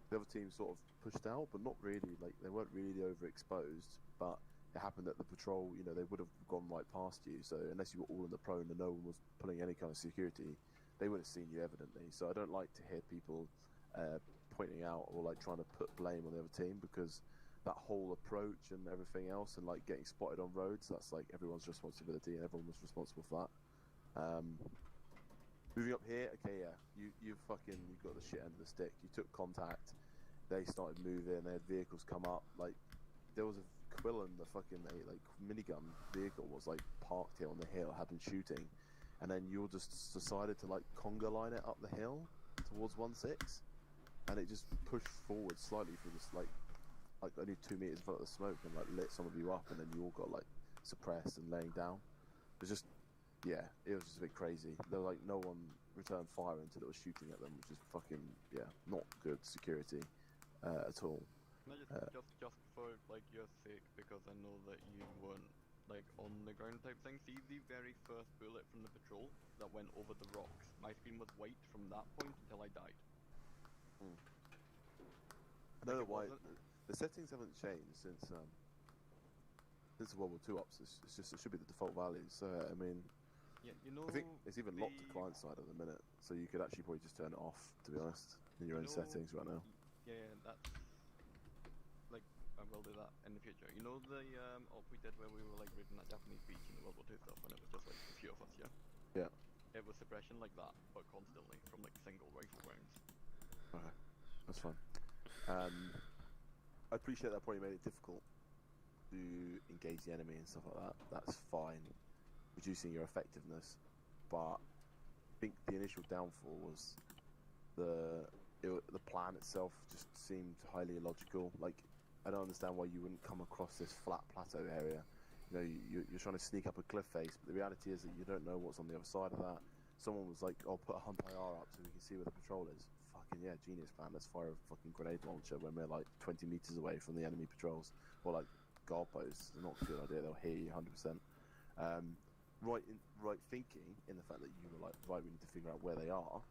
The other team sort of pushed out, but not really. Like they weren't really overexposed, but it happened that the patrol, you know, they would have gone right past you. So unless you were all in the prone and no one was pulling any kind of security, they would have seen you evidently. So I don't like to hear people pointing out or like trying to put blame on the other team, because that whole approach and everything else and like getting spotted on roads, that's like everyone's responsibility and everyone was responsible for that. Moving up here, okay, yeah, you got the shit end of the stick. You took contact, they started moving, they had vehicles come up, like there was a Quillen, the fucking like minigun vehicle was like parked here on the hill, had been shooting, and then you all just decided to like conga line it up the hill towards 1-6, and it just pushed forward slightly through this like only 2 meters in front of the smoke and like lit some of you up, and then you all got like suppressed and laying down. It was just, yeah, it was just a bit crazy. There was like no one returned fire until it was shooting at them, which is fucking, yeah, not good security at all. No, just for like your sake, because I know that you weren't like on the ground type thing. See the very first bullet from the patrol that went over the rocks. My screen was white from that point until I died. I don't know why the settings haven't changed since World War II ops. It's just, it should be the default values. So I mean, yeah, you know, I think it's even locked to client side at the minute, so you could actually probably just turn it off, to be honest, in your own settings right now. Yeah, that's like I will do that in the future. You know the op we did where we were like reading that Japanese beach in the World War II stuff, and it was just like a few of us, yeah. Yeah. It was suppression like that, but constantly from like single rifle rounds. Okay, that's fine. I appreciate that probably made it difficult to engage the enemy and stuff like that. That's fine, reducing your effectiveness. But I think the initial downfall was the plan itself just seemed highly illogical. Like, I don't understand why you wouldn't come across this flat plateau area. You know, you're trying to sneak up a cliff face, but the reality is that you don't know what's on the other side of that. Someone was like, "Oh, put a hunt IR up so we can see where the patrol is." Fucking yeah, genius plan. Let's fire a fucking grenade launcher when we're like 20 meters away from the enemy patrols, or like goalposts. Not a good idea. They'll hear you 100%. Right thinking in the fact that you were like, right, we need to figure out where they are.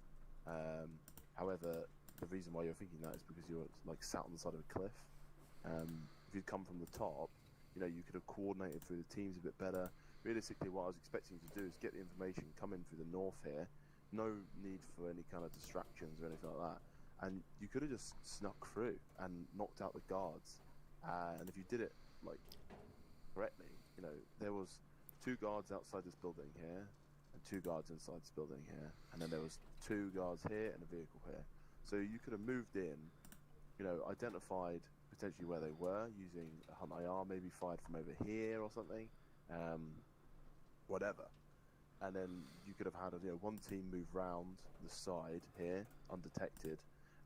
However, the reason why you're thinking that is because you're like sat on the side of a cliff. If you'd come from the top, you know, you could have coordinated through the teams a bit better. Realistically, what I was expecting you to do is get the information, come in through the north here. No need for any kind of distractions or anything like that. And you could have just snuck through and knocked out the guards. And if you did it like correctly, you know, there was 2 guards outside this building here and 2 guards inside this building here, and then there was 2 guards here and a vehicle here. So you could have moved in, you know, identified potentially where they were using a hunt IR, maybe fired from over here or something, whatever. And then you could have had one team move round the side here undetected,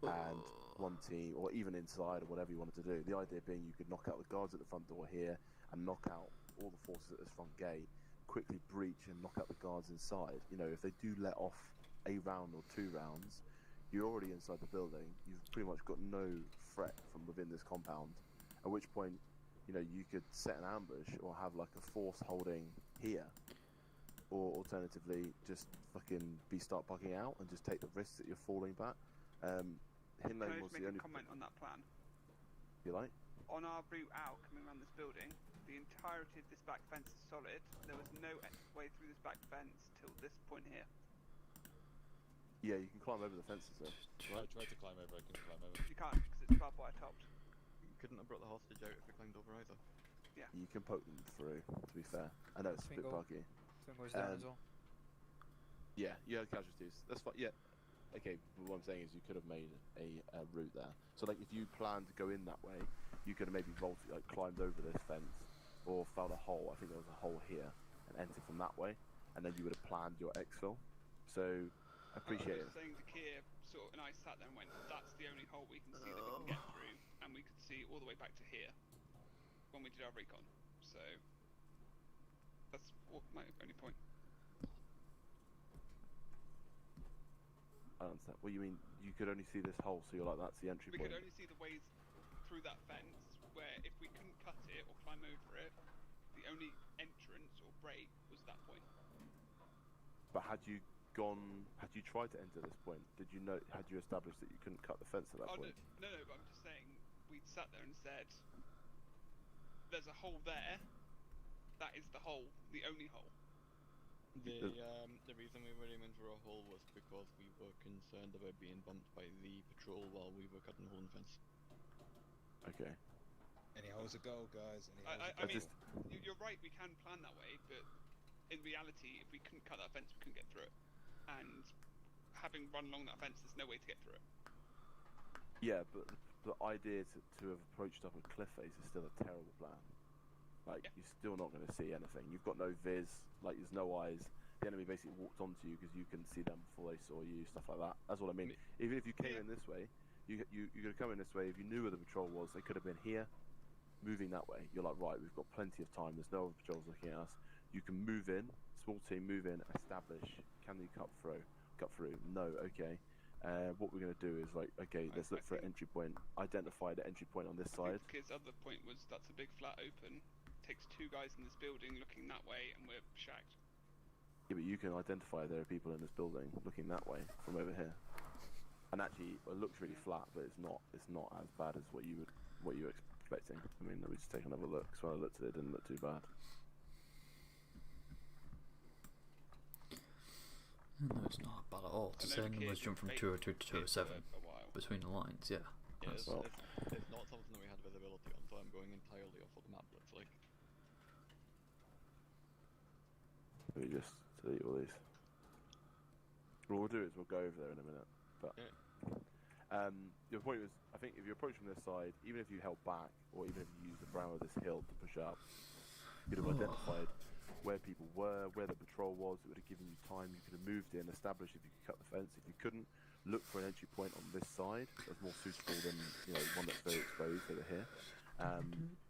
and one team, or even inside, or whatever you wanted to do. The idea being you could knock out the guards at the front door here and knock out all the forces at this front gate, quickly breach and knock out the guards inside. You know, if they do let off a round or 2 rounds, you're already inside the building. You've pretty much got no threat from within this compound. At which point, you know, you could set an ambush or have like a force holding here, or alternatively just fucking start bugging out and just take the risk that you're falling back. Can I just make a comment on that plan? You like? On our route out coming around this building, the entirety of this back fence is solid. There was no way through this back fence till this point here. Yeah, you can climb over the fences though. I tried to climb over, I couldn't climb over. You can't because it's barbed wire topped. You couldn't have brought the hostage out if we climbed over either. Yeah. You can poke them through, to be fair. I know it's a bit buggy. Swingo's down as well. Yeah, you had casualties. That's fine. Yeah. Okay, but what I'm saying is you could have made a route there. So like if you planned to go in that way, you could have maybe climbed over this fence or found a hole. I think there was a hole here, and entered from that way, and then you would have planned your exfil. So I appreciate I was saying to Kier, and I sat there and went, that's the only hole we can see that we can get through, and we could see all the way back to here when we did our recon. So that's my only point. I don't understand. What you mean? You could only see this hole, so you're like, that's the entry We point. could only see the ways through that fence, where if we couldn't cut it or climb over it, the only entrance or break was that point. But had you tried to enter this point, had you established that you couldn't cut the fence at that point? No, but I'm just saying, we sat there and said, there's a hole there, that is the hole, the only hole. The reason we were aiming for a hole was because we were concerned about being bumped by the patrol while we were cutting a hole in the fence. Okay. Any holes a goal, guys? Any holes I mean, you're right, we can plan that way, but in reality, if we couldn't cut that fence, we couldn't get through it. And having run along that fence, there's no way to get through it. Yeah, but the idea to have approached up a cliff face is still a terrible plan. Like, you're still not going to see anything. You've got no viz, like, there's no eyes. The enemy basically walked onto you because you couldn't see them before they saw you, stuff like that. That's what I mean. Even if you came in this way, you could come in this way. If you knew where the patrol was, they could have been here, moving that way. You're like, right, we've got plenty of time. There's no other patrols looking at us. You can move in, small team, move in, establish. Can you cut through? Cut through? No, okay. What we're going to do is, like, okay, let's look for an entry point. Identify the entry point on this side. His other point was that's a big flat open. Takes two guys in this building looking that way, and we're shagged. Yeah, but you can identify there are people in this building looking that way from over here. And actually, it looks really flat, but it's not as bad as what you were expecting. I mean, let me just take another look. So when I looked at it, it didn't look too bad. No, it's not bad at all. To say numbers jump from 202 to 207 between the lines, yeah. Yeah, it's not something that we had visibility on, so I'm going entirely off what the map looks like. Let me just delete all these. What we'll do is we'll go over there in a minute. But your point was, I think if you approach from this side, even if you held back, or even if you used the brow of this hill to push up, you'd have identified where people were, where the patrol was. It would have given you time. You could have moved in, established if you could cut the fence. If you couldn't, look for an entry point on this side that's more suitable than one that's very exposed over here.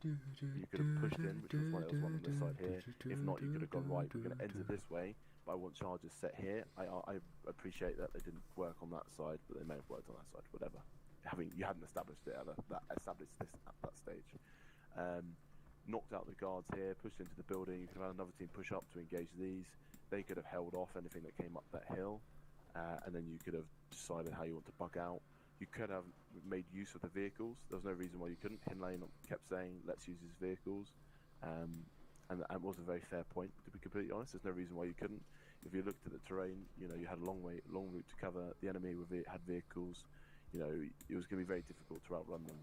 You could have pushed in, which was why there was one on this side here. If not, you could have gone right. We're going to enter this way, but I want charges set here. I appreciate that they didn't work on that side, but they may have worked on that side. Whatever. You hadn't established it at that stage. Knocked out the guards here, pushed into the building. You could have had another team push up to engage these. They could have held off anything that came up that hill, and then you could have decided how you want to bug out. You could have made use of the vehicles. There was no reason why you couldn't. Hinlane kept saying, let's use his vehicles. And it was a very fair point, to be completely honest. There's no reason why you couldn't. If you looked at the terrain, you had a long route to cover. The enemy had vehicles. It was going to be very difficult to outrun them.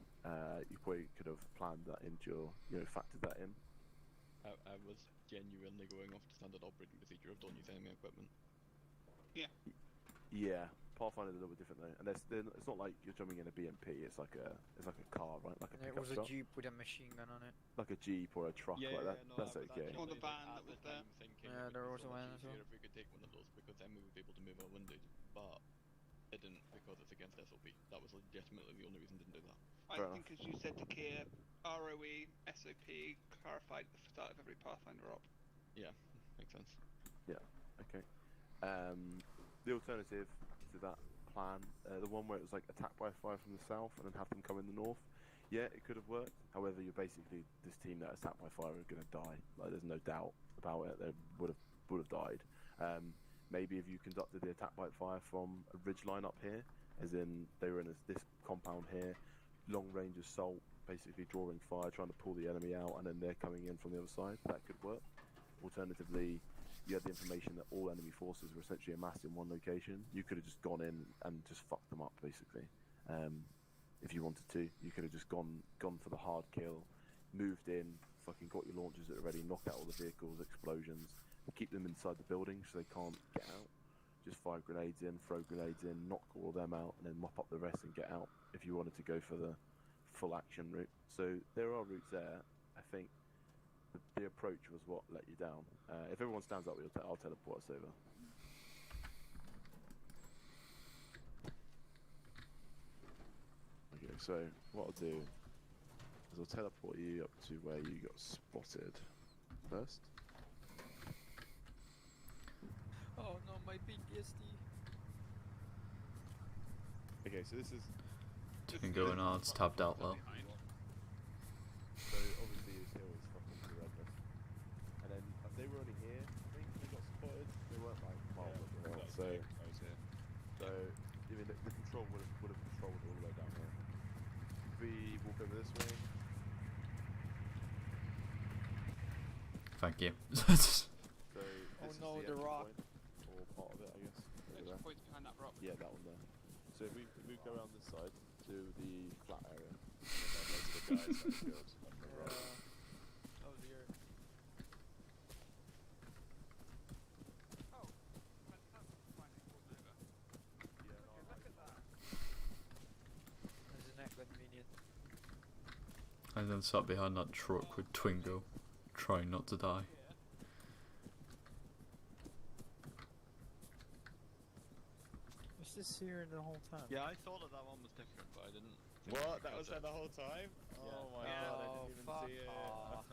You probably could have planned that into factored that in. I was genuinely going off to standard operating procedure of don't use enemy equipment. Yeah. Yeah. Pathfinder's a little bit different though, and it's not like you're jumping in a BMP. It's like a car, right? Like a pickup truck. It was a truck. Jeep with a machine gun on it. Like a Jeep or a truck like that. No, that's okay. Or the van that was there. Yeah, there was a van as well. If we could take one of those, because then we would be able to move our windage, but it didn't because it's against SOP. That was legitimately the only reason it didn't do that. I think, as you said to Kier, ROE, SOP clarified at the start of every Pathfinder op. Yeah, makes sense. Yeah. Okay. The alternative to that plan, the one where it was like attack by fire from the south and then have them come in the north, yeah, it could have worked. However, you're basically this team that attacked by fire are going to die. Like, there's no doubt about it. They would have died. Maybe if you conducted the attack by fire from a ridge line up here, as in they were in this compound here, long range assault, basically drawing fire, trying to pull the enemy out, and then they're coming in from the other side. That could work. Alternatively, you had the information that all enemy forces were essentially amassed in one location. You could have just gone in and just fucked them up, basically. If you wanted to, you could have just gone for the hard kill, moved in, fucking got your launchers that are ready, knocked out all the vehicles, explosions, keep them inside the building so they can't get out. Just fire grenades in, throw grenades in, knock all of them out, and then mop up the rest and get out if you wanted to go for the full action route. So there are routes there. I think the approach was what let you down. If everyone stands up, I'll teleport us over. Okay, so what I'll do is I'll teleport you up to where you got spotted first. Oh no, my PTSD. Okay, so this is... Fucking going on, it's tapped out low. So obviously this hill is fucking horrendous. And then they were only here, I think they got spotted. They weren't like miles up the hill. So I mean the control would have controlled all the way down here. If we walk over this way. Thank you. So this is no, the entry rock. point, or part of it, I guess. There we Entry go. point's behind that rock. Yeah, that one there. So if we go around this side to the flat area, and then those are the guys that killed on the rock. Oh dear. Oh, fantastic finding Coordinator. Yeah, Okay, look at that. Isn't that convenient? And then sat behind that truck with Twingo, trying not to die. Was this here the whole time? Yeah, I thought that one was different, but I didn't. think What? I That got was it. there the whole time? Oh my Yeah. god, I Oh, didn't even fuck see it. off.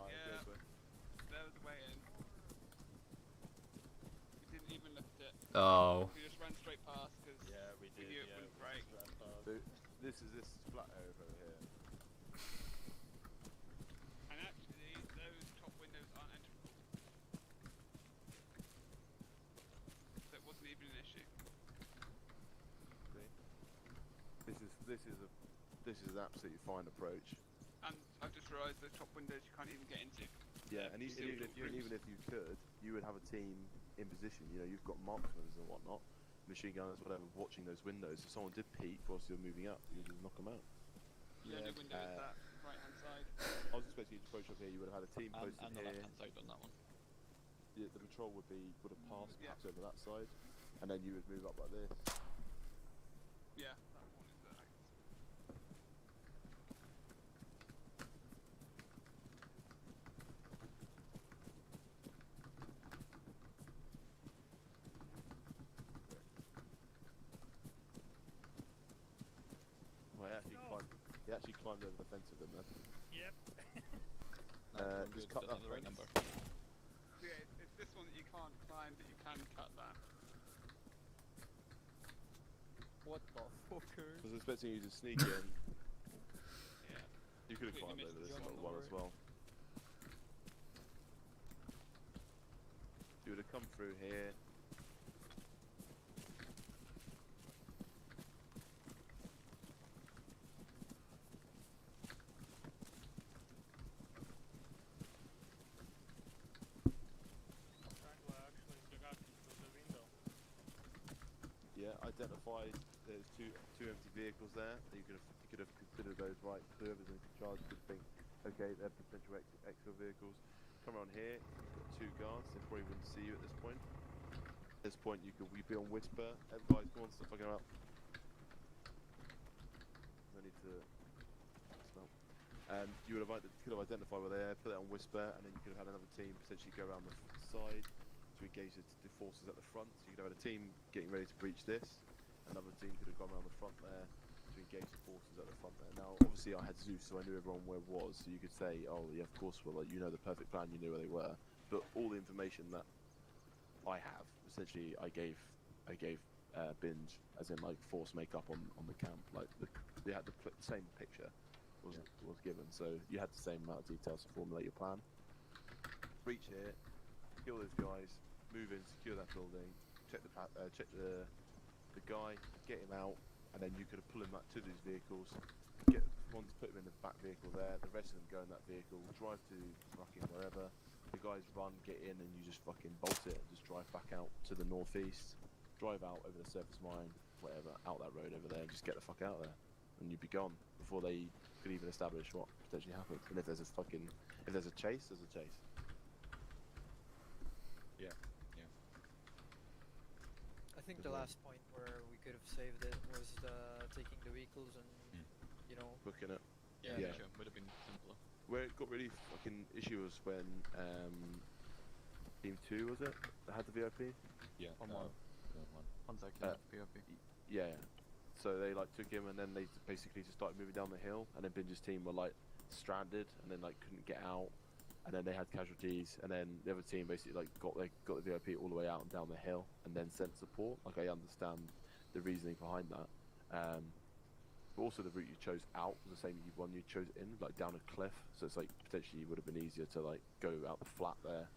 Yeah, there was the way in. We didn't even look at it. Oh. We just ran straight past because Yeah, we did. knew it Yeah, wouldn't we break. just ran past. So this is flat area over here. And actually, those top windows aren't enterable. So it wasn't even an issue. See? This is an absolutely fine approach. And I've just realised those top windows you can't even get into. Yeah, and Sealed even if you could, you would have a team in position. You know, you've got marksmen and whatnot, machine gunners, whatever, watching those windows. If someone did peek whilst you're moving up, you would just knock them out. The only window is that right hand side. I was expecting you to approach up here. You would have had a team posted And the here. left hand side on that one. Yeah, the patrol would have passed Yeah. perhaps over that side, and then you would move up like this. Yeah, that one is there. Well, he actually climbed over the fence with them then. Yep. Just cut that right fence. number. So yeah, it's this one that you can't climb, but you can cut that. What the fucker? I was expecting you to sneak in. Yeah. You could have Completely climbed missed over the this jump little one over as it. well. You would have come through here. Strangler actually got into the window. Yeah, identified there's two empty vehicles there. You could have considered those, right? Whoever's in charge could think, okay, they're potential extra vehicles. Come around here, you've got two guards. They probably wouldn't see you at this point. At this point, you'd be on whisper. Guys, come on, stop fucking up. No need to smell. You could have identified where they are, put it on whisper, and then you could have had another team potentially go around the side to engage the forces at the front. So you could have had a team getting ready to breach this. Another team could have gone around the front there to engage the forces at the front there. Now, obviously, I had Zeus, so I knew everyone where it was. So you could say, "Oh, yeah, of course, well, like, you know the perfect plan. You knew where they were." But all the information that I have, essentially, I gave Binge, as in like force makeup on the camp. Like they had the same picture was given, so you had the same amount of details to formulate your plan. Breach here, kill those guys, move in, secure that building, check the guy, get him out, and then you could have pulled him back to these vehicles, get one to put him in the back vehicle there, the rest of them go in that vehicle, drive to fucking wherever, the guys run, get in, and you just fucking bolt it, and just drive back out to the northeast, drive out over the surface mine, whatever, out that road over there, and just get the fuck out of there, and you'd be gone before they could even establish what potentially happened. And if there's a chase, there's a chase. Yeah. I think the last point where we could have saved it was taking the vehicles and, you know... Booking it. Yeah, sure. Would have been simpler. Where it got really fucking issue was when Team 2, was it? That had the VIP? Yeah. On one. One second. POP. Yeah. So they like took him, and then they basically just started moving down the hill, and then Binge's team were like stranded, and then like couldn't get out, and then they had casualties, and then the other team basically like got the VIP all the way out and down the hill, and then sent support. Like I understand the reasoning behind that, but also the route you chose out was the same one you chose in, like down a cliff. So it's like potentially would have been easier to like go out the flat there,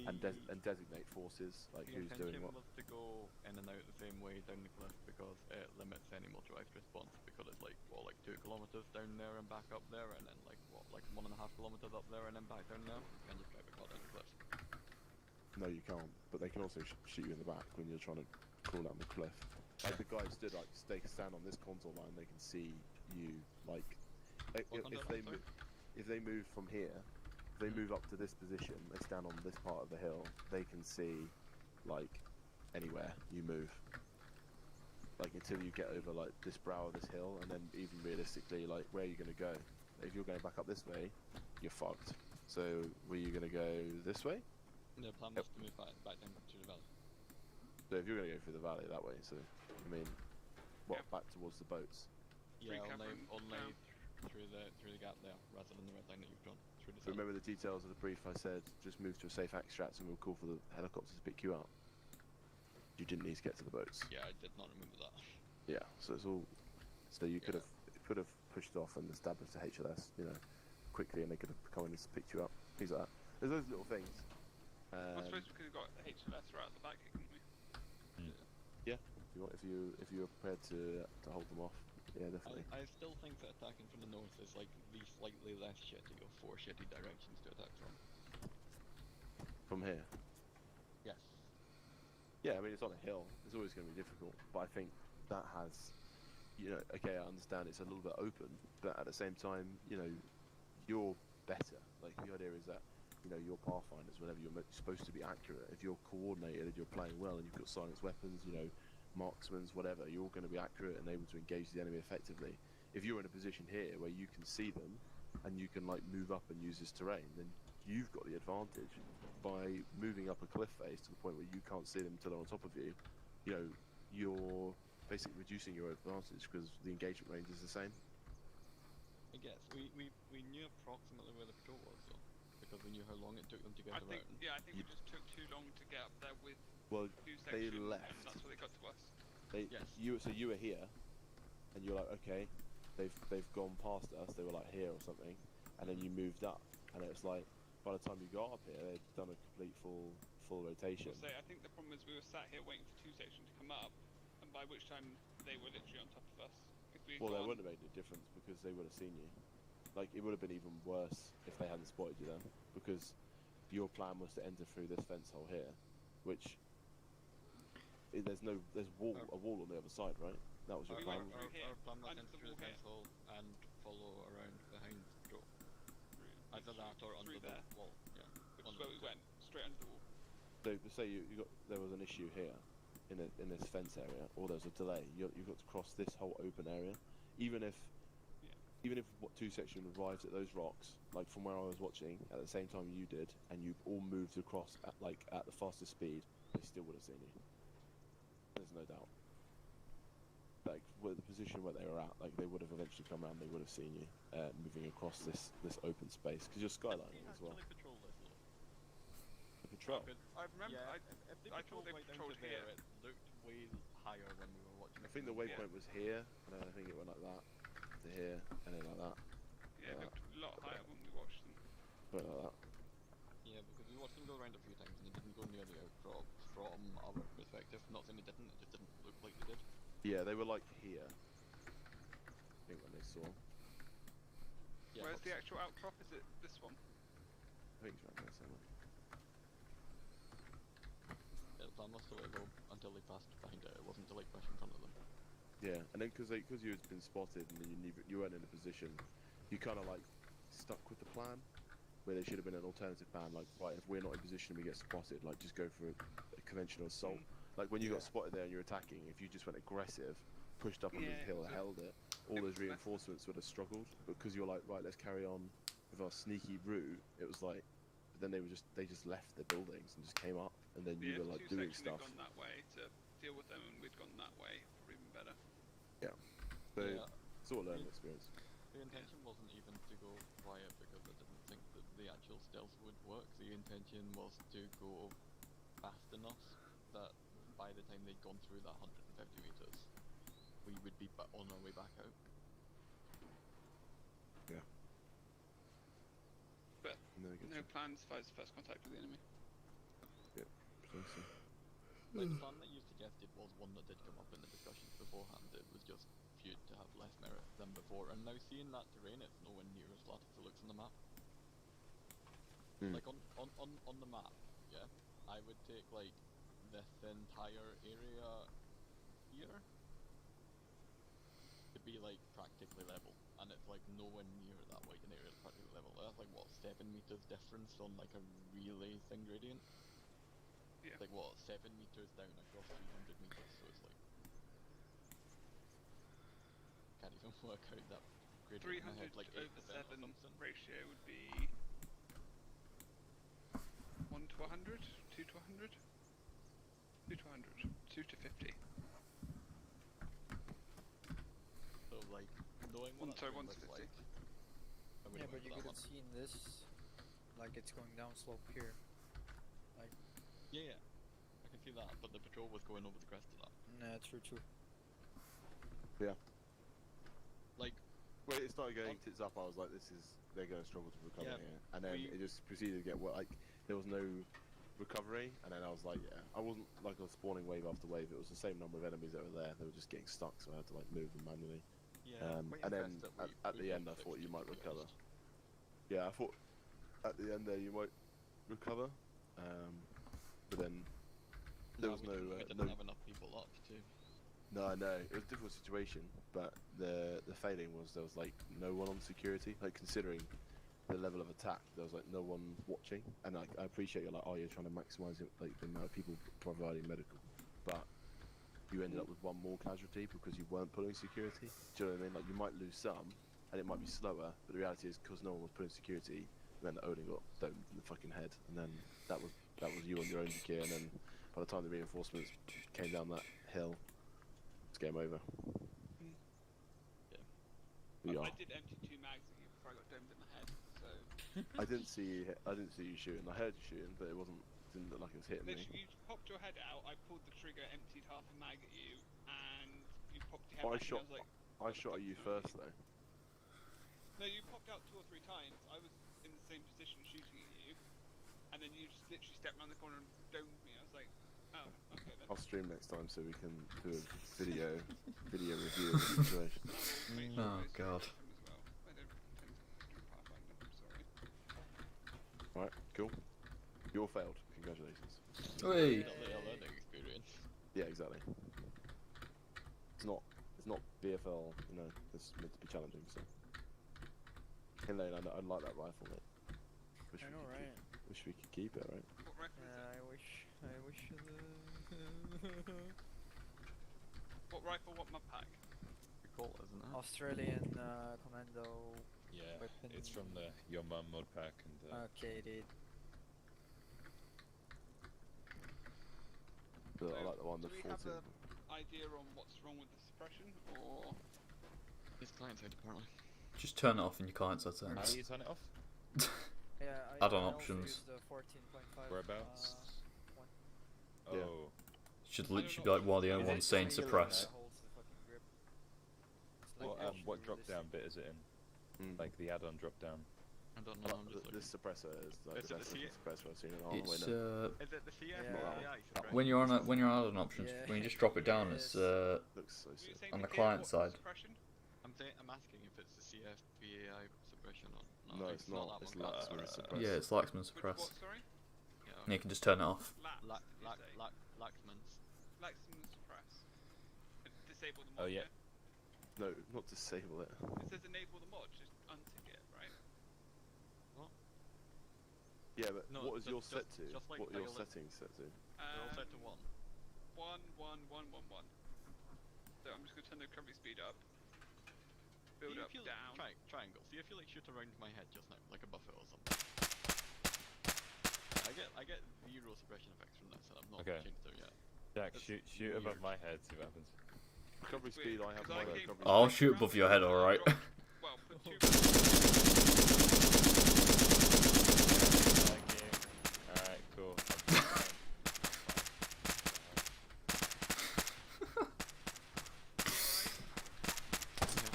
and designate forces like The who's doing intention what. was to go in and out the same way down the cliff because it limits any motorized response because it's like 2 kilometers. kilometers down there and back up there, and then like what, like 1.5 kilometers up there and then back down there. You can just drive a car down the cliff. No, you can't. But they can also shoot you in the back when you're trying to crawl down the cliff. Like the guys stood like stand on this contour line, they can see you. Like if they move from here, if they move up to this position, they stand on this part of the hill. They can see like anywhere you move. Like until you get over like this brow of this hill, and then even realistically, like where are you going to go? If you're going back up this way, you're fucked. So were you going to go this way? The plan was to move back down to the valley. So if you're going to go through the valley that way, so I mean, what back towards the boats? Yeah, only through the gap there, rather than the red line that you've drawn through the. Remember the details of the brief? I said just move to a safe extract, and we'll call for the helicopters to pick you up. You didn't need to get to the boats. Yeah, I did not remember that. Yeah, so it's all. So you could have pushed off and established a HLS, you know, quickly, and they could have come in and picked you up. Things like that. There's those little things. I suppose we could have got HLS right at the back, couldn't we? Yeah, if you're prepared to hold them off, yeah, definitely. I still think that attacking from the north is like the slightly less shitty of 4 shitty directions to attack from. From here. Yes. Yeah, I mean it's on a hill. It's always going to be difficult, but I think that has, you know, okay, I understand it's a little bit open, but at the same time, you know, you're better. Like the idea is that, you know, your pathfinders, whenever you're supposed to be accurate, if you're coordinated and you're playing well and you've got silenced weapons, you know, marksmans, whatever, you're going to be accurate and able to engage the enemy effectively. If you're in a position here where you can see them and you can like move up and use this terrain, then you've got the advantage. By moving up a cliff face to the point where you can't see them until they're on top of you, you know, you're basically reducing your advantage because the engagement range is the same. I guess we knew approximately where the patrol was though, because we knew how long it took them to get around. I think we just took too long to get up there with well, 2 they sections, left. and that's where they got to us. So you were here, and you're like, okay, they've gone past us. They were like here or something, and then you moved up, and it's like by the time you got up here, they'd done a complete full rotation. I think the problem is we were sat here waiting for 2 sections to come up, and by which time they were literally on top of us. Well, they wouldn't have made a difference because they would have seen you. Like, it would have been even worse if they hadn't spotted you then, because your plan was to enter through this fence hole here, which there's a wall on the other side, right? That was your plan. Our plan was to enter through the fence hole and follow around behind Joe. Either that or under the wall. Yeah. Which is where we went, straight under the wall. So say there was an issue here in this fence area, or there's a delay. You've got to cross this whole open area, even if 2 section arrives at those rocks, like from where I was watching, at the same time you did, and you all moved across at the fastest speed, they still would have seen you. There's no doubt. Like with the position where they were at, like they would have eventually come around, they would have seen you moving across this open space because you're skylining as well. The patrol. I remember. Yeah, I thought they patrolled here. It looked way higher when we were watching. I think the waypoint was here, and then I think it went like that to here, and then like that. Yeah, it looked a lot higher when we watched them. Went like that. Yeah, because we watched them go around a few times and they didn't go near the outcrop from our perspective. Not saying they didn't, it just didn't look like they did. Yeah, they were like here. I think when they saw. Yeah, where's the actual outcrop? Is it this one? I think it's right there somewhere. Yeah, the plan was to wait low until they passed behind it. It wasn't to like push in front of them. Yeah, and then because you had been spotted and you weren't in a position, you kind of like stuck with the plan, where there should have been an alternative plan. Like, right, if we're not in position and we get spotted, like just go for a conventional assault. Like when you got spotted there and you're attacking, if you just went aggressive, pushed up on the hill, held it, all those reinforcements would have struggled. Because you're like, right, let's carry on with our sneaky route. It was like, then they just left their buildings and just came up, and then you were like doing stuff. Gone that way to deal with them, and we'd gone that way, probably even better. Yeah. So it's all a learning experience. The intention wasn't even to go quiet because I didn't think that the actual stealth would work. The intention was to go fast enough that by the time they'd gone through that 150 meters, we would be on our way back out. Yeah. But no plans for first contact with the enemy. Yeah, precisely. Like the plan that you suggested was one that did come up in the discussions beforehand. It was just viewed to have less merit than the before, and now seeing that terrain, it's nowhere near as flat as it looks on the map. Like on the map, yeah, I would take like this entire area here to be like practically level, and it's like nowhere near that wide an area is practically level. That's like what, 7 meters difference on like a relay thing gradient. Yeah. Like what, 7 meters down across 300 meters, so it's like can't even work out that gradient in my 300 head, like over 8% or 7 something. ratio would be 1 to 100, 2 to 100, 2 to 100, 2 to 50. So like knowing what that One to looks 50. like. I Yeah, wouldn't but went you for could that have one. seen this, like it's going down slope here. Like, Yeah, I can see that, but the patrol was going over the crest of that. nah, true. Yeah. Like, when it started going tits up, I was like, they're going to struggle to recover here. And then it just proceeded to get like there was no recovery, and then I was like, yeah, I wasn't like I was spawning wave after wave. It was the same number of enemies that were there. They were just getting stuck, so I had to like move them manually. Yeah. And then at the end, I thought you might recover. Yeah, I thought at the end there you might recover, but then there was we didn't have enough people up to. No, I know. It was a difficult situation, but the failing was there was like no one on security. Like considering the level of attack, there was like no one watching. And like I appreciate you're like, oh, you're trying to maximise it, like the amount of people providing medical, but you ended up with one more casualty because you weren't pulling security. Do you know what I mean? Like you might lose some, and it might be slower, but the reality is because no one was putting security, then the Odin got domed in the fucking head, and then that was you on your own gear, and then by the time the reinforcements came down that hill, game over. Yeah. I did empty 2 mags at you before I got domed in the head, so. I didn't see you shooting. I heard you shooting, but didn't look like it was hitting me. You popped your head out. I pulled the trigger, emptied half a mag at you, and you popped your head back. And I was like, I shot at you first though. No, you popped out 2 or 3 times. I was in the same position shooting at you, and then you just literally stepped around the corner and domed me. I was like, oh, okay then. I'll stream next time so we can do a video review of the situation. Oh god. Right, cool. You all failed. Congratulations. Hey. Learning experience. Yeah, exactly. It's not BFL. You know, it's meant to be challenging. So. And then I like that rifle, mate. I know, right? Wish we could keep it, right? What rifle is it? I wish. What rifle? What map pack? Recall, isn't it? Australian commando. Yeah, weapon. it's from the Your Mum mod pack and. Okay, dude. But I like the one. Do The we 14. have an idea on what's wrong with the suppression, or? It's client side apparently. Just turn it off in your client settings. How do you turn it off? Yeah, Add-on I options. also use the 14.5. Whereabouts? One. Oh. Yeah. Should literally be like one of the only ones saying suppress. What drop down bit is it in? Like the add-on drop down. I don't know. I'm just This suppressor is like the best suppressor I've seen in a It's Is it the CF? when you're on add-on options, when you just drop it down, it's looks so sick. on the client side. I'm asking if it's the CF PAI suppression or no, it's not. It's Laxman suppress. Yeah, it's Laxman suppress. What, sorry? And you can just turn it off. Laxman's. Laxman suppress. Disable the mod. Oh yeah. No, not disable it. It says enable the mod, just untick it, right? What? Yeah, but No, what is your set to? just like What are your Dialect. settings set to? They're all set to 1. 1, 1, 1, 1, 1. So I'm just going to turn the recovery speed up. Build up, down. Triangle. See if you like shoot around my head just now, like a buffet or something. I get 0 suppression effects from this, and I've not changed it yet. Jack, shoot above my head, see what happens. Recovery speed, I have my recovery. I'll shoot above your head, alright. Well, put 2. Thank you. Alright, cool.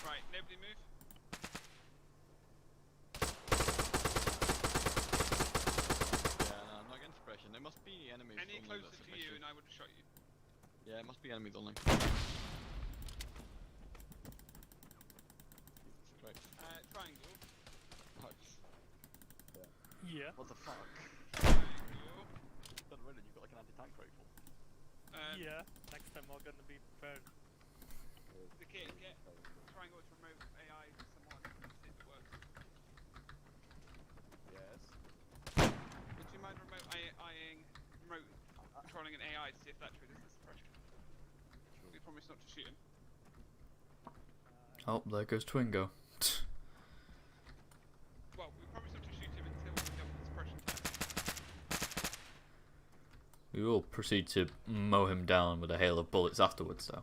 Right, nobody move. Yeah, no, I'm not getting suppression. There must be enemies. Any only closer that's to an you issue. and I would have shot you. Yeah, it must be enemies only. Yeah. What the fuck? Don't worry, you've got like an anti-tank rifle. Yeah. Next time I'm gonna be prepared. Okay, get triangle to remote AI to someone and see if it works. Yes. Would you mind remote controlling an AI to see if that triggers the suppression? We promise not to shoot him. Oh, there goes Twingo. Well, we promise not to shoot him until we've done the suppression test. We will proceed to mow him down with a hail of bullets afterwards, though.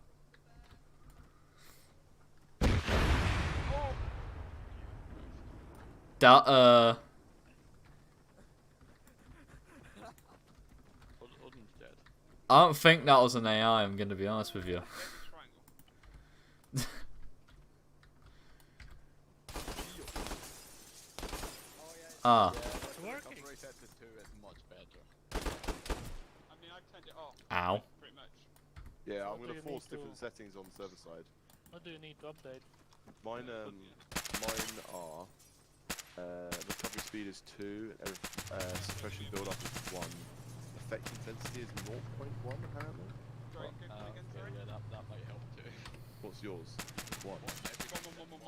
That, Odin's dead. I don't think that was an AI, I'm gonna be honest with you. Ah. It's working. Reset to 2 is much better. I mean, I've turned it off. Ow. Pretty much. Yeah, I'm What do gonna you force need different to- settings on the server side. What do you need to update? Mine are recovery speed is 2, suppression build up is 1, effect intensity is 0.1 apparently. Sorry, go again, sorry. Yeah, that might help too. What's yours? 1. Everything's 1.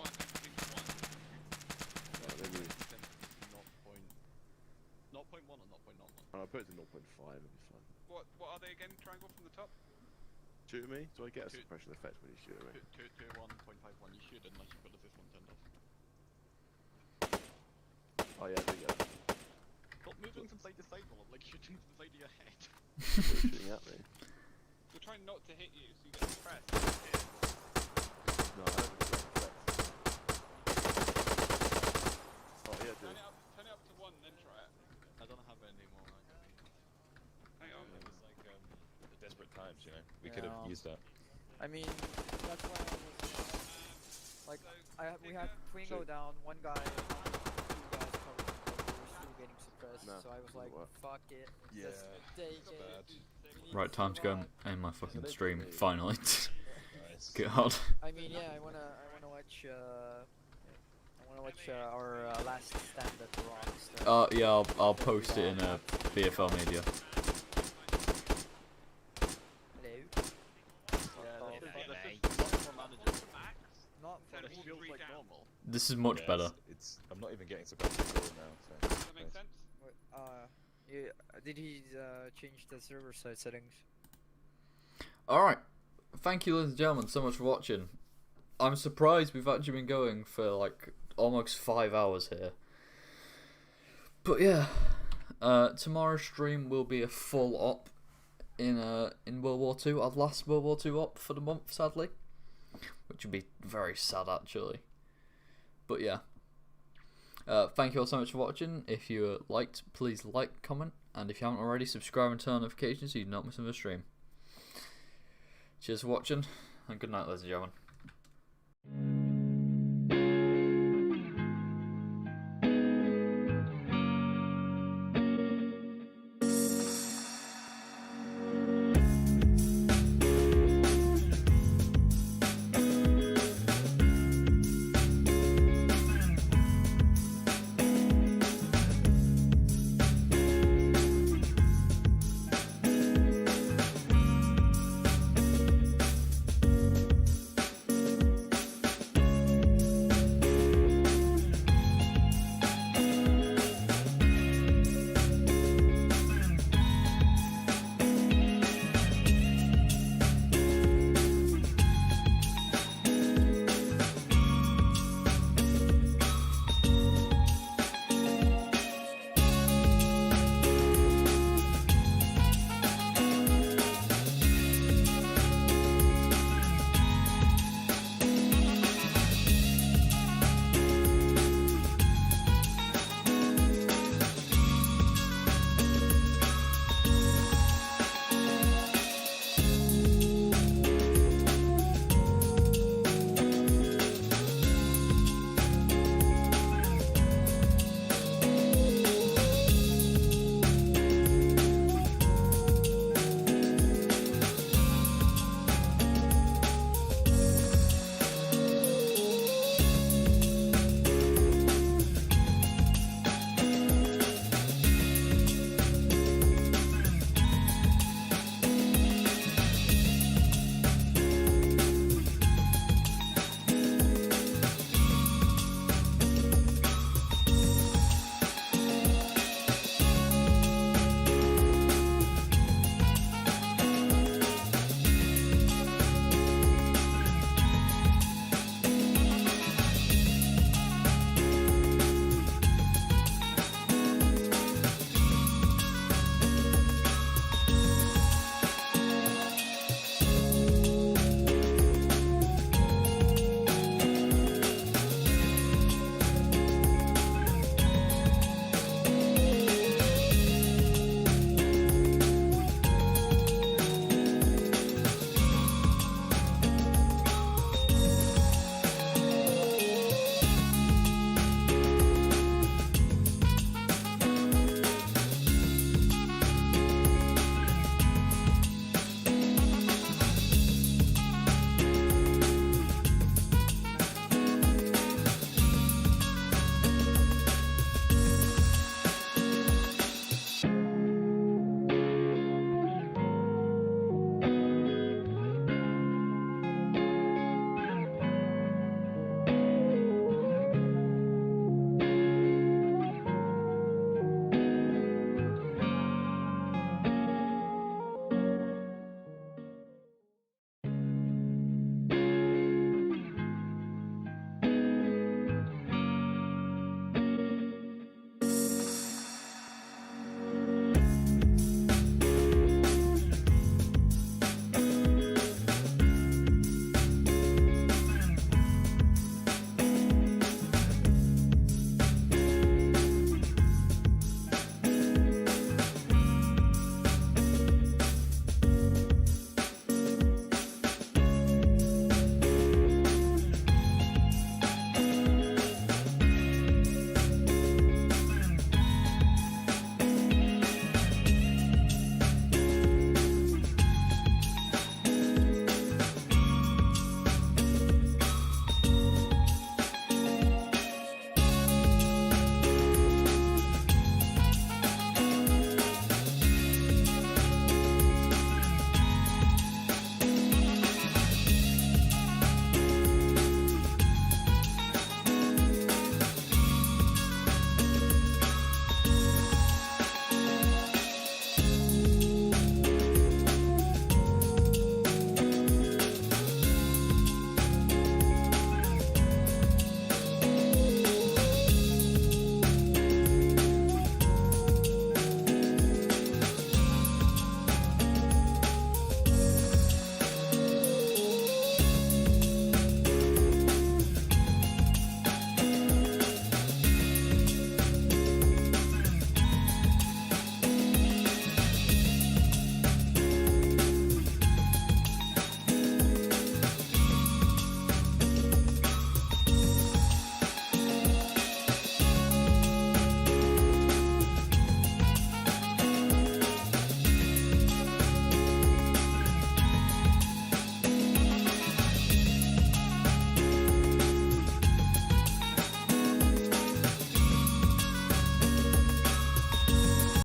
Right, maybe 0.1 or 0.01? I'll put it to 0.5, it'll be fine. What are they again? Triangle from the top? Shoot at me? Do I get a Two- suppression effect when you shoot at me? 1.51, you should unless you've got the system turned off. Oh yeah, there you go. Stop moving from side to side while I'm like shooting to the side of your head. Shooting at me. We're trying not to hit you, so you get suppressed. No, I haven't got effect. Oh yeah, dude. Turn it up to 1, then try it. I don't have any more magazines. Hang on. It was like desperate times, you know. We could have used that. I mean, that's why I was like, we had Twingo down, one guy, 2 guys covered, but we were still getting suppressed. No, so I was doesn't like, work. fuck it. Yeah, just take it's it. bad. We need Right, time to go and survive. end my fucking stream, finally. Nice. God. I mean, yeah, I wanna watch our last stand at the rocks. Yeah, I'll post it in BFL media. Not Turn for all me. 3 down. This is much Yeah, better. It's I'm not even getting suppressed at all now. So Does that make sense? Did he change the server side settings? Alright. Thank you, ladies and gentlemen, so much for watching. I'm surprised we've actually been going for like almost 5 hours here. But yeah, tomorrow's stream will be a full op in World War II. Our last World War II op for the month, sadly, which would be very sad actually. But yeah, thank you all so much for watching. If you liked, please like, comment, and if you haven't already, subscribe and turn on notifications so you do not miss another stream. Cheers for watching, and good night, ladies and gentlemen.